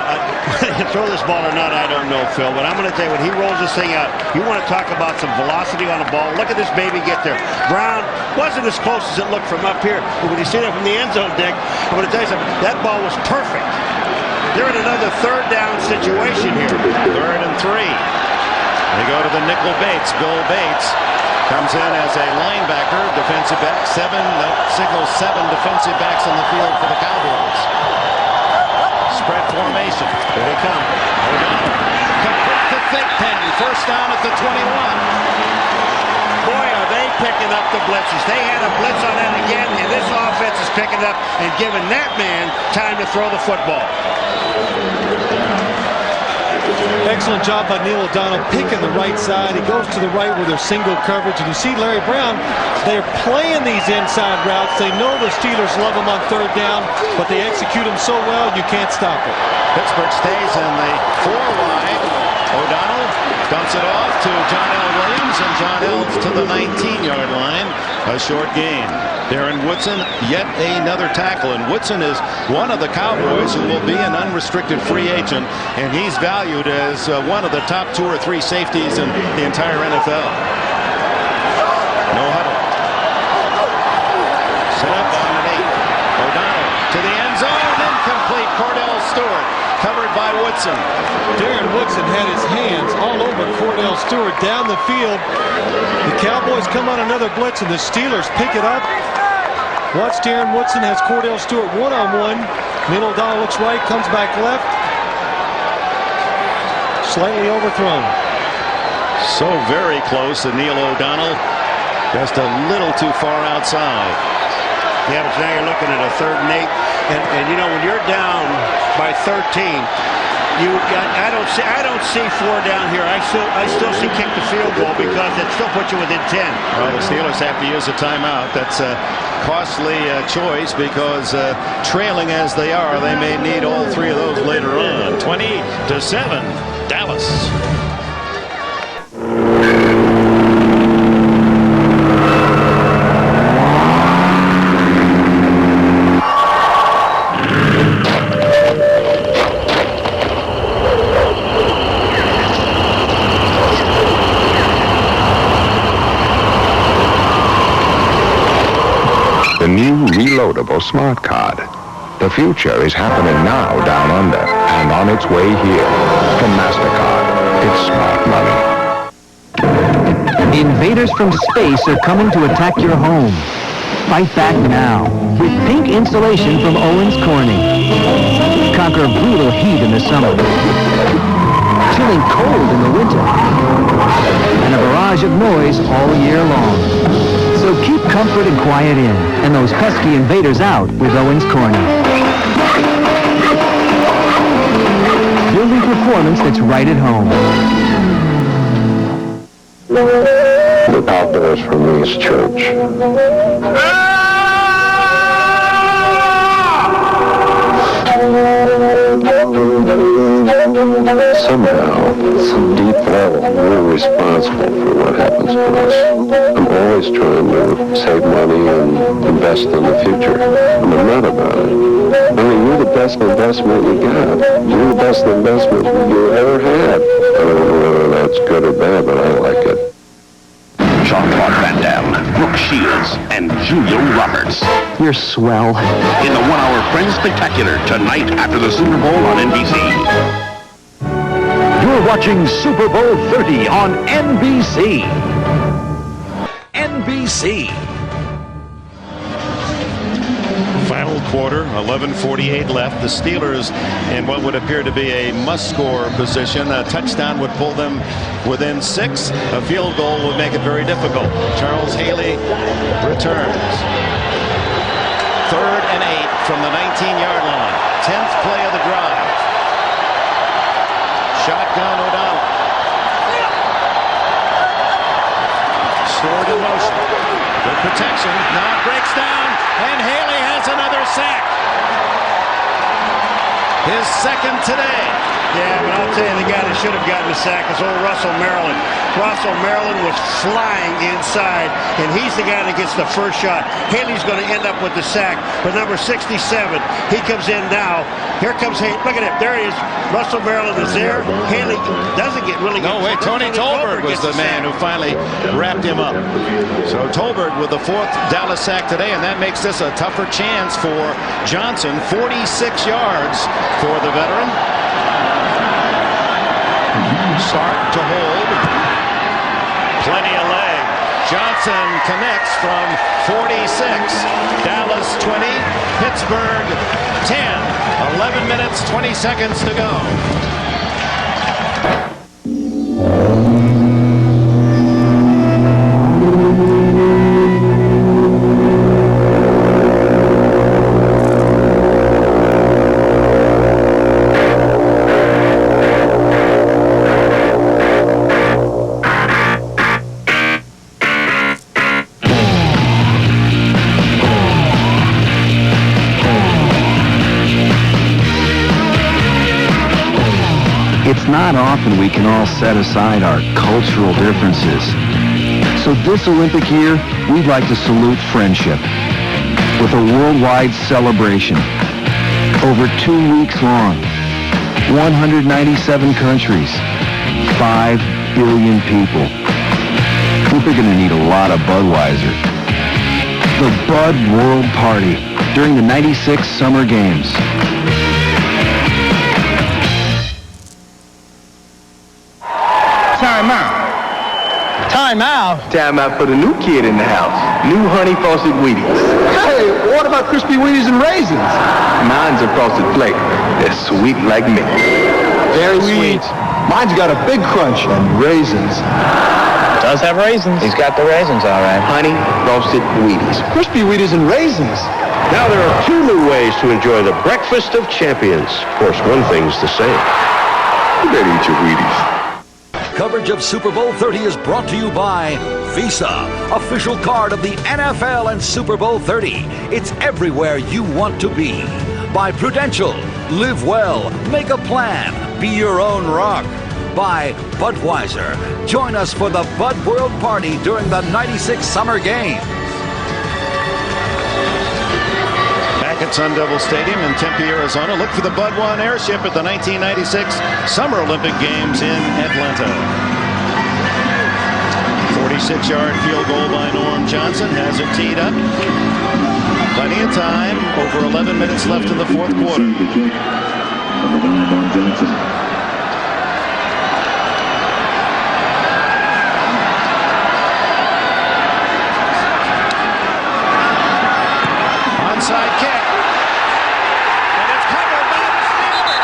Throw this ball or not, I don't know, Phil, but I'm going to tell you, when he rolls this thing out, you want to talk about some velocity on a ball. Look at this baby get there. Brown wasn't as close as it looked from up here, but when you see that from the end zone, Dick, I'm going to tell you something. That ball was perfect. They're in another third down situation here. 3rd and 3. They go to the nickel Bates. Bill Bates comes in as a linebacker, defensive back. That signals 7 defensive backs on the field for the Cowboys. Spread formation. Here they come. O'Donnell. Complete to Thigpen. First down at the 21. Boy, are they picking up the blitzes. They had a blitz on that again, and this offense is picking it up and giving that man time to throw the football. Excellent job by Neil O'Donnell picking the right side. He goes to the right with their single coverage. And you see Larry Brown, they're playing these inside routes. They know the Steelers love them on 3rd down, but they execute them so well, you can't stop it. Pittsburgh stays in the 4 wide. O'Donnell dumps it off to John L. Williams, and John Ells to the 19-yard line. A short gain. Darren Woodson, yet another tackle. And Woodson is one of the Cowboys who will be an unrestricted free agent, and he's valued as one of the top 2 or 3 safeties in the entire NFL. No huddle. Set up on an 8. O'Donnell to the end zone. Incomplete. Cordell Stewart covered by Woodson. Darren Woodson had his hands all over Cordell Stewart down the field. The Cowboys come on another blitz, and the Steelers pick it up. Watch, Darren Woodson has Cordell Stewart one-on-one. Neil O'Donnell looks right, comes back left. Slightly overthrown. So very close to Neil O'Donnell. Just a little too far outside. Yeah, but now you're looking at a 3rd and 8. And you know, when you're down by 13, I don't see 4 down here. I still see kick the field goal, because it still puts you within 10. Well, the Steelers have to use a timeout. That's a costly choice, because trailing as they are, they may need all 3 of those later on. 20-7, Dallas. The new reloadable smart card. The future is happening now down under and on its way here. From MasterCard, it's smart money. Invaders from space are coming to attack your home. Fight back now with pink insulation from Owens Corning. Conquer brutal heat in the summer, chilling cold in the winter, and a barrage of noise all year long. So keep comfort and quiet in, and those pesky invaders out with Owens Corning. Building performance that's right at home. The outdoors for me is church. Somehow, some deep level, we're responsible for what happens to us. I'm always trying to save money and invest in the future. And I'm not about it. I mean, you're the best investment you got. You're the best investment you ever had. I don't know whether that's good or bad, but I like it. Jean-Claude Van Damme, Brooke Shields, and Julia Roberts. You're swell. In the one-hour Friends Spectacular tonight after the Super Bowl on NBC. You're watching Super Bowl 30 on NBC. NBC. Final quarter, 11:48 left. The Steelers in what would appear to be a must-score position. A touchdown would pull them within 6. A field goal would make it very difficult. Charles Haley returns. 3rd and 8 from the 19-yard line. 10th play of the drive. Shotgun O'Donnell. Stored in motion. Good protection. Now it breaks down, and Haley has another sack. His second today. Yeah, but I'll tell you, the guy that should have gotten the sack is old Russell Maryland. Russell Maryland was flying inside, and he's the guy that gets the first shot. Haley's going to end up with the sack for number 67. He comes in now. Here comes Haley. Look at him. There he is. Russell Maryland is there. Haley doesn't get really good. No way. Tony Tolbert was the man who finally wrapped him up. So Tolbert with the 4th Dallas sack today, and that makes this a tougher chance for Johnson. 46 yards for the veteran. Sark to hold. Plenty of leg. Johnson connects from 46. Dallas 20. Pittsburgh 10. 11 minutes, 20 seconds to go. It's not often we can all set aside our cultural differences. So this Olympic year, we'd like to salute friendship with a worldwide celebration. Over 2 weeks long, 197 countries, 5 billion people. We're going to need a lot of Budweiser. The Bud World Party during the '96 Summer Games. Time out. Time out? Time out for the new kid in the house. New honey frosted Wheaties. Hey, what about crispy Wheaties and raisins? Mine's a frosted flake. They're sweet like me. Very sweet. Mine's got a big crunch and raisins. Does have raisins. He's got the raisins, all right. Honey frosted Wheaties. Crispy Wheaties and raisins. Now there are 2 new ways to enjoy the Breakfast of Champions. Of course, one thing's the same. You better eat your Wheaties. Coverage of Super Bowl 30 is brought to you by Visa, official card of the NFL and Super Bowl 30. It's everywhere you want to be. By Prudential, live well, make a plan, be your own rock. By Budweiser, join us for the Bud World Party during the '96 Summer Games. Back at Sun Devil Stadium in Tempe, Arizona. Look for the Bud One airship at the 1996 Summer Olympic Games in Atlanta. 46-yard field goal by Norm Johnson has it teed up. Plenty of time. Over 11 minutes left in the fourth quarter. Onside kick. And it's covered by the Steelers.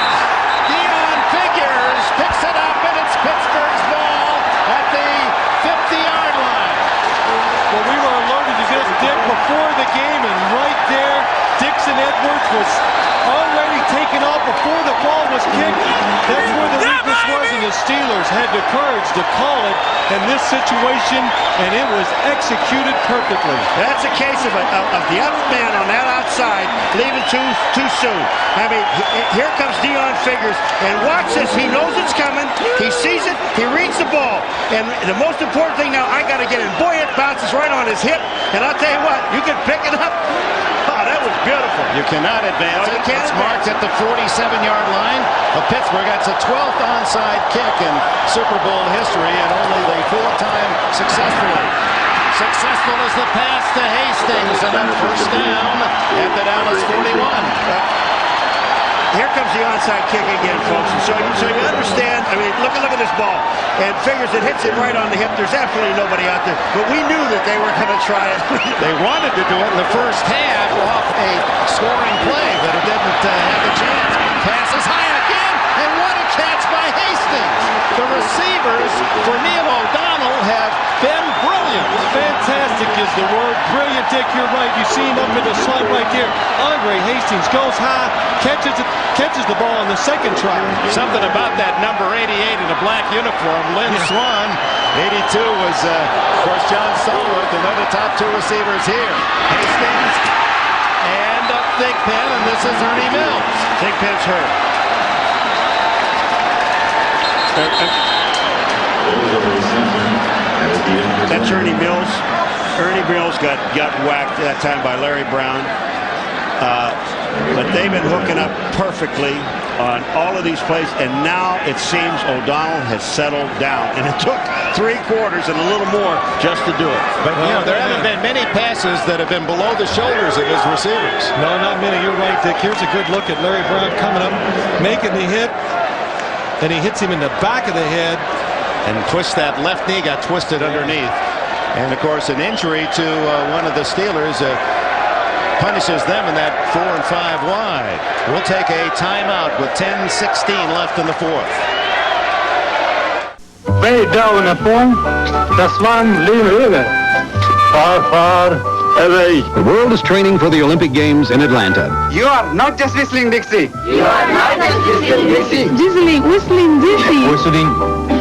Dion Figures picks it up, and it's Pittsburgh's ball at the 50-yard line. Well, we were alerted to this, Dick, before the game, and right there, Dixon Edwards was already taken off before the ball was kicked. That's where the weakness was, and the Steelers had the courage to call it in this situation, and it was executed perfectly. That's a case of the other man on that outside leaving too soon. I mean, here comes Dion Figures, and watch this. He knows it's coming. He sees it. He reads the ball. And the most important thing now, I got to get it. Boy, it bounces right on his hip. And I'll tell you what, you can pick it up. Oh, that was beautiful. You cannot advance it. It's marked at the 47-yard line of Pittsburgh. That's a 12th onside kick in Super Bowl history, and only the 4th time successfully. Successful is the pass to Hastings, and then first down at the Dallas 41. Here comes the onside kick again, folks. And so you understand, I mean, look at this ball. And Figures, it hits it right on the hip. There's absolutely nobody out there. But we knew that they were going to try it. They wanted to do it in the first half off a scoring play, but it didn't have a chance. Passes high again, and what a catch by Hastings. The receivers for Neil O'Donnell have been brilliant. Fantastic is the word. Brilliant, Dick, you're right. You see him up in the slot right there. Andre Hastings goes high, catches the ball on the second try. Something about that number 88 in a black uniform. Lynn Swan, 82 was, of course, John Stallworth, another top 2 receivers here. Hastings and Thigpen, and this is Ernie Mills. Thigpen's hurt. That's Ernie Mills. Ernie Mills got whacked that time by Larry Brown. But they've been hooking up perfectly on all of these plays, and now it seems O'Donnell has settled down. And it took 3 quarters and a little more just to do it. But, you know, there haven't been many passes that have been below the shoulders of his receivers. No, not many. You're right, Dick. Here's a good look at Larry Brown coming up, making the hit, and he hits him in the back of the head. And twists that left knee, got twisted underneath. And, of course, an injury to one of the Steelers punishes them in that 4 and 5 wide. We'll take a timeout with 10:16 left in the 4th. Way down upon the Swan River. Far, far away. The world is training for the Olympic Games in Atlanta. You are not just whistling Dixie. You are not just whistling Dixie. Whistling Dixie. Whistling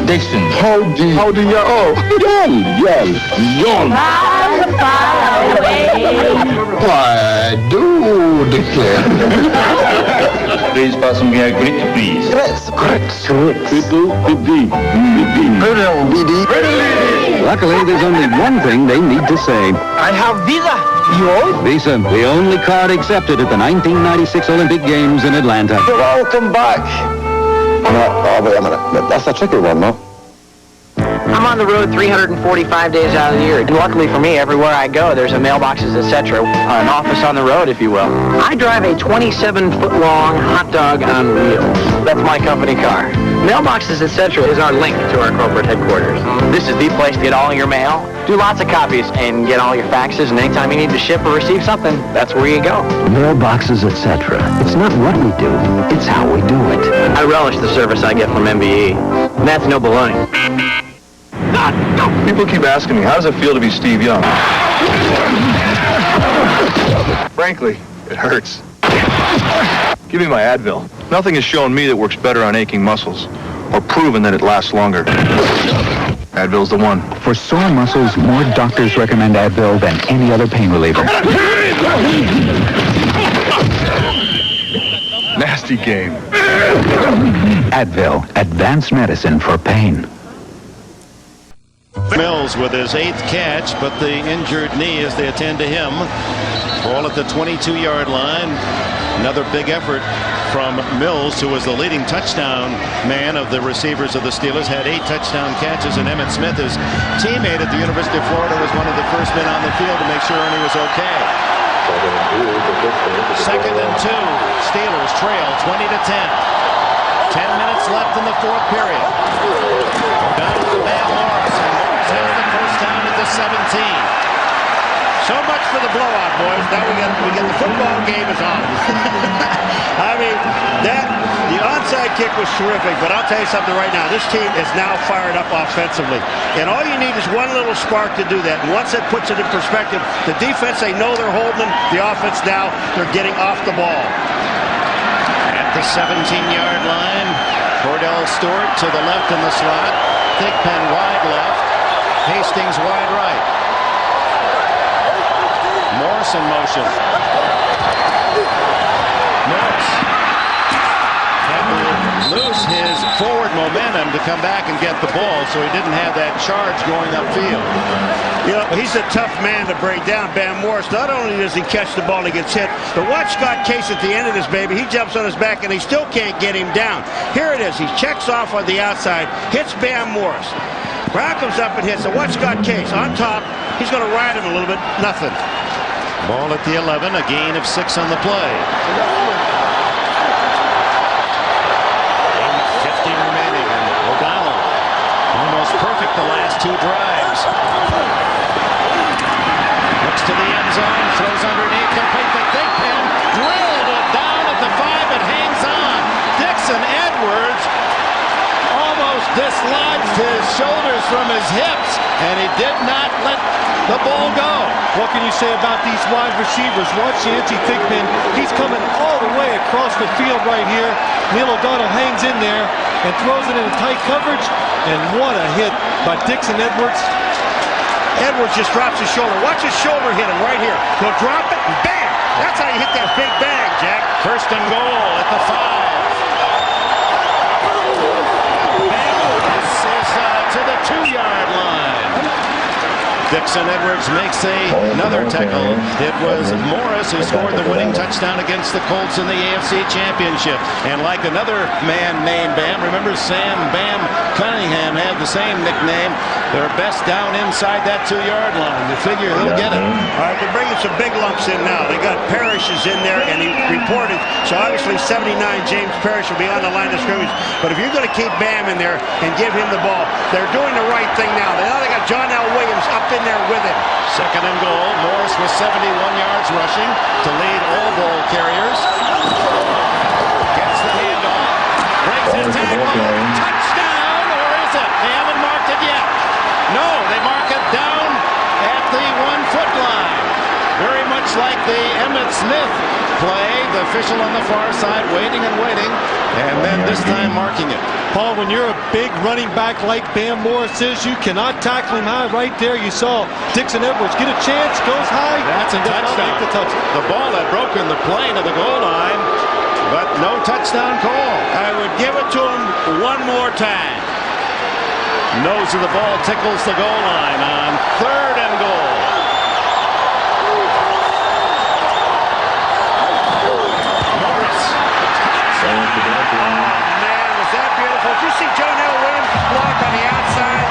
Dixon. Howdy, ya. Oh, yawn. Far, far away. I do declare. Please pass me a grit, please. Grits. Luckily, there's only one thing they need to say. I have Visa. Yours? Visa, the only card accepted at the 1996 Olympic Games in Atlanta. Welcome back. No, wait a minute. That's a tricky one, no? I'm on the road 345 days out of the year. Luckily for me, everywhere I go, there's a mailboxes, etc. An office on the road, if you will. I drive a 27-foot-long hot dog on wheels. That's my company car. Mailboxes, etc. is our link to our corporate headquarters. This is the place to get all your mail, do lots of copies, and get all your faxes, and anytime you need to ship or receive something, that's where you go. Mailboxes, etc. It's not what we do, it's how we do it. I relish the service I get from MBE. And that's no baloney. People keep asking me, how does it feel to be Steve Young? Frankly, it hurts. Give me my Advil. Nothing has shown me that works better on aching muscles, or proven that it lasts longer. Advil's the one. For sore muscles, more doctors recommend Advil than any other pain reliever. Nasty game. Advil, advanced medicine for pain. Mills with his 8th catch, but the injured knee as they attend to him. Ball at the 22-yard line. Another big effort from Mills, who was the leading touchdown man of the receivers of the Steelers, had 8 touchdown catches, and Emmitt Smith, his teammate at the University of Florida, was one of the first men on the field to make sure Ernie was okay. Second and 2. Steelers trail 20-10. 10 minutes left in the fourth period. Down to Van Morris, and Morris has the first down at the 17. So much for the blowout, boys. Now we get the football game is on. I mean, the onside kick was terrific, but I'll tell you something right now. This team is now fired up offensively. And all you need is one little spark to do that. And once it puts it in perspective, the defense, they know they're holding them. The offense now, they're getting off the ball. At the 17-yard line, Cordell Stewart to the left in the slot. Thigpen wide left. Hastings wide right. Morris in motion. Morris had to lose his forward momentum to come back and get the ball, so he didn't have that charge going upfield. You know, he's a tough man to break down, Bam Morris. Not only does he catch the ball, he gets hit, but watch Scott Case at the end of this, baby. He jumps on his back, and he still can't get him down. Here it is. He checks off on the outside, hits Bam Morris. Brown comes up and hits. So watch Scott Case on top. He's going to ride him a little bit. Nothing. Ball at the 11, a gain of 6 on the play. 8:50 remaining, and O'Donnell almost perfect the last 2 drives. Looks to the end zone, throws underneath, complete to Thigpen, drilled it down at the 5, it hangs on. Dixon Edwards almost dislodged his shoulders from his hips, and he did not let the ball go. What can you say about these wide receivers? Watch Yancey Thigpen. He's coming all the way across the field right here. Neil O'Donnell hangs in there and throws it in tight coverage. And what a hit by Dixon Edwards. Edwards just drops his shoulder. Watch his shoulder hit him right here. He'll drop it and bam! That's how you hit that big bang, Jack. First and goal at the 5. This is to the 2-yard line. Dixon Edwards makes another tackle. It was Morris who scored the winning touchdown against the Colts in the AFC Championship. And like another man named Bam, remember Sam Bam Cunningham had the same nickname. They're best down inside that 2-yard line. You figure he'll get it. All right, they're bringing some big lumps in now. They got Parrish is in there, and he reported. So obviously 79 James Parrish will be on the line of scrimmage. But if you're going to keep Bam in there and give him the ball, they're doing the right thing now. Now they got John L. Williams up in there with him. Second and goal. Morris with 71 yards rushing to lead all ball carriers. Gets the handoff. Breaks his tackle. Touchdown, or is it? They haven't marked it yet. No, they mark it down at the 1-foot line. Very much like the Emmitt Smith play. The official on the far side waiting and waiting, and then this time marking it. Paul, when you're a big running back like Bam Morris is, you cannot tackle him high. Right there, you saw Dixon Edwards get a chance, goes high. That's a touchdown. The ball had broken the plane of the goal line, but no touchdown call. I would give it to him one more time. Nose of the ball tickles the goal line on 3rd and goal. Did you see John L. Williams block on the outside?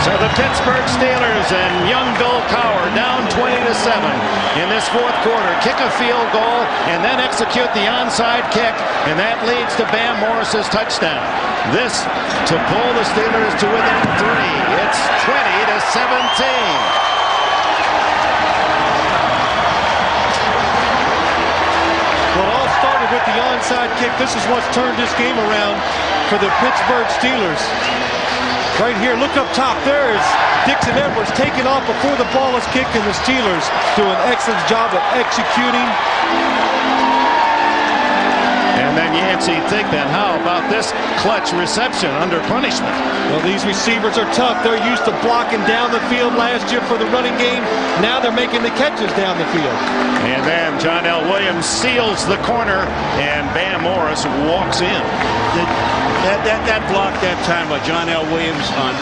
So the Pittsburgh Steelers and young Bill Cowher down 20-7 in this 4th quarter. Kick a field goal and then execute the onside kick, and that leads to Bam Morris's touchdown. This to pull the Steelers to within 3. It's 20-17. Well, it all started with the onside kick. This is what's turned this game around for the Pittsburgh Steelers. Right here, look up top. There is Dixon Edwards taking off before the ball is kicked, and the Steelers do an excellent job of executing. And And then Yancey Thigpen, how about this clutch reception under punishment? Well, these receivers are tough. They're used to blocking down the field last year for the running game. Now they're making the catches down the field. And then John L. Williams seals the corner, and Bam Morris walks in. That block that time by John L. Williams on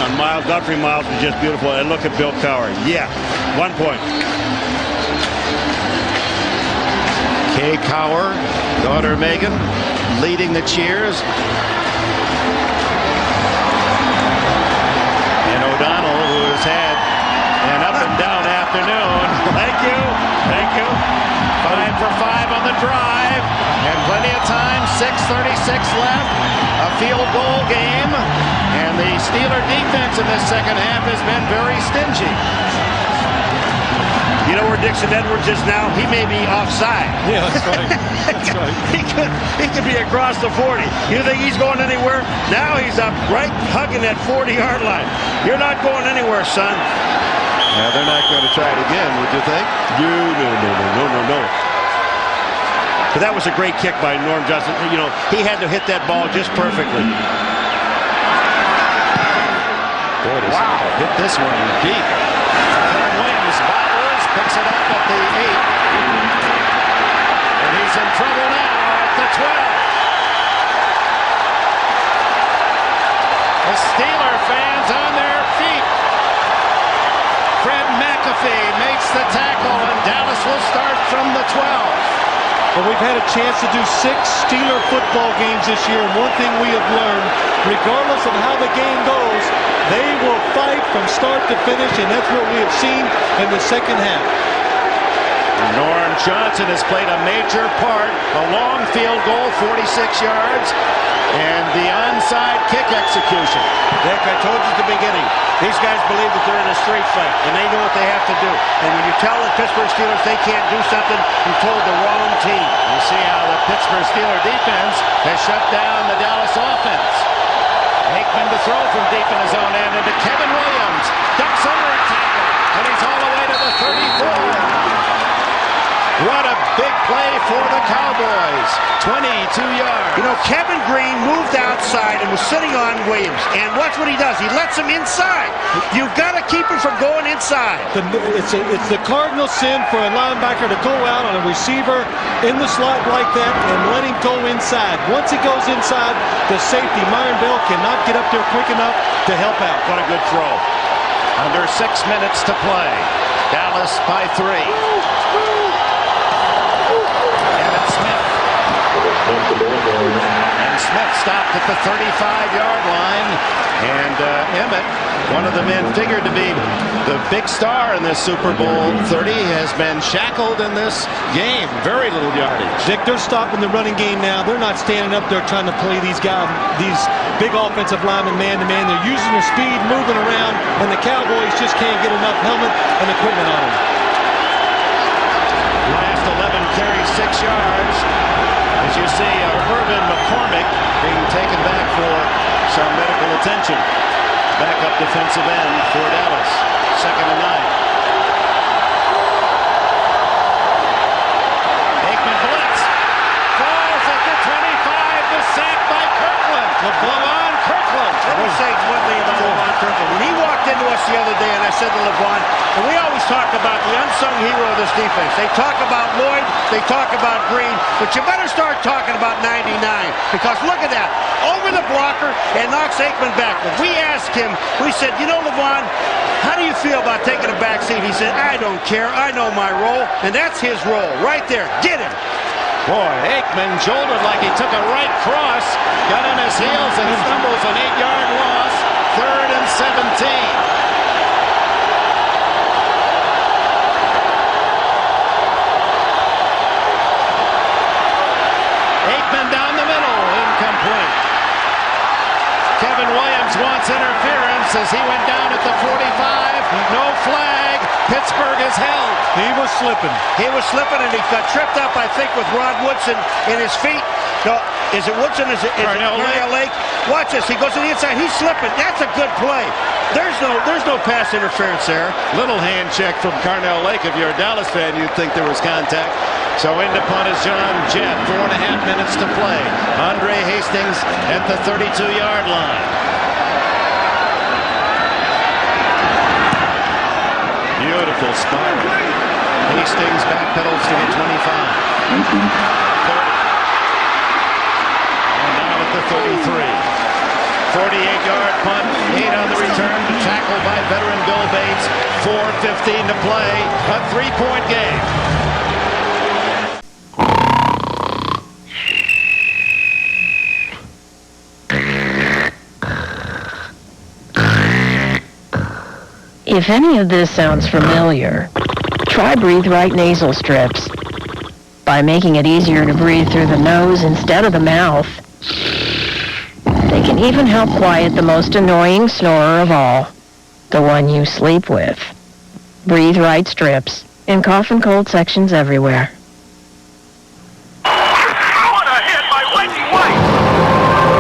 Godfrey Miles was just beautiful. And look at Bill Cowher. Yeah, 1 point. Kay Cowher, daughter Megan, leading the cheers. And O'Donnell, who has had an up and down afternoon. Thank you. 5 for 5 on the drive, and plenty of time. 6:36 left. A field goal game, and the Steeler defense in this second half has been very stingy. You know where Dixon Edwards is now? He may be offside. Yeah, that's right. That's right. He could be across the 40. You think he's going anywhere? Now he's up right hugging that 40-yard line. You're not going anywhere, son. Yeah, they're not going to try it again, would you think? No. But that was a great kick by Norm Johnson. You know, he had to hit that ball just perfectly. Boy, does he hit this one deep. Kevin Williams bobbles, picks it up at the 8. And he's in trouble now at the 12. The Steeler fans on their feet. Fred McAfee makes the tackle, and Dallas will start from the 12. Well, we've had a chance to do 6 Steeler football games this year, and one thing we have learned, regardless of how the game goes, they will fight from start to finish, and that's what we have seen in the second half. Norm Johnson has played a major part. A long field goal, 46 yards, and the onside kick execution. Dick, I told you at the beginning, these guys believe that they're in a street fight, and they know what they have to do. And when you tell the Pittsburgh Steelers they can't do something, you told the wrong team. You see how the Pittsburgh Steelers defense has shut down the Dallas offense. Aikman to throw from deep in his own end into Kevin Williams. Ducks under a tackle, and he's all the way to the 34. What a big play for the Cowboys. 22 yards. You know, Kevin Green moved outside and was sitting on Williams. And watch what he does. He lets him inside. You've got to keep him from going inside. It's the cardinal sin for a linebacker to go out on a receiver in the slot like that and let him go inside. Once he goes inside, the safety, Myron Bell, cannot get up there quick enough to help out. What a good throw. Under 6 minutes to play. Dallas by 3. And Smith stopped at the 35-yard line. And Emmett, one of the men figured to be the big star in this Super Bowl 30, has been shackled in this game. Very little yardage. Dick, they're stopping the running game now. They're not standing up there trying to play these guys, these big offensive linemen man-to-man. They're using their speed, moving around, and the Cowboys just can't get enough helmet and equipment on them. Last 11 carries, 6 yards. As you see, Irvin McCormick being taken back for some medical attention. Backup defensive end for Dallas. 2nd and 9. Aikman blitz. Falls at the 25. The sack by Kirkland. LeVon Kirkland. Let me say one thing about LeVon Kirkland. When he walked into us the other day, and I said to LeVon, and we always talk about the unsung hero of this defense. They talk about Lloyd, they talk about Green, but you better start talking about 99, because look at that. Over the blocker and knocks Aikman back. When we asked him, we said, you know, LeVon, how do you feel about taking a back seat? He said, I don't care. I know my role, and that's his role. Right there. Get him. Boy, Aikman jolted like he took a right cross, got on his heels and stumbles, an 8-yard loss, 3rd and 17. Aikman down the middle, incomplete. Kevin Williams wants interference as he went down at the 45. No flag. Pittsburgh is held. He was slipping. He was slipping, and he got tripped up, I think, with Rod Woodson in his feet. No, is it Woodson? Is it Cornell Lake? Watch this. He goes to the inside. He's slipping. That's a good play. There's no pass interference there. Little hand check from Cornell Lake. If you're a Dallas fan, you'd think there was contact. So in to punt is John Jett. 4.5 minutes to play. Andre Hastings at the 32-yard line. Beautiful spiral. Hastings backpedals to get 25. 30. And down at the 33. 48-yard punt, 8 on the return, tackle by veteran Bill Bates. 4:15 to play, a 3-point game. If any of this sounds familiar, try Breathe Right nasal strips. By making it easier to breathe through the nose instead of the mouth, they can even help quiet the most annoying snorer of all, the one you sleep with. Breathe Right strips in cough and cold sections everywhere.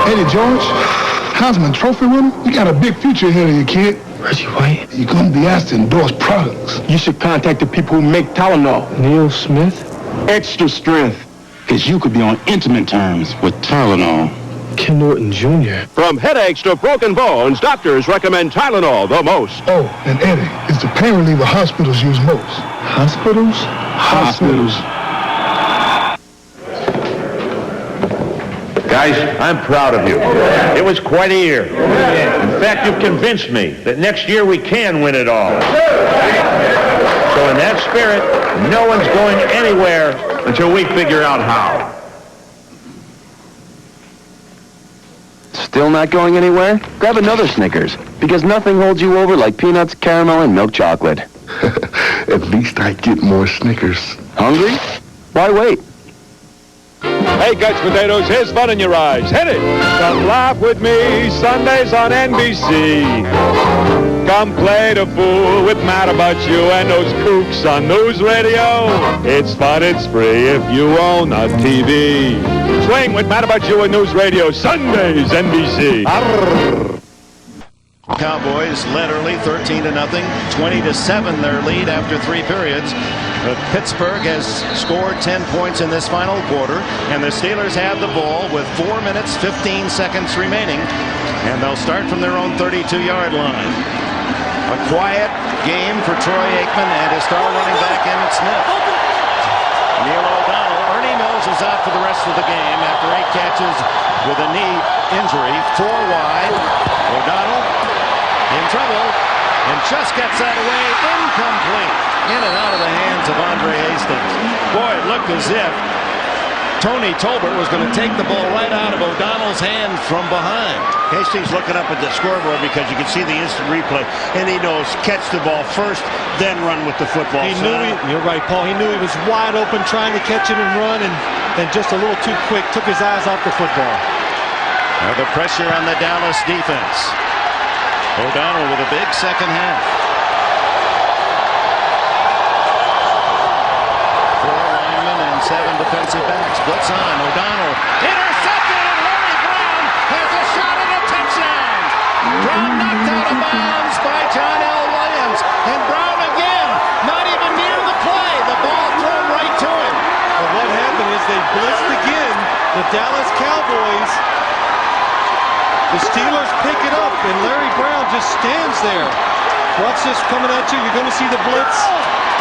Eddie George, Heisman Trophy winner, you got a big future ahead of you, kid. Reggie White, you're going to be asked to endorse products. You should contact the people who make Tylenol. Neil Smith? Extra strength. Because you could be on intimate terms with Tylenol. Ken Norton Jr. From headaches to broken bones, doctors recommend Tylenol the most. Oh, and Eddie, it's the pain reliever hospitals use most. Hospitals? Hospitals. Guys, I'm proud of you. It was quite a year. In fact, you've convinced me that next year we can win it all. So in that spirit, no one's going anywhere until we figure out how. Still not going anywhere? Grab another Snickers, because nothing holds you over like peanuts, caramel, and milk chocolate. At least I get more Snickers. Hungry? Why wait? Hey, Couch Potatoes, here's fun in your eyes. Hit it! Come laugh with me, Sundays on NBC. Come play the fool with Matt About You and those kooks on News Radio. It's fun, it's free if you own a TV. Swing with Matt About You and News Radio, Sundays, NBC. Arr. Cowboys led early, 13-0. 20-7 their lead after 3 periods. But Pittsburgh has scored 10 points in this final quarter, and the Steelers have the ball with 4 minutes, 15 seconds remaining, and they'll start from their own 32-yard line. A quiet game for Troy Aikman and his star running back Emmitt Smith. Neil O'Donnell. Ernie Mills is out for the rest of the game after 8 catches with a knee injury. 4 wide. O'Donnell in trouble and just gets that away. Incomplete. In and out of the hands of Andre Hastings. Boy, it looked as if Tony Tolbert was going to take the ball right out of O'Donnell's hand from behind. Hastings looking up at the scoreboard because you can see the instant replay, and he knows catch the ball first, then run with the football. You're right, Paul. He knew he was wide open trying to catch it and run, and just a little too quick. Took his eyes off the football. Now the pressure on the Dallas defense. O'Donnell with a big second half. 4 linemen and 7 defensive backs. Blitz on. O'Donnell intercepted, and Larry Brown has a shot at a touchdown. Brown knocked out of bounds by John L. Williams. And Brown again, not even near the play. The ball thrown right to him. But what happened is they blitzed again. The Dallas Cowboys. The Steelers pick it up, and Larry Brown just stands there. Watch this coming at you. You're going to see the blitz.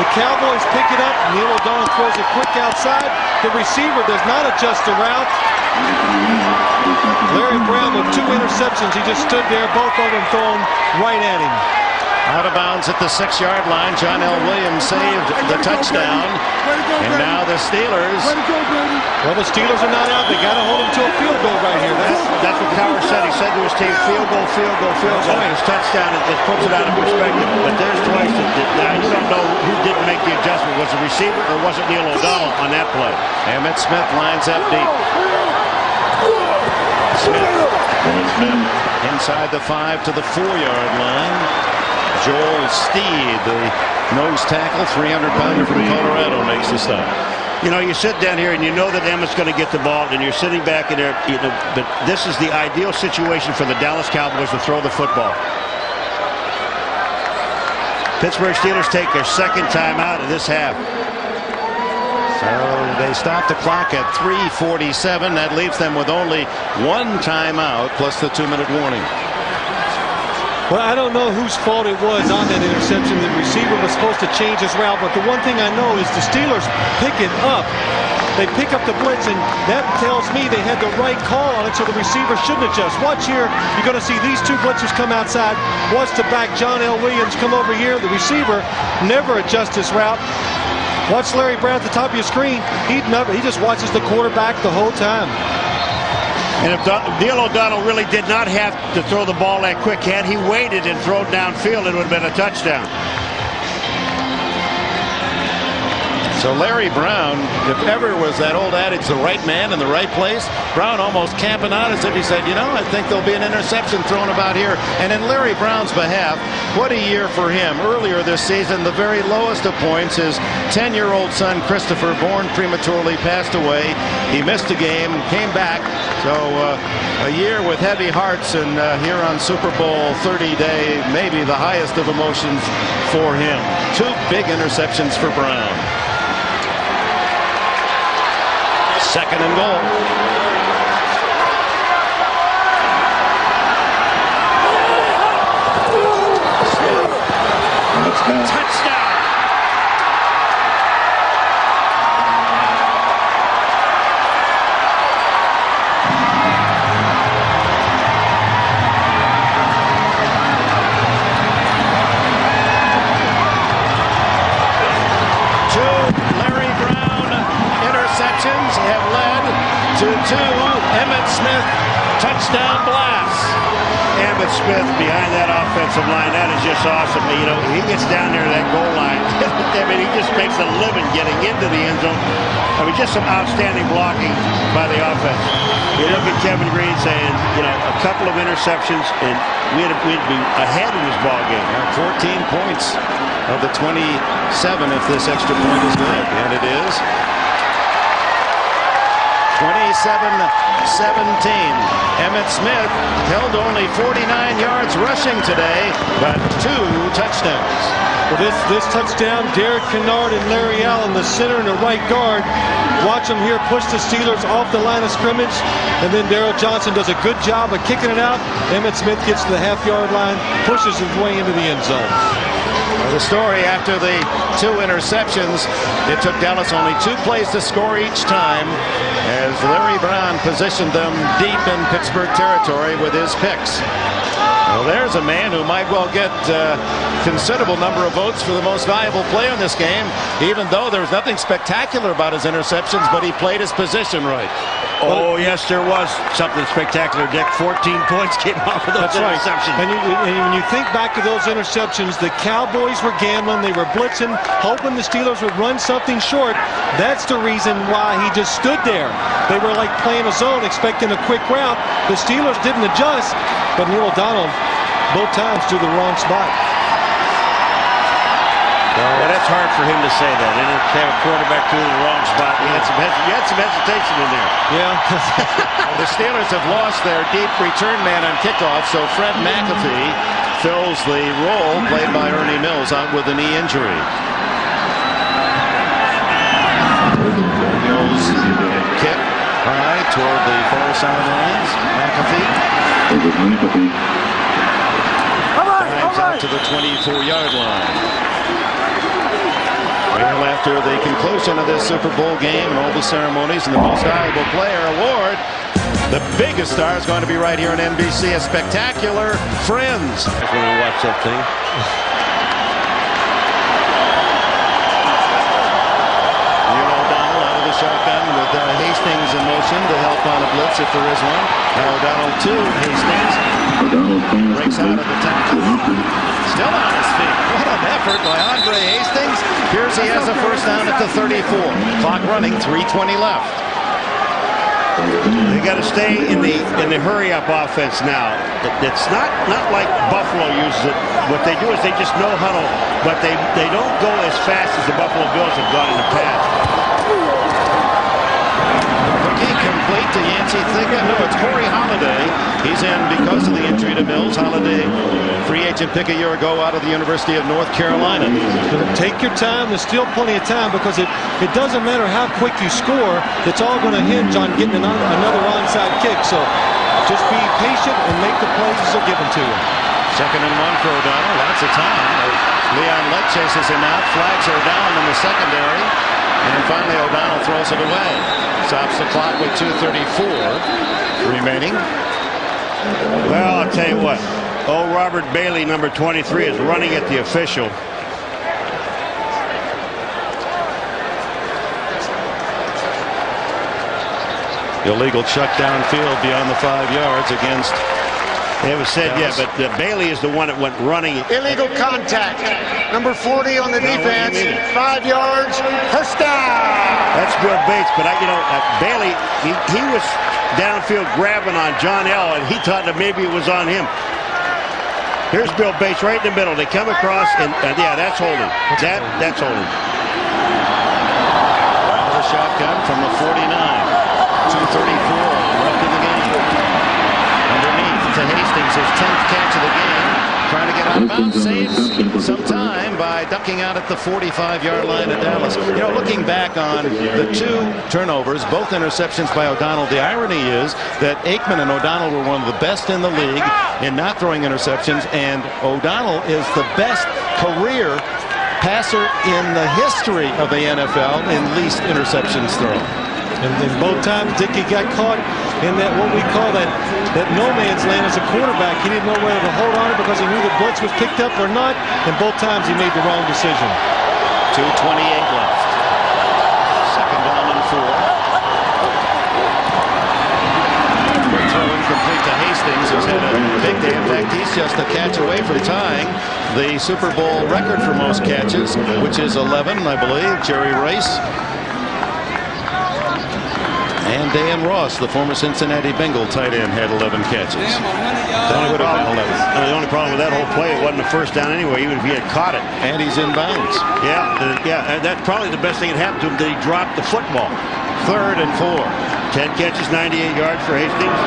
The Cowboys pick it up. Neil O'Donnell throws it quick outside. The receiver does not adjust the route. Larry Brown with 2 interceptions. He just stood there, both of them thrown right at him. Out of bounds at the 6-yard line. John L. Williams saved the touchdown. And now the Steelers. Well, the Steelers are not out. They got to hold them to a field goal right here. That's what Cowher said. He said to his team, field goal, field goal, field goal. His touchdown, it puts it out of perspective. But there's twice that now you don't know who didn't make the adjustment. Was it receiver or was it Neil O'Donnell on that play? Emmitt Smith lines up deep. Smith inside the 5 to the 4-yard line. Joel Steed, the nose tackle, 300-pounder from Colorado, makes the stop. You know, you sit down here and you know that Emmitt's going to get the ball, and you're sitting back in there. You know, but this is the ideal situation for the Dallas Cowboys to throw the football. Pittsburgh Steelers take their second time out of this half. So They stopped the clock at 3:47. That leaves them with only one timeout plus the 2-minute warning. Well, I don't know whose fault it was on that interception. The receiver was supposed to change his route, but the one thing I know is the Steelers pick it up. They pick up the blitz, and that tells me they had the right call on it, so the receiver shouldn't adjust. Watch here. You're going to see these two blitzers come outside. Watch the back, John L. Williams, come over here. The receiver never adjusts his route. Watch Larry Brown at the top of your screen. He just watches the quarterback the whole time. And if Neil O'Donnell really did not have to throw the ball that quick, had he waited and thrown downfield, it would have been a touchdown. So Larry Brown, if ever was that old adage, the right man in the right place, Brown almost camping out as if he said, you know, I think there'll be an interception thrown about here. And in Larry Brown's behalf, what a year for him. Earlier this season, the very lowest of points, his 10-year-old son, Christopher, born prematurely, passed away. He missed a game, came back. So a year with heavy hearts, and here on Super Bowl 30 day, maybe the highest of emotions for him. 2 big interceptions for Brown. 2nd and goal. Touchdown. Have led to 2 Emmitt Smith touchdown blasts. Emmitt Smith behind that offensive line, that is just awesome. You know, he gets down there to that goal line. I mean, he just makes a living getting into the end zone. I mean, just some outstanding blocking by the offense. You look at Kevin Green saying, you know, a couple of interceptions and we'd be ahead in this ball game. 14 points of the 27 if this extra point is good, and it is. 27-17. Emmitt Smith held only 49 yards rushing today, but 2 touchdowns. Well, this touchdown, Derek Kennard and Larry Allen, the center and the right guard. Watch them here push the Steelers off the line of scrimmage, and then Darrell Johnson does a good job of kicking it out. Emmitt Smith gets to the half-yard line, pushes his way into the end zone. The story after the 2 interceptions, it took Dallas only 2 plays to score each time as Larry Brown positioned them deep in Pittsburgh territory with his picks. Well, there's a man who might well get a considerable number of votes for the most valuable player in this game, even though there was nothing spectacular about his interceptions, but he played his position right. Oh, yes, there was something spectacular, Dick. 14 points came off of those interceptions. Right. And when you think back to those interceptions, the Cowboys were gambling. They were blitzing, hoping the Steelers would run something short. That's the reason why he just stood there. They were like playing a zone, expecting a quick route. The Steelers didn't adjust, but Neil O'Donnell both times to the wrong spot. Well, that's hard for him to say that. He didn't have a quarterback to the wrong spot. You had some hesitation in there. Yeah. The Steelers have lost their deep return man on kickoff, so Fred McAfee fills the role played by Ernie Mills out with a knee injury. Mills kick high toward the far sidelines. McAfee dives out to the 24-yard line. Well, after the conclusion of this Super Bowl game and all the ceremonies and the Most Valuable Player Award, the biggest star is going to be right here on NBC, a spectacular Friends. When we watch that thing. Neil O'Donnell out of the shotgun with Hastings in motion to help on a blitz if there is one. Now O'Donnell to Hastings. Breaks out of the tackle. Still on his feet. What an effort by Andre Hastings. Here's he has a first down at the 34. Clock running, 3:20 left. They got to stay in the hurry-up offense now. It's not like Buffalo uses it. What they do is they just no huddle, but they don't go as fast as the Buffalo Bills have gone in the past. Complete to Yancey Thigpen. No, it's Corey Holiday He's in because of the injury to Mills. Holiday, free agent pick a year ago out of the University of North Carolina. Take your time. There's still plenty of time because it doesn't matter how quick you score. It's all going to hinge on getting another onside kick. So just be patient and make the plays as they're given to you. 2nd and 1 for O'Donnell. Lots of time. Leon Lett chases him out. Flags are down in the secondary. And finally O'Donnell throws it away. Stops the clock with 2:34 remaining. Well, I'll tell you what. Robert Bailey, number 23, is running at the official. Illegal chuck downfield beyond the 5 yards against. They haven't said yet, but Bailey is the one that went running. Illegal contact. Number 40 on the defense. 5 yards. First down. That's Bill Bates, but Bailey, he was downfield grabbing on John L, and he thought that maybe it was on him. Here's Bill Bates right in the middle. They come across, and yeah, that's holding. That's holding. Out of the shotgun from the 49. 2:34 left in the game. Underneath to Hastings, his 10th catch of the game. Trying to get out of bounds, saves some time by ducking out at the 45-yard line of Dallas. Looking back on the 2 turnovers, both interceptions by O'Donnell, the irony is that Aikman and O'Donnell were one of the best in the league in not throwing interceptions, and O'Donnell is the best career passer in the history of the NFL in least interceptions thrown. And then both times Dickey got caught in that what we call that no man's land as a quarterback. He didn't know whether to hold on it because he knew the blitz was picked up or not. And both times he made the wrong decision. 2:28 left. 2nd down and 4. Throw incomplete to Hastings, who's had a big day. In fact, he's just a catch away from tying the Super Bowl record for most catches, which is 11, I believe. Jerry Rice. And Dan Ross, the former Cincinnati Bengal tight end, had 11 catches. The only problem with that whole play, it wasn't a first down anyway, even if he had caught it. And he's in bounds. Yeah, that's probably the best thing that happened to him, that he dropped the football. 3rd and 4. 10 catches, 98 yards for Hastings.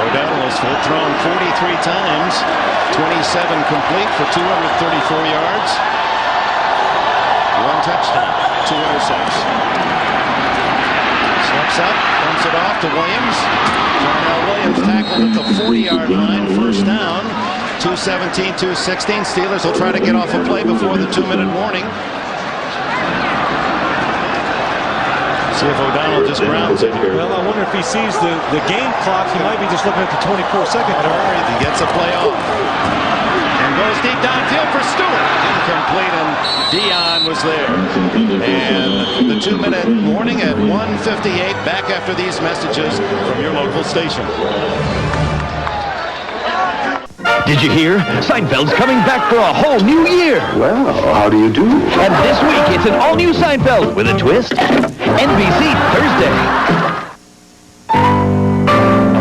O'Donnell has thrown 43 times, 27 complete for 234 yards. 1 touchdown, 2 interceptions. Steps up, dumps it off to Williams. Darnell Williams tackled at the 40-yard line. First down. 2:17, 2:16. Steelers will try to get off a play before the 2-minute warning. See if O'Donnell just grounds it. Well, I wonder if he sees the game clock. He might be just looking at the 24-second mark. He gets a play off. And goes deep downfield for Stewart. Incomplete, and Dion was there. And the 2-minute warning at 1:58. Back after these messages from your local station. Did you hear? Seinfeld's coming back for a whole new year. Well, how do you do? And this week, it's an all-new Seinfeld with a twist. NBC Thursday.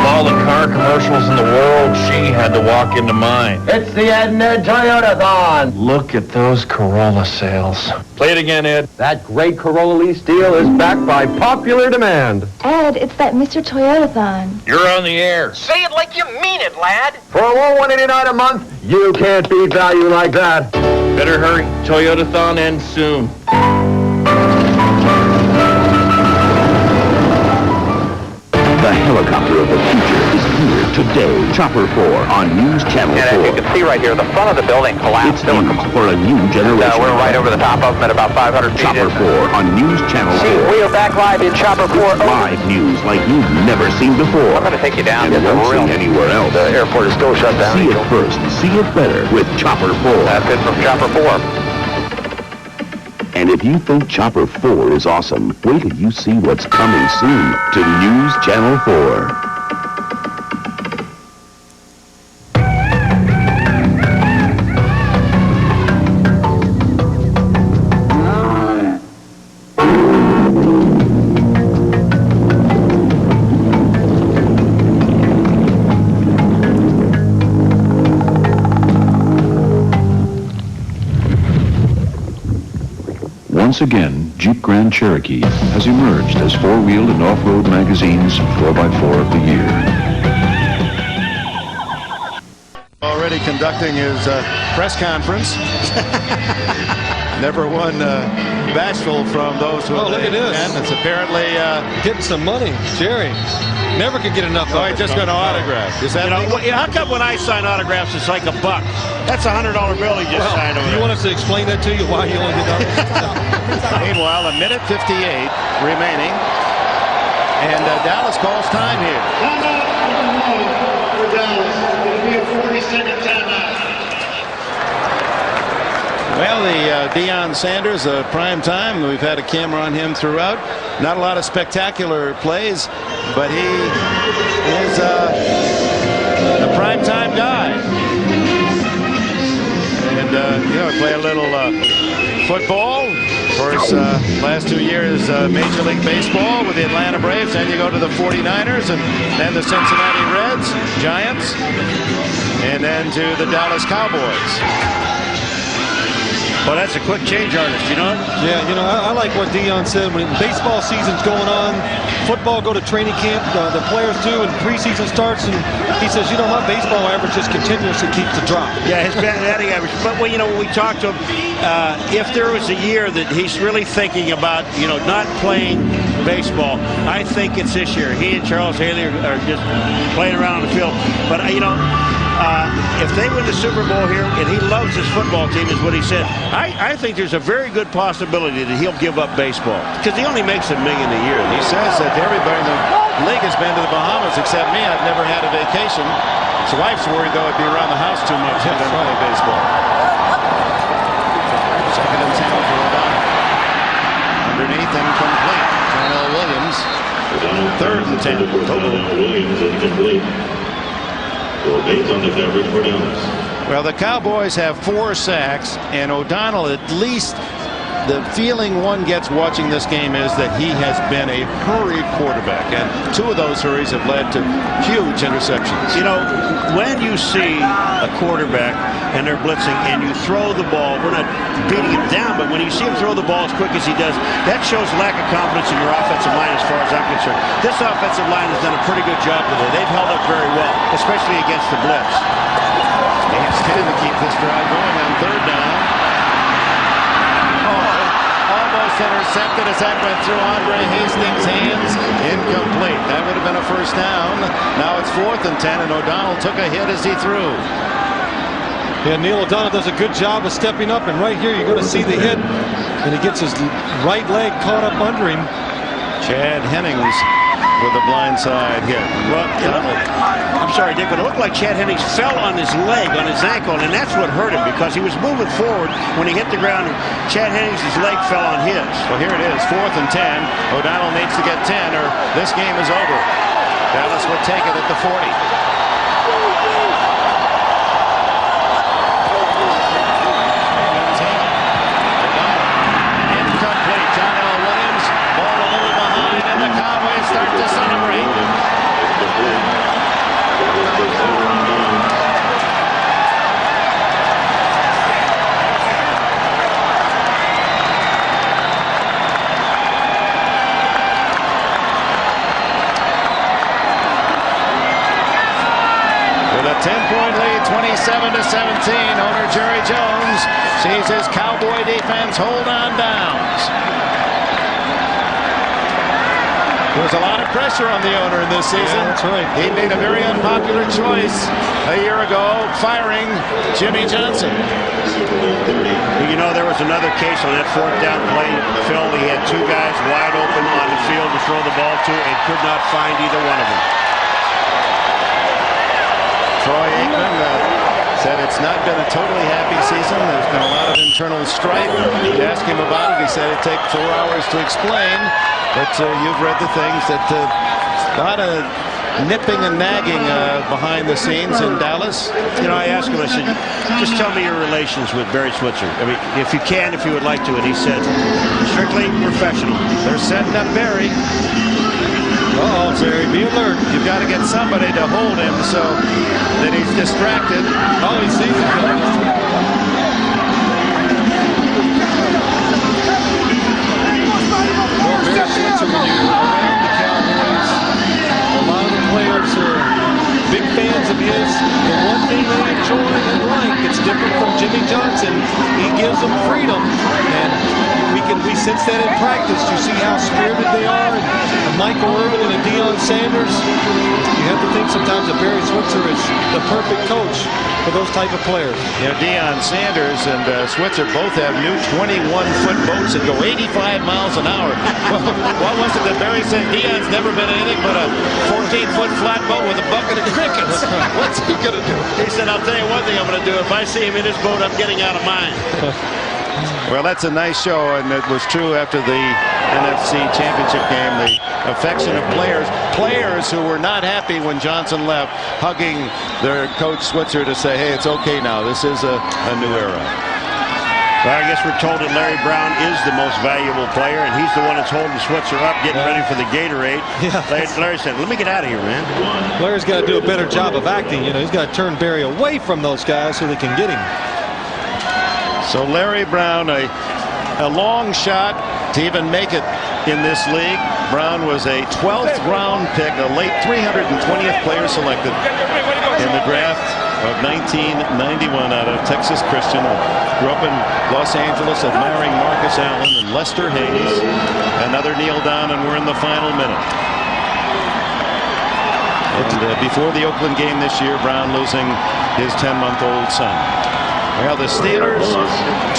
All the car commercials in the world, she had to walk into mine. It's the Ed and Ed Toyota-thon. Look at those Corolla sales. Play it again, Ed. That great Corolla lease deal is backed by popular demand. Ed, it's that Mr. Toyota-thon. You're on the air. Say it like you mean it, lad. For a low $189 a month, you can't beat value like that. Better hurry. Toyota-thon ends soon. The helicopter of the future is here today. Chopper 4 on News Channel 4. And as you can see right here, the front of the building collapsed. It's used for a new generation. We're right over the top of them at about 500 feet. Chopper 4 on News Channel 4. See, we are back live in Chopper 4. Live news like you've never seen before. I'm going to take you down. And won't see anywhere else. The airport is still shut down. See it first. See it better with Chopper 4. That's it from Chopper 4. And if you think Chopper 4 is awesome, wait till you see what's coming soon to News Channel 4. Once again, Jeep Grand Cherokee has emerged as four-wheeled and off-road magazine's 4x4 of the year. already conducting his press conference. Never won Bashville from those who look at this. And it's apparently getting some money. Jerry never could get enough of it. Just going to autograph. Is that how come when I sign autographs it's like $1? That's a $100 bill he just signed over there. You want us to explain that to you, why you only get that? Meanwhile, 1:58 remaining. And Dallas calls time here. For Dallas. It'll be a 40-second timeout. Well, the Deion Sanders, prime time. We've had a camera on him throughout. Not a lot of spectacular plays, but he is a prime time guy. And play a little football. Of course, last 2 years, Major League Baseball with the Atlanta Braves. Then you go to the 49ers and then the Cincinnati Reds, Giants, and then to the Dallas Cowboys. Well, that's a quick change artist, you know? Yeah, I like what Deion said. When baseball season's going on, football go to training camp, the players do, and preseason starts, and he says, my baseball average just continuously keeps the drop. Yeah, his batting average. But, when we talked to him, if there was a year that he's really thinking about, not playing baseball, I think it's this year. He and Charles Haley are just playing around on the field. But, if they win the Super Bowl here, and he loves his football team, is what he said, I think there's a very good possibility that he'll give up baseball because he only makes $1 million a year. He says that everybody in the league has been to the Bahamas except me. I've never had a vacation. His wife's worried, though, I'd be around the house too much if I don't play baseball. Second and 10 for O'Donnell. Underneath, incomplete. Darnell Williams. Third and 10. Williams incomplete. On the coverage for Dallas. Well, the Cowboys have 4 sacks, and O'Donnell, at least the feeling one gets watching this game is that he has been a hurried quarterback, and 2 of those hurries have led to huge interceptions. When you see a quarterback and they're blitzing and you throw the ball, we're not beating him down, but when you see him throw the ball as quick as he does, that shows lack of confidence in your offensive line as far as I'm concerned. This offensive line has done a pretty good job today. They've held up very well, especially against the blitz. Needs 10 to keep this drive going on third down. Almost intercepted as that went through Andre Hastings' hands. Incomplete. That would have been a first down. Now it's 4th and 10, and O'Donnell took a hit as he threw. Yeah, Neil O'Donnell does a good job of stepping up, and right here you're going to see the hit, and he gets his right leg caught up under him. Chad Hennings with a blindside hit. Well, I'm sorry, Dick, but it looked like Chad Hennings fell on his leg, on his ankle, and that's what hurt him because he was moving forward when he hit the ground, and Chad Hennings' leg fell on his. Well, here it is, 4th and 10. O'Donnell needs to get 10 or this game is over. Dallas would take it at the 40. Start to celebrate. With a 10-point lead, 27-17, owner Jerry Jones sees his Cowboy defense hold on downs. There's a lot of pressure on the owner in this season. Yeah, that's right. He made a very unpopular choice a year ago, firing Jimmy Johnson. There was another case on that 4th down play, Phil. He had 2 guys wide open on the field to throw the ball to and could not find either one of them. Troy Aikman said it's not been a totally happy season. There's been a lot of internal strife. You asked him about it. He said it'd take 4 hours to explain. But you've read the things that a lot of nipping and nagging behind the scenes in Dallas. I asked him, I said, just tell me your relations with Barry Switzer. I mean, if you would like to. And he said, strictly professional. They're setting up Barry. Uh-oh, Barry, be alert. You've got to get somebody to hold him so that he's distracted. Oh, he sees it coming. When you're around the Cowboys, a lot of the players are big fans of his. The one thing they enjoy different from Jimmy Johnson. He gives them freedom, and we sense that in practice. You see how spirited they are. And Michael Irvin and Deion Sanders. You have to think sometimes that Barry Switzer is the perfect coach for those type of players. You know, Deion Sanders and Switzer both have new 21-foot boats that go 85 miles an hour. Well, what was it that Barry said? Deion's never been anything but a 14-foot flat boat with a bucket of crickets. What's he going to do? He said, I'll tell you one thing I'm going to do. If I see him in his boat, I'm getting out of mine. Well, that's a nice show, and it was true after the NFC Championship game. The affection of players who were not happy when Johnson left, hugging their coach Switzer to say, hey, it's okay now. This is a new era. Well, I guess we're told that Larry Brown is the most valuable player, and he's the one that's holding Switzer up, getting ready for the Gatorade. Yeah. Larry said, let me get out of here, man. Larry's got to do a better job of acting. You know, he's got to turn Barry away from those guys so they can get him. So Larry Brown, a long shot to even make it in this league. Brown was a 12th round pick, a late 320th player selected in the draft of 1991 out of Texas Christian. Grew up in Los Angeles, admiring Marcus Allen and Lester Hayes. Another kneel down, and we're in the final minute. And before the Oakland game this year, Brown losing his 10-month-old son. Well, the Steelers,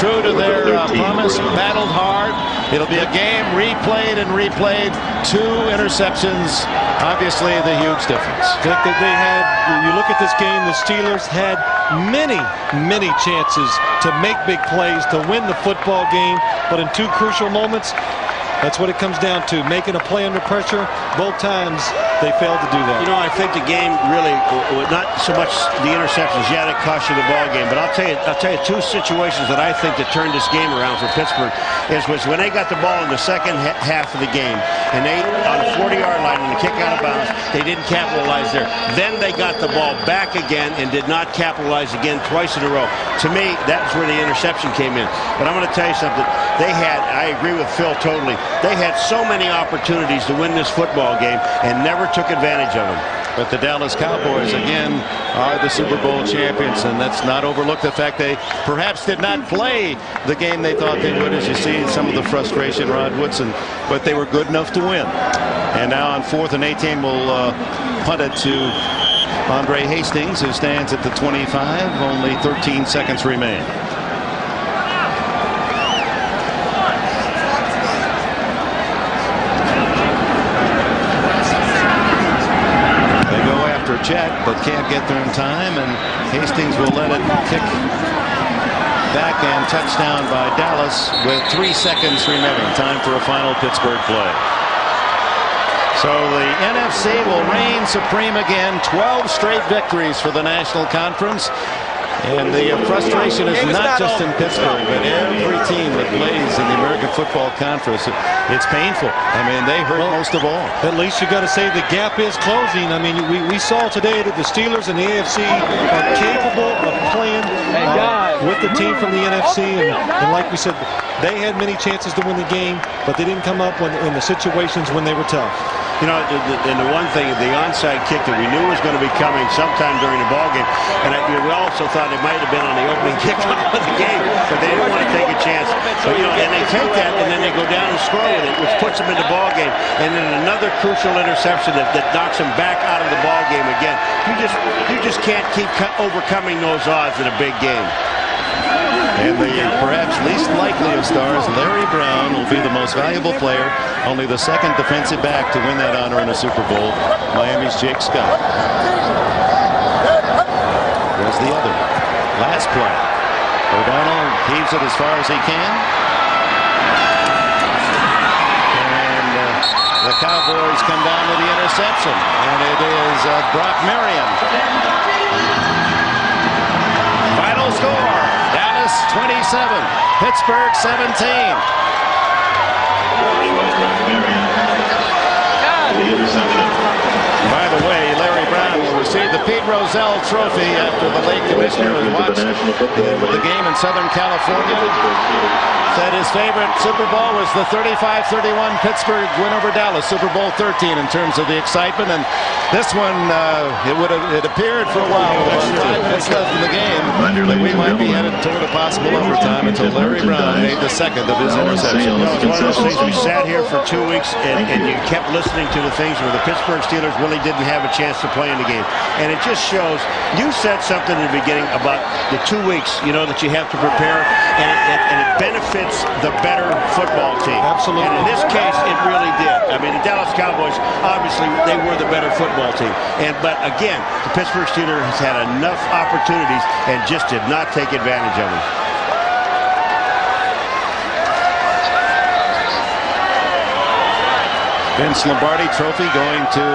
true to their promise, battled hard. It'll be a game replayed and replayed. 2 interceptions, obviously the huge difference. That they had, you look at this game, the Steelers had many chances to make big plays, to win the football game, but in 2 crucial moments, that's what it comes down to, making a play under pressure. Both times they failed to do that. You know, I think the game really, not so much the interceptions, yeah, that cost you the ball game, but I'll tell you 2 situations that I think that turned this game around for Pittsburgh was when they got the ball in the second half of the game, and they, on the 40-yard line, when the kick out of bounds, they didn't capitalize there. Then they got the ball back again and did not capitalize again twice in a row. To me, that's where the interception came in. But I'm going to tell you something. They had, I agree with Phil totally, they had so many opportunities to win this football game and never took advantage of them. But the Dallas Cowboys, again, are the Super Bowl champions, and let's not overlook the fact they perhaps did not play the game they thought they would, as you see some of the frustration, Rod Woodson, but they were good enough to win. And now on 4th and 18, we'll punt it to Andre Hastings, who stands at the 25. Only 13 seconds remain. Jet, but can't get there in time, and Hastings will let it kick back, and touchdown by Dallas with 3 seconds remaining. Time for a final Pittsburgh play. So the NFC will reign supreme again. 12 straight victories for the National Conference. And the frustration is not just in Pittsburgh, but every team that plays in the American Football Conference. It's painful. I mean, they hurt most of all. At least you got to say the gap is closing. I mean, we saw today that the Steelers and the AFC are capable of playing with the team from the NFC. And like we said, they had many chances to win the game, but they didn't come up in the situations when they were tough. You know, and the one thing, the onside kick that we knew was going to be coming sometime during the ballgame, and we also thought it might have been on the opening kickoff of the game, but they didn't want to take a chance. But, you know, and they take that, and then they go down and score with it, which puts them in the ballgame, and then another crucial interception that knocks them back out of the ballgame again. You just can't keep overcoming those odds in a big game. And the perhaps least likely of stars, Larry Brown, will be the most valuable player, only the second defensive back to win that honor in a Super Bowl. Miami's Jake Scott was the other. Last play. O'Donnell heaves it as far as he can. And the Cowboys come down with the interception. And it is Brock Marion. Final score. 27, Pittsburgh 17. By the way, Larry Brown will receive the Pete Rozelle Trophy after the late commissioner who watched the game in Southern California. Said his favorite Super Bowl was the 35-31 Pittsburgh win over Dallas, Super Bowl 13 in terms of the excitement. And This one, it appeared for a while with about 5 minutes left in the game that we might be headed toward a possible overtime until Larry Brown made the second of his interceptions. It's one of those things, we sat here for 2 weeks and you kept listening to the things where the Pittsburgh Steelers really didn't have a chance to play in the game. And it just shows, you said something in the beginning about the 2 weeks, that you have to prepare, and it benefits the better football team. Absolutely. And in this case, it really did. I mean, the Dallas Cowboys, obviously, they were the better football team. But again, the Pittsburgh Steelers has had enough opportunities and just did not take advantage of them. Vince Lombardi Trophy going to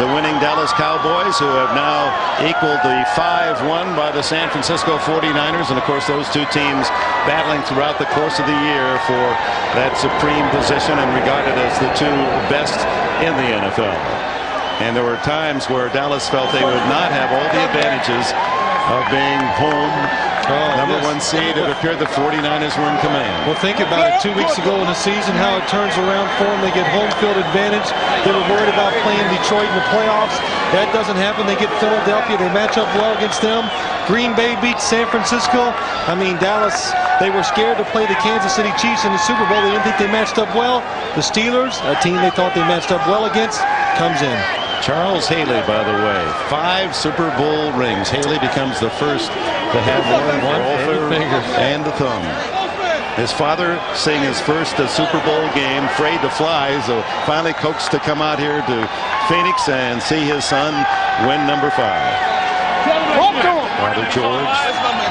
the winning Dallas Cowboys, who have now equaled the 5-1 by the San Francisco 49ers. And, of course, those two teams battling throughout the course of the year for that supreme position and regarded as the two best in the NFL. And there were times where Dallas felt they would not have all the advantages of being home. Number one seed. It appeared the 49ers were in command. Well, think about it. 2 weeks ago in the season, how it turns around for them. They get home field advantage. They were worried about playing Detroit in the playoffs. That doesn't happen. They get Philadelphia. They match up well against them. Green Bay beats San Francisco. I mean, Dallas, they were scared to play the Kansas City Chiefs in the Super Bowl. They didn't think they matched up well. The Steelers, a team they thought they matched up well against, comes in. Charles Haley, by the way, 5 Super Bowl rings. Haley becomes the first to have more than one finger and the thumb. His father seeing his first Super Bowl game, afraid to fly, so finally coaxed to come out here to Phoenix and see his son win number 5. Father George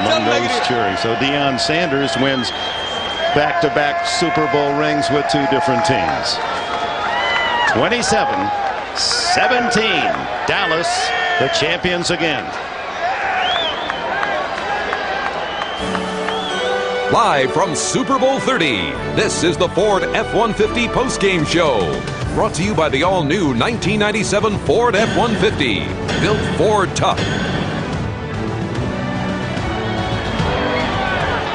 among those cheering. So Deion Sanders wins back-to-back Super Bowl rings with 2 different teams. 27-17. Dallas, the champions again. Live from Super Bowl 30, this is the Ford F-150 postgame show. Brought to you by the all-new 1997 Ford F-150. Built Ford tough.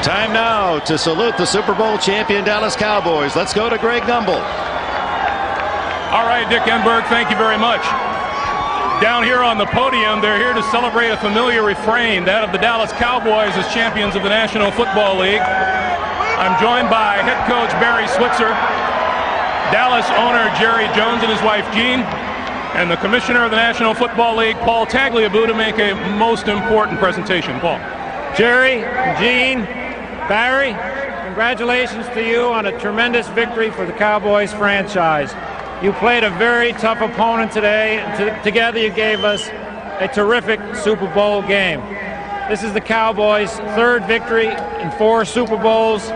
Time now to salute the Super Bowl champion Dallas Cowboys. Let's go to Greg Gumbel. All right, Dick Enberg, thank you very much. Down here on the podium, they're here to celebrate a familiar refrain, that of the Dallas Cowboys as champions of the National Football League. I'm joined by head coach Barry Switzer, Dallas owner Jerry Jones and his wife Jean, and the commissioner of the National Football League, Paul Tagliabue, to make a most important presentation. Paul. Jerry, Jean, Barry, congratulations to you on a tremendous victory for the Cowboys franchise. You played a very tough opponent today, and together you gave us a terrific Super Bowl game. This is the Cowboys' 3rd victory in 4 Super Bowls.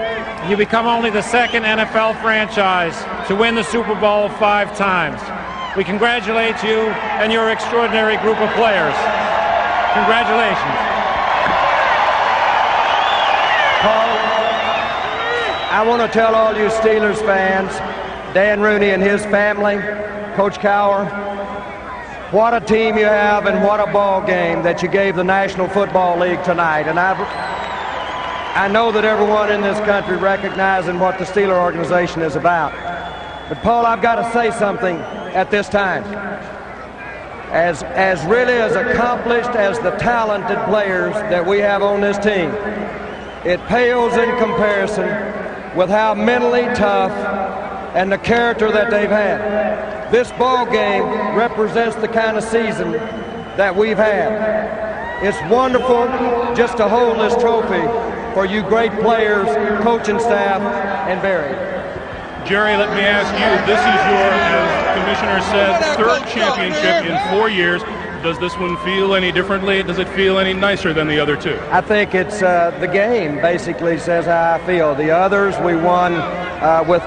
You become only the 2nd NFL franchise to win the Super Bowl 5 times. We congratulate you and your extraordinary group of players. Congratulations. Paul, I want to tell all you Steelers fans, Dan Rooney and his family, Coach Cowher, what a team you have and what a ball game that you gave the National Football League tonight. And I know that everyone in this country recognizes what the Steeler organization is about. But Paul, I've got to say something at this time. As really as accomplished as the talented players that we have on this team, it pales in comparison with how mentally tough and the character that they've had. This ball game represents the kind of season that we've had. It's wonderful just to hold this trophy for you great players, coaching staff, and Barry. Jerry, let me ask you, this is your, as the commissioner said, 3rd championship in 4 years. Does this one feel any differently? Does it feel any nicer than the other 2? I think it's the game basically says how I feel. The others we won with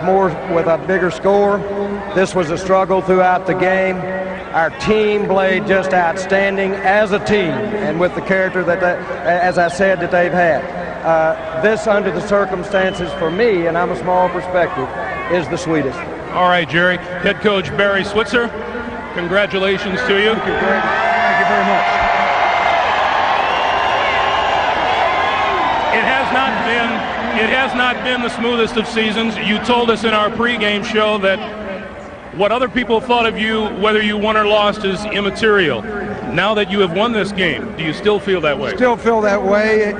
a bigger score. This was a struggle throughout the game. Our team played just outstanding as a team, and with the character that, as I said, that they've had. This, under the circumstances, for me, and I'm a small perspective, is the sweetest. All right, Jerry. Head coach Barry Switzer, congratulations to you. Thank you, Greg. Thank you very much. It has not been the smoothest of seasons. You told us in our pregame show that what other people thought of you, whether you won or lost, is immaterial. Now that you have won this game, do you still feel that way? Still feel that way.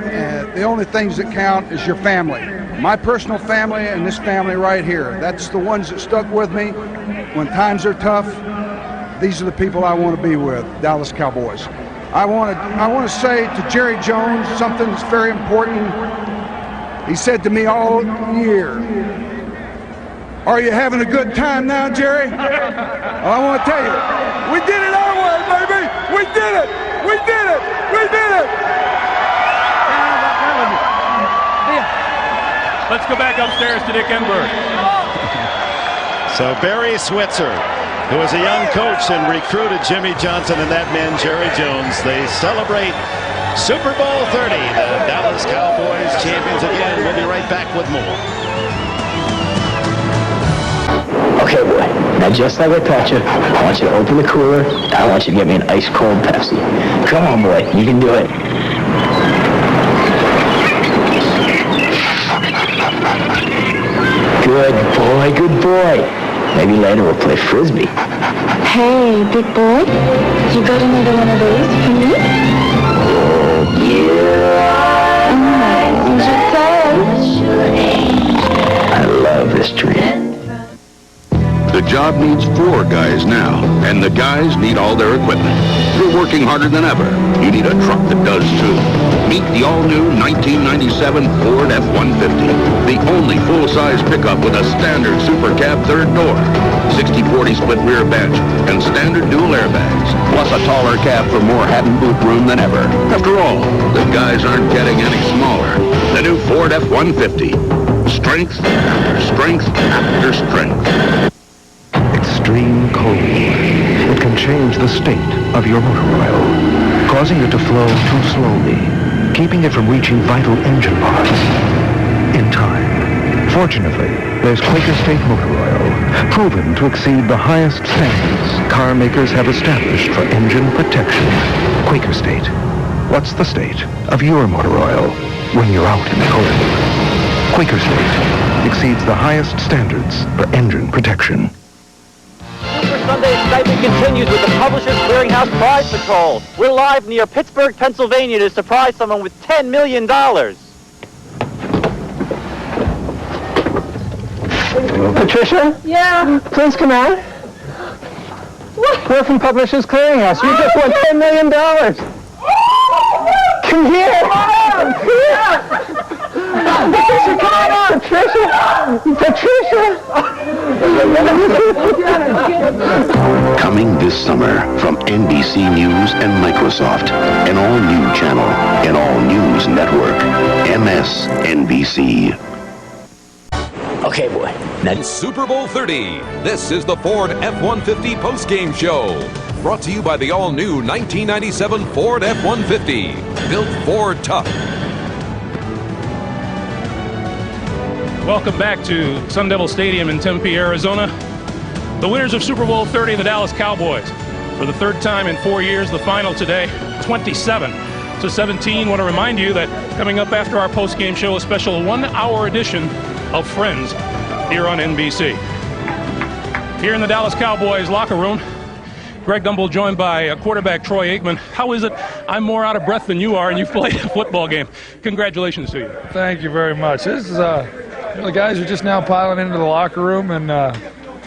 The only things that count is your family. My personal family and this family right here. That's the ones that stuck with me when times are tough. These are the people I want to be with, Dallas Cowboys. I want to say to Jerry Jones something that's very important. He said to me all year, "Are you having a good time now, Jerry?" Well, I want to tell you, we did it our way, baby. We did it. We did it. We did it. Let's go back upstairs to Dick Enberg. So Barry Switzer, who was a young coach and recruited Jimmy Johnson and that man Jerry Jones, they celebrate Super Bowl 30. The Dallas Cowboys champions again. We'll be right back with more. Okay, boy. Now, just like I taught you, I want you to open the cooler. I want you to get me an ice-cold Pepsi. Come on, boy. You can do it. Good boy, good boy. Maybe later we'll play Frisbee. Hey, big boy, you got another one of those for me? I love this dream. The job needs 4 guys now, and the guys need all their equipment. You're working harder than ever. You need a truck that does too. Meet the all-new 1997 Ford F-150, the only full-size pickup with a standard super cab third door, 60/40 split rear bench, and standard dual airbags, plus a taller cab for more hat and boot room than ever. After all, the guys aren't getting any smaller. The new Ford F-150. Strength after strength after strength. Extreme cold. It can change the state of your motor oil, causing it to flow too slowly, keeping it from reaching vital engine parts in time. Fortunately, there's Quaker State motor oil, proven to exceed the highest standards car makers have established for engine protection. Quaker State. What's the state of your motor oil when you're out in the cold? Quaker State exceeds the highest standards for engine protection. Sunday excitement continues with the Publishers Clearinghouse Prize Patrol. We're live near Pittsburgh, Pennsylvania to surprise someone with $10 million. Patricia? Yeah? Please come out. What? We're from Publishers Clearinghouse. You just won $10 million. Come here. Patricia, come on. Patricia. Coming this summer from NBC News and Microsoft, an all-new channel, an all-news network, MSNBC. Okay, boy. Now Super Bowl 30. This is the Ford F-150 postgame show. Brought to you by the all-new 1997 Ford F-150. Built Ford tough. Welcome back to Sun Devil Stadium in Tempe, Arizona. The winners of Super Bowl 30, the Dallas Cowboys. For the 3rd time in 4 years, the final today, 27-17. Want to remind you that coming up after our post-game show, a special 1-hour edition of Friends here on NBC. Here in the Dallas Cowboys locker room, Greg Gumbel joined by quarterback Troy Aikman. How is it? I'm more out of breath than you are, and you've played a football game. Congratulations to you. Thank you very much. This is the guys are just now piling into the locker room, and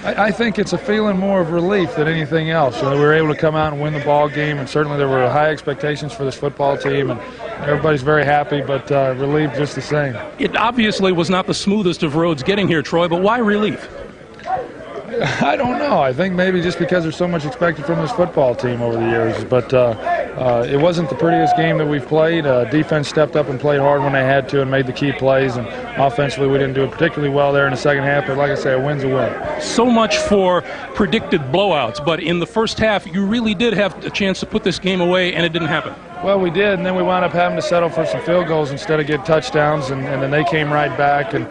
I think it's a feeling more of relief than anything else. We were able to come out and win the ball game, and certainly there were high expectations for this football team, and everybody's very happy, but relieved just the same. It obviously was not the smoothest of roads getting here, Troy, but why relief? I don't know. I think maybe just because there's so much expected from this football team over the years. But it wasn't the prettiest game that we've played. Defense stepped up and played hard when they had to and made the key plays. And offensively, we didn't do it particularly well there in the second half. But like I say, a win's a win. So much for predicted blowouts. But in the first half, you really did have a chance to put this game away, and it didn't happen. Well, we did, and then we wound up having to settle for some field goals instead of get touchdowns, and then they came right back. And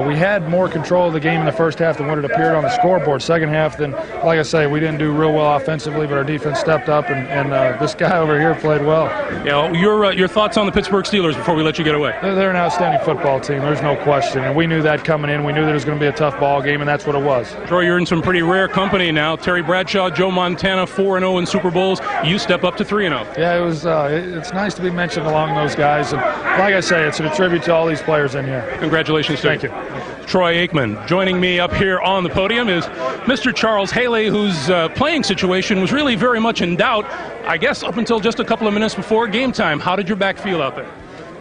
we had more control of the game in the first half than what it appeared on the scoreboard. Second half, then, like I say, we didn't do real well offensively, but our defense stepped up, and this guy over here played well. Yeah, your thoughts on the Pittsburgh Steelers before we let you get away? They're an outstanding football team. There's no question, and we knew that coming in. We knew that it was going to be a tough ball game, and that's what it was. Troy, you're in some pretty rare company now. Terry Bradshaw, Joe Montana, 4-0 in Super Bowls. You step up to 3-0. Yeah, it was. It's nice to be mentioned along those guys, and like I say, it's a tribute to all these players in here. Congratulations to you. Thank you. Troy Aikman. Joining me up here on the podium is Mr. Charles Haley, whose playing situation was really very much in doubt, I guess, up until just a couple of minutes before game time. How did your back feel out there?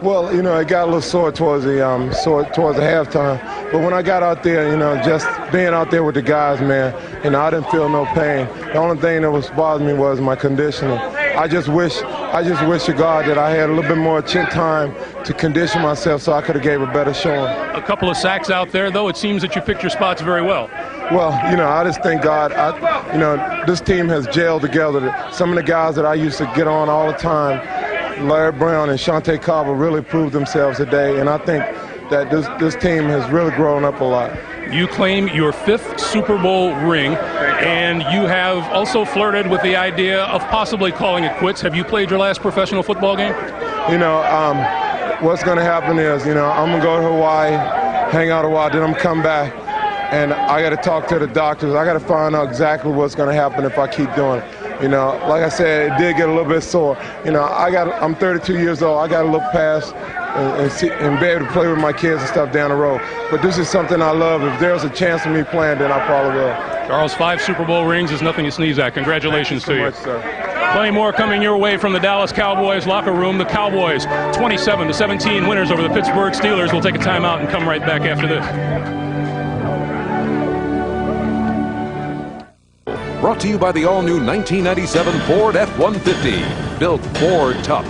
Well, it got a little sore towards the halftime. But when I got out there, just being out there with the guys, man, I didn't feel no pain. The only thing that was bothering me was my conditioning. I just wish to God that I had a little bit more time to condition myself so I could have gave a better showing. A couple of sacks out there, though. It seems that you picked your spots very well. Well, I just thank God. This team has gelled together. Some of the guys that I used to get on all the time, Larry Brown and Shante Carver, really proved themselves today, and I think that this team has really grown up a lot. You claim your 5th Super Bowl ring, and you have also flirted with the idea of possibly calling it quits. Have you played your last professional football game? What's going to happen is, I'm going to go to Hawaii, hang out a while, then I'm going to come back, and I got to talk to the doctors. I got to find out exactly what's going to happen if I keep doing it. Like I said, it did get a little bit sore. I'm 32 years old. I got to look past and be able to play with my kids and stuff down the road. But this is something I love. If there's a chance of me playing, then I probably will. Charles, 5 Super Bowl rings is nothing to sneeze at. Congratulations to you. Thank you so much, sir. Plenty more coming your way from the Dallas Cowboys locker room. The Cowboys, 27-17 winners over the Pittsburgh Steelers. We'll take a timeout and come right back after this. Brought to you by the all-new 1997 Ford F-150. Built Ford tough.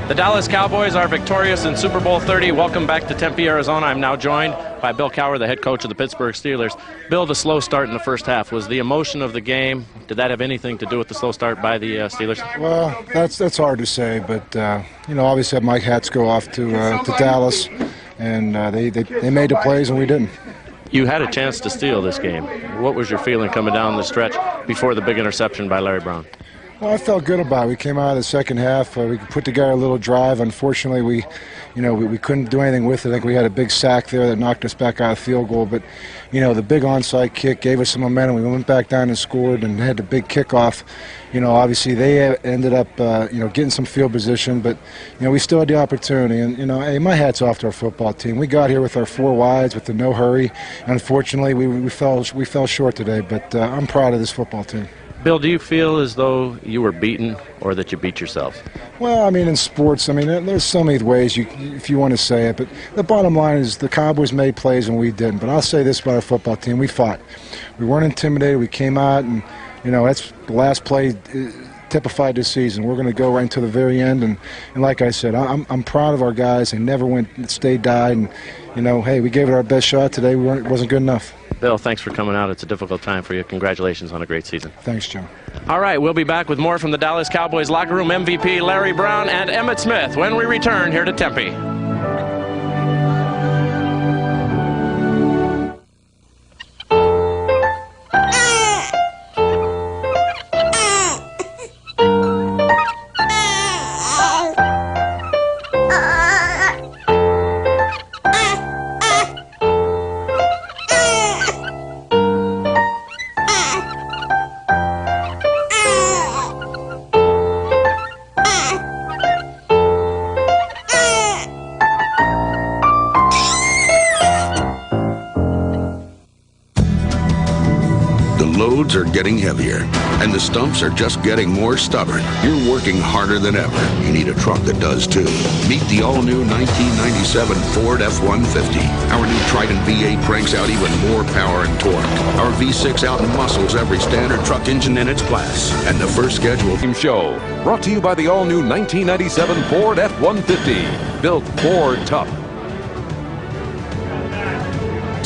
The Dallas Cowboys are victorious in Super Bowl 30. Welcome back to Tempe, Arizona. I'm now joined by Bill Cowher, the head coach of the Pittsburgh Steelers. Bill, the slow start in the first half, was the emotion of the game, did that have anything to do with the slow start by the Steelers? Well, that's hard to say, but obviously my hats go off to Dallas, and they made the plays and we didn't. You had a chance to steal this game. What was your feeling coming down the stretch before the big interception by Larry Brown? Well, I felt good about it. We came out of the second half. We put together a little drive. Unfortunately, we couldn't do anything with it. I think we had a big sack there that knocked us back out of field goal. But, the big onside kick gave us some momentum. We went back down and scored and had the big kickoff. Obviously they ended up, getting some field position. But, we still had the opportunity. And, hey, my hat's off to our football team. We got here with our 4 wides with the no hurry. Unfortunately, we fell short today. But I'm proud of this football team. Bill, do you feel as though you were beaten or that you beat yourselves? Well, in sports, there's so many ways if you want to say it, but the bottom line is the Cowboys made plays and we didn't. But I'll say this about our football team. We fought. We weren't intimidated. We came out and, that's the last play typified this season. We're going to go right until the very end. And like I said, I'm proud of our guys. They never stayed died. And, hey, we gave it our best shot today. It wasn't good enough. Bill, thanks for coming out. It's a difficult time for you. Congratulations on a great season. Thanks, John. All right, we'll be back with more from the Dallas Cowboys locker room MVP Larry Brown and Emmitt Smith when we return here to Tempe. Are getting heavier, and the stumps are just getting more stubborn. You're working harder than ever. You need a truck that does too. Meet the all-new 1997 Ford F-150. Our new Trident V8 cranks out even more power and torque. Our V6 out muscles every standard truck engine in its class. And the first scheduled show brought to you by the all-new 1997 Ford F-150. Built Ford tough.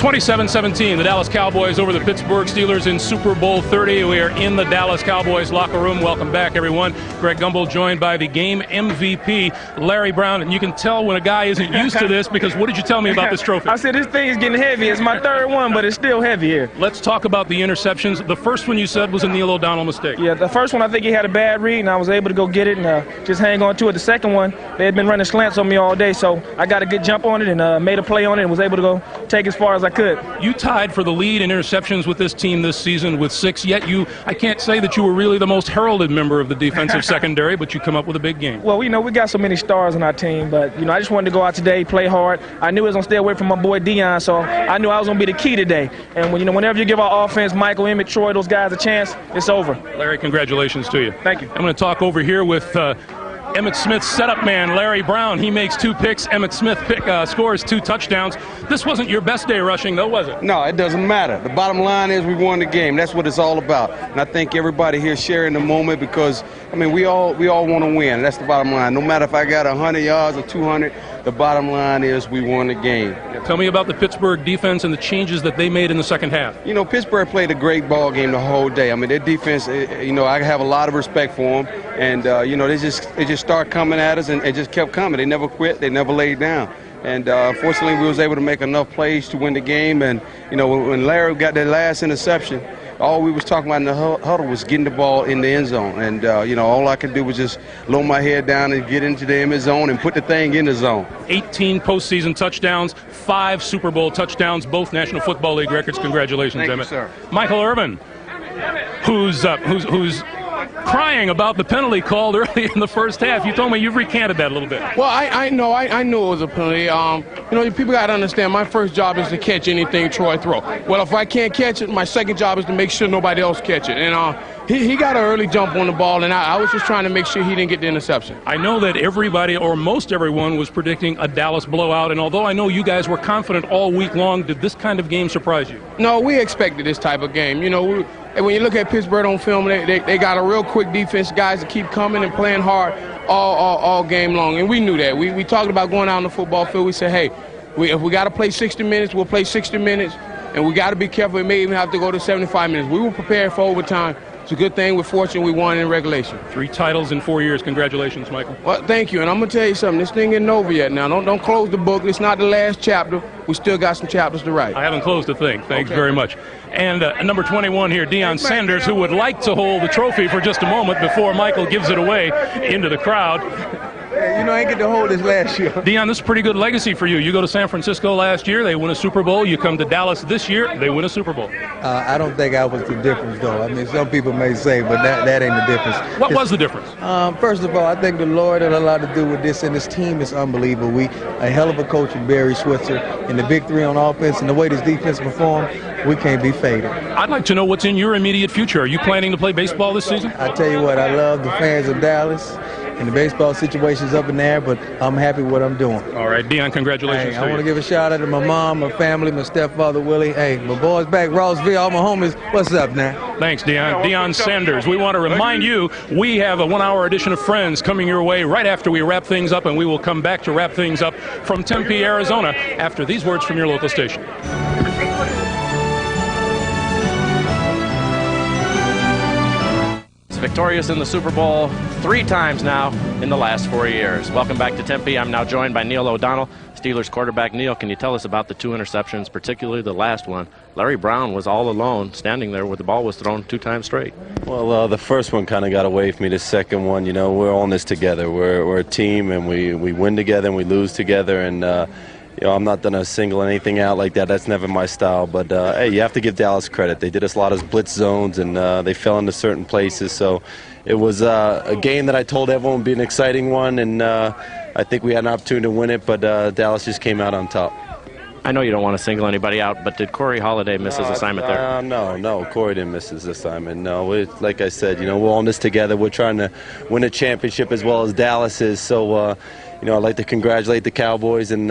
27-17, the Dallas Cowboys over the Pittsburgh Steelers in Super Bowl 30. We are in the Dallas Cowboys locker room. Welcome back, everyone. Greg Gumbel joined by the game MVP, Larry Brown. And you can tell when a guy isn't used to this, because what did you tell me about this trophy? I said this thing is getting heavy. It's my third one, but it's still heavy here. Let's talk about the interceptions. The first one you said was a Neil O'Donnell mistake. Yeah, the first one I think he had a bad read, and I was able to go get it and just hang on to it. The second one, they had been running slants on me all day, so I got a good jump on it and made a play on it and was able to go take as far as I could. You tied for the lead in interceptions with this team this season with 6, yet I can't say that you were really the most heralded member of the defensive secondary, but you come up with a big game. Well, we got so many stars on our team, but, I just wanted to go out today, play hard. I knew I was going to stay away from my boy Deion, so I knew I was going to be the key today. And, whenever you give our offense, Michael, Emmett, Troy, those guys a chance, it's over. Larry, congratulations to you. Thank you. I'm going to talk over here with Emmitt Smith's setup man, Larry Brown. He makes 2 picks. Emmitt Smith scores 2 touchdowns. This wasn't your best day rushing, though, was it? No, it doesn't matter. The bottom line is we won the game. That's what it's all about. And I think everybody here sharing the moment because, we all want to win. That's the bottom line. No matter if I got 100 yards or 200, the bottom line is we won the game. Tell me about the Pittsburgh defense and the changes that they made in the second half. Pittsburgh played a great ball game the whole day. Their defense, I have a lot of respect for them. And, they just start coming at us and just kept coming. They never quit. They never laid down. And fortunately, we was able to make enough plays to win the game. And, when Larry got that last interception, all we was talking about in the huddle was getting the ball in the end zone. And, all I could do was just lower my head down and get into the end zone and put the thing in the zone. 18 postseason touchdowns, 5 Super Bowl touchdowns, both National Football League records. Congratulations, Thank Emmitt. You, sir. Michael Irvin, who's crying about the penalty called early in the first half. You told me you've recanted that a little bit. Well, I know it was a penalty. People got to understand my first job is to catch anything Troy throw. Well, if I can't catch it, my second job is to make sure nobody else catch it. And he got an early jump on the ball, and I was just trying to make sure he didn't get the interception. I know that everybody, or most everyone, was predicting a Dallas blowout, and although I know you guys were confident all week long, did this kind of game surprise you? No, we expected this type of game. When you look at Pittsburgh on film, they got a real quick defense, guys that keep coming and playing hard all game long, and we knew that. We talked about going out on the football field. We said, hey, if we got to play 60 minutes, we'll play 60 minutes, and we got to be careful. We may even have to go to 75 minutes. We were prepared for overtime. It's a good thing. We're fortunate we won in regulation. 3 titles in 4 years. Congratulations, Michael. Well, thank you. And I'm going to tell you something. This thing isn't over yet now. Don't close the book. It's not the last chapter. We still got some chapters to write. I haven't closed a thing. Thanks very much. And number 21 here, Deion Sanders, who would like to hold the trophy for just a moment before Michael gives it away into the crowd. Hey, I ain't get to hold this last year. Deion, this is a pretty good legacy for you. You go to San Francisco last year, they win a Super Bowl. You come to Dallas this year, they win a Super Bowl. I don't think I was the difference, though. Some people may say, but that ain't the difference. What was the difference? First of all, I think the Lord had a lot to do with this, and this team is unbelievable. A hell of a coach in Barry Switzer, and the victory on offense, and the way this defense performed, we can't be faded. I'd like to know what's in your immediate future. Are you planning to play baseball this season? I tell you what, I love the fans of Dallas. And the baseball situation's up in there, but I'm happy with what I'm doing. All right, Deion, congratulations. Hey, I want to give a shout out to my mom, my family, my stepfather, Willie. Hey, my boys back, Rossville, all my homies. What's up, now? Thanks, Deion. Deion Sanders. We want to remind you, we have a 1-hour edition of Friends coming your way right after we wrap things up, and we will come back to wrap things up from Tempe, Arizona, after these words from your local station. Victorious in the Super Bowl 3 times now in the last 4 years. Welcome back to Tempe. I'm now joined by Neil O'Donnell, Steelers quarterback. Neil, can you tell us about the 2 interceptions, particularly the last one? Larry Brown was all alone, standing there where the ball was thrown 2 times straight. Well, the first one kind of got away from me. The second one, we're all in this together. We're a team, and we win together and we lose together. And I'm not going to single anything out like that. That's never my style. But, hey, you have to give Dallas credit. They did us a lot of blitz zones, and they fell into certain places. So it was a game that I told everyone would be an exciting one, and I think we had an opportunity to win it, but Dallas just came out on top. I know you don't want to single anybody out, but did Corey Holiday miss his assignment there? No, Corey didn't miss his assignment. No, like I said, we're all in this together. We're trying to win a championship as well as Dallas is. So, I'd like to congratulate the Cowboys, and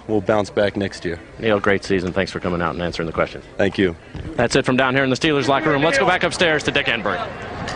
we'll bounce back next year. Neil, great season. Thanks for coming out and answering the questions. Thank you. That's it from down here in the Steelers locker room. Let's go back upstairs to Dick Enberg.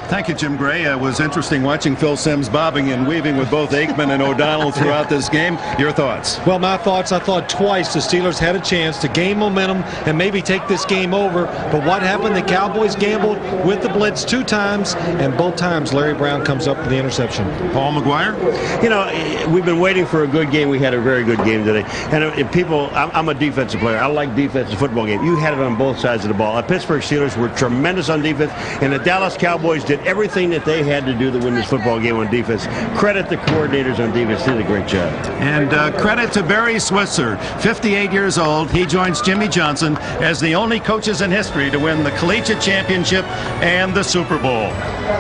Thank you, Jim Gray. It was interesting watching Phil Simms bobbing and weaving with both Aikman and O'Donnell throughout this game. Your thoughts? Well, my thoughts, I thought twice the Steelers had a chance to gain momentum and maybe take this game over. But what happened? The Cowboys gambled with the blitz 2 times, and both times Larry Brown comes up with the interception. Paul McGuire? You know, we've been waiting for a good game. We had a very good game today. And I'm a defensive player. I like defensive football game. You had it on both sides of the ball. The Pittsburgh Steelers were tremendous on defense, and the Dallas Cowboys did everything that they had to do to win this football game on defense. Credit the coordinators on defense. Did a great job. And credit to Barry Switzer, 58 years old. He joins Jimmy Johnson as the only coaches in history to win the Collegiate Championship and the Super Bowl.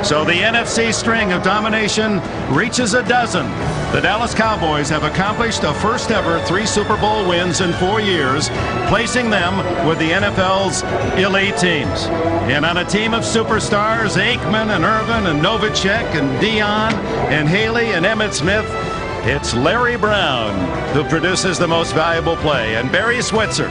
So the NFC string of domination reaches a dozen. The Dallas Cowboys have accomplished a first ever 3 Super Bowl wins in 4 years, placing them with the NFL's elite teams. And on a team of superstars, Aikman and Irvin and Novacek and Dion and Haley and Emmitt Smith, it's Larry Brown who produces the most valuable play. And Barry Switzer,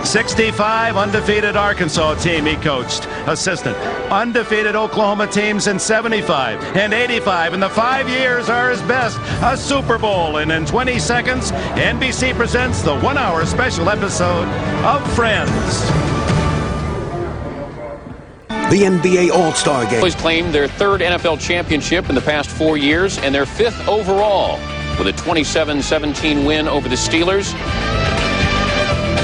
65 undefeated Arkansas team he coached, assistant. Undefeated Oklahoma teams in 75 and 85. And the 5 years are his best. A Super Bowl. And in 20 seconds, NBC presents the 1-hour special episode of Friends. The NBA All-Star Game. Cowboys claimed their 3rd NFL championship in the past 4 years and their 5th overall with a 27-17 win over the Steelers.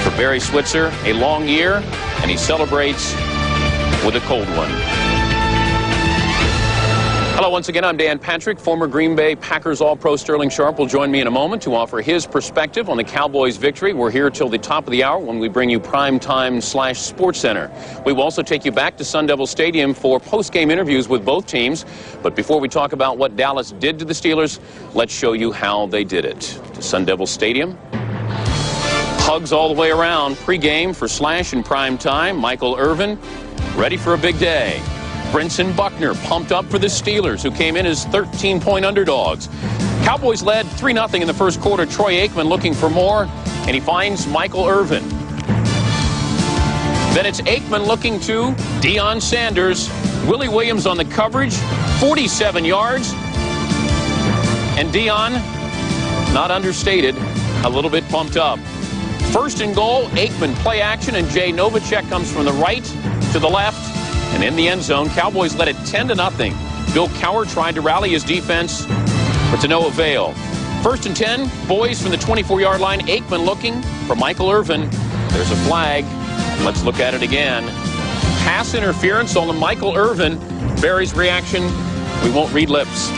For Barry Switzer, a long year, and he celebrates with a cold one. Hello, once again, I'm Dan Patrick. Former Green Bay Packers All-Pro Sterling Sharp will join me in a moment to offer his perspective on the Cowboys' victory. We're here till the top of the hour when we bring you Primetime/Sports Center. We will also take you back to Sun Devil Stadium for post-game interviews with both teams. But before we talk about what Dallas did to the Steelers, let's show you how they did it. To Sun Devil Stadium. Hugs all the way around. Pre-game for Slash in prime time. Michael Irvin ready for a big day. Brinson Buckner pumped up for the Steelers, who came in as 13-point underdogs. Cowboys led 3-0 in the first quarter. Troy Aikman looking for more, and he finds Michael Irvin. Then it's Aikman looking to Deion Sanders. Willie Williams on the coverage, 47 yards. And Deion, not understated, a little bit pumped up. First and goal, Aikman play action, and Jay Novacek comes from the right to the left. And in the end zone, Cowboys led it 10-0. Bill Cowher tried to rally his defense, but to no avail. First and 10, boys from the 24-yard line. Aikman looking for Michael Irvin. There's a flag. Let's look at it again. Pass interference on Michael Irvin. Barry's reaction, we won't read lips.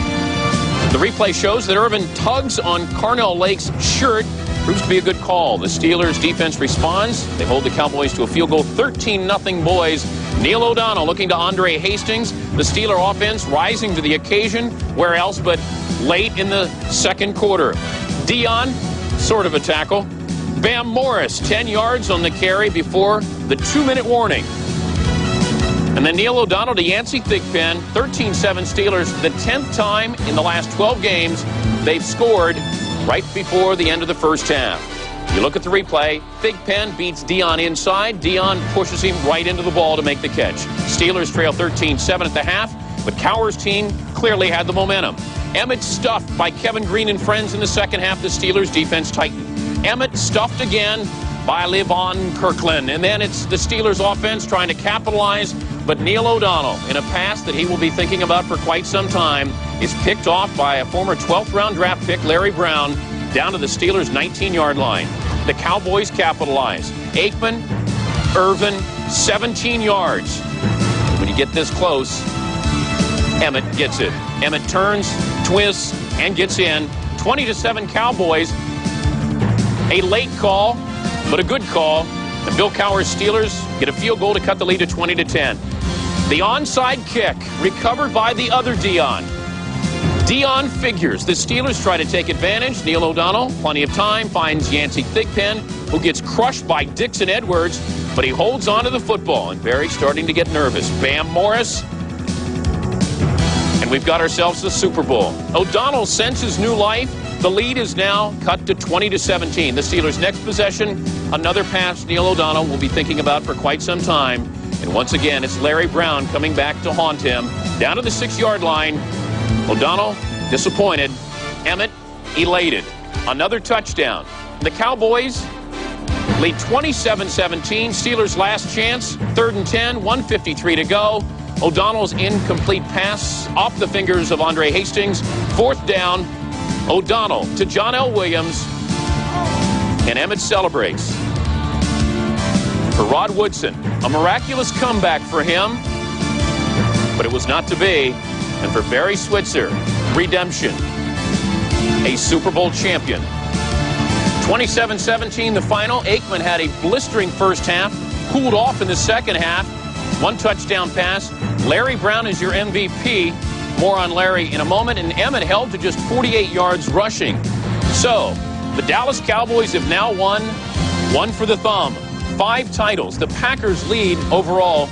The replay shows that Irvin tugs on Carnell Lake's shirt. Proves to be a good call. The Steelers' defense responds. They hold the Cowboys to a field goal, 13-0 boys. Neil O'Donnell looking to Andre Hastings. The Steeler offense rising to the occasion. Where else but late in the second quarter. Deion, sort of a tackle. Bam Morris, 10 yards on the carry before the 2-minute warning. And then Neil O'Donnell to Yancey Thigpen, 13-7 Steelers, the 10th time in the last 12 games they've scored right before the end of the first half. You look at the replay, Thigpen beats Deion inside. Deion pushes him right into the ball to make the catch. Steelers trail 13-7 at the half, but Cowher's team clearly had the momentum. Emmitt stuffed by Kevin Green and friends in the second half. The Steelers defense tightened. Emmitt stuffed again by Levon Kirkland. And then it's the Steelers offense trying to capitalize, but Neil O'Donnell, in a pass that he will be thinking about for quite some time, is picked off by a former 12th round draft pick, Larry Brown, down to the Steelers' 19-yard line. The Cowboys capitalize. Aikman, Irvin, 17 yards. When you get this close, Emmitt gets it. Emmitt turns, twists, and gets in. 20-7 Cowboys. A late call, but a good call. And Bill Cowher's Steelers get a field goal to cut the lead to 20-10. The onside kick, recovered by the other Deion. Deion figures. The Steelers try to take advantage. Neil O'Donnell, plenty of time, finds Yancey Thigpen, who gets crushed by Dixon Edwards, but he holds on to the football, and Barry's starting to get nervous. Bam Morris, and we've got ourselves the Super Bowl. O'Donnell senses new life. The lead is now cut to 20-17. The Steelers' next possession, another pass Neil O'Donnell will be thinking about for quite some time. And once again, it's Larry Brown coming back to haunt him. Down to the 6-yard line. O'Donnell disappointed. Emmett elated. Another touchdown. The Cowboys lead 27-17. Steelers' last chance. 3rd and 10. 1:53 to go. O'Donnell's incomplete pass off the fingers of Andre Hastings. 4th down. O'Donnell to John L. Williams. And Emmett celebrates. For Rod Woodson, a miraculous comeback for him, but it was not to be. And for Barry Switzer, redemption. A Super Bowl champion. 27-17 the final. Aikman had a blistering first half, cooled off in the second half. 1 touchdown pass. Larry Brown is your MVP. More on Larry in a moment. And Emmett held to just 48 yards rushing. So, the Dallas Cowboys have now won one for the thumb. 5 titles. The Packers lead overall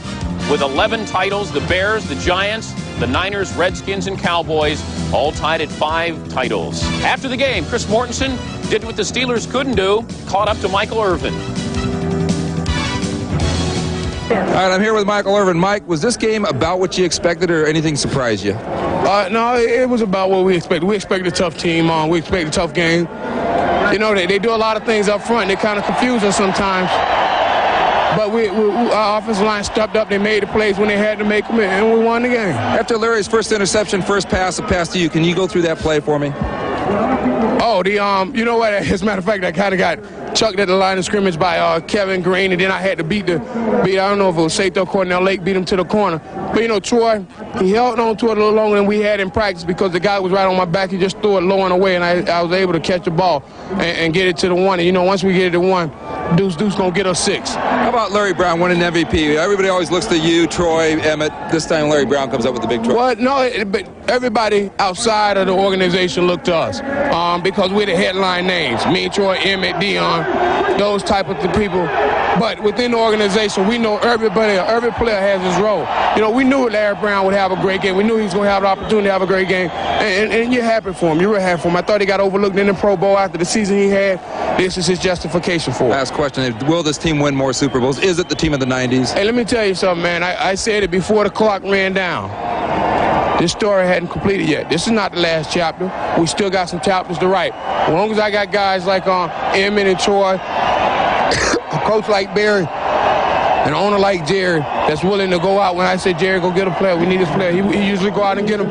with 11 titles. The Bears, the Giants, the Niners, Redskins, and Cowboys all tied at 5 titles. After the game, Chris Mortensen did what the Steelers couldn't do, caught up to Michael Irvin. All right, I'm here with Michael Irvin. Mike, was this game about what you expected or anything surprised you? No, it was about what we expected. We expected a tough team. We expected a tough game. You know, they do a lot of things up front. They kind of confuse us sometimes. But our offensive line stepped up. They made the plays when they had to make them, and we won the game. After Larry's first interception, first pass, a pass to you, can you go through that play for me? Oh, you know what? As a matter of fact, I kind of got chucked at the line of scrimmage by Kevin Green, and then I had to beat I don't know if it was safety or Cornell Lake, beat him to the corner. But, you know, Troy, he held on to it a little longer than we had in practice because the guy was right on my back. He just threw it low and away, and I was able to catch the ball and get it to the 1. And, you know, once we get it to 1, Deuce going to get us 6. How about Larry Brown winning MVP? Everybody always looks to you, Troy, Emmett. This time Larry Brown comes up with the big trophy. Well, no, but everybody outside of the organization looked to us because we're the headline names. Me, Troy, Emmett, Dion, those type of people. But within the organization, we know every player has his role. You know, we knew Larry Brown would have a great game. We knew he was going to have the opportunity to have a great game. And you're happy for him. You're real happy for him. I thought he got overlooked in the Pro Bowl after the season he had. This is his justification for it. Last question. Will this team win more Super Bowls? Is it the team of the 90s? Hey, let me tell you something, man. I said it before the clock ran down. This story hadn't completed yet. This is not the last chapter. We still got some chapters to write. As long as I got guys like Emmett and Troy, a coach like Barry, an owner like Jerry that's willing to go out when I say, Jerry, go get a player. We need this player. He usually go out and get him.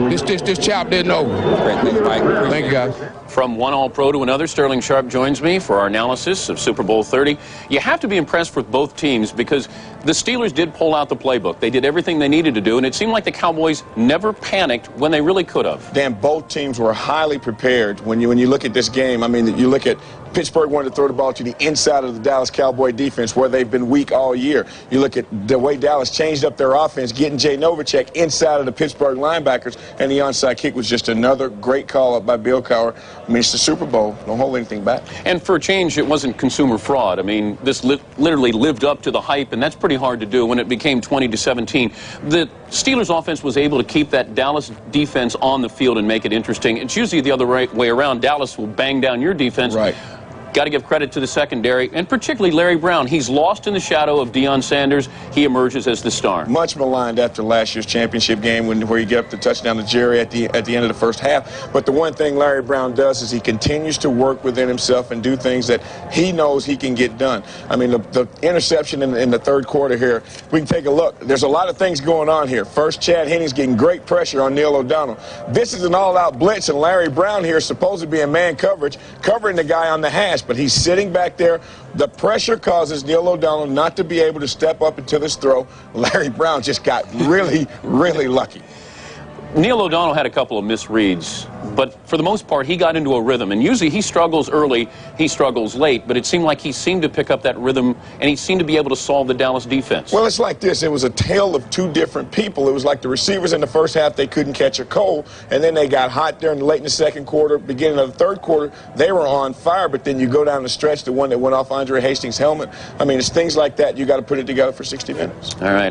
This chapter isn't over. Great. Thank you, Mike. Thank you, guys. From one All-Pro to another, Sterling Sharp joins me for our analysis of Super Bowl 30. You have to be impressed with both teams because the Steelers did pull out the playbook. They did everything they needed to do, and it seemed like the Cowboys never panicked when they really could have. Dan, both teams were highly prepared. When you look at this game, I mean, you look at Pittsburgh wanted to throw the ball to the inside of the Dallas Cowboy defense where they've been weak all year. You look at the way Dallas changed up their offense, getting Jay Novacek inside of the Pittsburgh linebackers, and the onside kick was just another great call up by Bill Cowher. I mean, it's the Super Bowl. Don't hold anything back. And for a change, it wasn't consumer fraud. I mean, this literally lived up to the hype, and that's pretty hard to do when it became 20-17. The Steelers offense was able to keep that Dallas defense on the field and make it interesting. It's usually the other way around. Dallas will bang down your defense. Right. Got to give credit to the secondary, and particularly Larry Brown. He's lost in the shadow of Deion Sanders. He emerges as the star. Much maligned after last year's championship game where you get up the touchdown to Jerry at the end of the first half. But the one thing Larry Brown does is he continues to work within himself and do things that he knows he can get done. I mean, the interception in the third quarter here, we can take a look. There's a lot of things going on here. First, Chad Henne's getting great pressure on Neil O'Donnell. This is an all-out blitz, and Larry Brown here is supposed to be in man coverage, covering the guy on the hash, but he's sitting back there. The pressure causes Neil O'Donnell not to be able to step up into this throw. Larry Brown just got really, really lucky. Neil O'Donnell had a couple of misreads, but for the most part, he got into a rhythm. And usually he struggles early, he struggles late, but it seemed like he seemed to pick up that rhythm, and he seemed to be able to solve the Dallas defense. Well, it's like this. It was a tale of two different people. It was like the receivers in the first half, they couldn't catch a cold, and then they got hot there late in the second quarter, beginning of the third quarter, they were on fire, but then you go down the stretch, the one that went off Andre Hastings' helmet. I mean, it's things like that. You got to put it together for 60 minutes. All right.